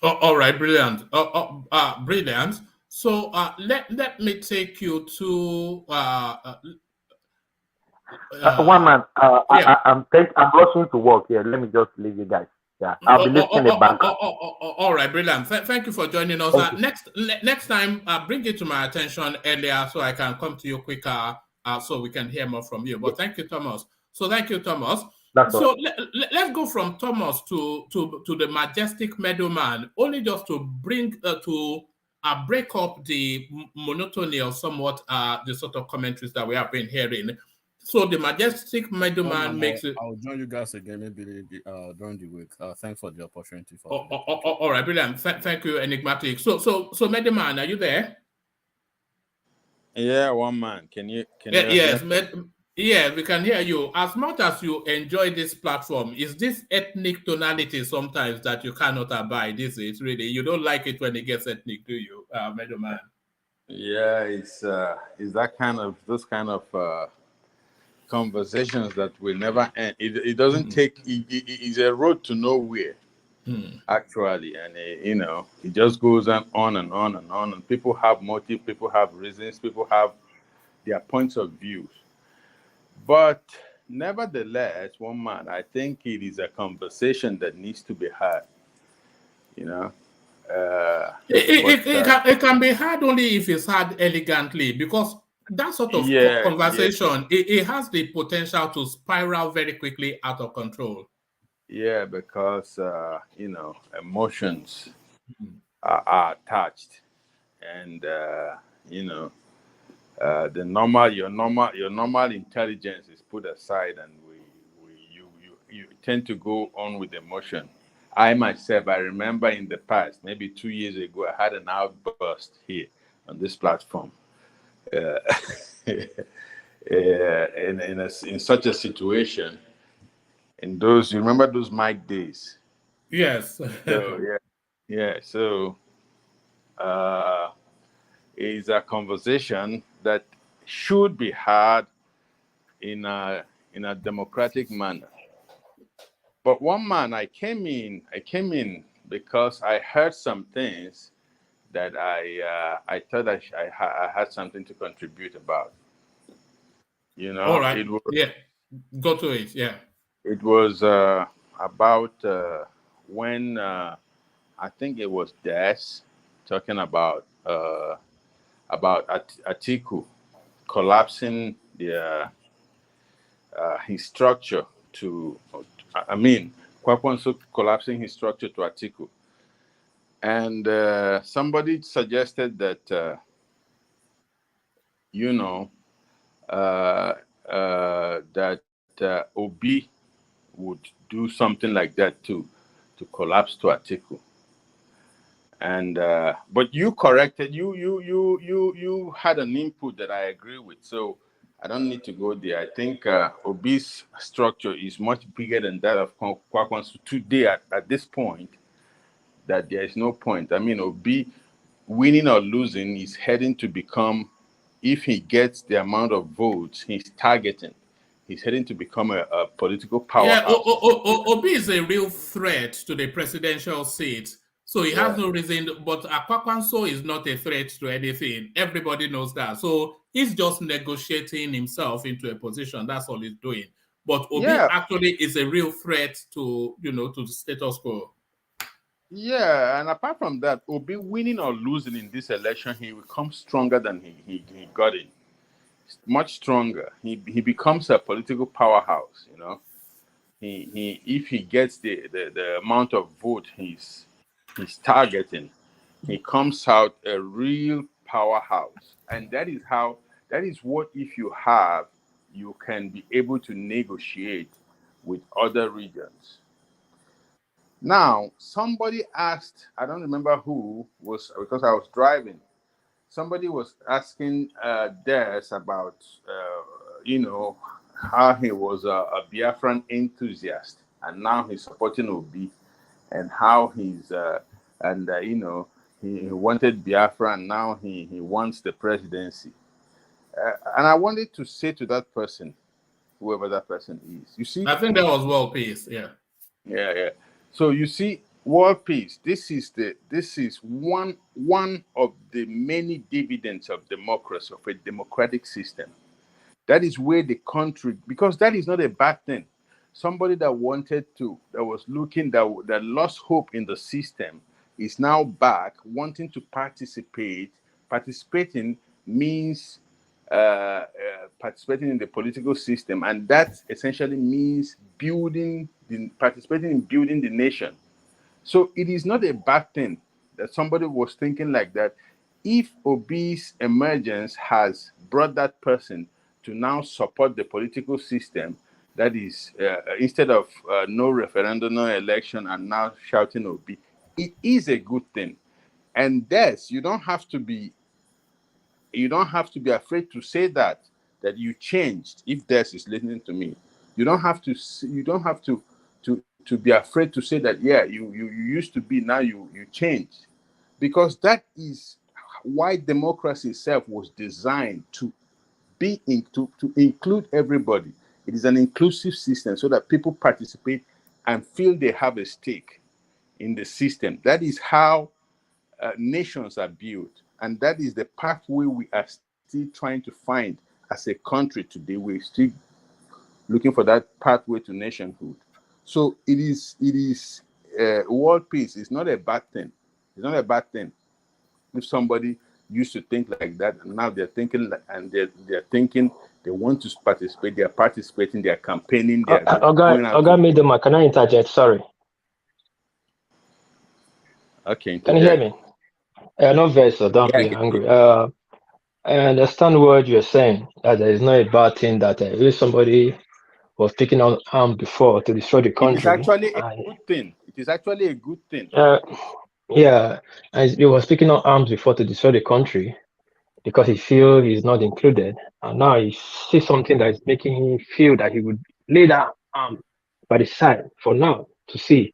All right, brilliant. Brilliant. So let me take you to one man. Yeah. I'm rushing to work here. Let me just leave you guys. Yeah, I'll be listening the background. All right, brilliant. Thank you for joining us. Next time, bring it to my attention earlier so I can come to you quicker, so we can hear more from you. But thank you, Thomas. So thank you, Thomas. So let's go from Thomas to the majestic middleman, only just to bring to break up the monotony of somewhat the sort of commentaries that we have been hearing. So the majestic middleman makes it. I'll join you guys again maybe during the week. Thanks for the opportunity. All right, brilliant. Thank you, Enigmatic. So middleman, are you there? Yeah, one man. Can you? Yes, yeah, we can hear you. As much as you enjoy this platform, is this ethnic tonality sometimes that you cannot abide? Is it really? You don't like it when it gets ethnic, do you, middleman? Yeah, it's that kind of conversations that will never end. It doesn't take. It's a road to nowhere, actually, and it just goes on and on and on. And people have motive, people have reasons, people have their points of views. But nevertheless, one man, I think it is a conversation that needs to be had. It can be had only if it's had elegantly, because that sort of conversation, it has the potential to spiral very quickly out of control. Yeah, because emotions are attached, and your normal intelligence is put aside, and you tend to go on with emotion. I myself, I remember in the past, maybe 2 years ago, I had an outburst here on this platform. In such a situation, in those, you remember those mic days? Yes. So So it's a conversation that should be had in a democratic manner. But one man, I came in because I heard some things that I thought I had something to contribute about. All right. Go to it. Yeah. It was about when I think it was Des talking about Atiku collapsing his structure to. Kwankwaso collapsing his structure to Atiku, and somebody suggested that Obi would do something like that too, to collapse to Atiku. And but you corrected, you had an input that I agree with, so I don't need to go there. I think Obi's structure is much bigger than that of Kwankwaso today at this point, that there is no point. I mean, Obi, winning or losing, is heading to become, if he gets the amount of votes he's targeting, he's heading to become a political powerhouse. Yeah, Obi is a real threat to the presidential seat. So he has no reason, but Kwankwaso is not a threat to anything. Everybody knows that. So he's just negotiating himself into a position. That's all he's doing. But Obi actually is a real threat to, to the status quo. Yeah, and apart from that, Obi winning or losing in this election, he becomes stronger than he got in. Much stronger. He becomes a political powerhouse. He if he gets the amount of vote he's targeting, he comes out a real powerhouse. And that is how That is what, if you have, you can be able to negotiate with other regions. Now, somebody asked, I don't remember who was, because I was driving. Somebody was asking Des about, how he was a Biafran enthusiast, and now he's supporting Obi, and how he's, he wanted Biafra, and now he wants the presidency. And I wanted to say to that person, whoever that person is, you see, I think that was World Peace. Yeah. So you see, world peace. This is one of the many dividends of democracy, of a democratic system. That is where the country, because that is not a bad thing. Somebody that was looking, that lost hope in the system, is now back, wanting to participate. Participating means participating in the political system, and that essentially means participating in building the nation. So it is not a bad thing that somebody was thinking like that. If Obi's emergence has brought that person to now support the political system, that is, instead of no referendum, no election, and now shouting Obi, it is a good thing. And yes, you don't have to be afraid to say that you changed. If Des is listening to me, you don't have to be afraid to say that, yeah, you used to be, now you changed, because that is why democracy itself was designed to include everybody. It is an inclusive system so that people participate and feel they have a stake in the system. That is how nations are built, and that is the pathway we are still trying to find as a country today. We're still looking for that pathway to nationhood. So it is world peace is not a bad thing. It's not a bad thing. If somebody used to think like that, and now they're thinking, and they're thinking they want to participate, they're participating, they're campaigning, they're going out. Midoma, can I interject? Sorry. Okay. Interject. Can you hear me? No, so don't be angry. I understand what you're saying, that there is not a bad thing that if somebody was taking on arms before to destroy the country. It is actually a good thing. It is actually a good thing. Yeah, and he was taking on arms before to destroy the country because he feels he's not included. And now he sees something that is making him feel that he would lay that arm by the side for now to see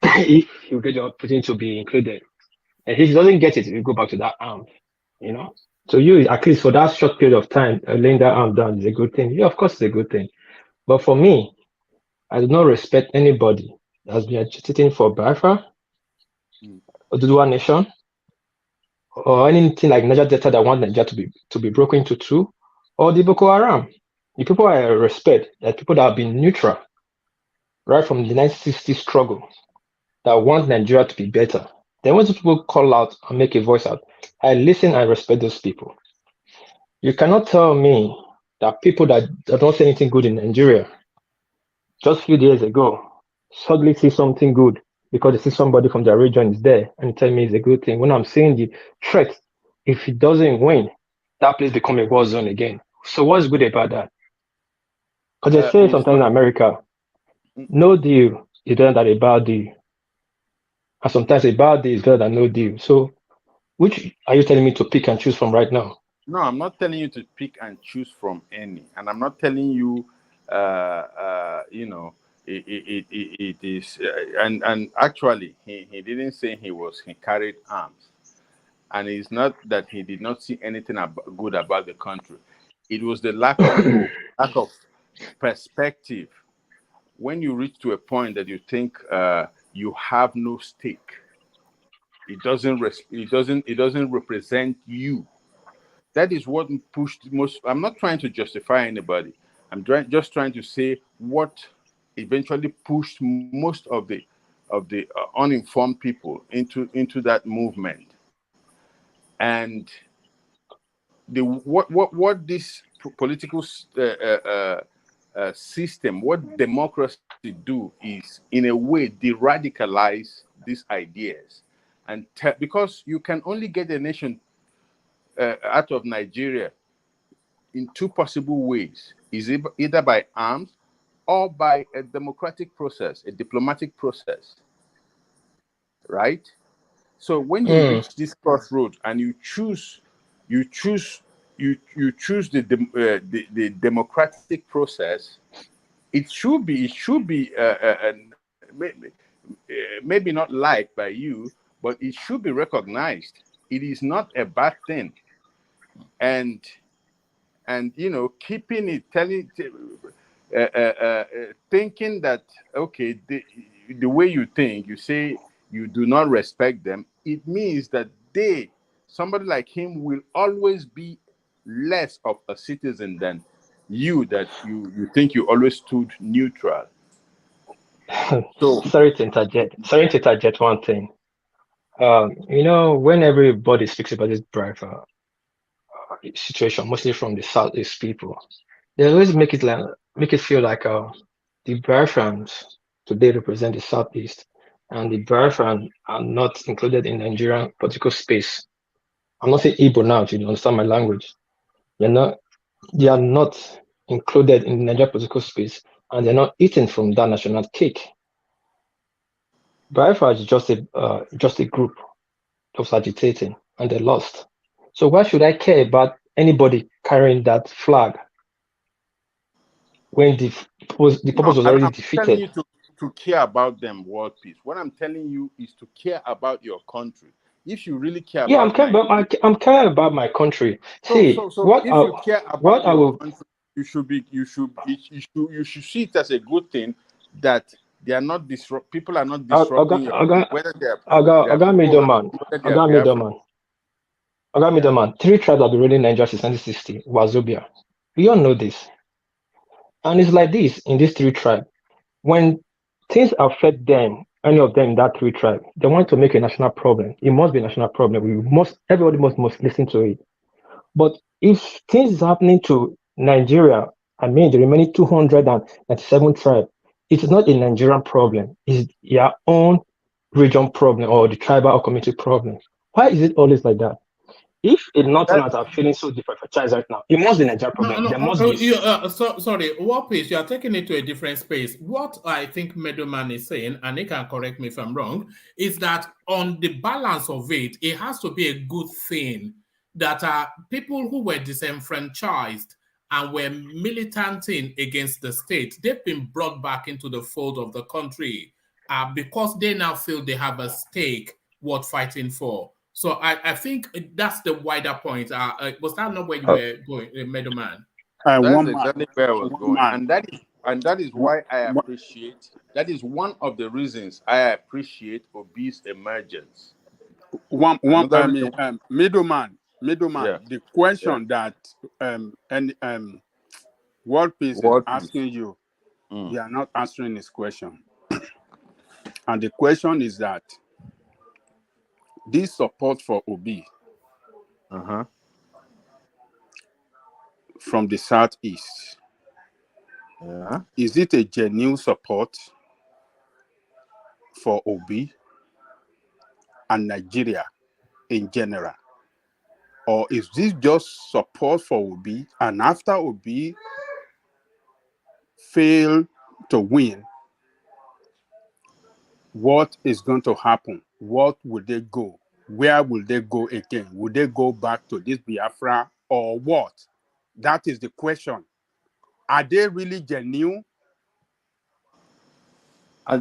if he'll get the opportunity to be included. And if he doesn't get it, he'll go back to that arm, So you, at least for that short period of time, laying that arm down is a good thing. Yeah, of course it's a good thing. But for me, I do not respect anybody that has been agitating for Biafra, Oduduwa Nation, or anything like Niger Delta that want Nigeria to be broken into two, or the Boko Haram. The people I respect, the people that have been neutral right from the 1960s struggle, that want Nigeria to be better. Then when people call out and make a voice out, I listen and respect those people. You cannot tell me that people that don't say anything good in Nigeria just a few days ago suddenly see something good because they see somebody from their region is there and tell me it's a good thing. When I'm seeing the threat, if it doesn't win, that place become a war zone again. So what's good about that? Because they say sometimes in America, no deal is better than a bad deal. And sometimes a bad deal is better than no deal. So which are you telling me to pick and choose from right now? No, I'm not telling you to pick and choose from any. And I'm not telling you, it is, and actually, he didn't say he carried arms. And it's not that he did not see anything good about the country. It was the lack of hope, lack of perspective. When you reach to a point that you think you have no stake, it doesn't represent you. That is what pushed most. I'm not trying to justify anybody. I'm just trying to say what eventually pushed most of the uninformed people into that movement. And what this political system, what democracy do is, in a way, de-radicalize these ideas, and because you can only get a nation out of Nigeria in two possible ways: is either by arms or by a democratic process, a diplomatic process, right? So when you reach this crossroad and you choose the democratic process, it should be maybe not liked by you, but it should be recognized. It is not a bad thing, and keeping it, thinking that okay, the way you think, you say you do not respect them, it means that somebody like him will always be less of a citizen than you, that you think you always stood neutral. So sorry to interject one thing. When everybody speaks about this bribe situation, mostly from the Southeast people, they always make it feel like the Biafrans today represent the Southeast, and the Biafrans are not included in Nigerian political space. I'm not saying Igbo now, to understand my language. They are not included in the Nigerian political space, and they're not eating from that national cake. Biafra is just a group that was agitating, and they lost. So why should I care about anybody carrying that flag when the purpose was already defeated? I'm telling you to care about them, world peace. What I'm telling you is to care about your country. If you really care I'm caring about my country. See, so if you care about your country, you should see it as a good thing that they are not people are not disrupting whether they are middleman. 3 tribes have been ruling Nigeria since 1960. Wazobia. We all know this. And it's like this in these 3 tribes. When things affect them, any of them in that 3 tribes, they want to make a national problem. It must be a national problem. Everybody must listen to it. But if things is happening to Nigeria, the remaining 297 tribes, it's not a Nigerian problem. It's your own region problem or the tribal or community problem. Why is it always like that? If the Northerners are feeling so defragilized right now, it must be a Nigerian problem. There must be. Sorry, Warpace, you are taking it to a different space. What I think Middleman is saying, and he can correct me if I'm wrong, is that on the balance of it, it has to be a good thing that people who were disenfranchised and were militanting against the state, they've been brought back into the fold of the country because they now feel they have a stake worth fighting for. So I think that's the wider point. Was that not where you were going, Middleman? That's exactly where I was going. And that is why I appreciate, that is one of the reasons I appreciate Obi's emergence. Middleman, the question that World Peace is asking you, you are not answering his question. And the question is that this support for Obi from the Southeast, is it a genuine support for Obi and Nigeria in general? Or is this just support for Obi, and after Obi failed to win, what is going to happen? What will they go? Where will they go again? Will they go back to this Biafra or what? That is the question. Are they really genuine?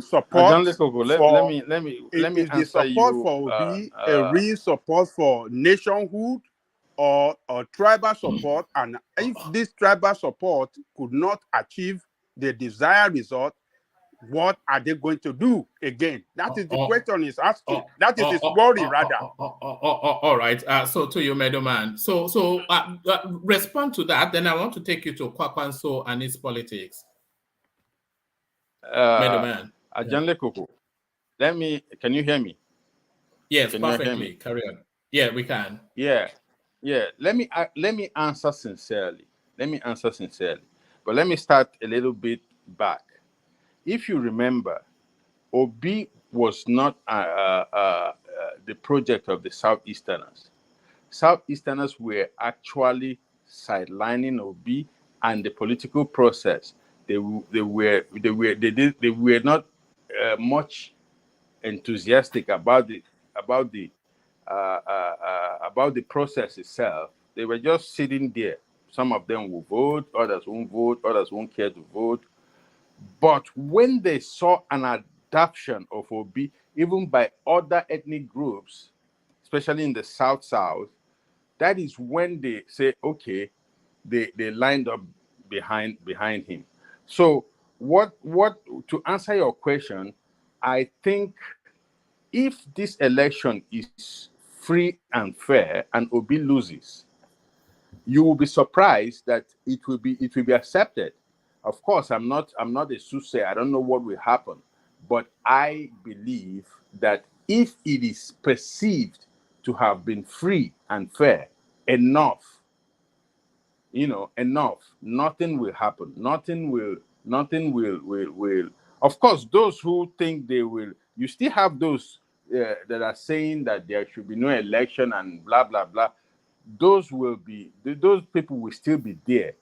Support let me answer support you, for Obi a real support for nationhood or tribal support? And if this tribal support could not achieve the desired result, what are they going to do again? That is the question he's asking. That is his worry, rather. All right. So to you, Middleman. So respond to that. Then I want to take you to Kwankwaso and his politics. Middleman. Can you hear me? Yes, perfectly. Carry on. Yeah, we can. Yeah. Let me answer sincerely. But let me start a little bit back. If you remember, Obi was not the project of the Southeasterners. Southeasterners were actually sidelining Obi and the political process. They were not much enthusiastic about the process itself. They were just sitting there. Some of them will vote, others won't vote, others won't care to vote. But when they saw an adoption of Obi, even by other ethnic groups, especially in the South, that is when they say, okay, they lined up behind him. So what to answer your question, I think if this election is free and fair and Obi loses, you will be surprised that it will be accepted. Of course, I'm not a soothsayer. I don't know what will happen, but I believe that if it is perceived to have been free and fair enough, nothing will happen. Nothing will. Of course, those who think they will, you still have those that are saying that there should be no election and blah blah blah. Those people will still be there,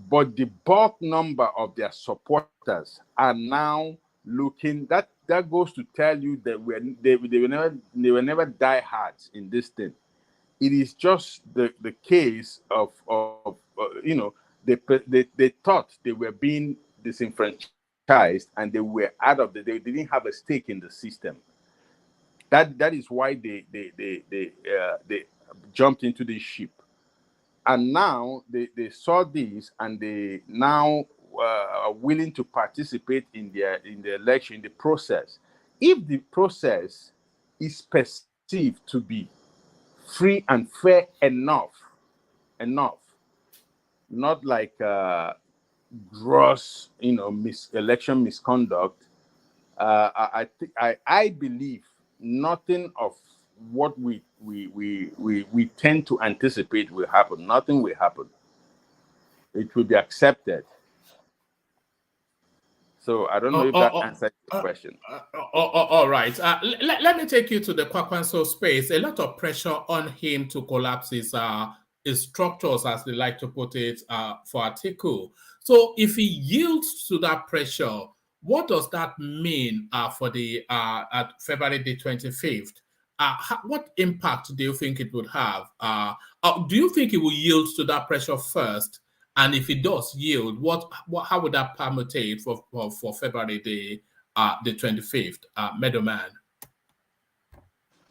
but the bulk number of their supporters are now looking. That goes to tell you that they were never diehards in this thing. It is just the case of they thought they were being disenfranchised and they were they didn't have a stake in the system. That is why they jumped into this ship, and now they saw this and they now are willing to participate in the election, in the process. If the process is perceived to be free and fair enough, not like gross, election misconduct. I believe nothing of what we tend to anticipate will happen. Nothing will happen. It will be accepted. So I don't know if that answers the question. All right. Let me take you to the Kwankwaso space. A lot of pressure on him to collapse his structures, as they like to put it, for Atiku. So if he yields to that pressure, what does that mean for the at February the 25th? What impact do you think it would have? Do you think it will yield to that pressure first? And if it does yield, how would that permutate for February the 25th, Meadowman?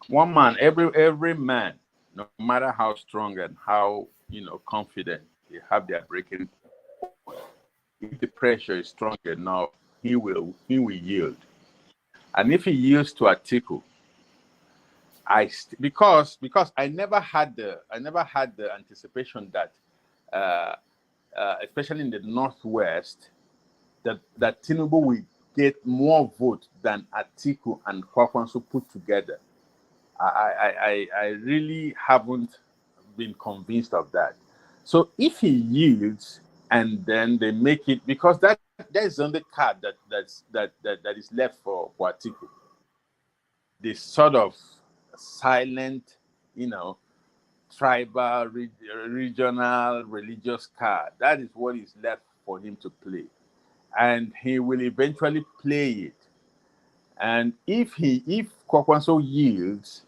One man, every man, no matter how strong and how confident they have their breaking point, if the pressure is strong enough, he will yield. And if he yields to Atiku, because I never had the anticipation that especially in the Northwest, that Tinubu will get more votes than Atiku and Kwankwaso put together. I really haven't been convinced of that. So if he yields and then they make it, because that is on the card that is left for Atiku. This sort of silent, tribal, regional, religious card. That is what is left for him to play. And he will eventually play it. And if Kwankwaso yields,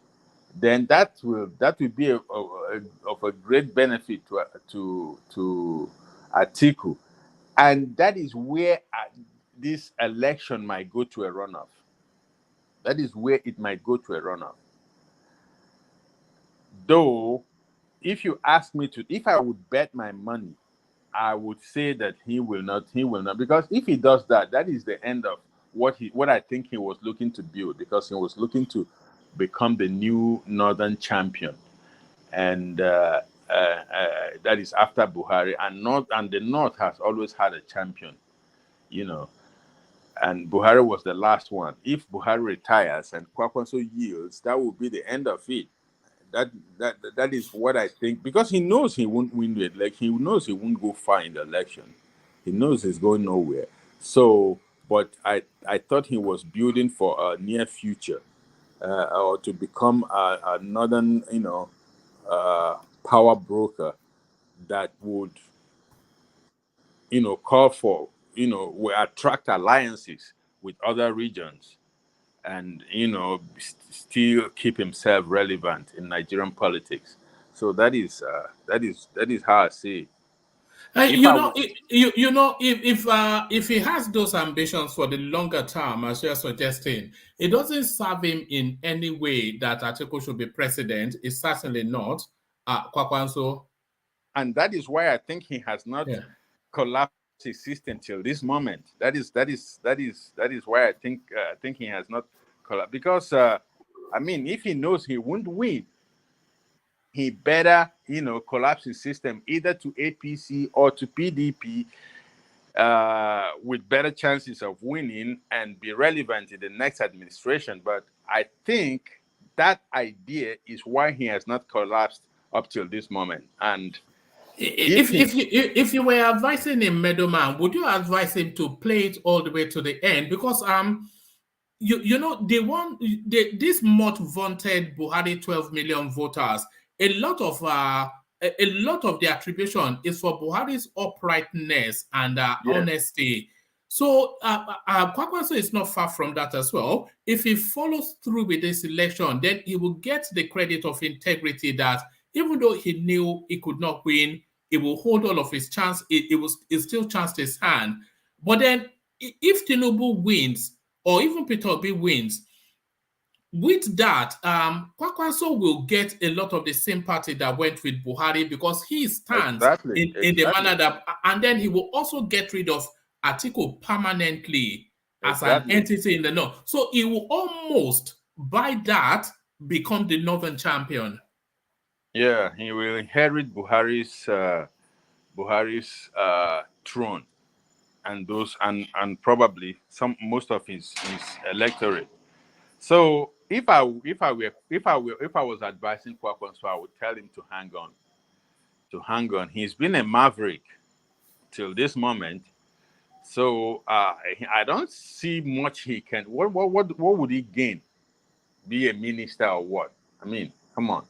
then that will be of a great benefit to Atiku. And that is where this election might go to a runoff. That is where it might go to a runoff. Though, if you ask me if I would bet my money, I would say that he will not, because if he does that, that is the end of what I think he was looking to build, because he was looking to become the new northern champion, and that is after Buhari, and the North has always had a champion, and Buhari was the last one. If Buhari retires and Kwankwaso yields, that will be the end of it. That is what I think, because he knows he won't win the election. He knows he won't go far in the election. He knows he's going nowhere. So, but I thought he was building for a near future, or to become a northern, power broker. that would, call for, will attract alliances with other regions and, still keep himself relevant in Nigerian politics. So that is how I see it. If he has those ambitions for the longer term, as you're suggesting, it doesn't serve him in any way that Atiku should be president. It's certainly not. Kwankwaso. And that is why I think he has not collapsed his system till this moment. That is why I think he has not collapsed. Because if he knows he won't win, he better collapse his system either to APC or to PDP with better chances of winning and be relevant in the next administration. But I think that idea is why he has not collapsed up till this moment. And if you were advising a middleman, would you advise him to play it all the way to the end? Because this much vaunted Buhari 12 million voters, a lot of the attribution is for Buhari's uprightness and honesty. So Kwankwaso is not far from that as well. If he follows through with this election, then he will get the credit of integrity that even though he knew he could not win, he will hold all of his chance. It still chanced his hand. But then if Tinubu wins, or even Peter Obi wins, with that, Kwankwaso will get a lot of the sympathy that went with Buhari because he stands in the manner that, and then he will also get rid of Atiku permanently as an entity in the north. So he will almost, by that, become the northern champion. Yeah, he will inherit Buhari's throne, and and probably most of his electorate. So if I was advising Kwankwaso, I would tell him to hang on. He's been a maverick till this moment. So I don't see much he can. What would he gain? Be a minister or what? I mean, come on.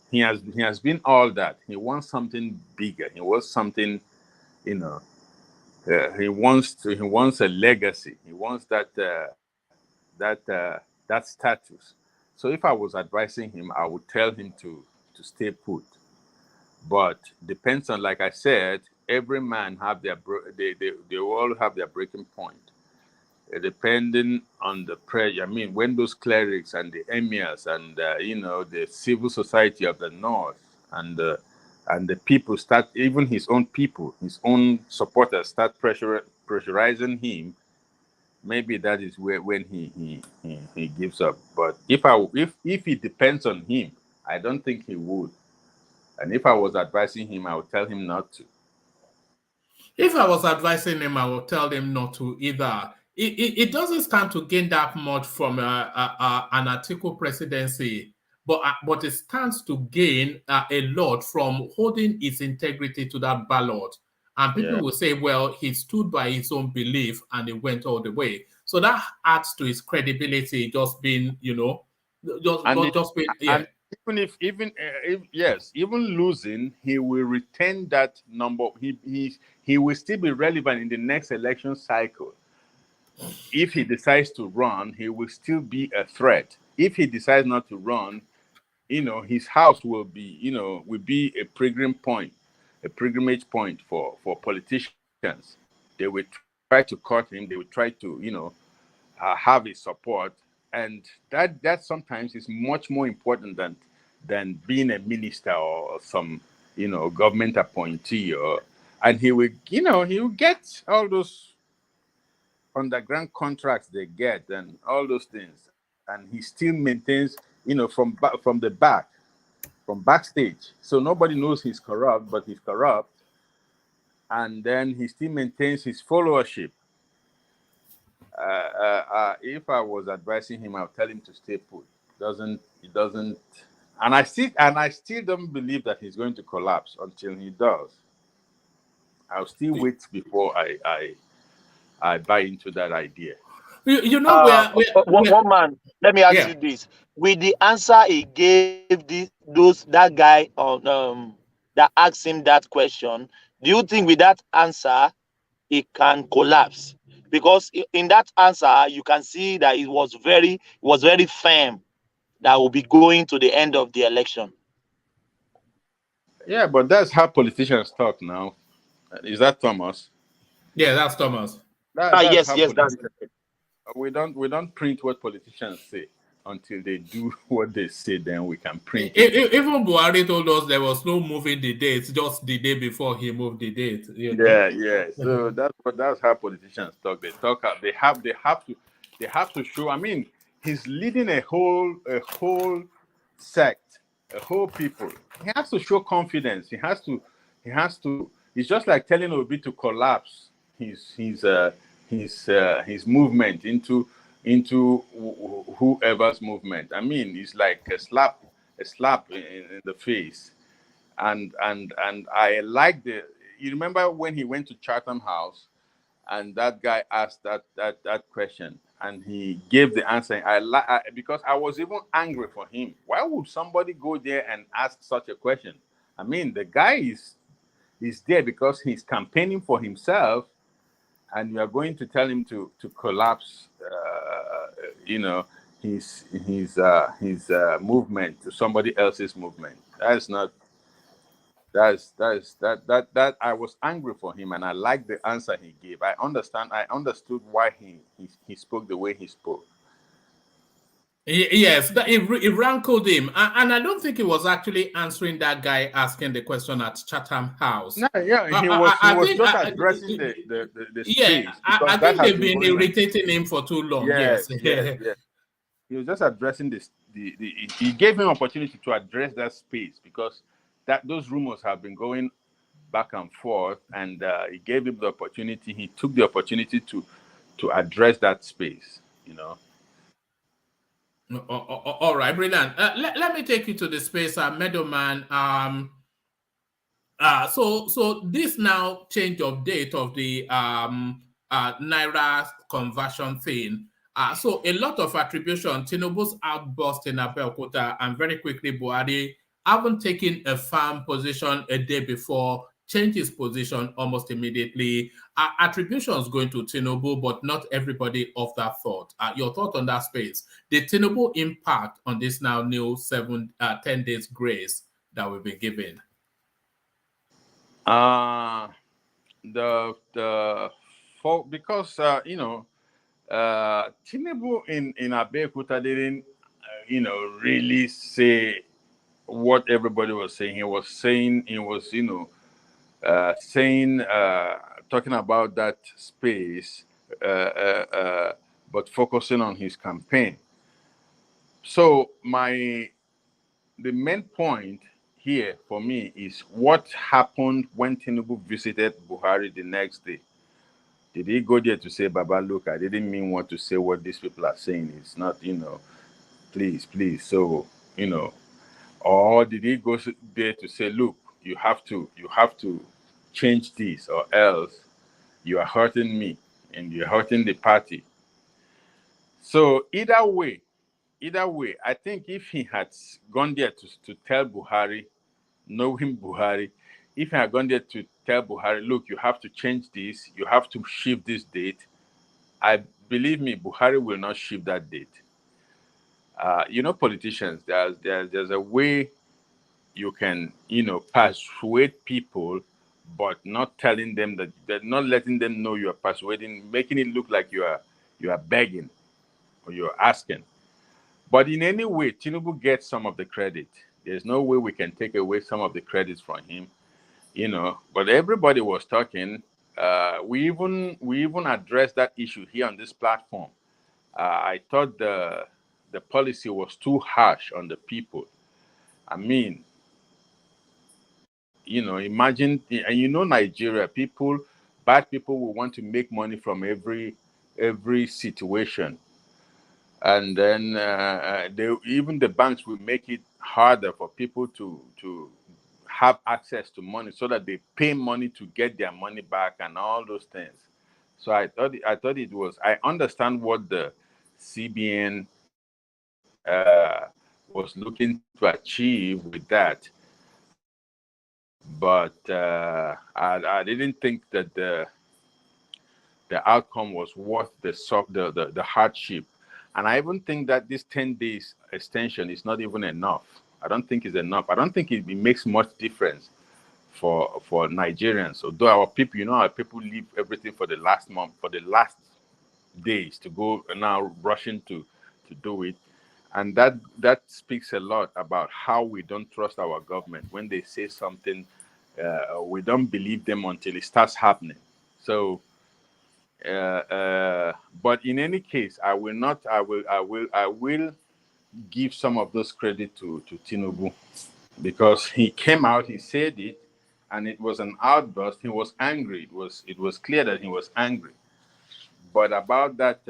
He has been all that. He wants something bigger. He wants something, he wants a legacy. He wants that status. So if I was advising him, I would tell him to stay put. But depends on, like I said, every man have they all have their breaking point. Depending on the pressure. I mean, when those clerics and the emirs and the civil society of the north and the people start, even his own people, his own supporters start pressurizing him, maybe that is when he gives up. But if he depends on him, I don't think he would. And if I was advising him, I would tell him not to. If I was advising him, I would tell him not to either. It doesn't stand to gain that much from an Atiku presidency, but it stands to gain a lot from holding its integrity to that ballot. And people will say, well, he stood by his own belief and he went all the way. So that adds to his credibility, just being, even losing, he will retain that number. He will still be relevant in the next election cycle. If he decides to run, he will still be a threat. If he decides not to run, his house will be a pilgrimage point for politicians. They will try to cut him. They will try to, have his support, and that sometimes is much more important than being a minister or some, government appointee. And he will get all those underground contracts they get and all those things, and he still maintains, from backstage, so nobody knows he's corrupt, but he's corrupt, and then he still maintains his followership. If I was advising him, I'll tell him to stay put. He doesn't, and I still don't believe that he's going to collapse until he does. I'll still wait before I buy into that idea. One man, let me ask you this: with the answer he gave that guy on that asked him that question, do you think with that answer it can collapse? Because in that answer you can see that it was very firm that will be going to the end of the election. Yeah, but that's how politicians talk now. Is that Thomas? Yeah, that's Thomas. Yes, that's we don't print what politicians say until they do what they say. Then we can print it. Even Buhari told us there was no moving the date, just the day before he moved the date. You know? Yeah. So that's how politicians talk. They talk. They have to show. I mean, he's leading a whole sect, a whole people. He has to show confidence. He has to. It's just like telling Obi to collapse his movement into whoever's movement. I mean, it's like a slap in the face. And I like you remember when he went to Chatham House and that guy asked that question and he gave the answer. Because I was even angry for him. Why would somebody go there and ask such a question? I mean, the guy is there because he's campaigning for himself, and we are going to tell him to collapse his movement to somebody else's movement. That I was angry for him, and I liked the answer he gave. I understood why he spoke the way he spoke. Yes, it rankled him, and I don't think he was actually answering that guy asking the question at Chatham House. No, yeah, he was just addressing the space. Yeah, I think they've been irritating him for too long. Yes. He was just addressing this. He gave him opportunity to address that space because those rumors have been going back and forth, and he gave him the opportunity. He took the opportunity to address that space. All right, brilliant. Let me take you to the space, Meadowman. So this now change of date of the Naira conversion thing. So a lot of attribution, Tinubu's outburst in Abeokuta, and very quickly Buhari haven't taken a firm position a day before, changed his position almost immediately. Attributions going to Tinubu, but not everybody of that thought. Your thought on that space? The Tinubu impact on this now new 10 days grace that we've been given? Because Tinubu in Abeokuta didn't really say what everybody was saying. He was talking about that space, but focusing on his campaign. So the main point here for me is what happened when Tinubu visited Buhari the next day. Did he go there to say, Baba, look, I didn't mean to say what these people are saying. It's not, please. So, or did he go there to say, look, you have to change this, or else you are hurting me and you're hurting the party. So either way, I think if he had gone there to tell Buhari, knowing Buhari, if he had gone there to tell Buhari, look, you have to change this, you have to shift this date, believe me, Buhari will not shift that date. Politicians, there's a way you can, persuade people, but not telling them that, not letting them know you are persuading, making it look like you are begging or you're asking. But in any way, Tinubu gets some of the credit. There's no way we can take away some of the credits from him, But everybody was talking. We even addressed that issue here on this platform. I thought the policy was too harsh on the people. I mean, imagine, and Nigeria, bad people will want to make money from every situation. And then even the banks will make it harder for people to have access to money so that they pay money to get their money back and all those things. So I thought it was, I understand what the CBN was looking to achieve with that. but I didn't think that the outcome was worth the hardship. And I even think that this 10 days extension is not even enough. I don't think it's enough. I don't think it makes much difference for Nigerians. Although our people, our people leave everything for the last month, for the last days to go now rushing to do it. And that speaks a lot about how we don't trust our government. When they say something, we don't believe them until it starts happening. So but in any case, I will give some of those credit to Tinubu, because he came out, he said it, and it was an outburst. He was angry. It was clear that he was angry. But about that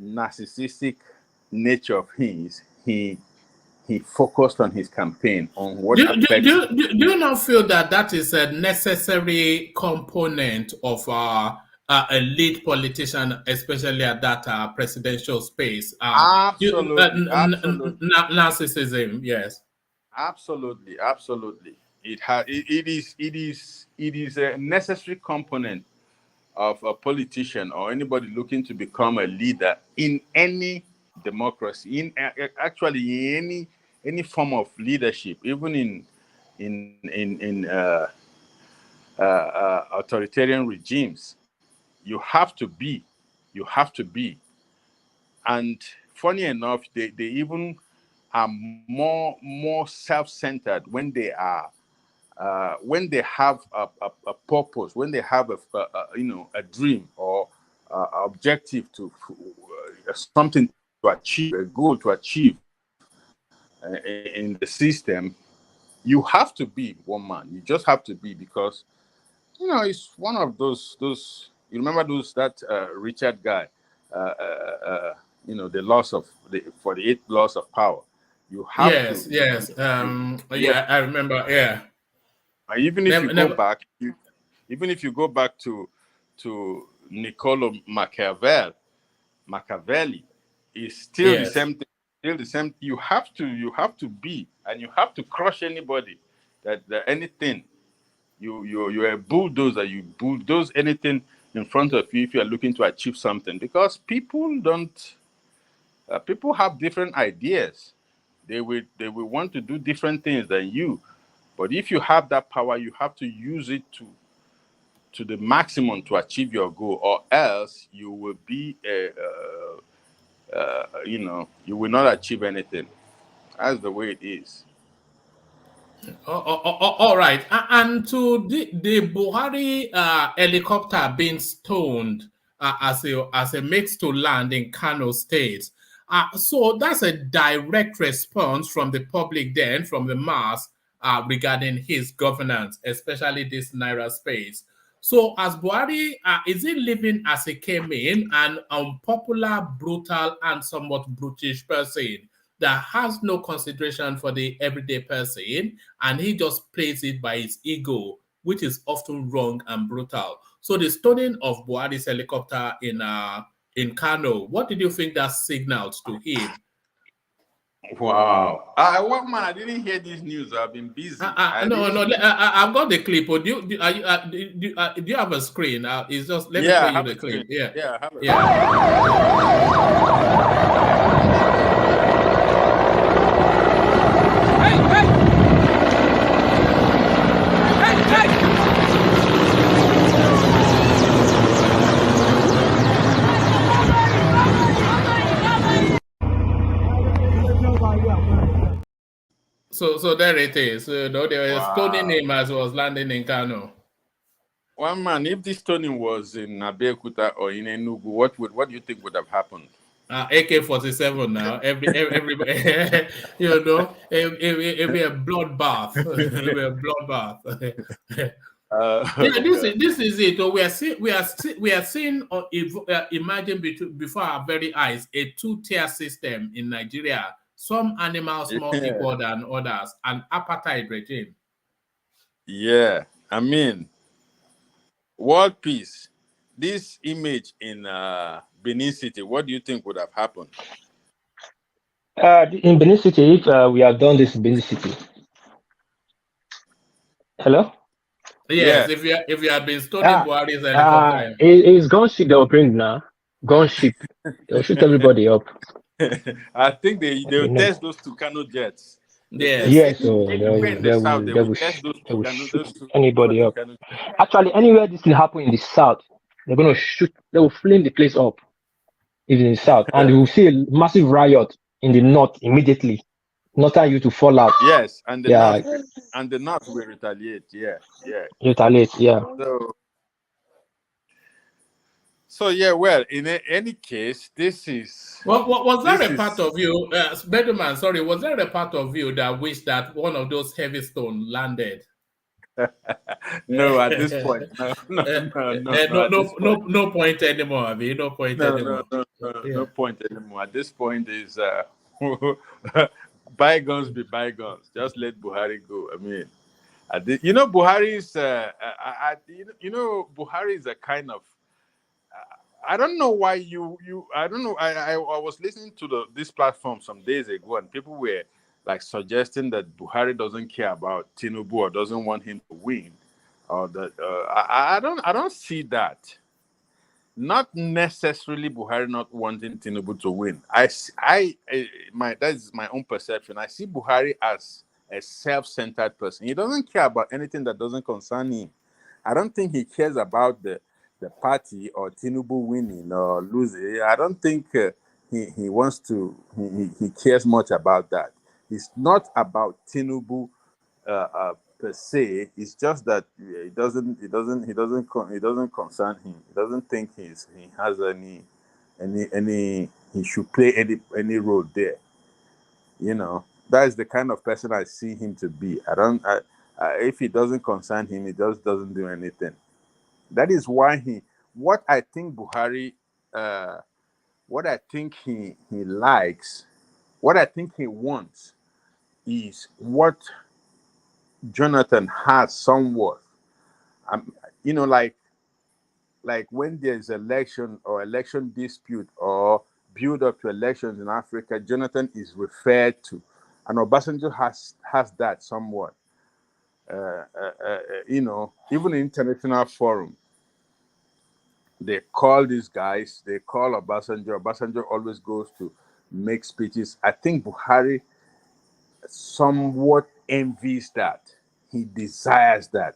narcissistic nature of his, he focused on his campaign on what affects. Do you not feel that is a necessary component of a lead politician, especially at that presidential space? Absolutely, narcissism, yes. Absolutely. It is a necessary component of a politician or anybody looking to become a leader in any democracy, actually in any form of leadership, even in authoritarian regimes. You have to be, and funny enough, they even are more self-centered when they are when they have a purpose, when they have a dream or objective to something to achieve, a goal to achieve in the system. You have to be one man. You just have to be, because it's one of those. You remember that Richard guy, the laws of the 48 laws of power. You have to. Yes. Yeah, I remember. Yeah. Even if you go back to Niccolo Machiavelli, is still the same thing. Still the same. You have to be, and you have to crush anybody that anything. You're a bulldozer. You bulldoze anything in front of you if you are looking to achieve something, because people don't. People have different ideas. They will want to do different things than you. But if you have that power, you have to use it to the maximum to achieve your goal, or else you will be you will not achieve anything. That's the way it is. All right. And to the Buhari helicopter being stoned as a mate to land in Kano State. So that's a direct response from the public then, from the mass, regarding his governance, especially this Naira space. So as Buhari, is he living as he came in, an unpopular, brutal, and somewhat brutish person that has no consideration for the everyday person, and he just plays it by his ego, which is often wrong and brutal? So the stoning of Buhari's helicopter in Kano, what did you think that signaled to him? Wow. One man, I didn't hear this news. I've been busy. I've got the clip. Do you have a screen? It's just let me play you the clip. Yeah, I have a So there it is. They were stoning him as he was landing in Kano. One man, if this stoning was in Abeokuta or in Enugu, what do you think would have happened? AK-47 now. Everybody, it'll be a bloodbath. It'll be a bloodbath. This is it. We are seeing emerging before our very eyes a two-tier system in Nigeria. Some animals more equal than others, an apartheid regime. Yeah, I mean, world peace. This image in Benin City, what do you think would have happened? In Benin City, if we have done this in Benin City. Hello? Yes, if you had been stoning Buhari's helicopter. It's gunship they will bring now. Gunship. They'll shoot everybody up. I think they'll test those two Kano jets. Yes, so anywhere in the south, they will test those two anybody up. Actually, anywhere this will happen in the south, they're gonna shoot. They will flame the place up. If in the south, and you will see a massive riot in the north immediately. Northern you to fall out. Yes, and the north will retaliate. Yeah. Retaliate. Yeah. So yeah, well, in any case, this is. Was there a part of you, Bedman? Sorry, was there a part of you that wished that one of those heavy stones landed? No, at this point, no point anymore. I mean, no point anymore. No point anymore. At this point is bygones be bygones. Just let Buhari go. I mean, Buhari is Buhari is a kind of. I don't know why I don't know. I was listening to this platform some days ago, and people were like suggesting that Buhari doesn't care about Tinubu or doesn't want him to win, or that I don't see that. Not necessarily Buhari not wanting Tinubu to win. That is my own perception. I see Buhari as a self-centered person. He doesn't care about anything that doesn't concern him. I don't think he cares about the party or Tinubu winning or losing. I don't think he wants to. He cares much about that. It's not about Tinubu per se. It's just that it doesn't concern him. He doesn't think he has any he should play any role there. That is the kind of person I see him to be. If it doesn't concern him, he just doesn't do anything. That is why what I think Buhari, what I think he likes, what I think he wants is what Jonathan has somewhat. Like when there's election or election dispute or build up to elections in Africa, Jonathan is referred to. And Obasanjo has that somewhat. Even in international forum, they call these guys, they call Obasanjo. Obasanjo always goes to make speeches. I think Buhari somewhat envies that. He desires that.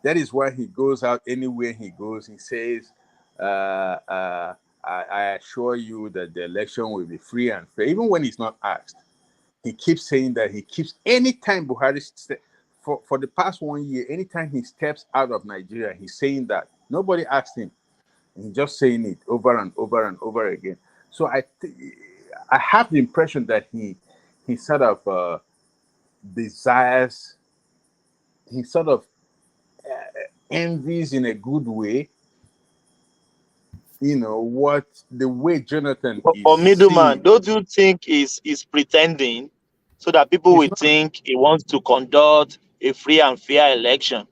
That is why he goes out anywhere he goes. He says, I assure you that the election will be free and fair, even when he's not asked. He keeps saying that. Anytime Buhari, for the past 1 year, anytime he steps out of Nigeria, he's saying that. Nobody asked him. He's just saying it over and over and over again. So I have the impression that he sort of desires, he sort of envies in a good way, the way Jonathan is. Or middleman, don't you think is pretending so that people will think he wants to conduct a free and fair election?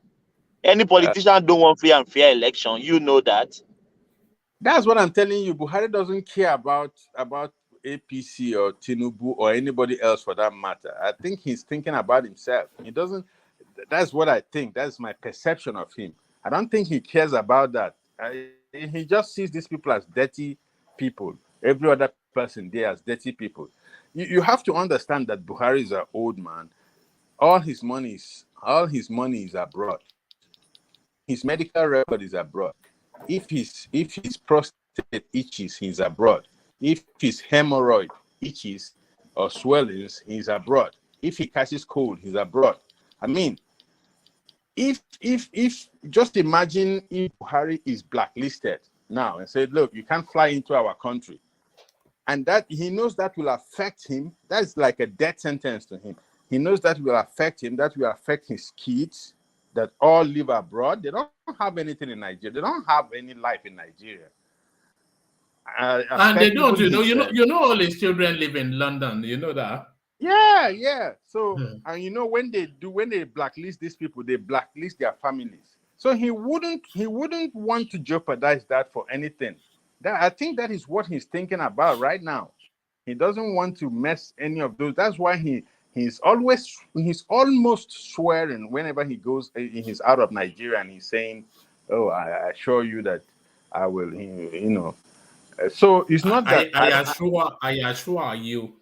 Any politician don't want free and fair election. You know that. That's what I'm telling you. Buhari doesn't care about APC or Tinubu or anybody else for that matter. I think he's thinking about himself. He doesn't. That's what I think. That's my perception of him. I don't think he cares about that. He just sees these people as dirty people. Every other person there as dirty people. You have to understand that Buhari is an old man. All his money is abroad. His medical record is abroad. If his prostate itches, he's abroad. If his hemorrhoid itches or swellings, he's abroad. If he catches cold, he's abroad. I mean, if just imagine if Buhari is blacklisted now and said, look, you can't fly into our country, and that he knows that will affect him. That's like a death sentence to him. He knows that will affect him. That will affect his kids that all live abroad. They don't have anything in Nigeria. They don't have any life in Nigeria. And they don't, all his children live in London. You know that? Yeah. So, and when they blacklist these people, they blacklist their families. So he wouldn't want to jeopardize that for anything. I think that is what he's thinking about right now. He doesn't want to mess any of those. That's why he's almost swearing whenever he's out of Nigeria, and he's saying, "Oh, I assure you that I will." So it's not that I assure you.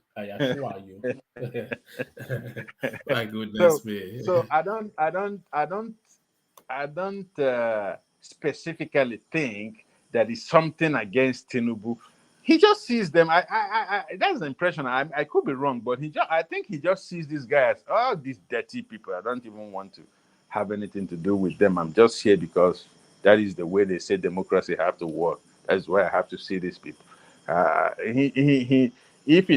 My goodness me. So I don't specifically think that it's something against Tinubu. He just sees them. That's the impression. I could be wrong, but I think he just sees these guys, these dirty people. I don't even want to have anything to do with them. I'm just here because that is the way they say democracy have to work. That's why I have to see these people. If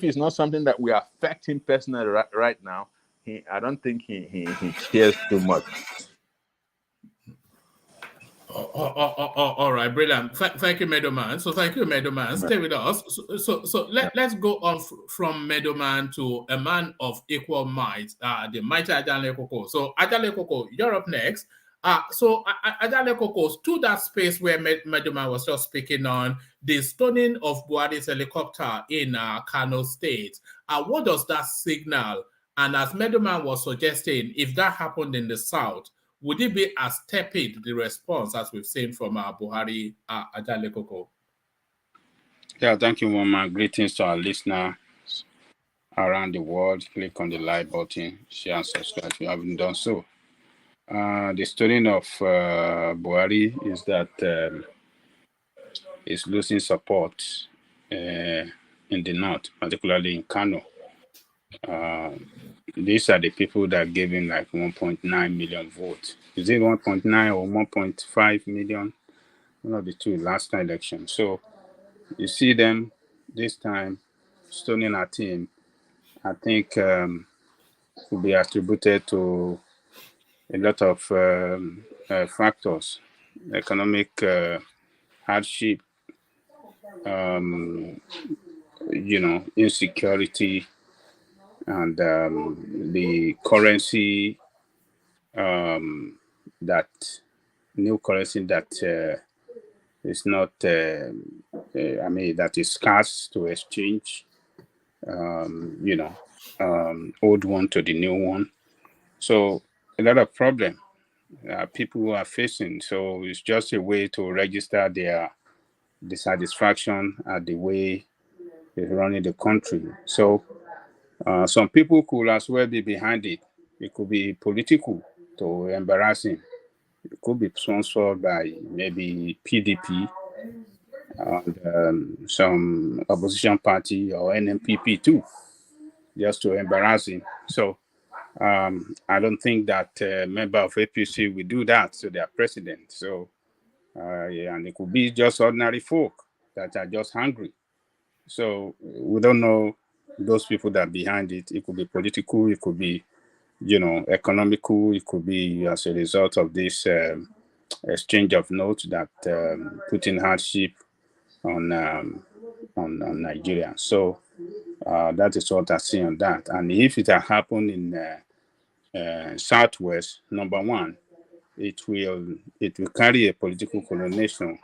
it's not something that will affect him personally right now, I don't think he cares too much. All right, brilliant. Thank you, Meadowman. So thank you, Meadowman. Stay with us. So let's go on from Meadowman to a man of equal might, the mighty Ajale Koko. So Ajale Koko, you're up next. So Ajale Koko, to that space where Meadowman was just speaking on the stoning of Buhari's helicopter in Kano State. What does that signal? And as Meadowman was suggesting, if that happened in the South, would it be as tepid, the response, as we've seen from Buhari, Ajale Koko? Yeah, thank you, Mama. Greetings to our listeners around the world. Click on the like button, share and subscribe if you haven't done so. The story of Buhari is that he's losing support in the north, particularly in Kano. These are the people that gave him like 1.9 million votes. Is it 1.9 or 1.5 million? One of the two last election. So you see them this time stoning at him. I think will be attributed to a lot of factors, economic hardship, insecurity, and the currency new currency that is not, that is scarce to exchange, old one to the new one. So a lot of problem people are facing. So it's just a way to register their dissatisfaction at the way they're running the country. So some people could as well be behind it. It could be political to embarrass him. It could be sponsored by maybe PDP and some opposition party or NMPP too, just to embarrass him. So I don't think that a member of APC will do that to their president. So, and it could be just ordinary folk that are just hungry. So we don't know those people that are behind it. It could be political, it could be, economical, it could be as a result of this exchange of notes that put in hardship on Nigeria. So that is what I see on that. And if it had happened in Southwest, number one, it will carry a political connotation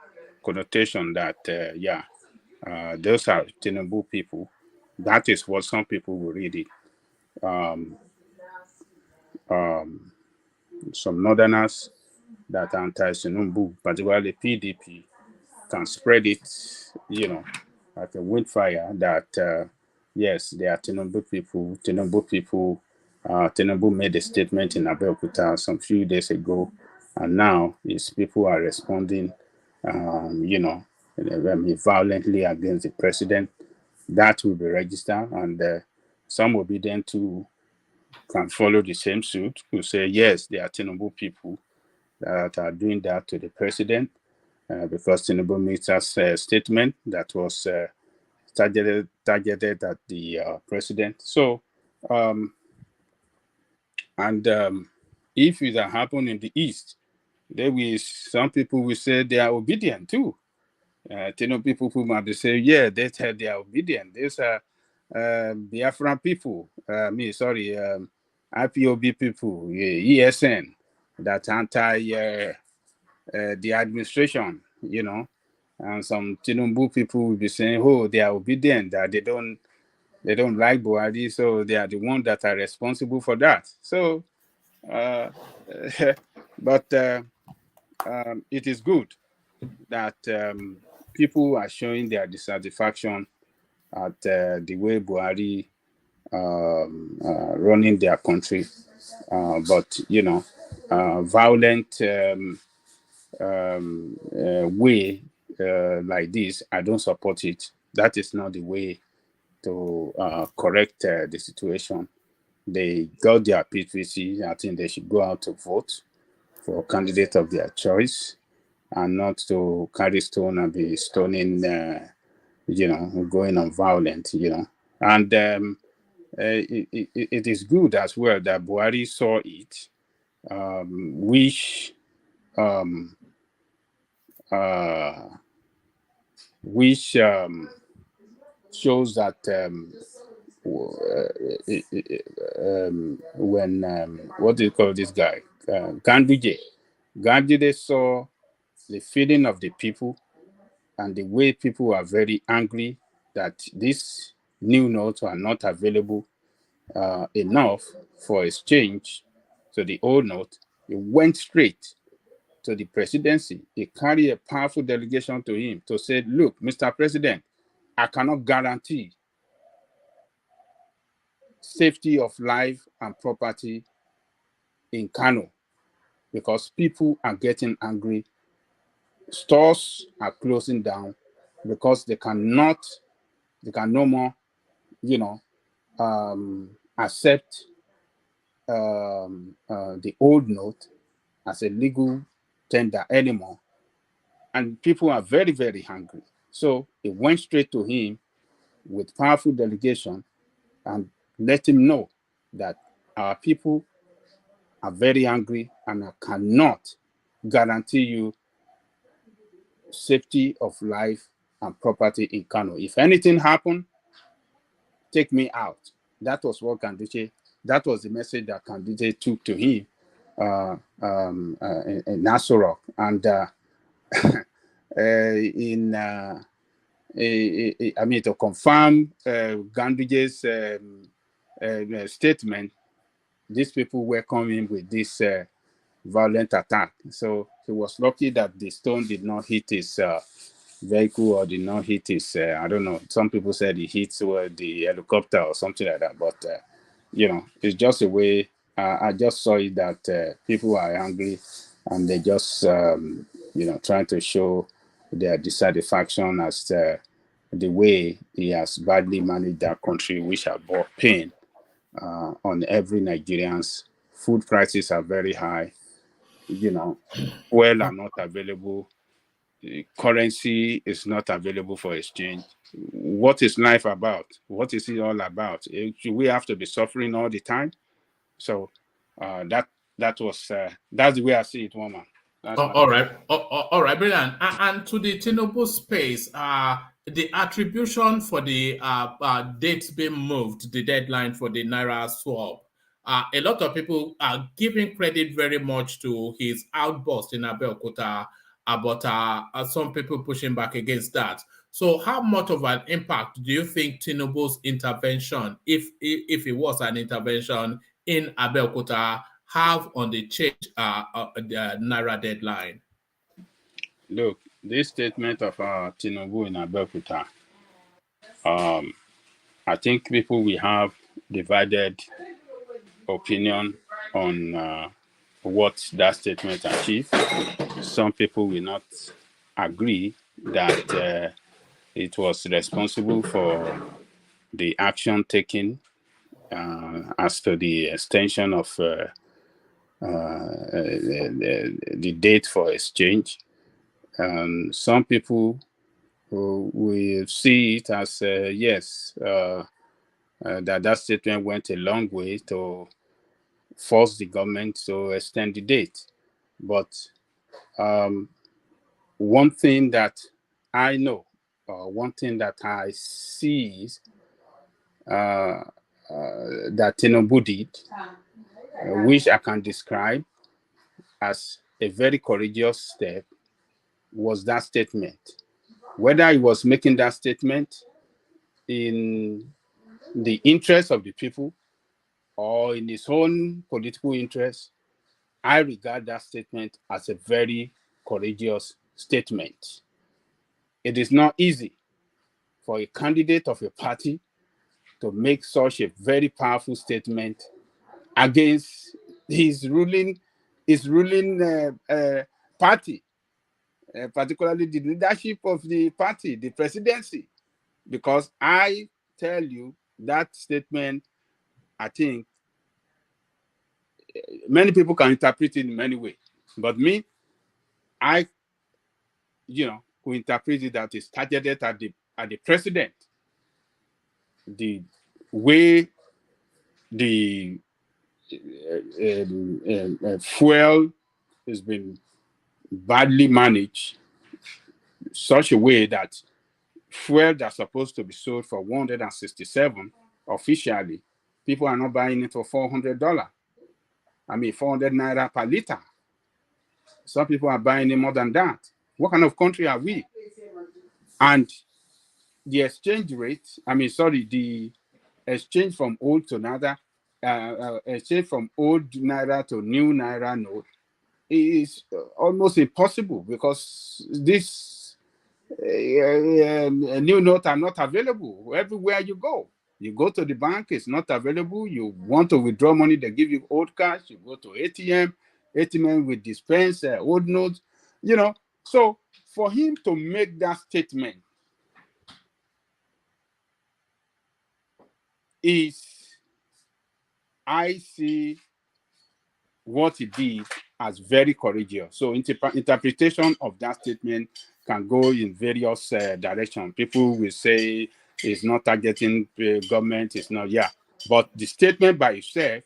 that those are Tinubu people. That is what some people will read it. Some northerners that are anti-Tinubu, particularly PDP, can spread it, like a wildfire that, yes, they are Tinubu people. Tinubu made a statement in Abeokuta some few days ago, and now his people are responding, violently against the president. That will be registered, and some obedient to can follow the same suit, who say, yes, they are Tinubu people that are doing that to the president, because Tinubu makes us a statement that was targeted at the president. So, if it happened in the East, some people will say they are obedient too. Tinubu people who might say, yeah, they are obedient. These are Biafran people, IPOB people, ESN, that anti the administration, And some Tinubu people will be saying, "Oh, they are obedient, that they don't like Buhari, so they are the ones that are responsible for that." So, but it is good that people are showing their dissatisfaction at the way Buhari running their country. But violent way like this, I don't support it. That is not the way to correct the situation. They got their PVC. I think they should go out to vote for a candidate of their choice, and not to carry stone and be stoning, going on violent, And it is good as well that Buhari saw it, which shows that when what do you call this guy, Ganduje saw the feeling of the people and the way people are very angry that these new notes are not available enough for exchange to the old note. He went straight to the presidency. He carried a powerful delegation to him to say, "Look, Mr. President, I cannot guarantee safety of life and property in Kano because people are getting angry. Stores are closing down because they can no more, accept the old note as a legal tender anymore. And people are very, very hungry." So it went straight to him with powerful delegation and let him know that our people are very angry and I cannot guarantee you safety of life and property in Kano. If anything happen, take me out. That was what that was the message that Ganduje took to him in Nasrok. And to confirm Ganduje's statement, these people welcomed him with this violent attack. So he was lucky that the stone did not hit his vehicle or did not hit his, I don't know, some people said he hit the helicopter or something like that. But, it's just a way, I just saw it that people are angry and they just, trying to show their dissatisfaction as the way he has badly managed that country, which have brought pain on every Nigerian's. Food prices are very high. Oil are not available. The currency is not available for exchange. What is life about? What is it all about? Should we have to be suffering all the time? So that's the way I see it, woman. All right, brilliant. And to the Tinubu space, the attribution for the dates being moved, the deadline for the Naira swap, a lot of people are giving credit very much to his outburst in Abeokuta, but some people pushing back against that. So how much of an impact do you think Tinubu's intervention, if it was an intervention in Abeokuta, have on the change the Naira deadline? Look, this statement of Tinubu in Abeokuta, I think people will have divided opinion on what that statement achieved. Some people will not agree that it was responsible for the action taken as to the extension of the date for exchange. Some people will see it as yes, that statement went a long way to force the government to extend the date. But one thing that I know, one thing that I see is that Tinubu did, which I can describe as a very courageous step, was that statement. whether he was making that statement in the interest of the people or in his own political interest, I regard that statement as a very courageous statement. It is not easy for a candidate of a party to make such a very powerful statement against his ruling party, particularly the leadership of the party, the presidency. Because I tell you, that statement, I think many people can interpret it in many ways. But me, I, who interpret it that it's targeted at the president. The way the fuel has been badly managed, such a way that fuel that's supposed to be sold for $167 officially, people are not buying it for $400. I mean, 400 Naira per liter. Some people are buying it more than that. What kind of country are we? And the exchange rate, the exchange from old to Naira, exchange from old Naira to new Naira note is almost impossible because this new note are not available everywhere you go. You go to the bank, it's not available. You want to withdraw money, they give you old cash. You go to ATM will dispense old notes. So for him to make that statement I see what he did as very courageous. So interpretation of that statement can go in various directions. People will say it's not targeting the government, it's not, But the statement by itself,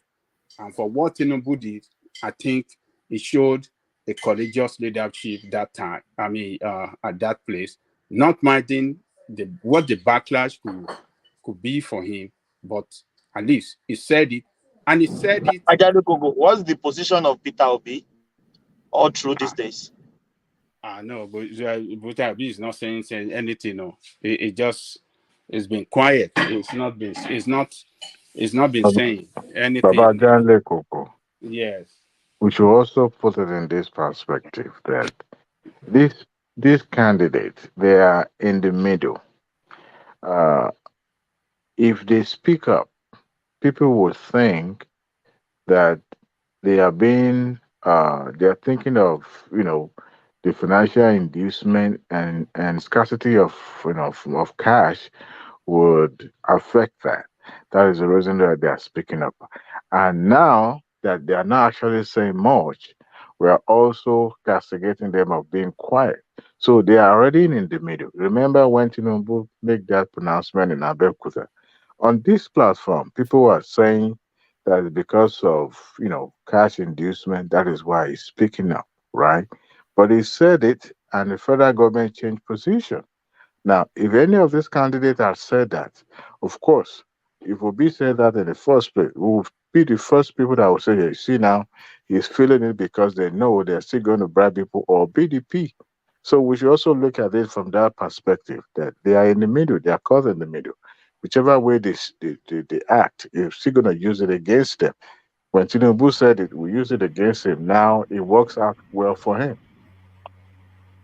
and for what Tinubu did, I think it showed a courageous leadership that time. At that place, not minding what the backlash could be for him, but at least he said it, and he said it. What's the position of Peter Obi all through these days? No, but Peter Obi is not saying anything. No, it's been quiet. It's not been saying anything. Baba Janle Koko. Yes. We should also put it in this perspective that these candidates, they are in the middle. If they speak up, people would think that they are being they're thinking of the financial inducement and scarcity of of cash would affect that. That is the reason that they are speaking up. And now that they are not actually saying much, we are also castigating them of being quiet. So they are already in the middle. Remember when Tinubu made that pronouncement in Abeokuta? On this platform, people are saying that because of cash inducement, that is why he's speaking up, right? But he said it, and the federal government changed position. Now, if any of these candidates have said that, of course, if Obi said that in the first place, we will be the first people that will say, "Hey, see now, he's feeling it because they know they're still going to bribe people or BDP." So we should also look at it from that perspective, that they are in the middle, they are caught in the middle. Whichever way they act, you're still going to use it against them. When Tinubu said it, we use it against him. Now it works out well for him.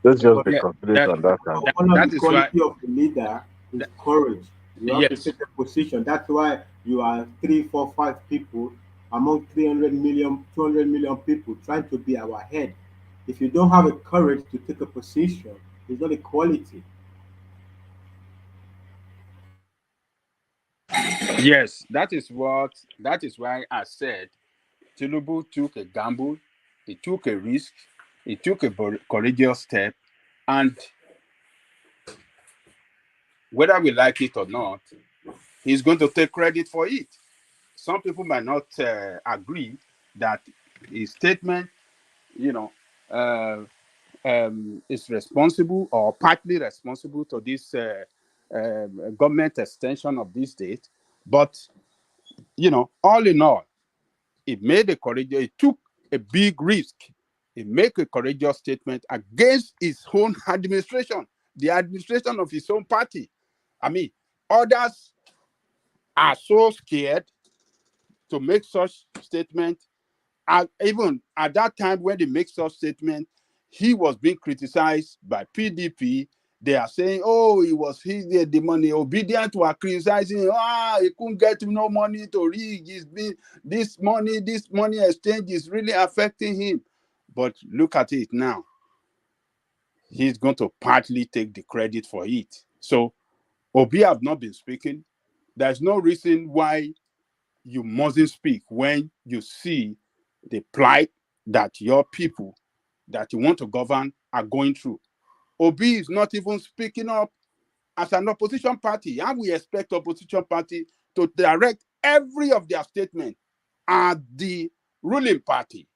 Let's just be considerate on that. One of the quality of the leader is courage. You have to take a position. That's why you are 3, 4, 5 people among 300 million, 200 million people trying to be our head. If you don't have a courage to take a position, it's not a quality. Yes, that is why I said Tinubu took a gamble, he took a risk, he took a courageous step, and whether we like it or not, he's going to take credit for it. Some people might not agree that his statement, is responsible or partly responsible to this government extension of this date. But, all in all, it took a big risk. It made a courageous statement against his own administration the administration of his own party. I mean, others are so scared to make such statement. Even at that time when they make such statement, he was being criticized by PDP. They are saying, oh, he was the money. Obedient were criticizing, he couldn't get no money to rig. This money exchange is really affecting him. But look at it now. He's going to partly take the credit for it. So Obi have not been speaking. There's no reason why you mustn't speak when you see the plight that your people that you want to govern are going through. Obi is not even speaking up as an opposition party, and we expect opposition party to direct every of their statement at the ruling party.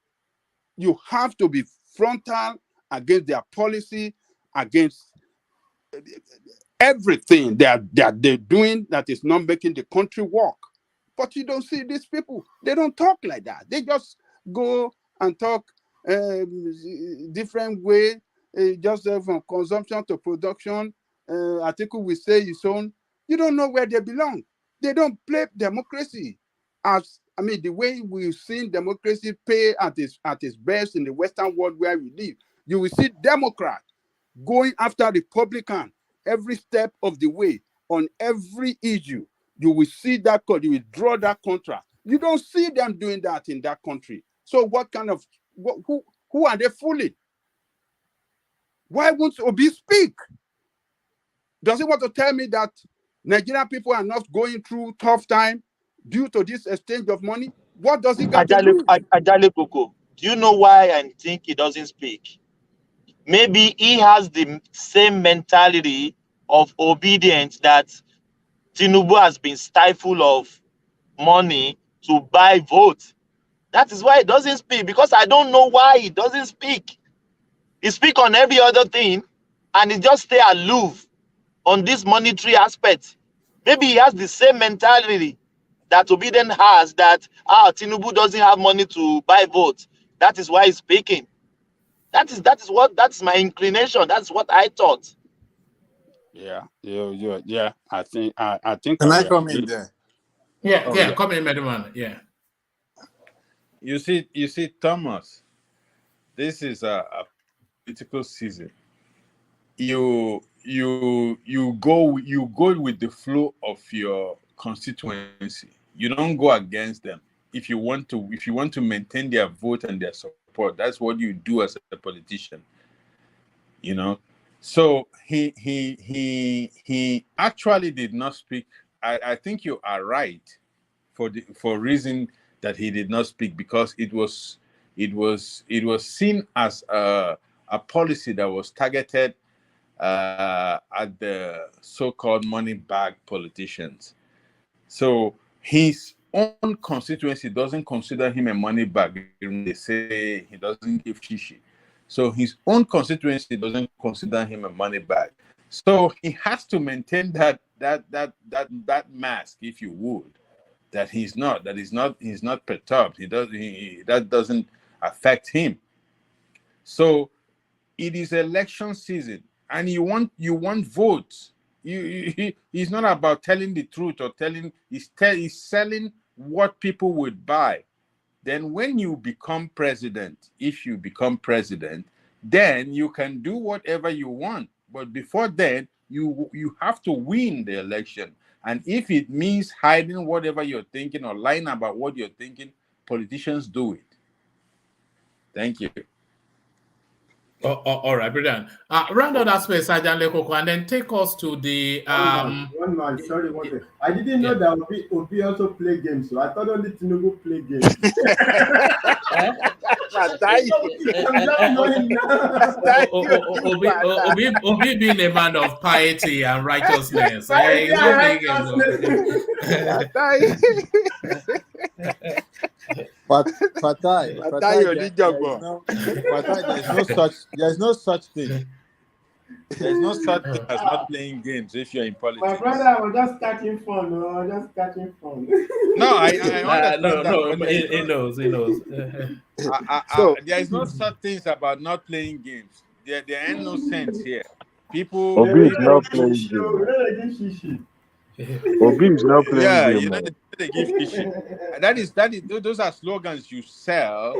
You have to be frontal against their policy, against everything that they're doing that is not making the country work. But you don't see these people. They don't talk like that. They just go and talk different way, just from consumption to production. Atiku will say his own. You don't know where they belong. They don't play democracy the way we've seen democracy pay at its best in the Western world where we live. You will see Democrats going after Republican every step of the way on every issue. You will see that, you will draw that contrast. You don't see them doing that in that country. So who are they fooling? Why won't Obi speak? Does he want to tell me that Nigerian people are not going through tough time due to this exchange of money? What does he got to do? Ajale Koko, do you know why I think he doesn't speak? Maybe he has the same mentality of obedience that Tinubu has been stifled of money to buy votes. That is why he doesn't speak, because I don't know why he doesn't speak. He speak on every other thing and he just stay aloof on this monetary aspect. Maybe he has the same mentality that Obedient has, that Tinubu doesn't have money to buy votes. That is why he's speaking. That's my inclination. That's what I thought. Yeah. I think. Can I come in there? Yeah. Come in, Madam. Yeah. You see, Thomas. This is a political season. You go with the flow of your constituency. You don't go against them. If you want to maintain their vote and their support, that's what you do as a politician. So he actually did not speak. I think you are right for reason that he did not speak, because it was seen as a policy that was targeted at the so-called money bag politicians. So his own constituency doesn't consider him a money bag. They say he doesn't give shishi. So his own constituency doesn't consider him a money bag. So he has to maintain that mask, if you would, that he's not perturbed. That doesn't affect him. So it is election season, and you want votes. He's not about telling the truth or he's selling what people would buy. Then when you become president, if you become president, then you can do whatever you want. But before then, you have to win the election. And if it means hiding whatever you're thinking or lying about what you're thinking, politicians do it. Thank you. All right, brilliant. Round out that space, Ajale Koko, and then take us to the one man. Sorry, one thing. I didn't know that Obi also play games, so I thought only Tinubu play games. Obi being a man of piety and righteousness. Fatai, there's no such thing. There's no such thing as not playing games if you're in politics. My brother, I was just catching fun. No, I understand. No, he knows. So there is no such things about not playing games. There ain't no sense here. People. Obi is not playing game. Obi is not playing Yeah, game. you know they give shishi. That is those are slogans you sell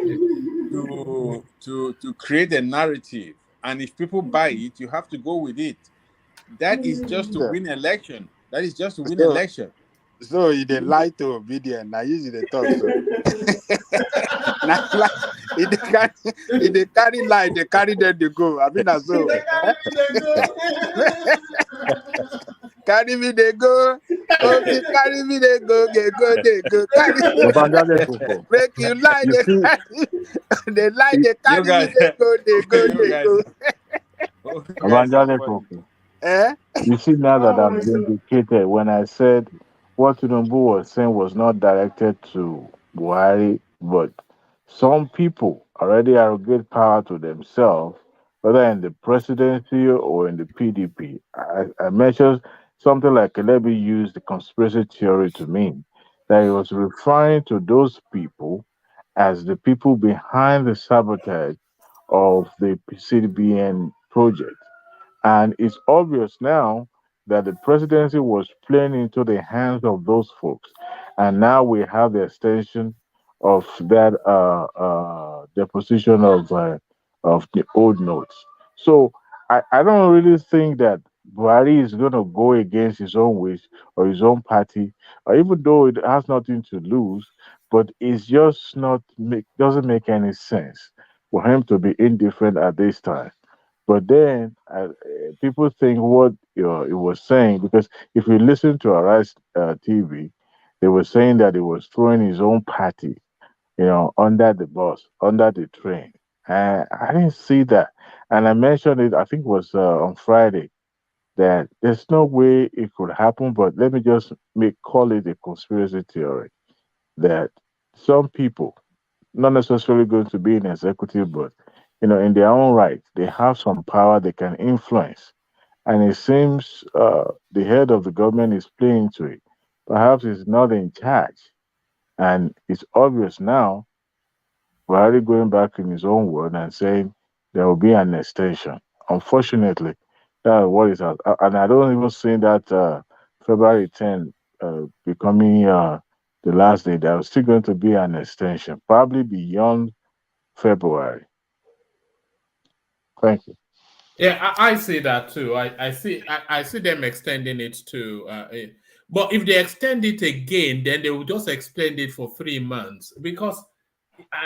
to create a narrative, and if people buy it, you have to go with it. That is just to win election. That is just to win election. So he dey lie to obedient. Now use the talk so. Now like he dey carry lie, they carry them to go. I mean that's so. Carry me they go. Obi carry me they go. They go. Carry me. Make you lie. They carry. They lie. They carry me. They go. You see now that I'm vindicated when I said what Tinubu was saying was not directed to Buhari, but some people already arrogate power to themselves, whether in the presidency or in the PDP. I mentioned something like Kelebi used the conspiracy theory to mean that he was referring to those people as the people behind the sabotage of the CDBN project. And it's obvious now that the presidency was playing into the hands of those folks. And now we have the extension of that deposition of the old notes. So I don't really think that Buhari is going to go against his own wish or his own party, or even though it has nothing to lose, but it's just doesn't make any sense for him to be indifferent at this time. But then people think what he was saying, because if you listen to Arise TV, they were saying that he was throwing his own party, under the bus, under the train. I didn't see that. And I mentioned it, I think it was on Friday, that there's no way it could happen, but let me just call it a conspiracy theory that some people, not necessarily going to be in executive, but in their own right, they have some power they can influence. And it seems the head of the government is playing to it. Perhaps he's not in charge. And it's obvious now, Buhari going back in his own word and saying there will be an extension. Unfortunately, that's what it has. And I don't even see that February 10 becoming the last day. There's still going to be an extension, probably beyond February. Thank you. Yeah, I see that too. I see them extending it to, but if they extend it again, then they will just extend it for 3 months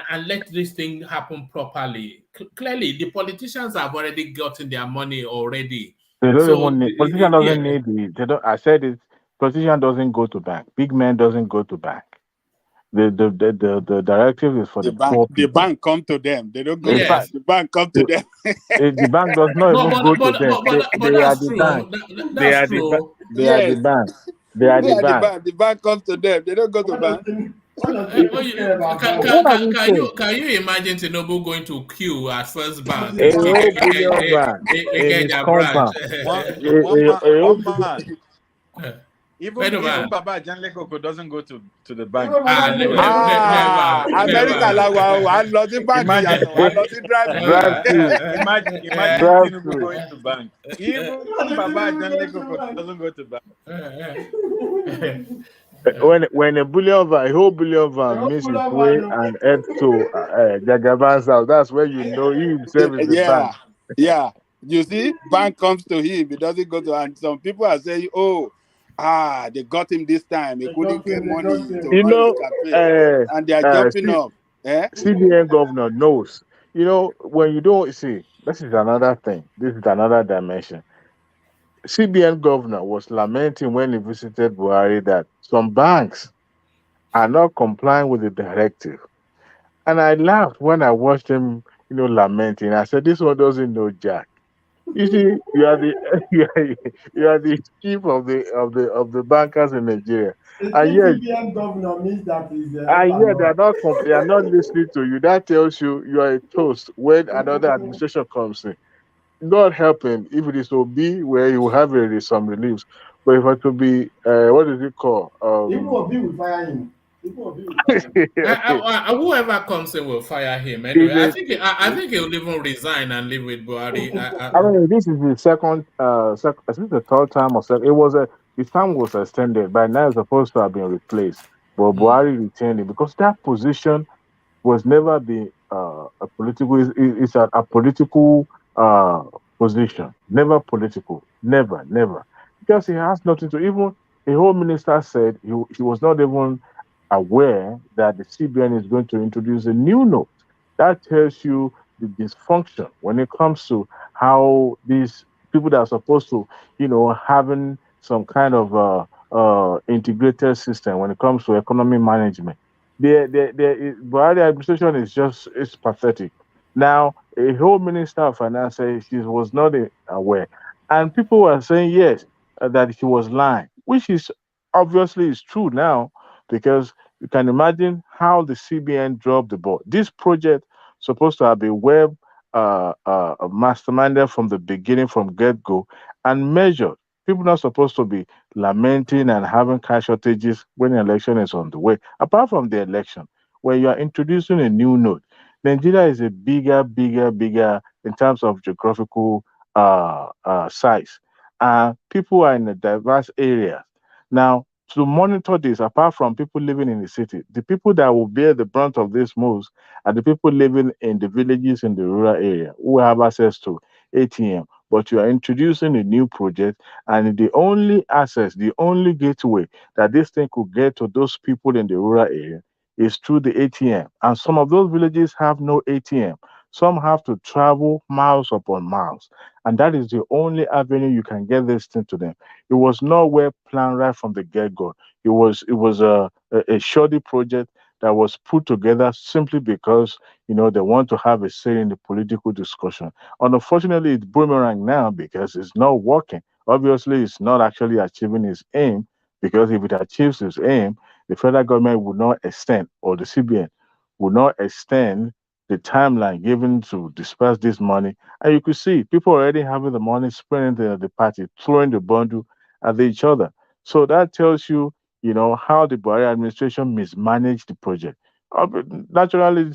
and let this thing happen properly. Clearly, the politicians have already gotten their money already. They don't even need. Politician doesn't need it. I said it. Politician doesn't go to bank. Big man doesn't go to bank. The directive is for the poor people. The bank come to them. They don't go. Yes. The bank come to them. The bank does not even go to them. They are the bank. They are the bank. They are the bank. They are the bank. The bank comes to them. They don't go to bank. Can you imagine Tinubu going to queue at First Bank? A whole billion bank in his compound. Even Baba Janlekoko doesn't go to the bank. America, imagine Tinubu going to bank. Even Baba Janlekoko doesn't go to bank. When a whole billion van makes his way and heads to Jagaban's house, that's where you know he himself is the bank. Yeah. You see, bank comes to him, he doesn't go to, and some people are saying, they got him this time. He couldn't get money to run his campaign, and they are jumping up. CBN governor knows. When you don't see, this is another thing. This is another dimension. CBN governor was lamenting when he visited Buhari that some banks are not complying with the directive. And I laughed when I watched him, lamenting. I said, this one doesn't know Jack. You see, you are the chief of the bankers in Nigeria. And yet, CBN governor means that is. They are not listening to you. That tells you are a toast when another administration comes in. God helping, if it is to be where you will have some reliefs. But if it to be, what is it called? Even Obi will fire him. Whoever comes in will fire him anyway. I think he'll even resign and live with Buhari. I mean, this is the second, I think the third time or second. His time was extended. By now, it's supposed to have been replaced, but Buhari retained it because that position was never the a political. It's a political position, never political, never, because he has nothing to. Even the Home Minister said he was not even aware that the CBN is going to introduce a new note. That tells you the dysfunction when it comes to how these people that are supposed to, having some kind of integrated system when it comes to economy management. The Buhari administration is pathetic. Now, a whole minister of finance says she was not aware, and people were saying yes that she was lying, which is obviously is true now because you can imagine how the CBN dropped the ball. This project supposed to have been masterminded from the beginning, from get go, and measured. People not supposed to be lamenting and having cash shortages when the election is on the way. Apart from the election, when you are introducing a new node, Nigeria is a bigger in terms of geographical size. People are in a diverse area. Now, to monitor this, apart from people living in the city, the people that will bear the brunt of this moves are the people living in the villages in the rural area who have access to ATM. But you are introducing a new project, and the only access, the only gateway that this thing could get to those people in the rural area is through the ATM. And some of those villages have no ATM. Some have to travel miles upon miles. And that is the only avenue you can get this thing to them. It was not well planned right from the get-go. It was a shoddy project that was put together simply because they want to have a say in the political discussion. Unfortunately, it's boomerang now because it's not working. Obviously, it's not actually achieving its aim, because if it achieves its aim, the federal government would not extend, or the CBN would not extend the timeline given to disperse this money. And you could see people already having the money, spending the party, throwing the bundle at each other. So that tells you, how the Buhari administration mismanaged the project. Naturally,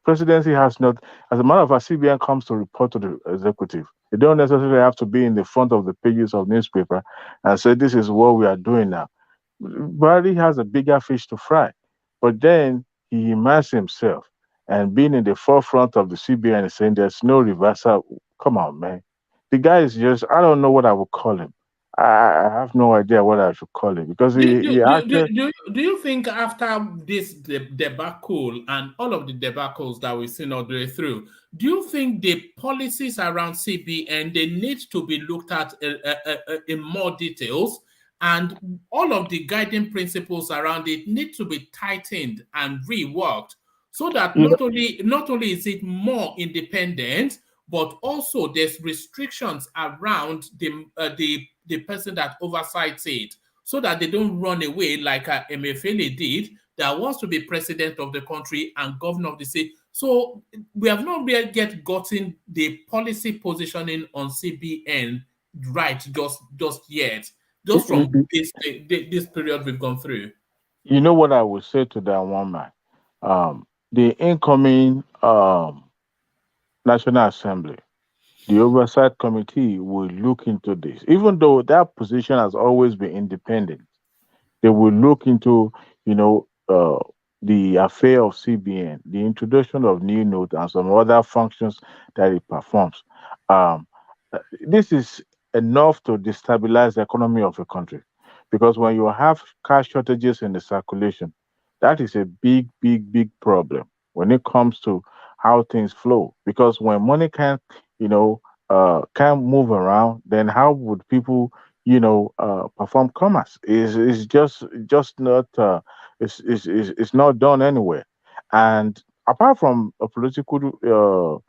presidency has not, as a matter of fact, CBN comes to report to the executive. They don't necessarily have to be in the front of the pages of newspaper and say, this is what we are doing now. Buhari has a bigger fish to fry. But then he immersed himself and being in the forefront of the CBN and saying there's no reversal. Come on, man. The guy is just, I don't know what I would call him. I have no idea what I should call him because do you think after this debacle and all of the debacles that we've seen all the way through, do you think the policies around CBN, they need to be looked at in more details, and all of the guiding principles around it need to be tightened and reworked so that not only is it more independent, but also there's restrictions around the person that oversights it, so that they don't run away like Emefiele did, that wants to be president of the country and governor of the state. So we have not yet gotten the policy positioning on CBN right just yet, just from this period we've gone through. You know what I would say to that one man? The incoming National Assembly, the Oversight Committee will look into this. Even though that position has always been independent, they will look into, the affair of CBN, the introduction of new note, and some other functions that it performs. This is enough to destabilize the economy of a country, because when you have cash shortages in the circulation, that is a big problem when it comes to how things flow. Because when money can't move around, then how would people perform commerce? Is just not it's not done anywhere. And apart from a political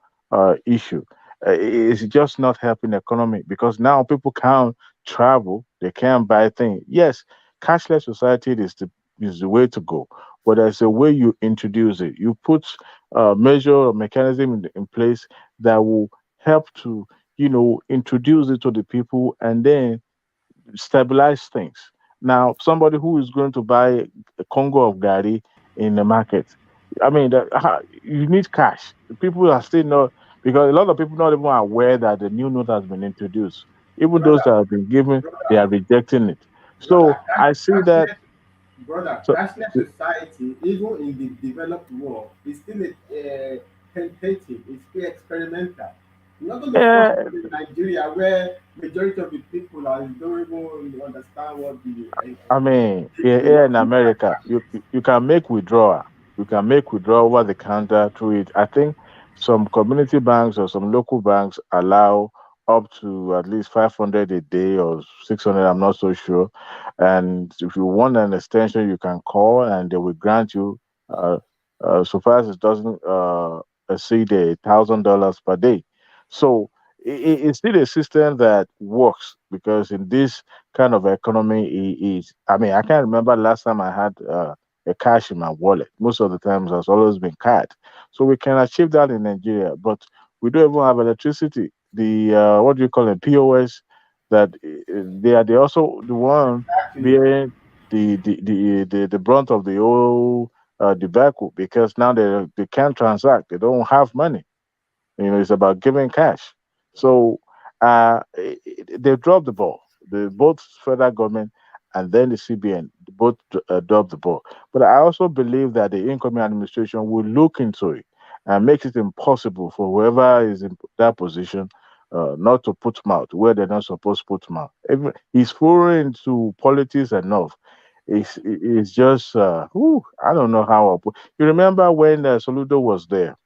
issue, it's just not helping the economy, because now people can't travel, they can't buy things. Yes, cashless society is the way to go, but there's a way you introduce it. You put a measure or mechanism in place that will help to introduce it to the people and then stabilize things. Now, somebody who is going to buy a Congo of Gari in the market, I mean, you need cash. People are still not, because a lot of people not even aware that the new note has been introduced. Even those that have been given, they are rejecting it. So I see that. So, Cashless society, even in the developed world, is still tentative. It's still experimental. You're not going to force it in Nigeria, where majority of the people don't even understand what the. I mean, here in America, you can make withdrawal. You can make withdrawal over the counter through it. I think some community banks or some local banks allow up to at least 500 a day or 600. I'm not so sure. And if you want an extension, you can call and they will grant you, uh, so far as it doesn't exceed $1,000 per day. So it's still a system that works because in this kind of economy is, I mean, I can't remember last time I had a cash in my wallet. Most of the times has always been card. So we can achieve that in Nigeria, but we don't even have electricity. The what do you call it, POS, that they also the one bearing the brunt of the whole debacle, because now they can't transact, they don't have money. It's about giving cash. So they dropped the ball. Both federal government and then the CBN both dropped the ball. But I also believe that the incoming administration will look into it and make it impossible for whoever is in that position not to put mouth where they're not supposed to put mouth. He's foreign into politics enough. It's just, I don't know how I'll put. You remember when Soludo was there?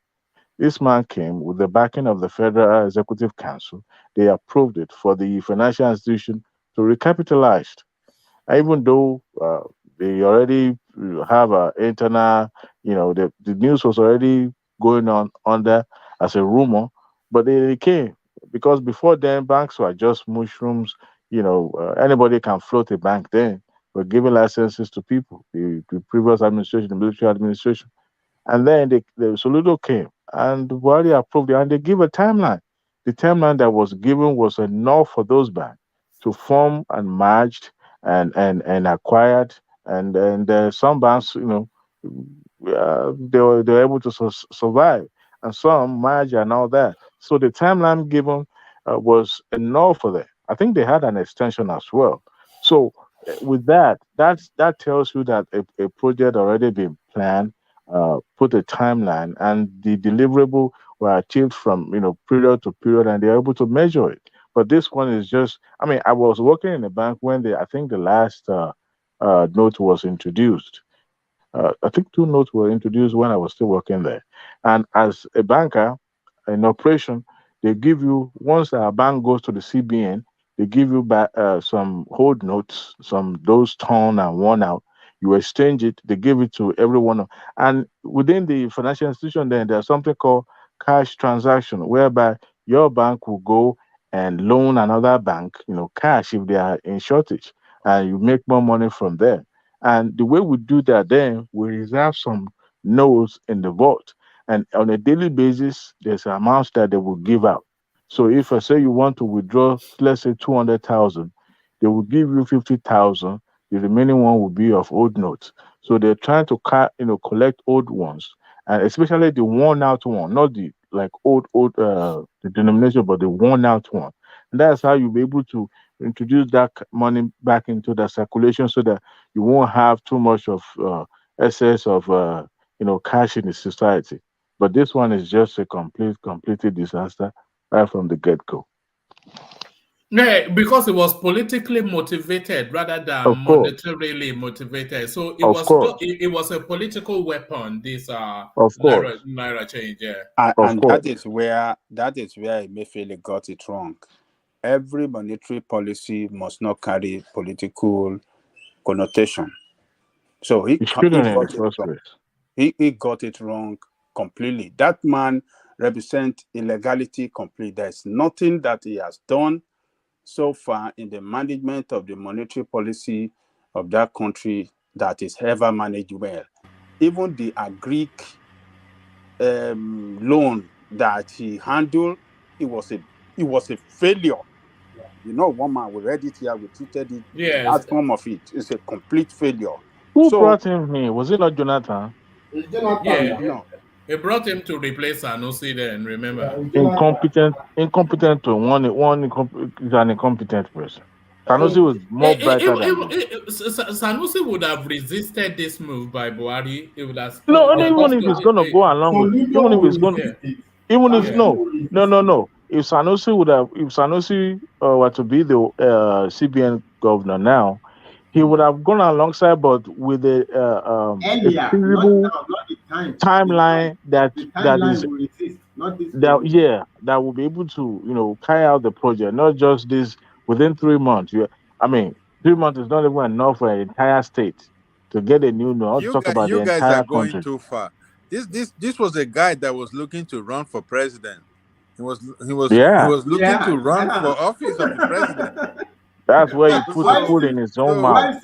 This man came with the backing of the Federal Executive Council. They approved it for the financial institution to recapitalize. Even though they already have an internal, the news was already going on under as a rumor, but they came because before then banks were just mushrooms. Anybody can float a bank then. We're giving licenses to people. The previous administration, the military administration. And then the Soludo came and Buhari approved it, and they give a timeline. The timeline that was given was enough for those banks to form and merged and acquired, and some banks, they were able to survive, and some merged and all that. So the timeline given was enough for them. I think they had an extension as well. So with that tells you that a project already been planned, put a timeline, and the deliverable were achieved from period to period, and they're able to measure it. But this one is just, I mean, I was working in a bank when I think the last note was introduced. I think two notes were introduced when I was still working there. And as a banker in operation, they give you, once our bank goes to the CBN, they give you back some old notes, some those torn and worn out. You exchange it, they give it to everyone. And within the financial institution, then there's something called cash transaction, whereby your bank will go and loan another bank, cash if they are in shortage, and you make more money from there. And the way we do that, then we reserve some notes in the vault. And on a daily basis, there's amounts that they will give out. So if I say you want to withdraw, let's say 200,000, they will give you 50,000. The remaining one will be of old notes. So they're trying to collect old ones, and especially the worn out one, not the like old the denomination, but the worn out one. And that's how you'll be able to introduce that money back into the circulation, so that you won't have too much of excess of cash in the society. But this one is just a completely disaster right from the get-go. Yeah, because it was politically motivated rather than monetarily motivated. So it was a political weapon, this Naira change. Yeah. And that is where Emefiele got it wrong. Every monetary policy must not carry political connotation. So he got it wrong. He got it wrong completely. That man represents illegality completely. There's nothing that he has done so far in the management of the monetary policy of that country that is ever managed well. Even the agric loan that he handled, it was a failure. You know, one man, we read it here, we treated it. Yes. The outcome of it is a complete failure. Who brought him here? Was it not Jonathan? It's Jonathan. Yeah. No. He brought him to replace Sanusi then, remember? Incompetent to one is an incompetent person. Sanusi was more brighter than him. Sanusi would have resisted this move by Buhari. It would have no, even if it's going to go along with, even if it's going, no. If Sanusi were to be the CBN governor now, he would have gone alongside, but with a feasible timeline that will be able to carry out the project, not just this within 3 months. 3 months is not even enough for an entire state to get a new law. You talk about the guys entire are going country. too far. This was a guy that was looking to run for president. He was looking to run for office of the president. That's where he put food in his own mouth.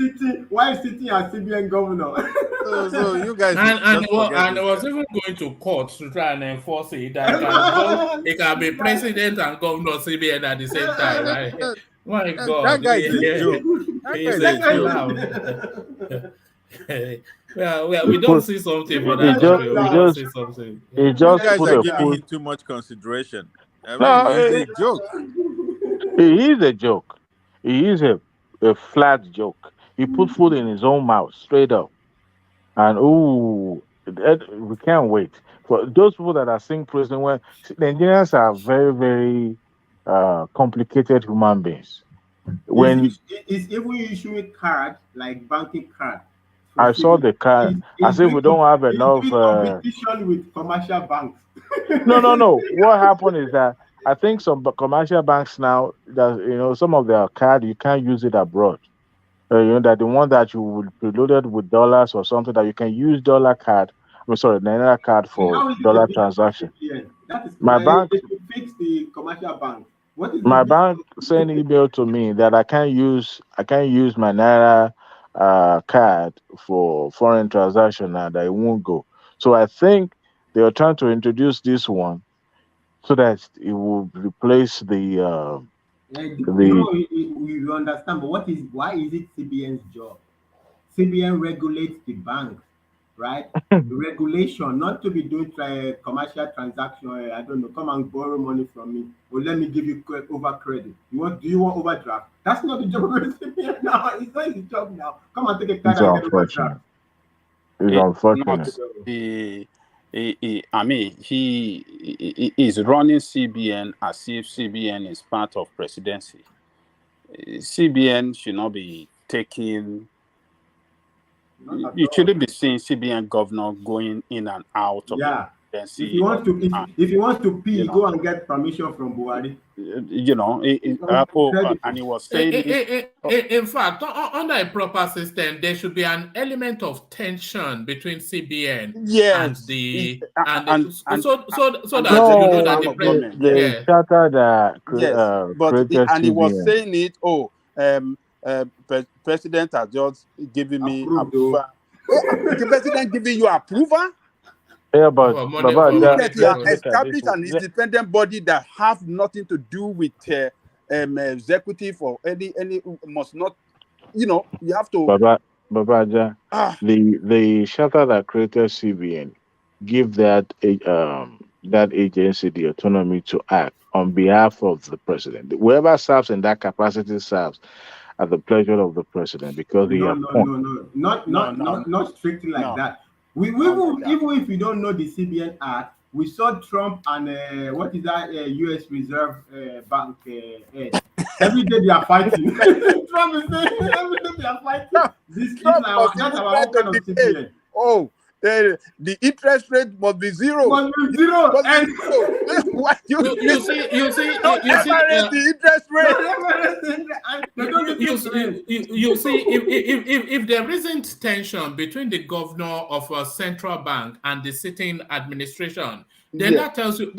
Why sitting as CBN governor? So you guys and was even going to court to try and enforce it. It can be president and governor CBN at the same time, right? My God, that guy is a joke. Well, we don't see something for that. You guys are giving him too much consideration. He's a joke. He is a joke. He is a flat joke. He put food in his own mouth, straight up. And we can't wait. For those people that are seeing prison, when Nigerians are very, very complicated human beings. When it's even issuing card, like banking card. I saw the card. I said we don't have enough competition with commercial banks. No. What happened is that I think some commercial banks now, that some of their card you can't use it abroad. That the one that you would be loaded with dollars or something, that you can use Naira card for dollar transaction. Yeah, that is my bank. They should fix the commercial bank. My bank sent an email to me that I can't use my Naira card for foreign transaction, and that it won't go. So I think they are trying to introduce this one so that it will replace the. We understand, but why is it CBN's job? CBN regulates the banks, right? The regulation, not to be doing commercial transaction. I don't know. Come and borrow money from me, or let me give you over credit. Do you want overdraft? That's not the job of CBN now. It's not his job now. Come and take a card and get overdraft. It's unfortunate. He is running CBN as if CBN is part of presidency. CBN should not be taking. You shouldn't be seeing CBN governor going in and out of the presidency. If you want to pee, go and get permission from Buhari. And he was saying. In fact, under a proper system, there should be an element of tension between CBN and the and he was saying it. President has just given me approval. The president giving you approval? Yeah, but establish an independent body that have nothing to do with executive or any must not. You have to. Babaja, the charter that created CBN give that agency the autonomy to act on behalf of the president. Whoever serves in that capacity serves at the pleasure of the president because not strictly like that. Even if we don't know the CBN Act, we saw Trump and what is that U.S. Reserve Bank every day they are fighting. Trump is saying every day they are fighting. That's our own kind of CBN. Oh, the interest rate must be zero. Must be zero. What you see the interest rate. You see, if there isn't tension between the governor of a central bank and the sitting administration, then that tells you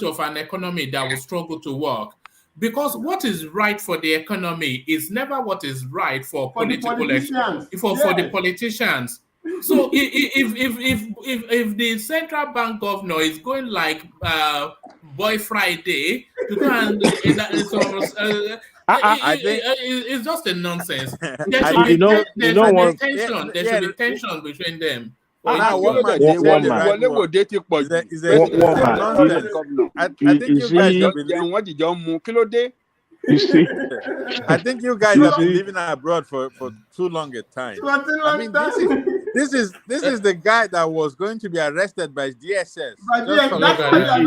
of an economy that will struggle to work. Because what is right for the economy is never what is right for the politicians. So if the central bank governor is going like Boy Friday to go and I think it's just a nonsense. There should be tension. There should be tension between them. One man. I think you guys have been. You see, I think you guys have been living abroad for too long a time. I mean, this is the guy that was going to be arrested by DSS.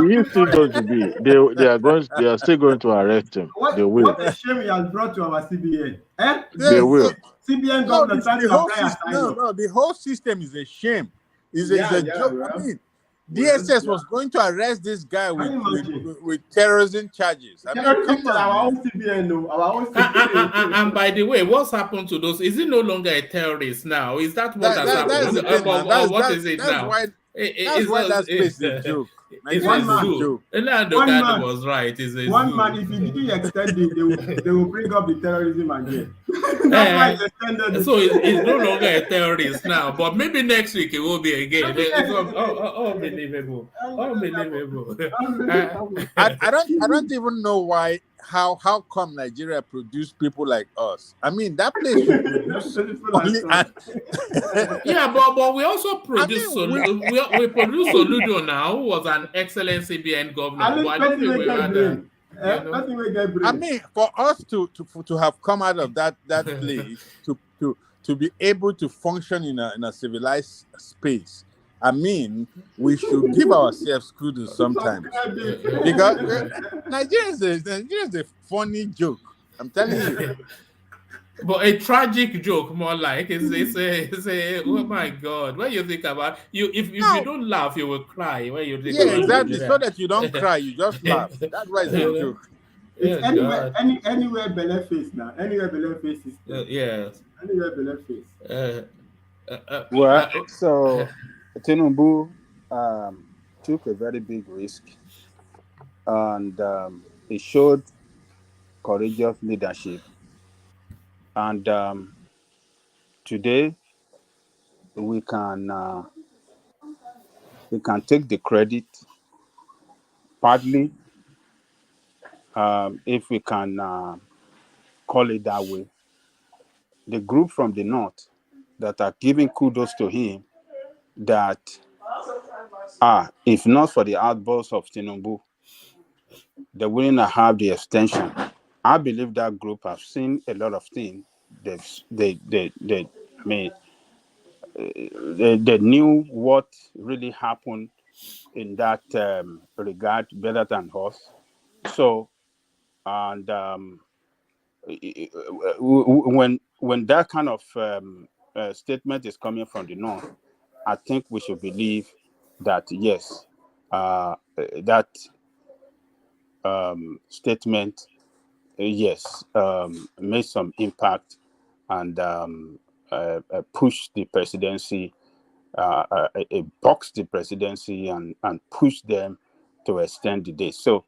He is still going to be. They are still going to arrest him. They will. What a shame he has brought to our CBN. They will. CBN government the whole system is a shame. It's a joke. Right? I mean, DSS was going to arrest this guy with terrorism charges. I mean, come on. Our own CBN, our own CBN. And by the way, what's happened to those? Is he no longer a terrorist now? Is that what has happened? What is it now? That's why that space is a joke. It's a zoo. Dogara was right. It's a one zoo. man, if he didn't extend it, they will bring up the terrorism again. That's why he extended it. So he's no longer a terrorist now, but maybe next week it will be again. Unbelievable. I don't even know how come Nigeria produce people like us. I mean, that place should produce only. Yeah, but we also produce we produce Soludo now, who was an excellent CBN governor. I mean, for us to have come out of that place to be able to function in a civilized space, I mean, we should give ourselves kudos sometimes, because Nigeria is a funny joke. I'm telling you. But a tragic joke, more like it's a oh my God. When you think about if you don't laugh, you will cry. When you think about exactly. So that you don't cry, you just laugh. That's why it's a joke. It's anywhere benefice now. Anywhere benefice is yes. Anywhere benefice. So Tinubu took a very big risk, and he showed courageous leadership. And today we can take the credit partly, if we can call it that way. The group from the north that are giving kudos to him, that if not for the outburst of Tinubu, they wouldn't have the extension. I believe that group have seen a lot of things. They knew what really happened in that regard better than us. So, and when that kind of statement is coming from the north, I think we should believe that yes, that statement, yes, made some impact and pushed the presidency, boxed the presidency and pushed them to extend the day. So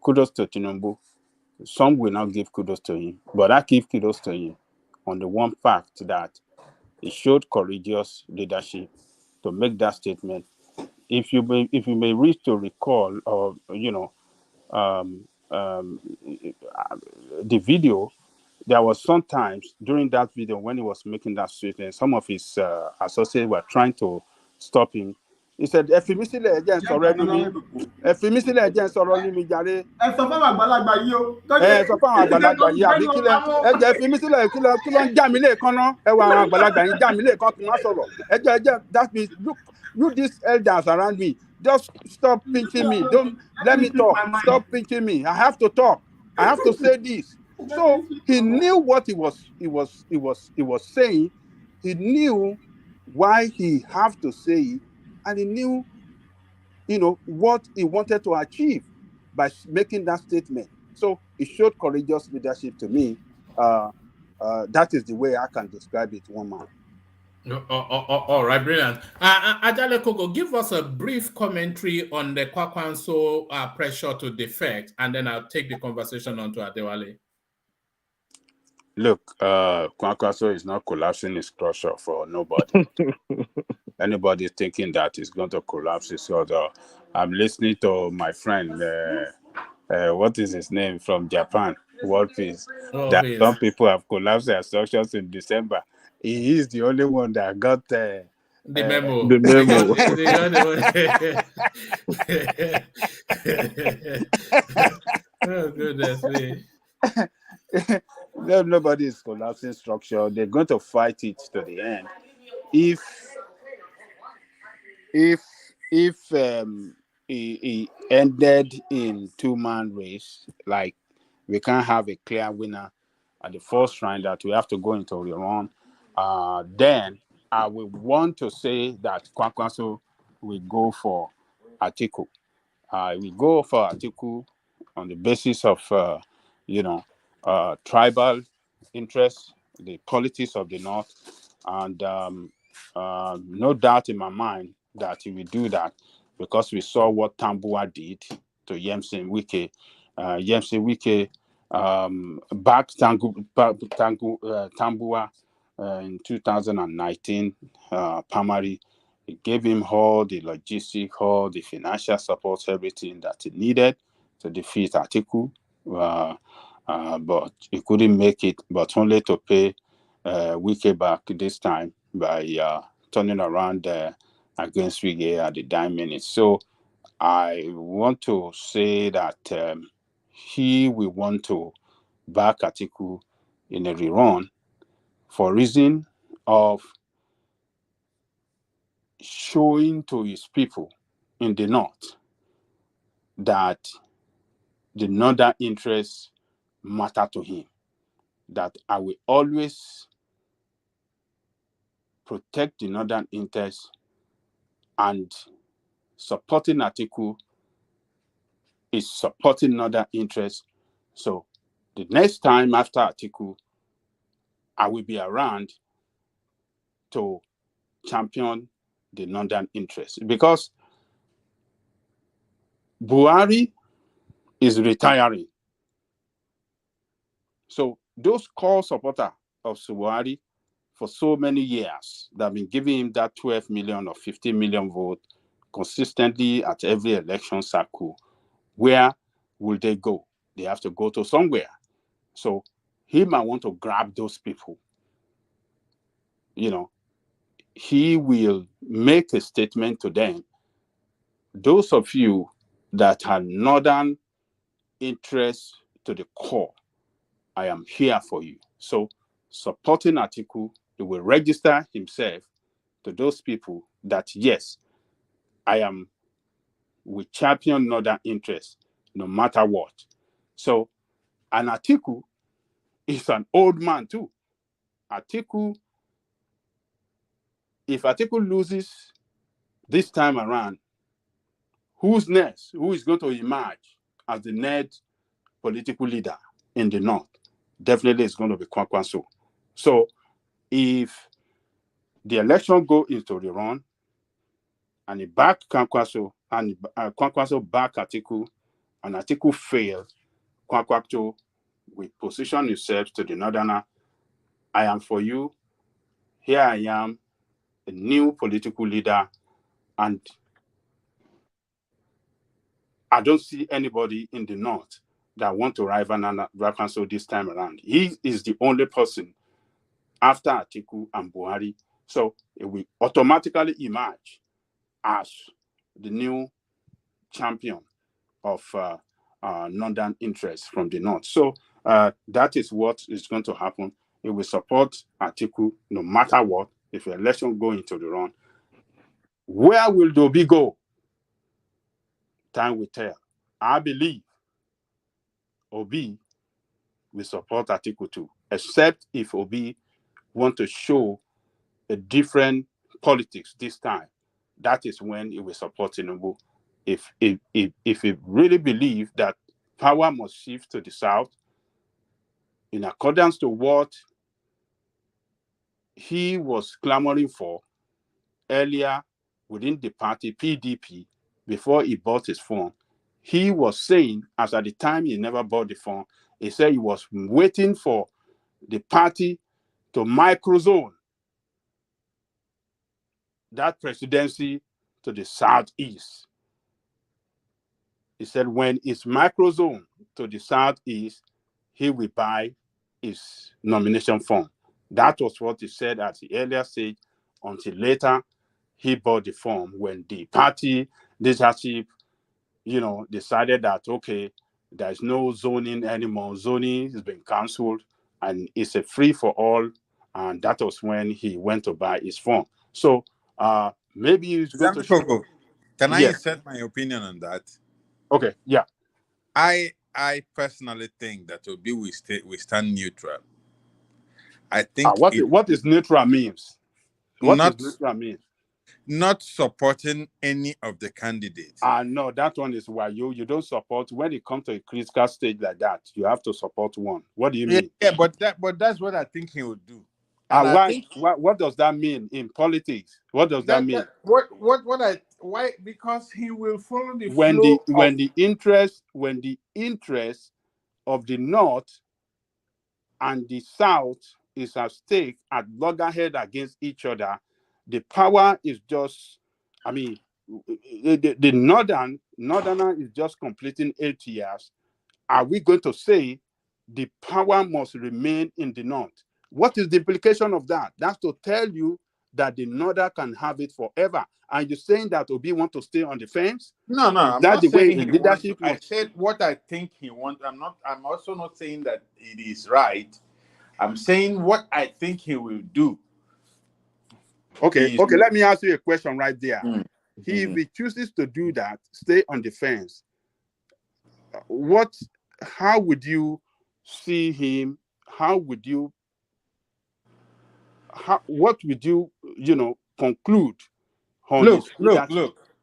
kudos to Tinubu. Some will not give kudos to him, but I give kudos to him on the one fact that he showed courageous leadership to make that statement. If you may wish to recall, or the video, there was sometimes during that video when he was making that statement, some of his associates were trying to stop him. He said, "If you miss it again, sorry me. If you miss it again, sorry me, Jare. If you miss it, that means look these elders around me. Just stop pinching me. Don't let me talk. Stop pinching me. I have to talk. I have to say this." So he knew what he was saying. He knew why he have to say it, and he knew, what he wanted to achieve by making that statement. So he showed courageous leadership to me. That is the way I can describe it, one man. All right, brilliant. Ajale Koko, give us a brief commentary on the Kwankwaso pressure to defect, and then I'll take the conversation on to Adewale. Look, Kwankwaso is not collapsing his structure for nobody. Anybody thinking that is going to collapse his structure. I'm listening to my friend, what is his name, from Japan. World peace. World That peace. some people have collapsed their structures in December. He is the only one that got the memo. The memo. Oh, goodness me. Nobody is collapsing structure. They're going to fight it to the end. If he ended in two-man race, like we can't have a clear winner at the first round, that we have to go into the run, then I will want to say that Kwankwaso will go for Atiku. We go for Atiku on the basis of tribal interests, the politics of the North, and no doubt in my mind that he will do that, because we saw what Tambua did to Yemsen Wike. Yemsen Wike backed Tambua in 2019 primary. It gave him all the logistic, all the financial support, everything that he needed to defeat Atiku. But he couldn't make it, but only to pay Wike back this time by turning around against Wike at the dime minute. So I want to say that he will want to back Atiku in a rerun for reason of showing to his people in the North that the northern interests matter to him, that I will always protect the northern interests, and supporting Atiku is supporting northern interests. So the next time after Atiku, I will be around to champion the northern interests, because Buhari is retiring. So those core supporters of Buhari for so many years that have been giving him that 12 million or 15 million vote consistently at every election cycle, where will they go? They have to go to somewhere. So he might want to grab those people. He will make a statement to them. Those of you that are northern interests to the core, I am here for you. So supporting Atiku, he will register himself to those people that, yes, I am with champion northern interests, no matter what. So, and Atiku is an old man too. If Atiku loses this time around, who's next? Who is going to emerge as the next political leader in the North? Definitely it's going to be Kwankwaso. So if the election go into the run and he back Kwankwaso and Kwankwaso back Atiku and Atiku fail, Kwankwaso will position himself to the northerner. I am for you. Here I am, a new political leader, and I don't see anybody in the North that want to rival Kwankwaso this time around. He is the only person after Atiku and Buhari. So it will automatically emerge as the new champion of northern interests from the North. So that is what is going to happen. It will support Atiku no matter what. If the election go into the run, where will Obi go? Time will tell. I believe Obi will support Atiku too, except if Obi want to show a different politics this time. That is when he will support Tinubu. If he really believe that power must shift to the South in accordance to what he was clamoring for earlier within the party PDP before he bought his phone, he was saying, as at the time he never bought the phone, he said he was waiting for the party to microzone that presidency to the Southeast. He said when it's microzone to the Southeast, he will buy his nomination form. That was what he said at the earlier stage, until later he bought the form when the party leadership, decided that, okay, there's no zoning anymore. Zoning has been cancelled and it's a free for all. And that was when he went to buy his form. So maybe he's going to show. Can I insert my opinion on that? Okay, yeah. I personally think that Obi will stand neutral. I think what is neutral means? What is neutral means? Not supporting any of the candidates. No, that one is why you don't support. When it comes to a critical stage like that, you have to support one. What do you mean? Yeah, but that's what I think he would do. What does that mean in politics? What does that mean? Why? Because he will follow the flow when the interest of the North and the South is at stake at loggerhead against each other. The power is just, the northerner is just completing 8 years. Are we going to say the power must remain in the North? What is the implication of that? That's to tell you that the norther can have it forever. Are you saying that Obi want to stay on the fence? No, I'm not saying he leadership. I said what I think he wants. I'm also not saying that it is right. I'm saying what I think he will do. Okay, let me ask you a question right there. If he chooses to do that, stay on the fence, how would you see him? What would you conclude on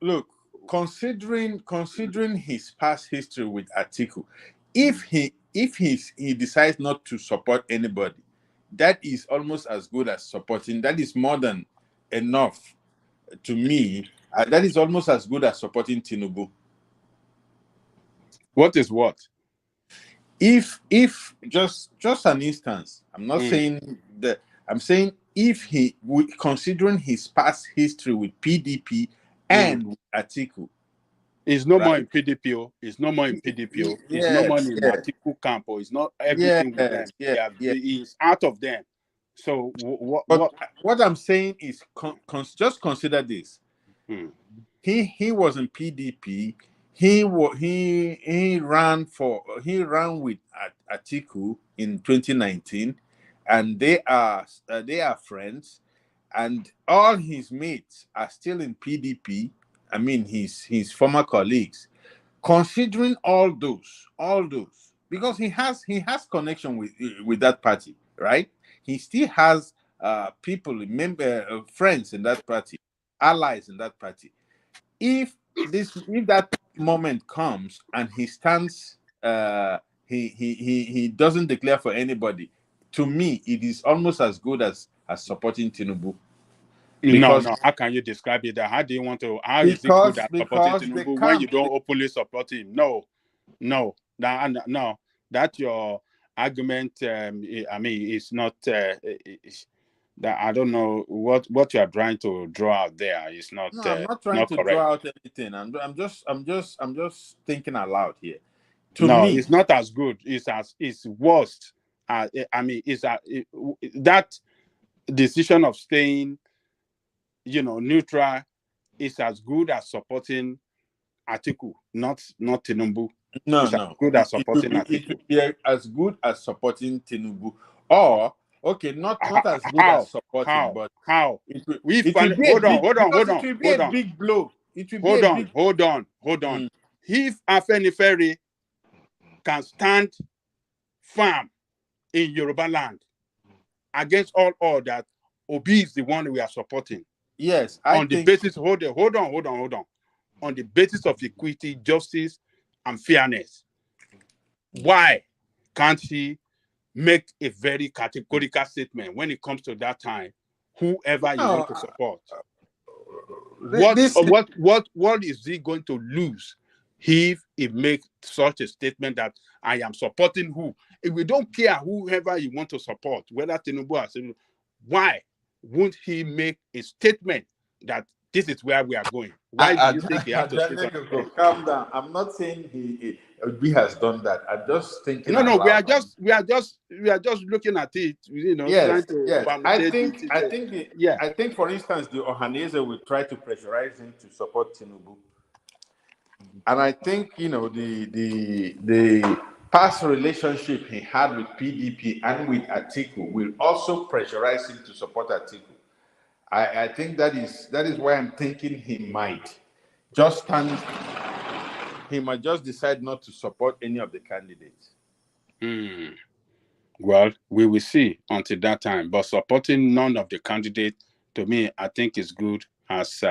Look, considering his past history with Atiku, if he decides not to support anybody, that is almost as good as supporting. That is more than enough to me. That is almost as good as supporting Tinubu. What is what? If just an instance, I'm not saying that. I'm saying if considering his past history with PDP and with Atiku, it's no more in PDP. It's no more in PDP. It's no more in Atiku camp. It's not everything with them. He's out of them. So what I'm saying is, just consider this. He was in PDP. He ran with Atiku in 2019, and they are friends, and all his mates are still in PDP. I mean, his former colleagues. Considering all those, because he has connection with that party, right? He still has people, friends in that party, allies in that party. If that moment comes and he stands, he doesn't declare for anybody. To me, it is almost as good as supporting Tinubu. No. How can you describe it? How do you want to? How is it good at supporting Tinubu when you don't openly support him? No. That's your argument. It's not. That I don't know what you are trying to draw out there. It's not. No, I'm not trying to draw out anything. I'm just thinking aloud here. To me, it's not as good. It's worst. That decision of staying, neutral, is as good as supporting Atiku, not Tinubu. No. As good as supporting Atiku. It would be as good as supporting Tinubu, or not as good as supporting, but how? Hold on. It will be a big blow. Hold on. If Afenifere can stand firm in Yoruba land against all that, Obi is the one we are supporting. Yes, on the basis. Hold on. On the basis of equity, justice, and fairness. Why can't he make a very categorical statement when it comes to that time? Whoever you want to support. What is he going to lose if he makes such a statement that I am supporting who? If we don't care whoever you want to support, whether Tinubu or Tinubu, why won't he make a statement that this is where we are going? Why do you think he has to say calm down? I'm not saying Obi has done that. I'm just thinking. No, we are just looking at it, Yes, trying to yes. I think, yeah. for instance, the Ohanese will try to pressurize him to support Tinubu, and I think the past relationship he had with PDP and with Atiku will also pressurize him to support Atiku. I think that is why I'm thinking he might just decide not to support any of the candidates. Well, we will see until that time. But supporting none of the candidates, to me, I think is good. As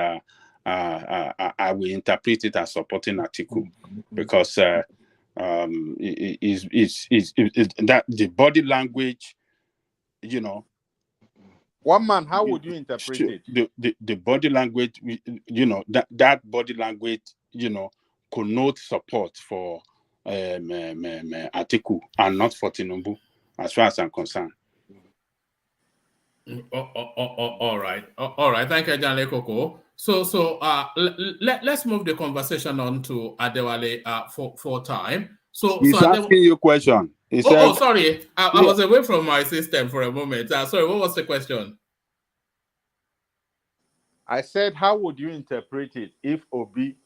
I will interpret it as supporting Atiku, because that the body language, One man, how would you interpret it? The body language, that body language, connotes support for Atiku and not for Tinubu, as far as I'm concerned. All right. Thank you, John Lekoko. So let's move the conversation on to Adewale for time. He's asking you a question. He said, sorry. I was away from my system for a moment. Sorry, what was the question? I said, how would you interpret it if Obi,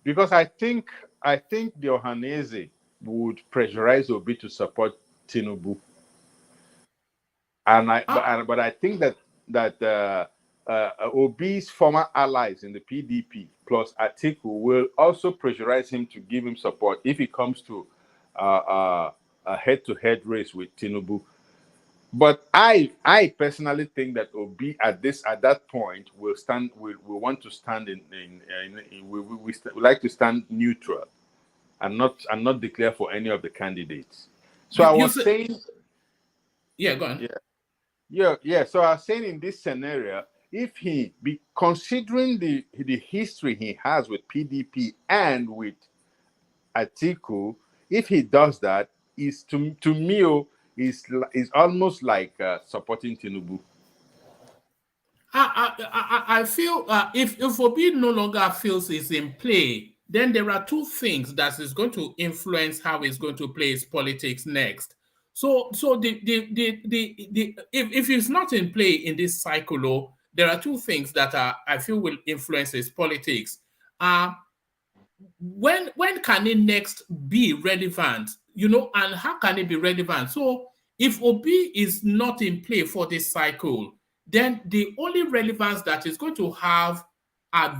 because I think the Ohanese would pressurize Obi to support Tinubu, but I think that Obi's former allies in the PDP plus Atiku will also pressurize him to give him support if it comes to a head-to-head race with Tinubu. But I personally think that Obi at that point will want to stand we like to stand neutral and not declare for any of the candidates. So I was saying, yeah, go on. Yeah. So I was saying in this scenario, if he be considering the history he has with PDP and with Atiku, if he does that, is to me is almost like supporting Tinubu. I feel if Obi no longer feels is in play, then there are two things that is going to influence how he's going to play his politics next. So if he's not in play in this cycle, there are two things that I feel will influence his politics. When can it next be relevant? And how can it be relevant? So if Obi is not in play for this cycle, then the only relevance that is going to have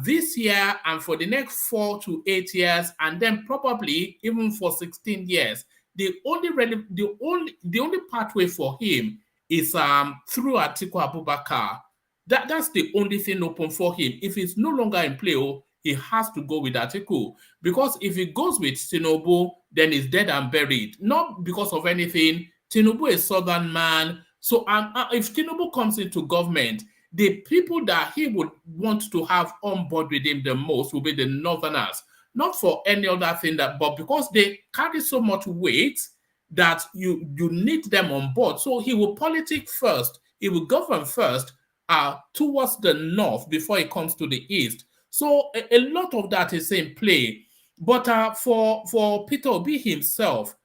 this year and for the next 4 to 8 years, and then probably even for 16 years, the only pathway for him is through Atiku Abubakar. That's the only thing open for him. If he's no longer in play, he has to go with Atiku, because if he goes with Tinubu, then he's dead and buried. Not because of anything. Tinubu is a southern man. So if Tinubu comes into government, the people that he would want to have on board with him the most will be the northerners. Not for any other thing, but because they carry so much weight that you need them on board. So he will politic first. He will govern first towards the north before he comes to the east. So a lot of that is in play. But for Peter Obi himself,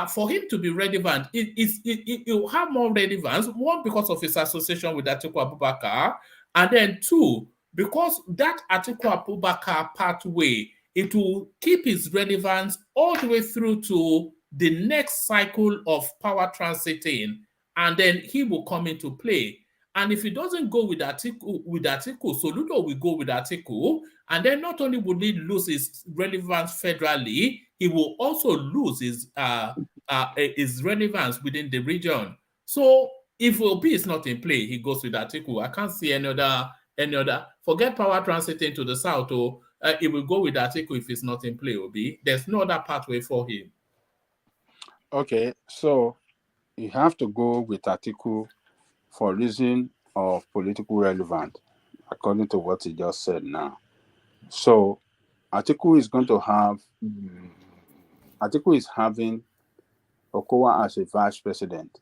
for him to be relevant, it will have more relevance. One, because of his association with Atiku Abubakar, and then two, because that Atiku Abubakar pathway, it will keep his relevance all the way through to the next cycle of power transiting, and then he will come into play. And if he doesn't go with Atiku, Soludo will go with Atiku, and then not only will he lose his relevance federally, he will also lose his relevance within the region. So if Obi is not in play, he goes with Atiku. I can't see any other. Forget power transiting to the south, it will go with Atiku if it's not in play, Obi. There's no other pathway for him. Okay, so you have to go with Atiku for reason of political relevance, according to what he just said now. So Atiku is going to have, Atiku is having Okowa as a vice president.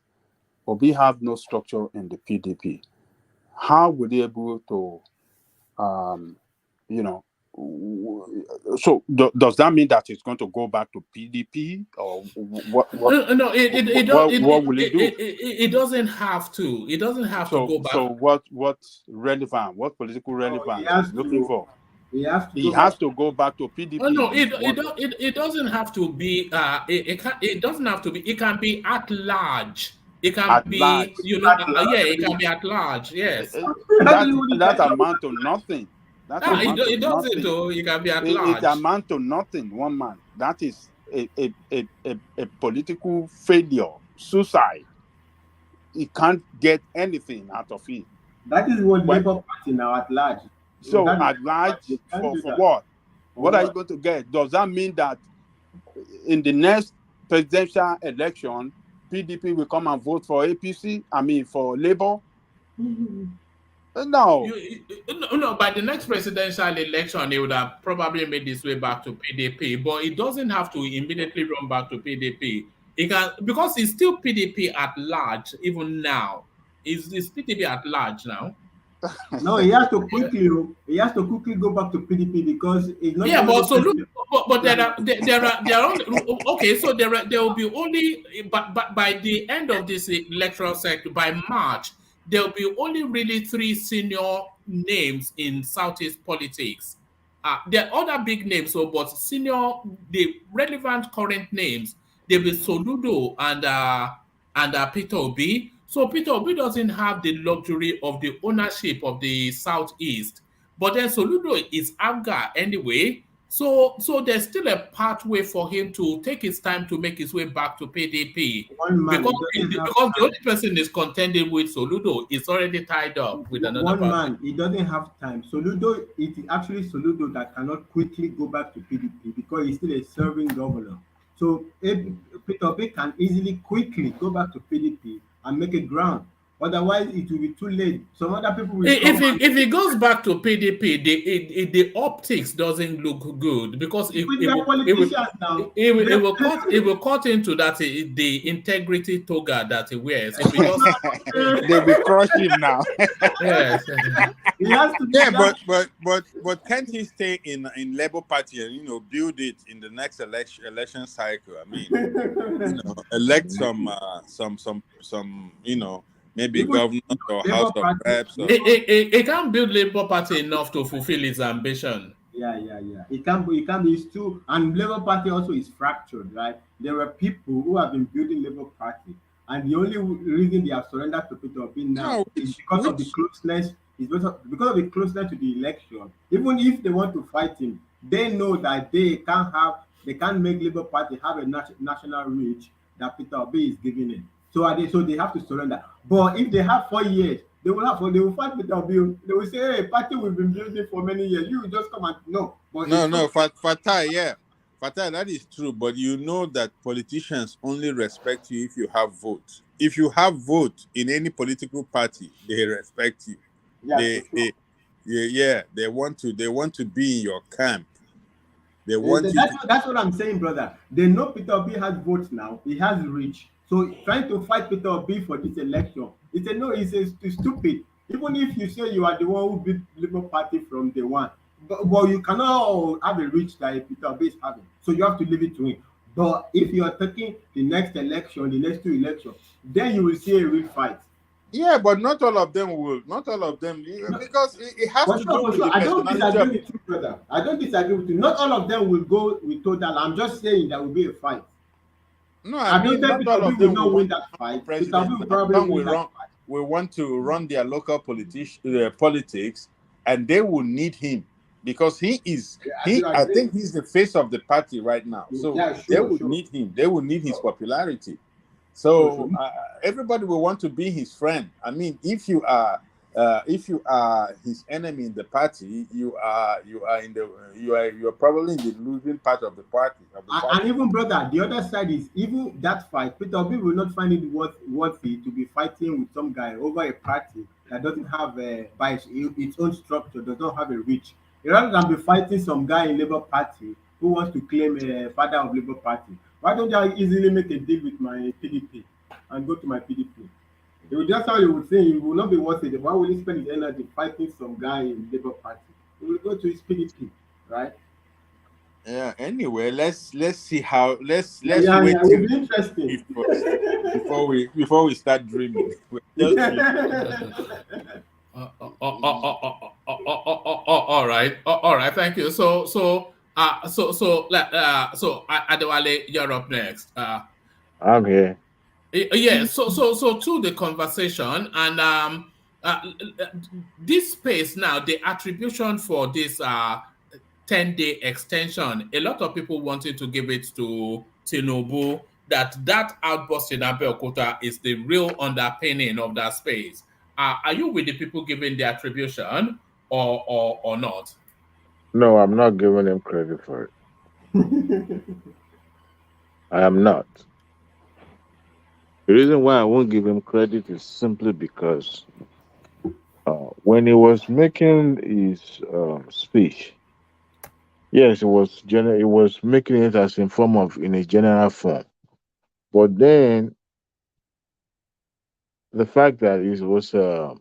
Obi have no structure in the PDP. How would he be able to, So does that mean that it's going to go back to PDP, or what? No, what will it do? It doesn't have to. It doesn't have to go back. So what's relevant? What political relevance is looking for? He has to go back to PDP. No, it doesn't have to be. It doesn't have to be. It can be at large. It can be large. It can be at large. Yes. That amount to nothing. It doesn't though. It can be at large. It amount to nothing. One man. That is a political failure, suicide. He can't get anything out of it. That is what Labour Party now at large. So at large for what? What are you going to get? Does that mean that in the next presidential election, PDP will come and vote for APC? I mean, for Labour? No. No, by the next presidential election, they would have probably made this way back to PDP, but it doesn't have to immediately run back to PDP. It can, because it's still PDP at large, even now. It's PDP at large now. No, he has to quickly go back to PDP because it's not. Yeah, but there are okay. So there will be only, but by the end of this electoral cycle, by March, there will be only really 3 senior names in Southeast politics. There are other big names, but the relevant current names, there will be Soludo and Peter Obi. So Peter Obi doesn't have the luxury of the ownership of the Southeast, but then Soludo is Abga anyway. So there's still a pathway for him to take his time to make his way back to PDP. Because the only person is contending with Soludo is already tied up with another man. He doesn't have time. Soludo, it is actually Soludo that cannot quickly go back to PDP because he's still a serving governor. So Peter Obi can easily quickly go back to PDP and make it ground. Otherwise, it will be too late. Some other people will. If he goes back to PDP, the optics doesn't look good because it will cut into that the integrity toga that he wears. If he just, they will crush him now. Yes. But can't he stay in Labour Party and build it in the next election cycle? I mean, elect some maybe governor or House of Reps. It can't build Labour Party enough to fulfill its ambition. Yeah. It can't be. It's too. And Labour Party also is fractured, right? There are people who have been building Labour Party, and the only reason they have surrendered to Peter Obi now is because of the closeness. Is because of the closeness to the election. Even if they want to fight him, they know that they can't make Labour Party have a national reach that Peter Obi is giving it. So they have to surrender. But if they have 4 years, they will fight Peter Obi. They will say, "Hey, party we've been building for many years. You just come and no." But Fatai, yeah. Fatai, that is true. But you know that politicians only respect you if you have votes. If you have votes in any political party, they respect you. Yeah, they want to be in your camp. That's what I'm saying, brother. They know Peter Obi has votes now. He has reach. So trying to fight Peter Obi for this election, it's stupid. Even if you say you are the one who beat Labour Party from day one, but you cannot have a reach that Peter Obi is having. So you have to leave it to him. But if you are taking the next election, the next 2 elections, then you will see a real fight. Yeah, but not all of them will. Not all of them, because it has to do with the I don't disagree with you, brother. I don't disagree with you. Not all of them will go with total. I'm just saying there will be a fight. No, I mean, not all of them will win that fight. President will want to run their local politics, and they will need him because he is. I think he's the face of the party right now. So they will need him. They will need his popularity. So everybody will want to be his friend. I mean, if you are his enemy in the party, you are probably in the losing part of the party. And even, brother, the other side is even that fight. Peter Obi will not find it worthy to be fighting with some guy over a party that doesn't have by its own structure, does not have a reach. Rather than be fighting some guy in Labour Party who wants to claim a father of Labour Party, why don't I easily make a deal with my PDP and go to my PDP? That's how you would say he will not be worth it. Why will he spend his energy fighting some guy in Labour Party? He will go to his PDP. right? Yeah. Anyway, let's see how let's Yeah, wait it till will be interesting. first before we start dreaming. We're just all right. All right. Thank you. So Adewale, you're up next. I'm here. Yeah. So to the conversation and this space now, the attribution for this 10-day extension, a lot of people wanted to give it to Tinubu, that outburst in Abeokuta is the real underpinning of that space. Are you with the people giving the attribution or not? No, I'm not giving him credit for it. I am not. The reason why I won't give him credit is simply because when he was making his speech, yes, it was it was making it as in form of in a general form, but then the fact that it was an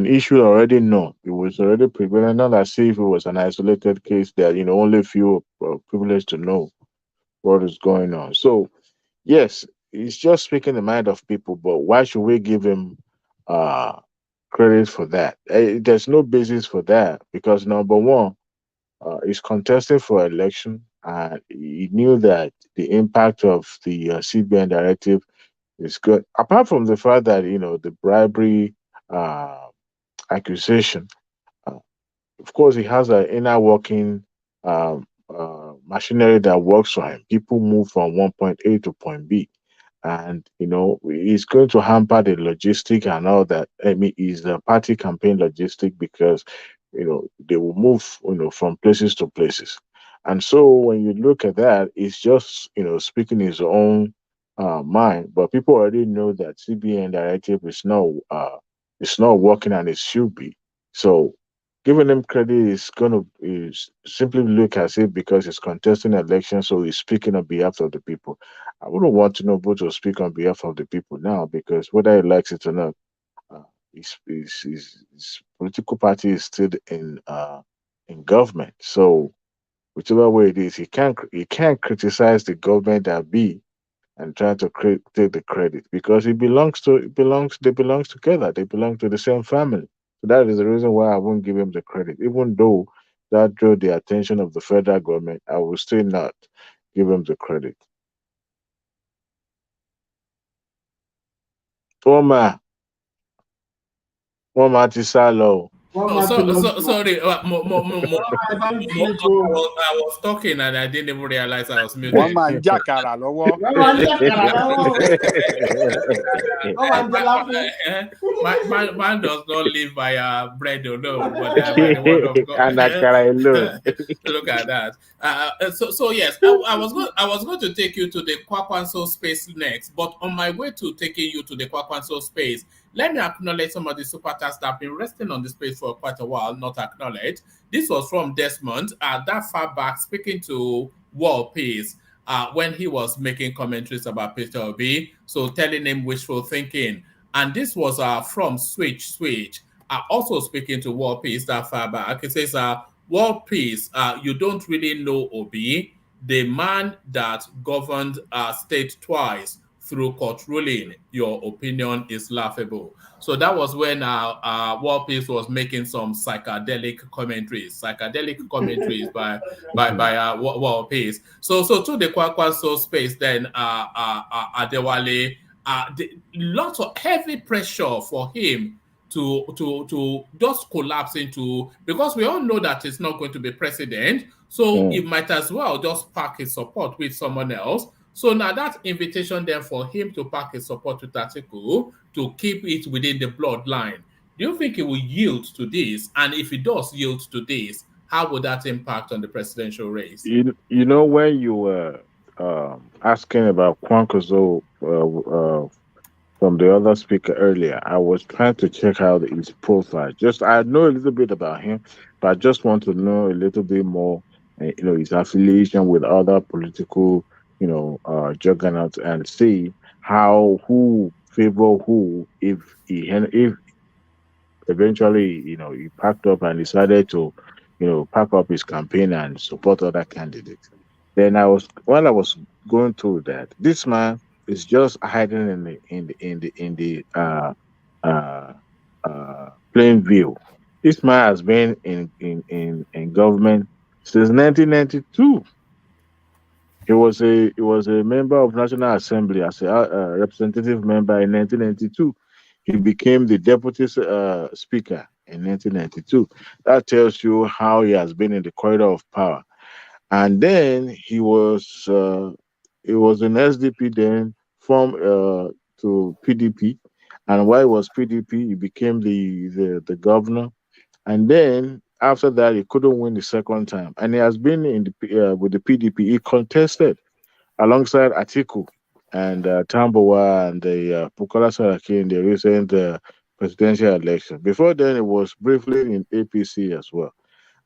issue already known, it was already prevalent, not as if it was an isolated case that only a few are privileged to know what is going on. So yes, he's just speaking the mind of people, but why should we give him uh, credit for that? There's no basis for that because number one, he's contesting for election, and he knew that the impact of the CBN directive is good. Apart from the fact that the bribery uh, accusation, uh, of course, he has an inner working machinery that works for him. People move from one point A to point B, and it's going to hamper the logistic and all that. I mean, is the party campaign logistic because they will move from places to places, and so when you look at that, it's just speaking his own mind. But people already know that CBN directive is not working and it should be. So giving him credit is simply look as if because he's contesting elections, so he's speaking on behalf of the people. I wouldn't want Tinubu to speak on behalf of the people now because whether he likes it or not, his political party is still in government. So whichever way it is, he can't criticize the government that be and try to take the credit because they belongs together. They belong to the same family. So that is the reason why I won't give him the credit, even though that drew the attention of the federal government. I will still not give him the credit. Oma, Oma ti sá lọ. Sorry. I was talking and I didn't even realize I was muted. One man jàkàrà lọ́wọ́. Man does not live by bread alone, but by the word of God. Look at that. So yes, I was going to take you to the Kwankwaso space next, but on my way to taking you to the Kwankwaso space, let me acknowledge some of the super chats that have been resting on the space for quite a while, not acknowledged. This was from Desmond, that far back, speaking to World Peace when he was making commentaries about Peter Obi, so telling him wishful thinking. And this was from Switch, also speaking to World Peace that far back. It says, World Peace, you don't really know Obi, the man that governed state twice through court ruling. Your opinion is laughable. So that was when World Peace was making some psychedelic commentaries by World Peace. So to the Kwankwaso space, then Adewale, lots of heavy pressure for him to just collapse into, because we all know that it's not going to be president, so he might as well just pack his support with someone else. So now that invitation then for him to pack his support with Atiku to keep it within the bloodline, do you think he will yield to this? And if he does yield to this, how would that impact on the presidential race? You know, when you were asking about Kwankwaso from the other speaker earlier, I was trying to check out his profile. I know a little bit about him, but I just want to know a little bit more. His affiliation with other political, juggernauts, and see who favor who if eventually he packed up and decided to pack up his campaign and support other candidates. Then while I was going through that, this man is just hiding in the plain view. This man has been in government since 1992. He was a member of National Assembly as a representative member in 1992. He became the deputy speaker in 1992. That tells you how he has been in the corridor of power. And then he was in SDP, then formed to PDP, and while he was PDP, he became the governor. And then after that, he couldn't win the second time, and he has been with the PDP. He contested alongside Atiku and Tambowa and the Bukola Saraki in the recent presidential election. Before then, it was briefly in APC as well.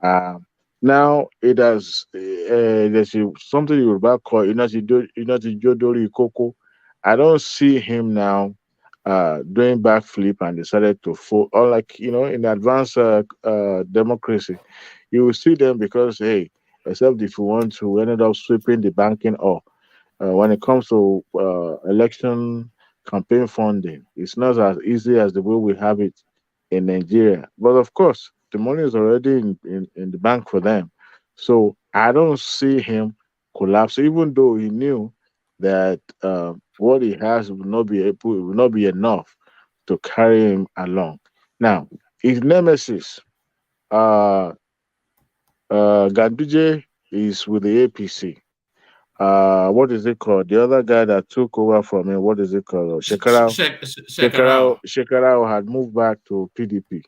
Uh, Now it has something Yoruba call Jodori Koko. I don't see him now doing backflip and decided to fall. Unlike in advanced democracy, you will see them because hey, except if you want to end up sweeping the banking off. When it comes to election campaign funding, it's not as easy as the way we have it in Nigeria. But of course, the money is already in the bank for them. So I don't see him collapse, even though he knew that what he has will not be enough to carry him along. Now, his nemesis, uh, Ganduje, is with the APC. What is it called? The other guy that took over from him, what is it called? Shekarau. Shekarau had moved back to PDP.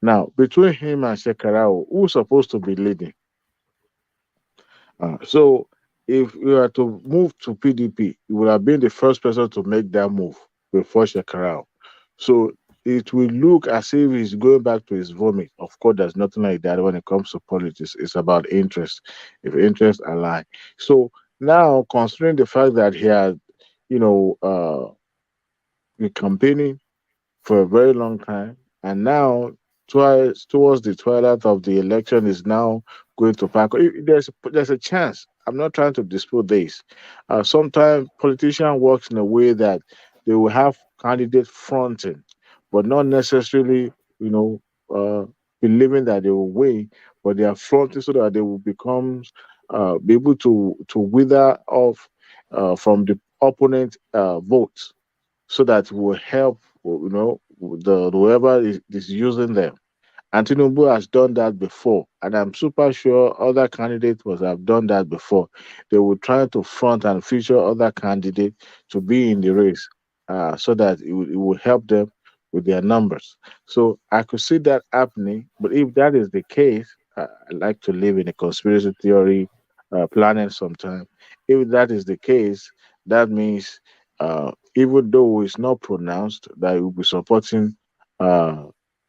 Now, between him and Shekarau, who's supposed to be leading? So, if you are to move to PDP, you would have been the first person to make that move before Shekarau. So, it will look as if he's going back to his vomit. Of course, there's nothing like that when it comes to politics. It's about interest. If interests align. So, now, considering the fact that he had, been campaigning for a very long time, and now twice towards the twilight of the election is now going to pack. There's a chance. I'm not trying to dispute this. Sometimes politician works in a way that they will have candidate fronting, but not necessarily, believing that they will win, but they are fronting so that they will be able to wither off from the opponent votes, so that will help whoever is using them. And Tinubu has done that before, and I'm super sure other candidates must have done that before. They will try to front and feature other candidates to be in the race, so that it will help them with their numbers. So I could see that happening, but if that is the case, I like to live in a conspiracy theory planet sometime. If that is the case, that means even though it's not pronounced that it will be supporting uh,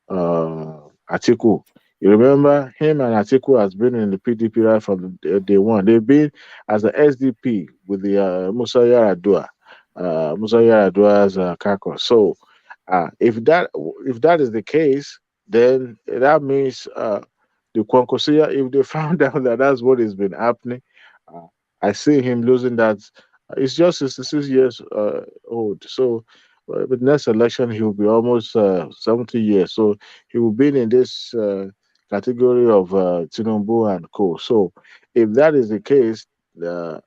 uh, Atiku. You remember him and Atiku has been in the PDP right from day one. They've been as the SDP with the Musa Yaradua, Musa Yaradua's caucus. So if that is the case, then that means the Kwankwaso, if they found out that that's what has been happening, uh, I see him losing that. It's just 66 years old. So with next election, he will be almost 70 years. So he will be in this category of Tinubu and co. So if that is the case, uh,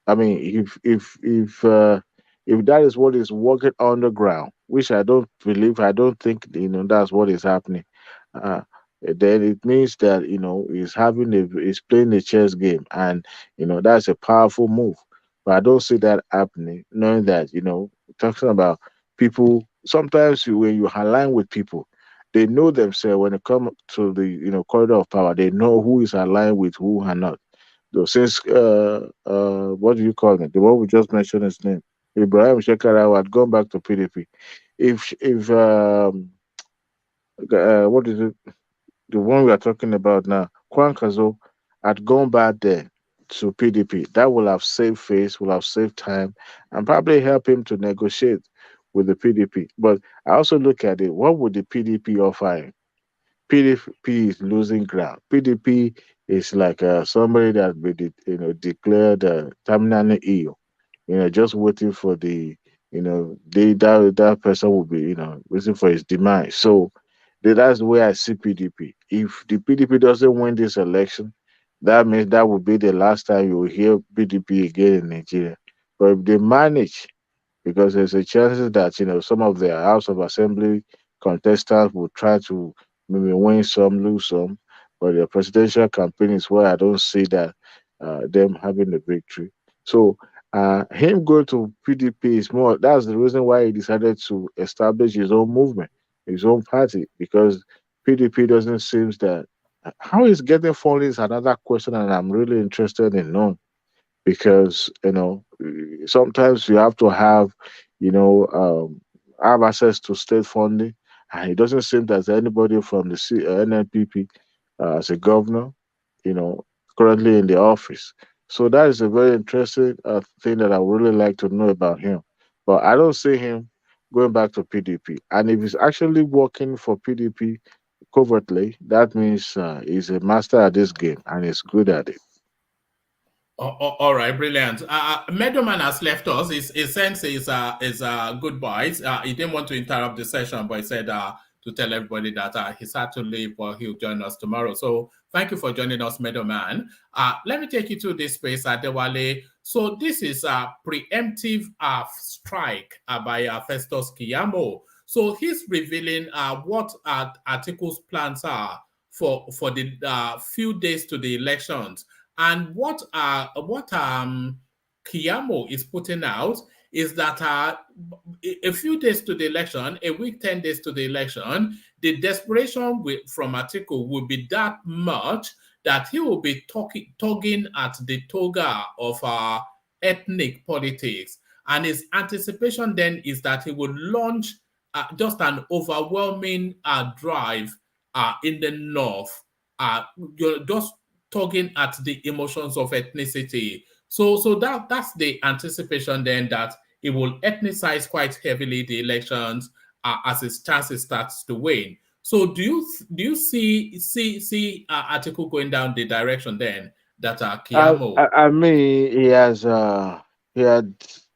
I mean, if that is what is working underground, which I don't believe, I don't think that's what is happening. Uh, then it means that he's playing a chess game, and that's a powerful move. But I don't see that happening, knowing that talking about people. Sometimes when you align with people, they know themselves when it comes to the corridor of power. They know who is aligned with who and not. Though since what do you call it? The one we just mentioned his name, Ibrahim Shekarau had gone back to PDP. If what is it? The one we are talking about now, Kwankwaso had gone back there to PDP. That will have saved face, will have saved time, and probably help him to negotiate with the PDP. But I also look at it. What would the PDP offer him? PDP is losing ground. PDP is like somebody that been declared terminally ill. Just waiting for the that person will be waiting for his demise. So that's the way I see PDP. If the PDP doesn't win this election, that means that will be the last time you will hear PDP again in Nigeria. But if they manage, because there's a chance that some of the House of Assembly contestants will try to maybe win some, lose some, but the presidential campaign is where I don't see that them having a victory. So him going to PDP is more. That's the reason why he decided to establish his own movement, his own party, because PDP doesn't seem that how he's getting funding is another question, and I'm really interested in knowing because sometimes you have to have access to state funding, and it doesn't seem that anybody from the NNPP as a governor, you know, currently in the office. So that is a very interesting thing that I would really like to know about him. But I don't see him going back to PDP. And if he's actually working for PDP covertly, that means he's a master at this game and he's good at it. All right, brilliant. Meadowman has left us. He sends his goodbyes. He didn't want to interrupt the session, but he said to tell everybody that he's had to leave, but he'll join us tomorrow. So thank you for joining us, Meadowman. Let me take you to this space, Adewale. So this is a preemptive strike by Festus Keyamo. So he's revealing what Atiku's plans are for the few days to the elections. And what Keyamo is putting out is that a few days to the election, a week, 10 days to the election, the desperation from Atiku will be that much that he will be tugging at the toga of ethnic politics. And his anticipation then is that he will launch just an overwhelming drive in the north. Just tugging at the emotions of ethnicity. So that's the anticipation then that it will ethnicize quite heavily the elections as his chances starts to wane. So do you see Atiku going down the direction then that Keyamo? I mean, he had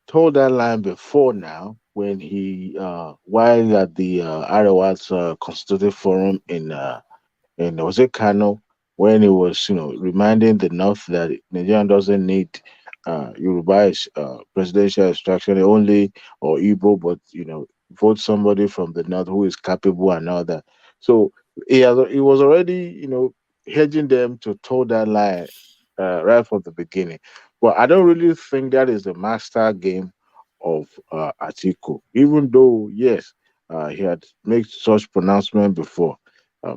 told that line before now when he while at the Arewa's Constitutive Forum in was it Kano, when he was, reminding the North that Nigeria doesn't need Yoruba presidential extraction only or Igbo, but vote somebody from the North who is capable and all that. So he was already, hedging them to toe that line right from the beginning. But I don't really think that is the master game of Atiku, even though yes, he had made such pronouncement before.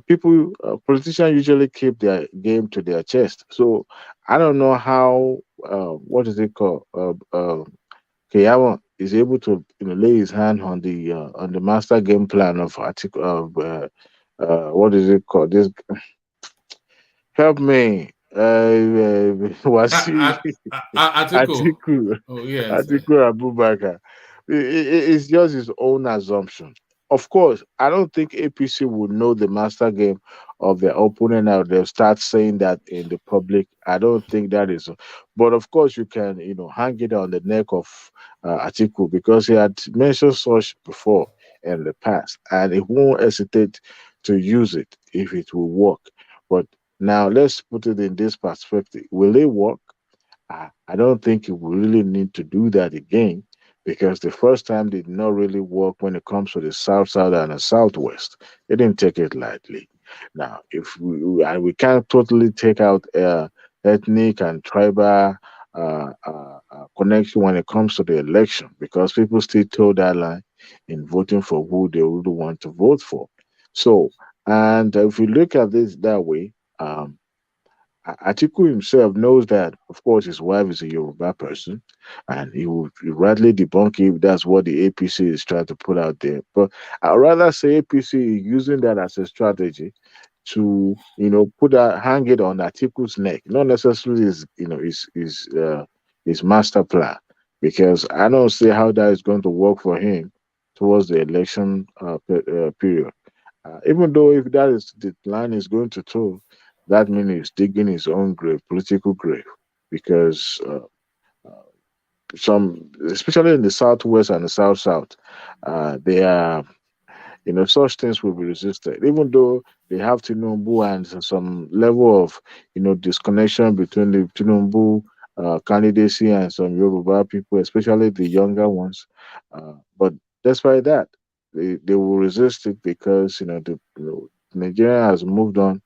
Politicians usually keep their game to their chest. So I don't know how, what is it called? Keyamo is able to lay his hand on the master game plan of Atiku. What is it called? This help me. Atiku. Oh yes. Atiku Abubakar. It's just his own assumption. Of course, I don't think APC would know the master game of their opponent and they'll start saying that in the public. I don't think that is. But of course, you can, hang it on the neck of Atiku because he had mentioned such before in the past and he won't hesitate to use it if it will work. But now let's put it in this perspective. Will it work? I don't think he will really need to do that again because the first time did not really work when it comes to the South and the Southwest. They didn't take it lightly. Now, if we can't totally take out ethnic and tribal connection when it comes to the election because people still toe that line in voting for who they would want to vote for. So, and if you look at this that way, Atiku himself knows that, of course, his wife is a Yoruba person, and he would rightly debunk it if that's what the APC is trying to put out there. But I'd rather say APC is using that as a strategy to, hang it on Atiku's neck, not necessarily his master plan, because I don't see how that is going to work for him towards the election period. Even though if that is the line is going to toe, that means he's digging his own grave, political grave, because some, especially in the southwest and the south, they are, such things will be resisted, even though they have Tinubu and some level of, disconnection between the Tinubu candidacy and some Yoruba people, especially the younger ones. But despite that, they will resist it because, Nigeria has moved on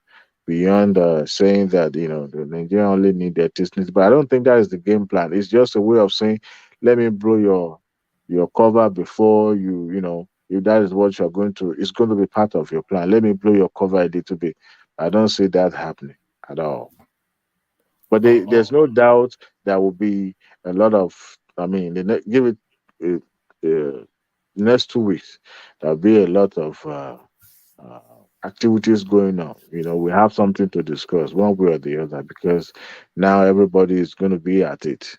beyond saying that, the Nigeria only need their business. But I don't think that is the game plan. It's just a way of saying, let me blow your cover before if that is what you're going to, it's going to be part of your plan. Let me blow your cover a little bit. I don't see that happening at all. But there's no doubt there will be a lot of, give it next 2 weeks, there'll be a lot of activities going on. We have something to discuss one way or the other because now everybody is going to be at it.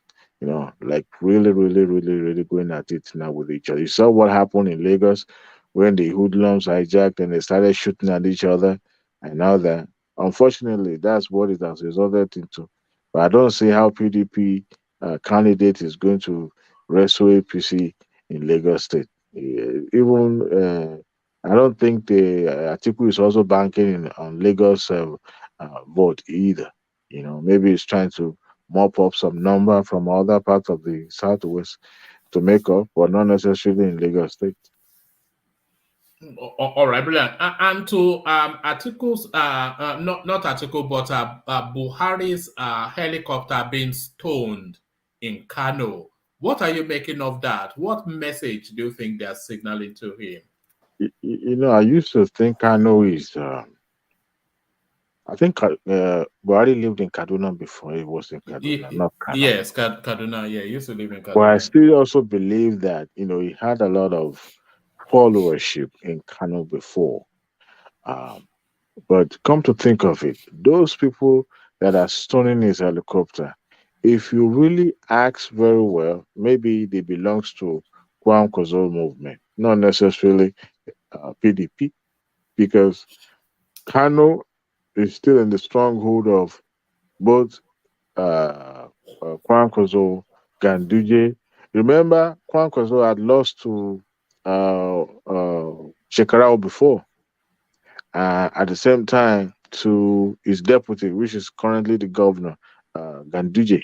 Like really, really, really, really going at it now with each other. You saw what happened in Lagos when the hoodlums hijacked and they started shooting at each other, and now that unfortunately that's what it has resulted into. But I don't see how PDP candidate is going to wrestle APC in Lagos State. Even I don't think the Atiku is also banking on Lagos vote either. Maybe he's trying to mop up some number from other parts of the southwest to make up, but not necessarily in Lagos State. All right, brilliant. And to Atiku's, not Atiku, but Buhari's helicopter being stoned in Kano. What are you making of that? What message do you think they're signaling to him? I used to think Kano is. I think Buhari lived in Kaduna before. He was in Kaduna, not Kano. Yes, Kaduna. Yeah, he used to live in Kaduna. But I still also believe that he had a lot of followership in Kano before. But come to think of it, those people that are stoning his helicopter, if you really ask very well, maybe they belongs to Kwankwaso movement, not necessarily PDP, because Kano is still in the stronghold of both Kwankwaso, Ganduje. Remember, Kwankwaso had lost to Shekarau before. At the same time, to his deputy, which is currently the governor, Ganduje,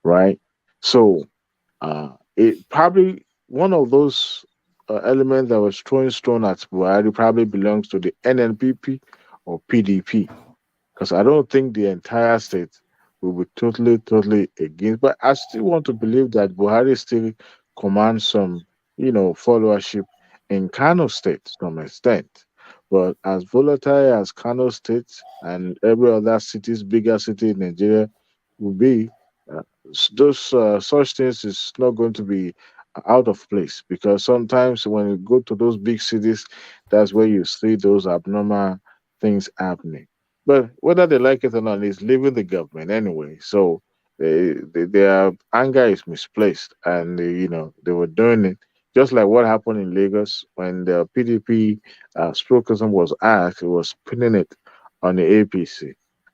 right? So it probably one of those elements that was throwing stone at Buhari probably belongs to the NNPP or PDP, because I don't think the entire state will be totally against. But I still want to believe that Buhari still commands some, followership in Kano State to some extent. But as volatile as Kano State and every other bigger city in Nigeria will be, those such things is not going to be out of place, because sometimes when you go to those big cities, that's where you see those abnormal things happening. But whether they like it or not, it's leaving the government anyway. So their anger is misplaced, and they were doing it just like what happened in Lagos when the PDP spokesperson was asked. It was pinning it on the APC,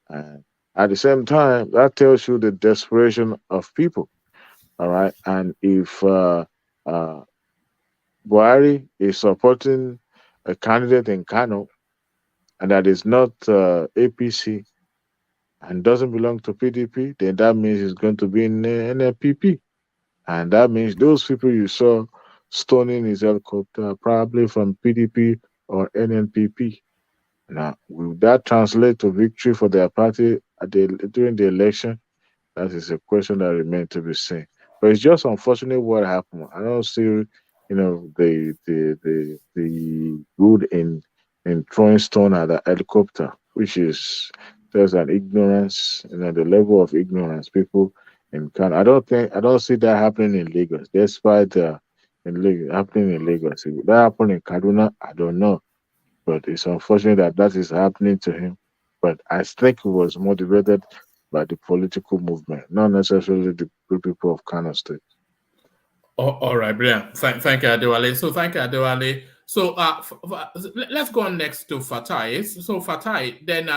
and at the same time, that tells you the desperation of people. All right, and if Buhari is supporting a candidate in Kano, and that is not APC and doesn't belong to PDP, then that means it's going to be in NNPP. And that means those people you saw stoning his helicopter probably from PDP or NNPP. Now, will that translate to victory for their party during the election? That is a question that remains to be seen. But it's just unfortunate what happened. I don't see, the good in throwing stone at the helicopter, which is there's an ignorance, the level of ignorance people in Canada. I don't see that happening in Lagos, despite happening in Lagos. If that happened in Kaduna, I don't know. But it's unfortunate that is happening to him. But I think he was motivated by the political movement, not necessarily the people of Kano State. All right, brilliant. Thank you, Adewale. So thank you, Adewale. So let's go on next to Fatai. So Fatai, then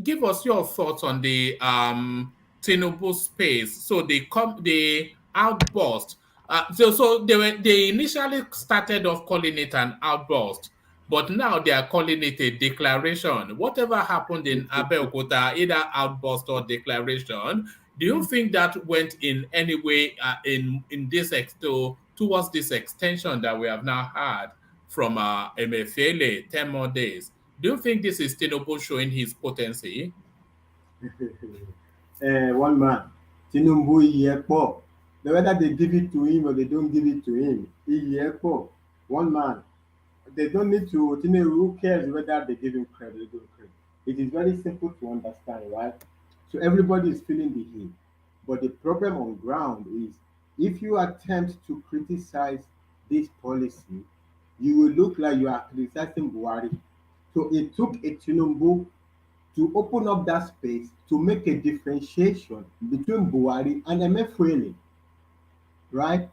give us your thoughts on the Tinubu space. So the outburst. So they initially started off calling it an outburst, but now they are calling it a declaration. Whatever happened in Abeokuta, either outburst or declaration, do you think that went in any way in this towards this extension that we have now had from Emefiele, 10 more days? Do you think this is Tinubu showing his potency? One man, Tinubu Iyepo. Whether they give it to him or they don't give it to him, Iyepo. One man. They don't need to, Tinubu, who cares whether they give him credit or don't credit? It is very simple to understand, right? So everybody is feeling the heat. But the problem on ground is if you attempt to criticize this policy, you will look like you are criticizing Buhari. So it took a Tinubu to open up that space to make a differentiation between Buhari and Emefiele, right?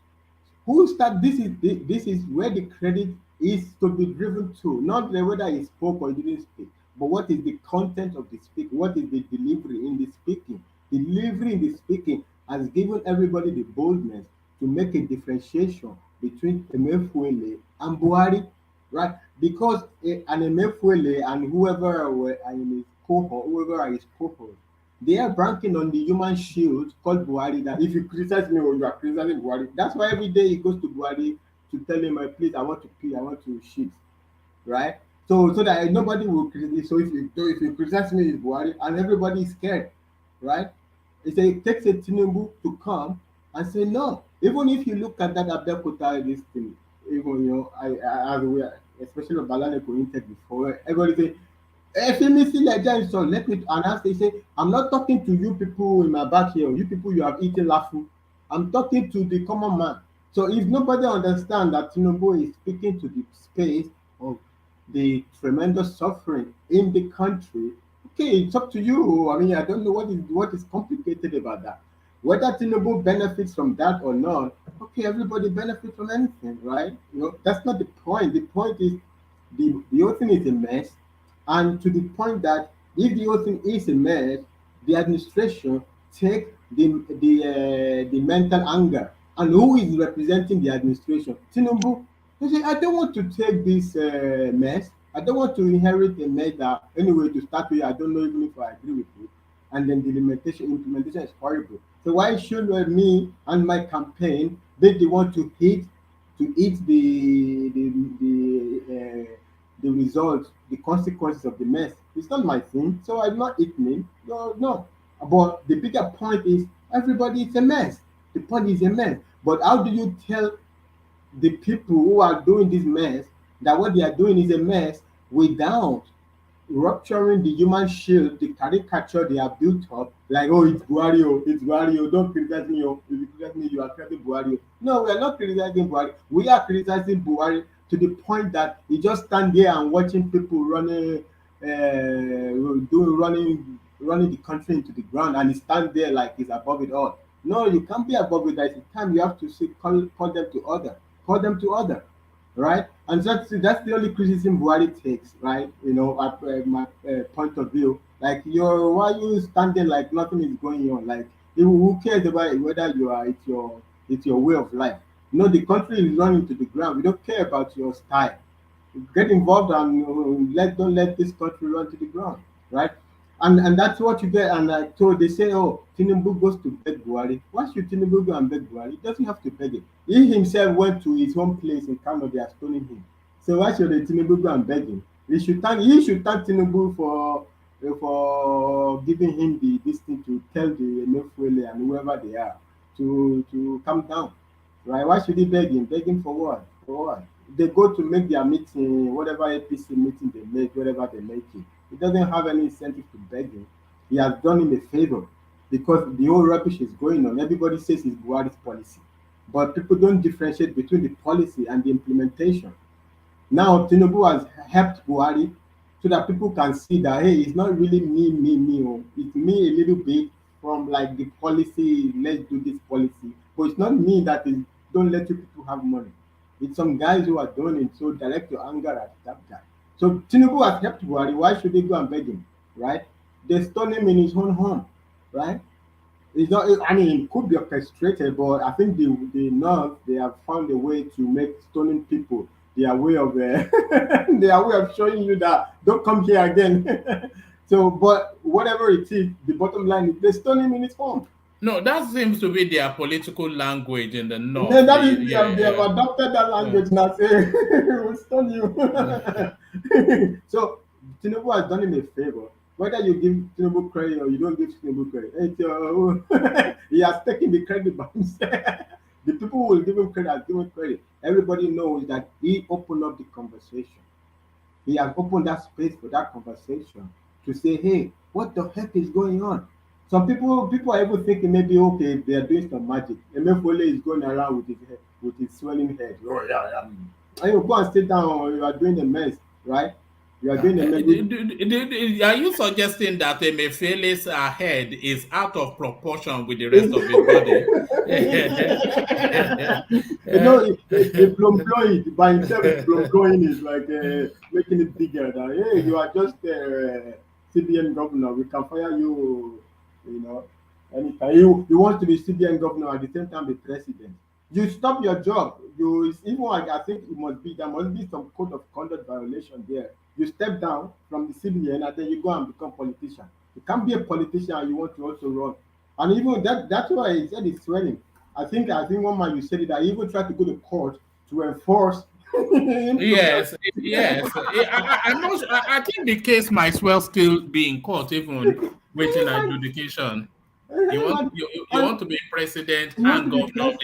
Who start this is where the credit is to be driven to, not whether he spoke or he didn't speak, but what is the content of the speaking, what is the delivery in the speaking. Delivery in the speaking has given everybody the boldness to make a differentiation between Emefiele and Buhari, right? Because an Emefiele and whoever were in his cohort, whoever are his cohort, they are banking on the human shield called Buhari, that if you criticize me or you are criticizing Buhari, that's why every day he goes to Buhari to tell him, please, I want to pee, I want to shit, right? So that nobody will criticize. So if you criticize me, it's Buhari, and everybody is scared, right? It takes a Tinubu to come and say no. Even if you look at that Abeokuta, this thing, even as we are, especially Balane pointed before, everybody say, if you miss like that, so let me announce. They say, I'm not talking to you people in my back here, you people you have eaten lafu. I'm talking to the common man. So if nobody understands that Tinubu is speaking to the space of the tremendous suffering in the country, okay, it's up to you. I mean, I don't know what is complicated about that. Whether Tinubu benefits from that or not, okay, everybody benefits from anything, right? That's not the point. The point is the whole thing is a mess. And to the point that if the whole thing is a mess, the administration take the mental anger. And who is representing the administration? Tinubu. They say, I don't want to take this mess. I don't want to inherit a mess that, anyway, to start with, I don't know even if I agree with you. And then the implementation is horrible. So why should me and my campaign be the one to eat the results, the consequences of the mess? It's not my thing, so I'm not eating. No. But the bigger point is everybody is a mess. The point is a mess. But how do you tell the people who are doing this mess that what they are doing is a mess without rupturing the human shield, the caricature they have built up, like, oh, it's Buhari, don't criticize me, if you criticize me, you are criticizing Buhari. No, we are not criticizing Buhari. We are criticizing Buhari to the point that he just stand there and watching people running the country into the ground, and he stand there like he's above it all. No, you can't be above it. At the time you have to say, call them to order, right? And that's the only criticism Buhari takes, right? At my point of view, like, why are you standing like nothing is going on? Like, who cares about whether it's your way of life? The country is running to the ground. We don't care about your style. Get involved and don't let this country run to the ground, right? And that's what you get. And so they say, oh, Tinubu goes to beg Buhari. Why should Tinubu go and beg Buhari? He doesn't have to beg him. He himself went to his home place in Kano. They are stoning him. So why should the Tinubu go and beg him? He should thank Tinubu for giving him this thing to tell the Emefiele and whoever they are to calm down, right? Why should he beg him? Beg him for what? For what? They go to make their meeting, whatever APC meeting they make, whatever they make it. He doesn't have any incentive to beg him. He has done him a favor because the whole rubbish is going on. Everybody says it's Buhari's policy, but people don't differentiate between the policy and the implementation. Now, Tinubu has helped Buhari so that people can see that, hey, it's not really me. Oh. It's me a little bit from like the policy, let's do this policy. But it's not me that is, don't let you people have money. It's some guys who are doing it. So direct your anger at that guy. So Tinubu has helped Buhari. Why should they go and beg him, right? They stone him in his own home, right? It's not. I mean, it could be orchestrated, but I think the North, they have found a way to make stoning people their way of their way of showing you that don't come here again. So, but whatever it is, the bottom line is they stone him in his home. No, that seems to be their political language in the North. No, that is, they have adopted that language now. Say, we'll stone you. So, Tinubu has done him a favor. Whether you give Tinubu credit or you don't give Tinubu credit, he has taken the credit by himself. The people who will give him credit has given credit. Everybody knows that he opened up the conversation. He has opened that space for that conversation to say, hey, what the heck is going on? Some people are even thinking maybe, okay, they are doing some magic. Emefole is going around with his swelling head. Oh, yeah. And you go and sit down, or you are doing a mess, right? You are doing a mess. Are you suggesting that Emefele's head is out of proportion with the rest of his body? You know, the blowing by himself, blowing is like making it bigger. That, hey, you are just CBN governor. We can fire you. You know, anytime you want to be CBN governor at the same time be president. You stop your job. Even like I think there must be some code of conduct violation there. You step down from the CBN and then you go and become politician. You can't be a politician and you want to also run. And even that's why I said it's swelling. I think one man you said it. I even tried to go to court to enforce. Yes. I think the case might well still be in court, even waiting adjudication. You want to be president and governor.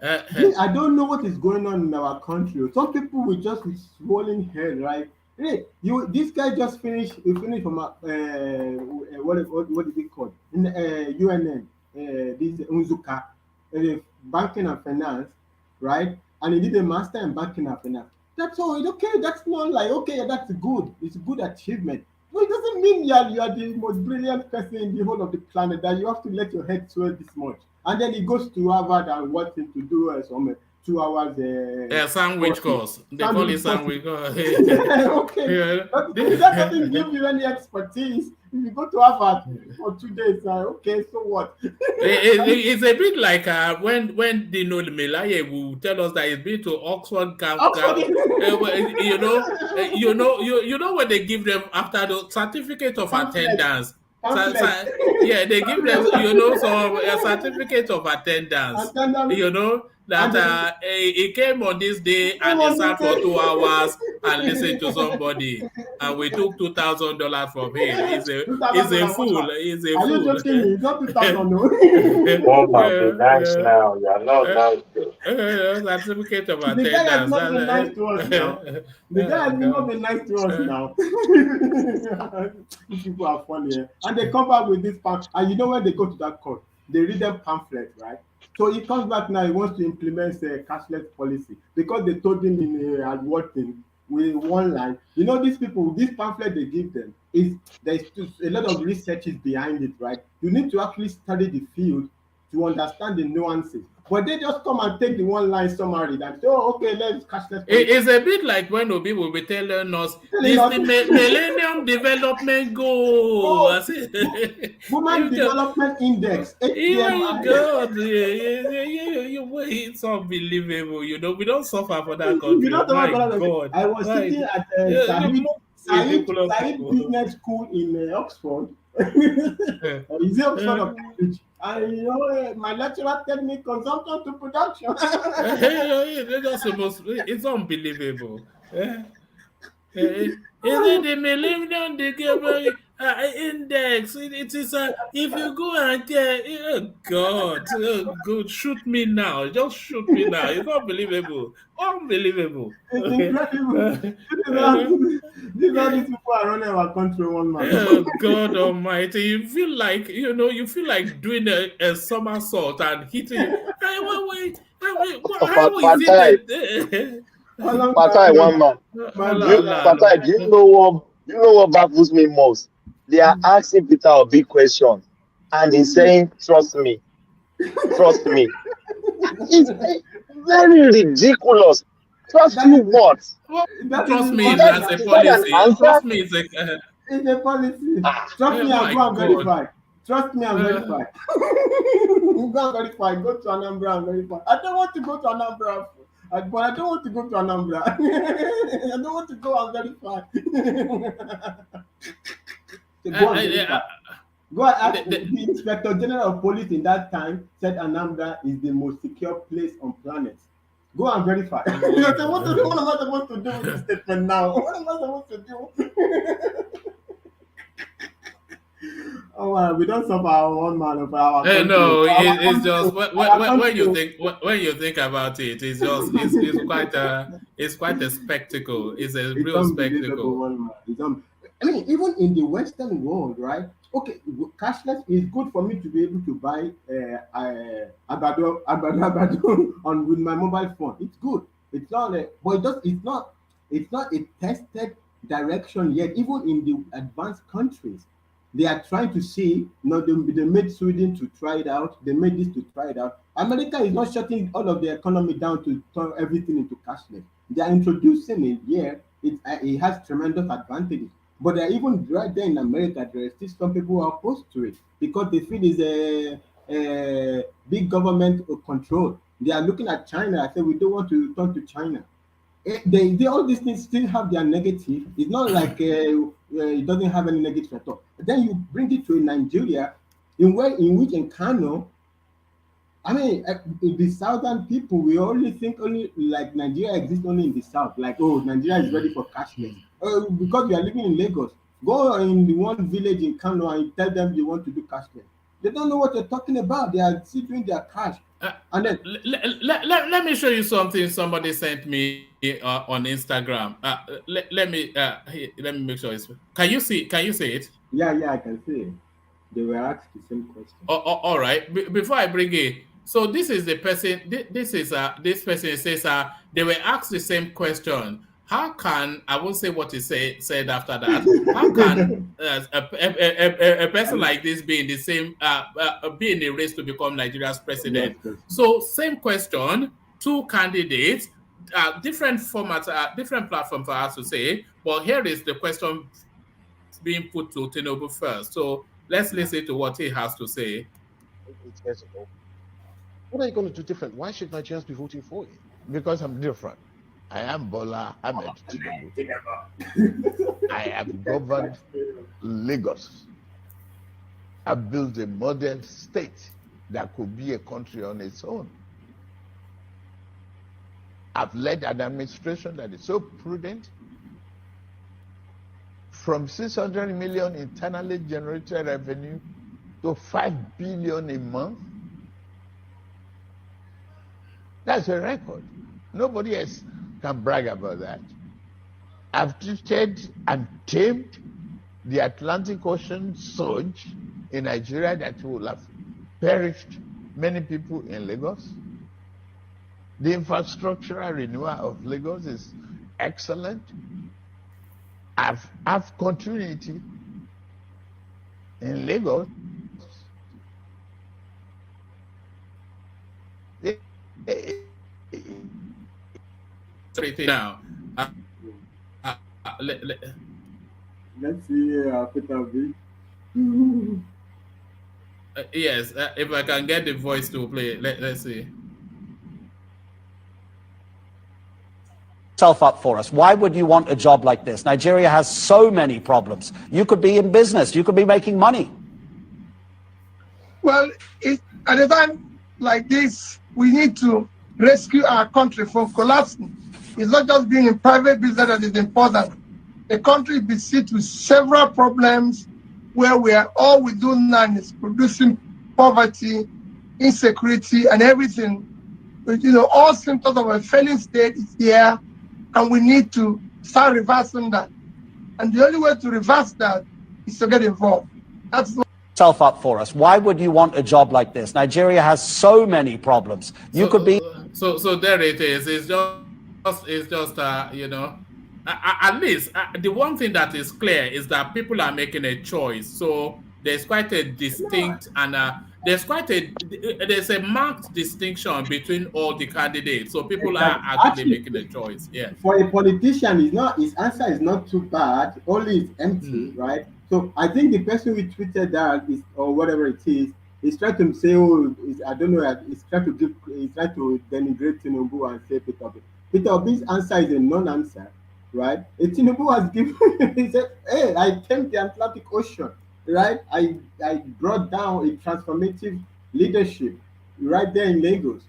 I don't know what is going on in our country. Some people will just be swollen head, right? Hey, this guy just finished. He finished from what is it called? In UNN, this Unzuka, banking and finance, right? And he did a master in banking and finance. That's all. Okay, that's not like okay, that's good. It's a good achievement. But it doesn't mean you are the most brilliant person in the whole of the planet that you have to let your head swell this much. And then he goes to Harvard and wants him to do some 2 hours. Sandwich course. They call it sandwich course. Okay. But that doesn't give you any expertise. If you go to Harvard for 2 days, okay, so what? It's a bit like when Dino Melaye will tell us that he's been to Oxford camp. You know what they give them after the certificate of attendance. They give them, some a certificate of attendance. That he came on this day and he sat for 2 hours and listened to somebody, and we took $2,000 from him. He's a fool. He's a fool. Are you joking me? It's not 2,000, no. Oh my goodness, now you are not nice. Certificate of attendance. The guy has not been nice to us now. The guy has not been nice to us now. These people are funny, and they come back with this pamphlet. And when they go to that court, they read the pamphlet, right? So he comes back now. He wants to implement a cashless policy because they told him in a word thing with one line. These people, this pamphlet they give them there's a lot of researches behind it, right? You need to actually study the field to understand the nuances. But they just come and take the one-line summary and say, "Oh, okay, let's cashless." It's a bit like when Obi will be telling us this the Millennium Development Goal. Women Development Index. God, it's unbelievable. We don't suffer for that country. My God. I was sitting at Said Business School in Oxford. Is it Oxford or Cambridge? My lecturer tell me consumption to production. It's unbelievable. Is it the Millennium Development Index? It is if you go and God, shoot me now. Just shoot me now. It's unbelievable. Unbelievable. It's incredible. These are these people are running our country one man. God Almighty! You feel like doing a somersault and hitting. Wait. How is it? Patai, one man. Patai, do you know what baffles me most? They are asking Peter a big question, and he's saying, "Trust me, trust me." It's very ridiculous. Trust you what? Trust me, that's a policy. Trust me, it's a policy. Trust me, I'm go and verify. Trust me, I'm verified. Go and verify. Go to Anambra and verify. I don't want to go to Anambra. But I don't want to go to Anambra. I don't want to go and verify. Go and verify. Go and ask the Inspector General of Police in that time said Anambra is the most secure place on planet. Go and verify. What am I supposed to do with this statement now? What am I supposed to do? Oh, we don't suffer our one man of our country. No, it's just when you think about it, it's quite a spectacle. It's a real spectacle. I mean, even in the Western world, right? Okay, cashless is good for me to be able to buy abado on with my mobile phone. It's good. It's not, but it's not a tested direction yet. Even in the advanced countries, they are trying to see. They made Sweden to try it out. They made this to try it out. America is not shutting all of the economy down to turn everything into cashless. They are introducing it here. It has tremendous advantages. But even right there in America, there are still some people who are opposed to it because they feel it's a big government control. They are looking at China. I say we don't want to turn to China. All these things still have their negative. It's not like it doesn't have any negative at all. But then you bring it to Nigeria, in which in Kano, I mean, the southern people, we only think only like Nigeria exists only in the south. Like, oh, Nigeria is ready for cashless. Because you are living in Lagos, go in the one village in Kano and tell them you want to do cashless. They don't know what they're talking about. They are still doing their cash. And then let me show you something somebody sent me on Instagram. Let me make sure it's. Can you see it? Yeah, I can see it. They were asked the same question. All right. Before I bring it, so this is the person. This person says they were asked the same question. How can, I won't say what he said after that, how can a person like this be in the same, be in the race to become Nigeria's president? Yes. So same question, two candidates, different formats, different platform for us to say, but here is the question being put to Tinubu first. So let's listen to what he has to say. 8 years ago. What are you going to do different? Why should Nigerians be voting for you? Because I'm different. I am Bola Ahmed Tinubu. I have governed Lagos. I built a model state that could be a country on its own. I've led an administration that is so prudent. From 600 million internally generated revenue to 5 billion a month. That's a record. Nobody else can brag about that. I've treated and tamed the Atlantic Ocean surge in Nigeria that will have perished many people in Lagos. The infrastructural renewal of Lagos is excellent. I've continuity in Lagos. Now, let's see Peter V. Yes, if I can get the voice to play, let's see. Up for us. Why would you want a job like this? Nigeria has so many problems. You could be in business. You could be making money. Well, at a time like this, we need to rescue our country from collapsing. It's not just being in private business that is important. The country is besieged with several problems where all we do now is producing poverty, insecurity, and everything. But, all symptoms of a failing state is here, and we need to start reversing that. And the only way to reverse that is to get involved. That's Self up for us. Why would you want a job like this? Nigeria has so many problems. You could be. So there it is. It's just at least the one thing that is clear is that people are making a choice. So there's quite a distinct and there's a marked distinction between all the candidates. So people are actually making a choice. Yeah. For a politician, his answer is not too bad. Only it's empty, right? So I think the person who tweeted that is, or whatever it is trying to say, I don't know, he's trying to denigrate Tinubu and say Peter Obi. Peter Obi's answer is a non-answer, right? Tinubu has given, he said, hey, I tamed the Atlantic Ocean, right? I brought down a transformative leadership right there in Lagos.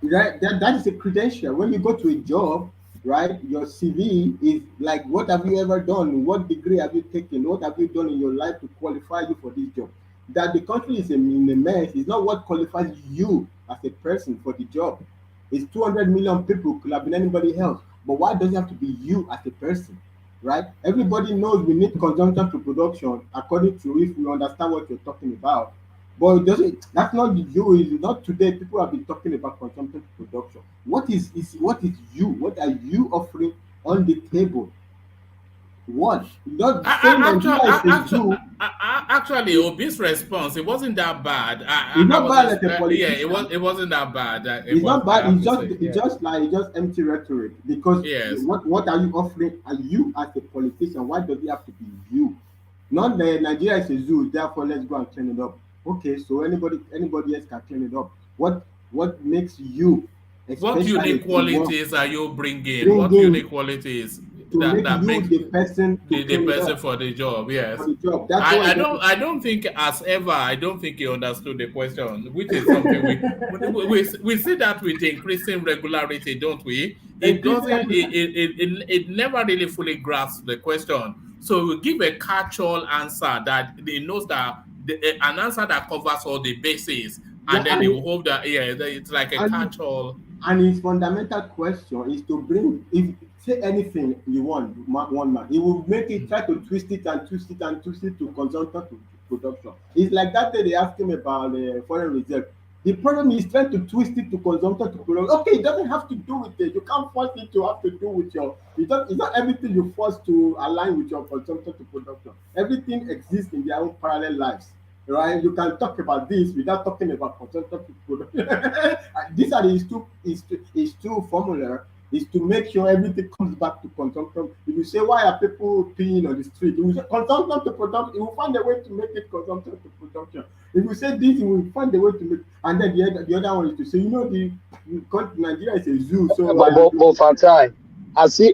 Right, that is a credential. When you go to a job, right, your CV is like, what have you ever done? What degree have you taken? What have you done in your life to qualify you for this job? That the country is in a mess is not what qualifies you as a person for the job. It's 200 million people, could have been anybody else. But why does it have to be you as a person, right? Everybody knows we need consumption to production according to if we understand what you're talking about. But that's not you. It's not today. People have been talking about consumption to production. What is you? What are you offering on the table? What? Actually, Obi's response, it wasn't that bad. It's not bad as a politician. Yeah, it wasn't that bad. It's not bad. It's just empty rhetoric. Because what are you offering? Are you as a politician? Why does it have to be you? Not that Nigeria is a zoo. Therefore, let's go and clean it up. Okay, so anybody else can clean it up. What makes you? What unique qualities are you bringing? What unique qualities that make the person for the job? Yes. For the job. I don't think he understood the question, which is something we see that with increasing regularity, don't we? It never really fully grasps the question. So we give a catch-all answer that he knows that an answer that covers all the bases, and then he will hold that. Yeah, it's like a catch-all. And his fundamental question is to bring, if say anything you want, one man, he will make it, try to twist it to consumption to production. It's like that day they asked him about foreign reserve. The problem is trying to twist it to consumption to production. Okay, it doesn't have to do with it. You can't force it to have to do with your. It's not everything you force to align with your consumption to production. Everything exists in their own parallel lives. Right, you can talk about this without talking about consumption to production. These are his two formula is to make sure everything comes back to consumption. If you say why are people peeing on the street, you will say consumption to production. You will find a way to make it consumption to production. If you say this, you will find a way to make. And then the other one is to say, Nigeria is a zoo. So but Fatai, has he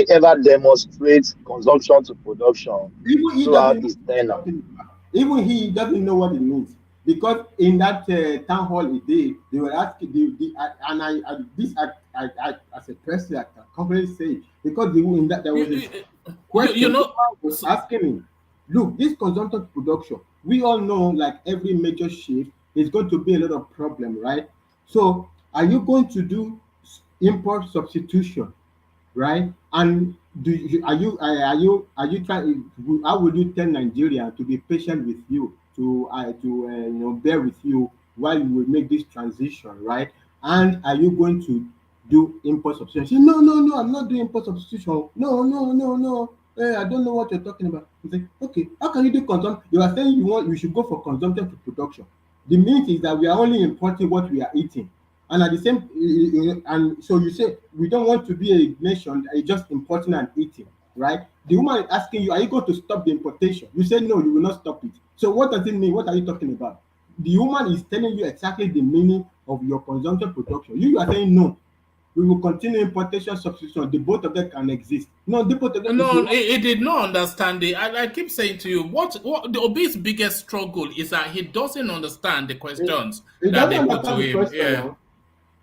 ever demonstrated consumption to production throughout his tenure? Even he doesn't know what it means, because in that town hall they were asking and I as a person I can confidently say, because there was a question was asking me, look, this consumption production, we all know, like every major shift is going to be a lot of problem, right? So are you going to do import substitution, right? And are you trying? How would you tell Nigeria to be patient with you, to bear with you while you will make this transition, right? And are you going to do import substitution? No, I'm not doing import substitution. No. I don't know what you're talking about. You say, okay, how can you do consumption? You are saying you should go for consumption to production. The meaning is that we are only importing what we are eating. And at the same, and so you say we don't want to be a nation that is just importing and eating, right? The woman is asking you, are you going to stop the importation? You say no, you will not stop it. So what does it mean? What are you talking about? The woman is telling you exactly the meaning of your consumption production. You are saying no, we will continue importation substitution. The both of them can exist. No, the both of them. No, it did not understand it. I keep saying to you, what the Obi's biggest struggle is that he doesn't understand the questions that they put to him. Yeah.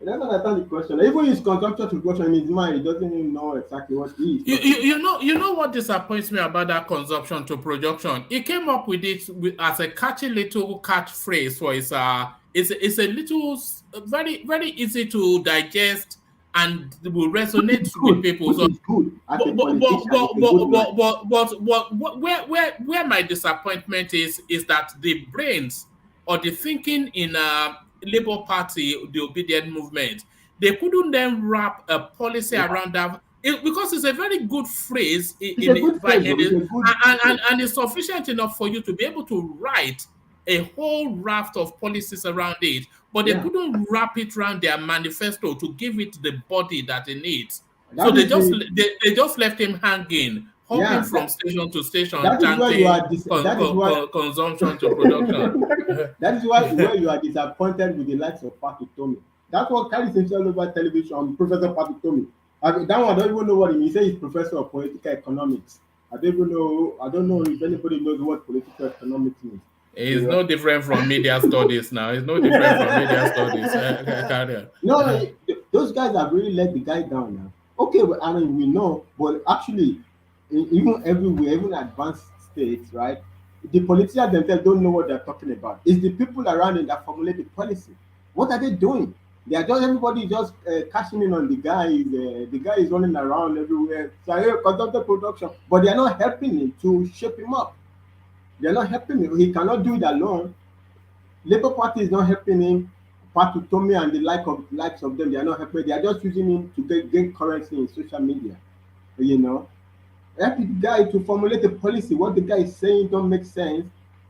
He doesn't understand the question. Even his consumption to production in his mind, he doesn't even know exactly what he is. You know what disappoints me about that consumption to production? He came up with it as a catchy little catchphrase for his it's a little very, very easy to digest and will resonate with people. So, where my disappointment is that the brains or the thinking in Labour Party, the obedient movement, they couldn't then wrap a policy around that because it's a very good phrase and it's sufficient enough for you to be able to write a whole raft of policies around it, but they couldn't wrap it around their manifesto to give it the body that it needs. So they just left him hanging, hopping from station to station, chanting consumption to production. That is where you are disappointed with the likes of Pakitomi. That's what carries himself over television, Professor Pakitomi. That one, I don't even know what he means. He says he's professor of political economics. I don't know if anybody knows what political economics means. It's no different from media studies now. It's no different from media studies. No, those guys have really let the guy down now. Okay, I mean, we know, but actually, even everywhere, even advanced states, right? The politicians themselves don't know what they're talking about. It's the people around them that formulate the policy. What are they doing? They are just everybody just cashing in on the guy. The guy is running around everywhere. So conductor production, but they are not helping him to shape him up. They are not helping him. He cannot do it alone. Labour Party is not helping him. Pakitomi and the likes of them, they are not helping. They are just using him to gain currency in social media. You know, help the guy to formulate a policy. What the guy is saying don't make sense.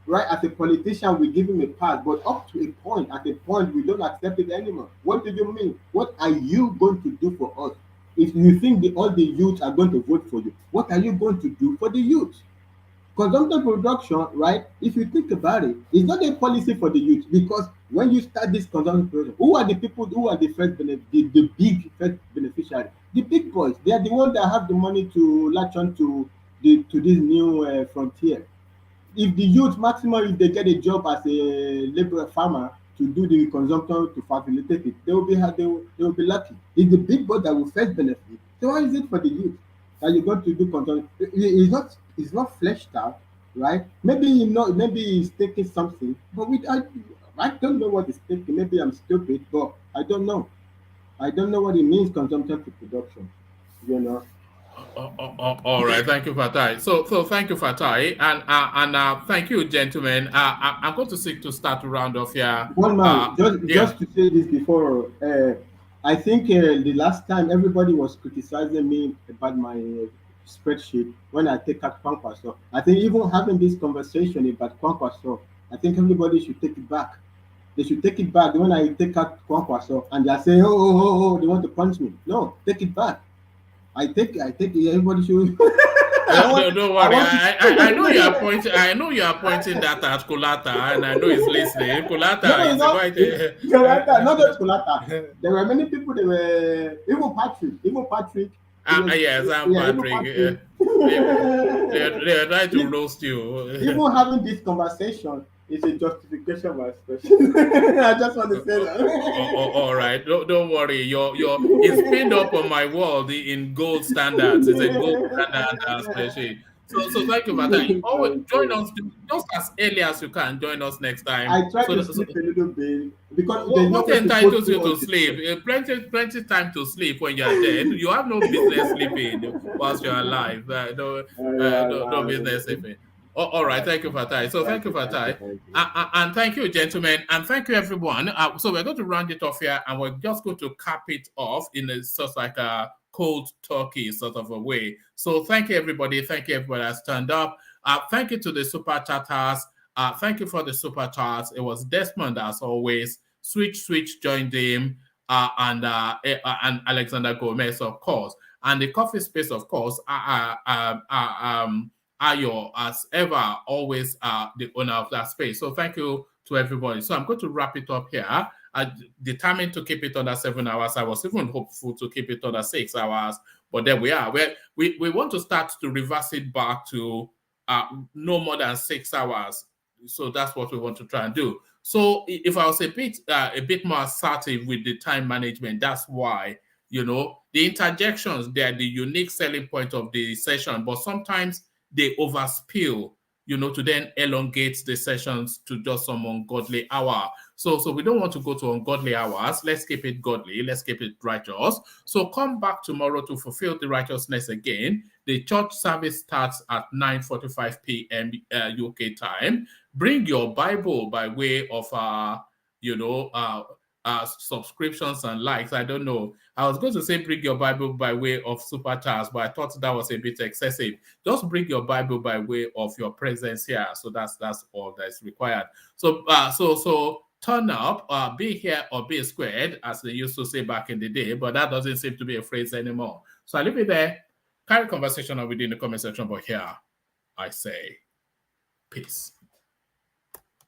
Right, as a politician, we give him a pass, but up to a point, at a point, we don't accept it anymore. What do you mean? What are you going to do for us? If you think all the youth are going to vote for you, what are you going to do for the youth? Consumption production, right? If you think about it, it's not a policy for the youth, because when you start this consumption production, who are the people who are the first the big first beneficiary? The big boys. They are the ones that have the money to latch on to this new frontier. If the youth maximum, if they get a job as a labor farmer to do the consumption to facilitate it, they will be lucky. It's the big boy that will first benefit. So why is it for the youth that you're going to do consumption? It's not fleshed out, right? Maybe maybe he's taking something, but I don't know what he's taking. Maybe I'm stupid, but I don't know. I don't know what it means, consumption to production. You know. All right, thank you, Fatai. So thank you, Fatai, and thank you, gentlemen. I'm going to seek to start to round off here. One man, just to say this before, I think the last time everybody was criticizing me about my spreadsheet when I take out Kwankwaso. I think even having this conversation about Kwankwaso, I think everybody should take it back. They should take it back when I take out Kwankwaso, and they are saying, oh, they want to punch me. No, take it back. I think everybody should. Don't worry. I know you are pointing. I know you are pointing that at Kolata, and I know he's listening. Kolata is quite. Kolata, not just Kolata. There were many people. They were even Patrick. Yes, I'm Patrick. They are trying to roast you. Even having this conversation is a justification of my expression. I just want to say that. All right, don't worry. It's pinned up on my wall in gold standards. It's a gold standard spreadsheet. So thank you for that. Always join us just as early as you can. Join us next time. I try to sleep a little bit because what entitles you to sleep? Plenty time to sleep when you are dead. You have no business sleeping whilst you are alive. No business sleeping. All right, thank you, Fatai. So thank you, Fatai. And thank you, gentlemen, and thank you, everyone. So we're going to round it off here, and we're just going to cap it off in a sort of like a cold turkey sort of a way. So thank you, everybody. Thank you, everybody that's turned up. Thank you to the super chatters. Thank you for the super chats. It was Desmond as always. Switch joined him, and Alexander Gomez, of course, and the coffee space, of course. Ayo, as ever, always the owner of that space. So thank you to everybody. So I'm going to wrap it up here. I'm determined to keep it under 7 hours. I was even hopeful to keep it under 6 hours, but there we are. We want to start to reverse it back to no more than 6 hours. So that's what we want to try and do. So if I was a bit more assertive with the time management, that's why, the interjections, they're the unique selling point of the session, but sometimes they overspill, to then elongate the sessions to just some ungodly hour. So we don't want to go to ungodly hours. Let's keep it godly. Let's keep it righteous. So come back tomorrow to fulfill the righteousness again. The church service starts at 9:45 p.m. UK time. Bring your Bible by way of, subscriptions and likes. I don't know. I was going to say bring your Bible by way of super chats, but I thought that was a bit excessive. Just bring your Bible by way of your presence here. So that's all that is required. So so turn up, be here or be squared, as they used to say back in the day, but that doesn't seem to be a phrase anymore. So I leave it there. Carry conversation on within the comment section, but here I say peace.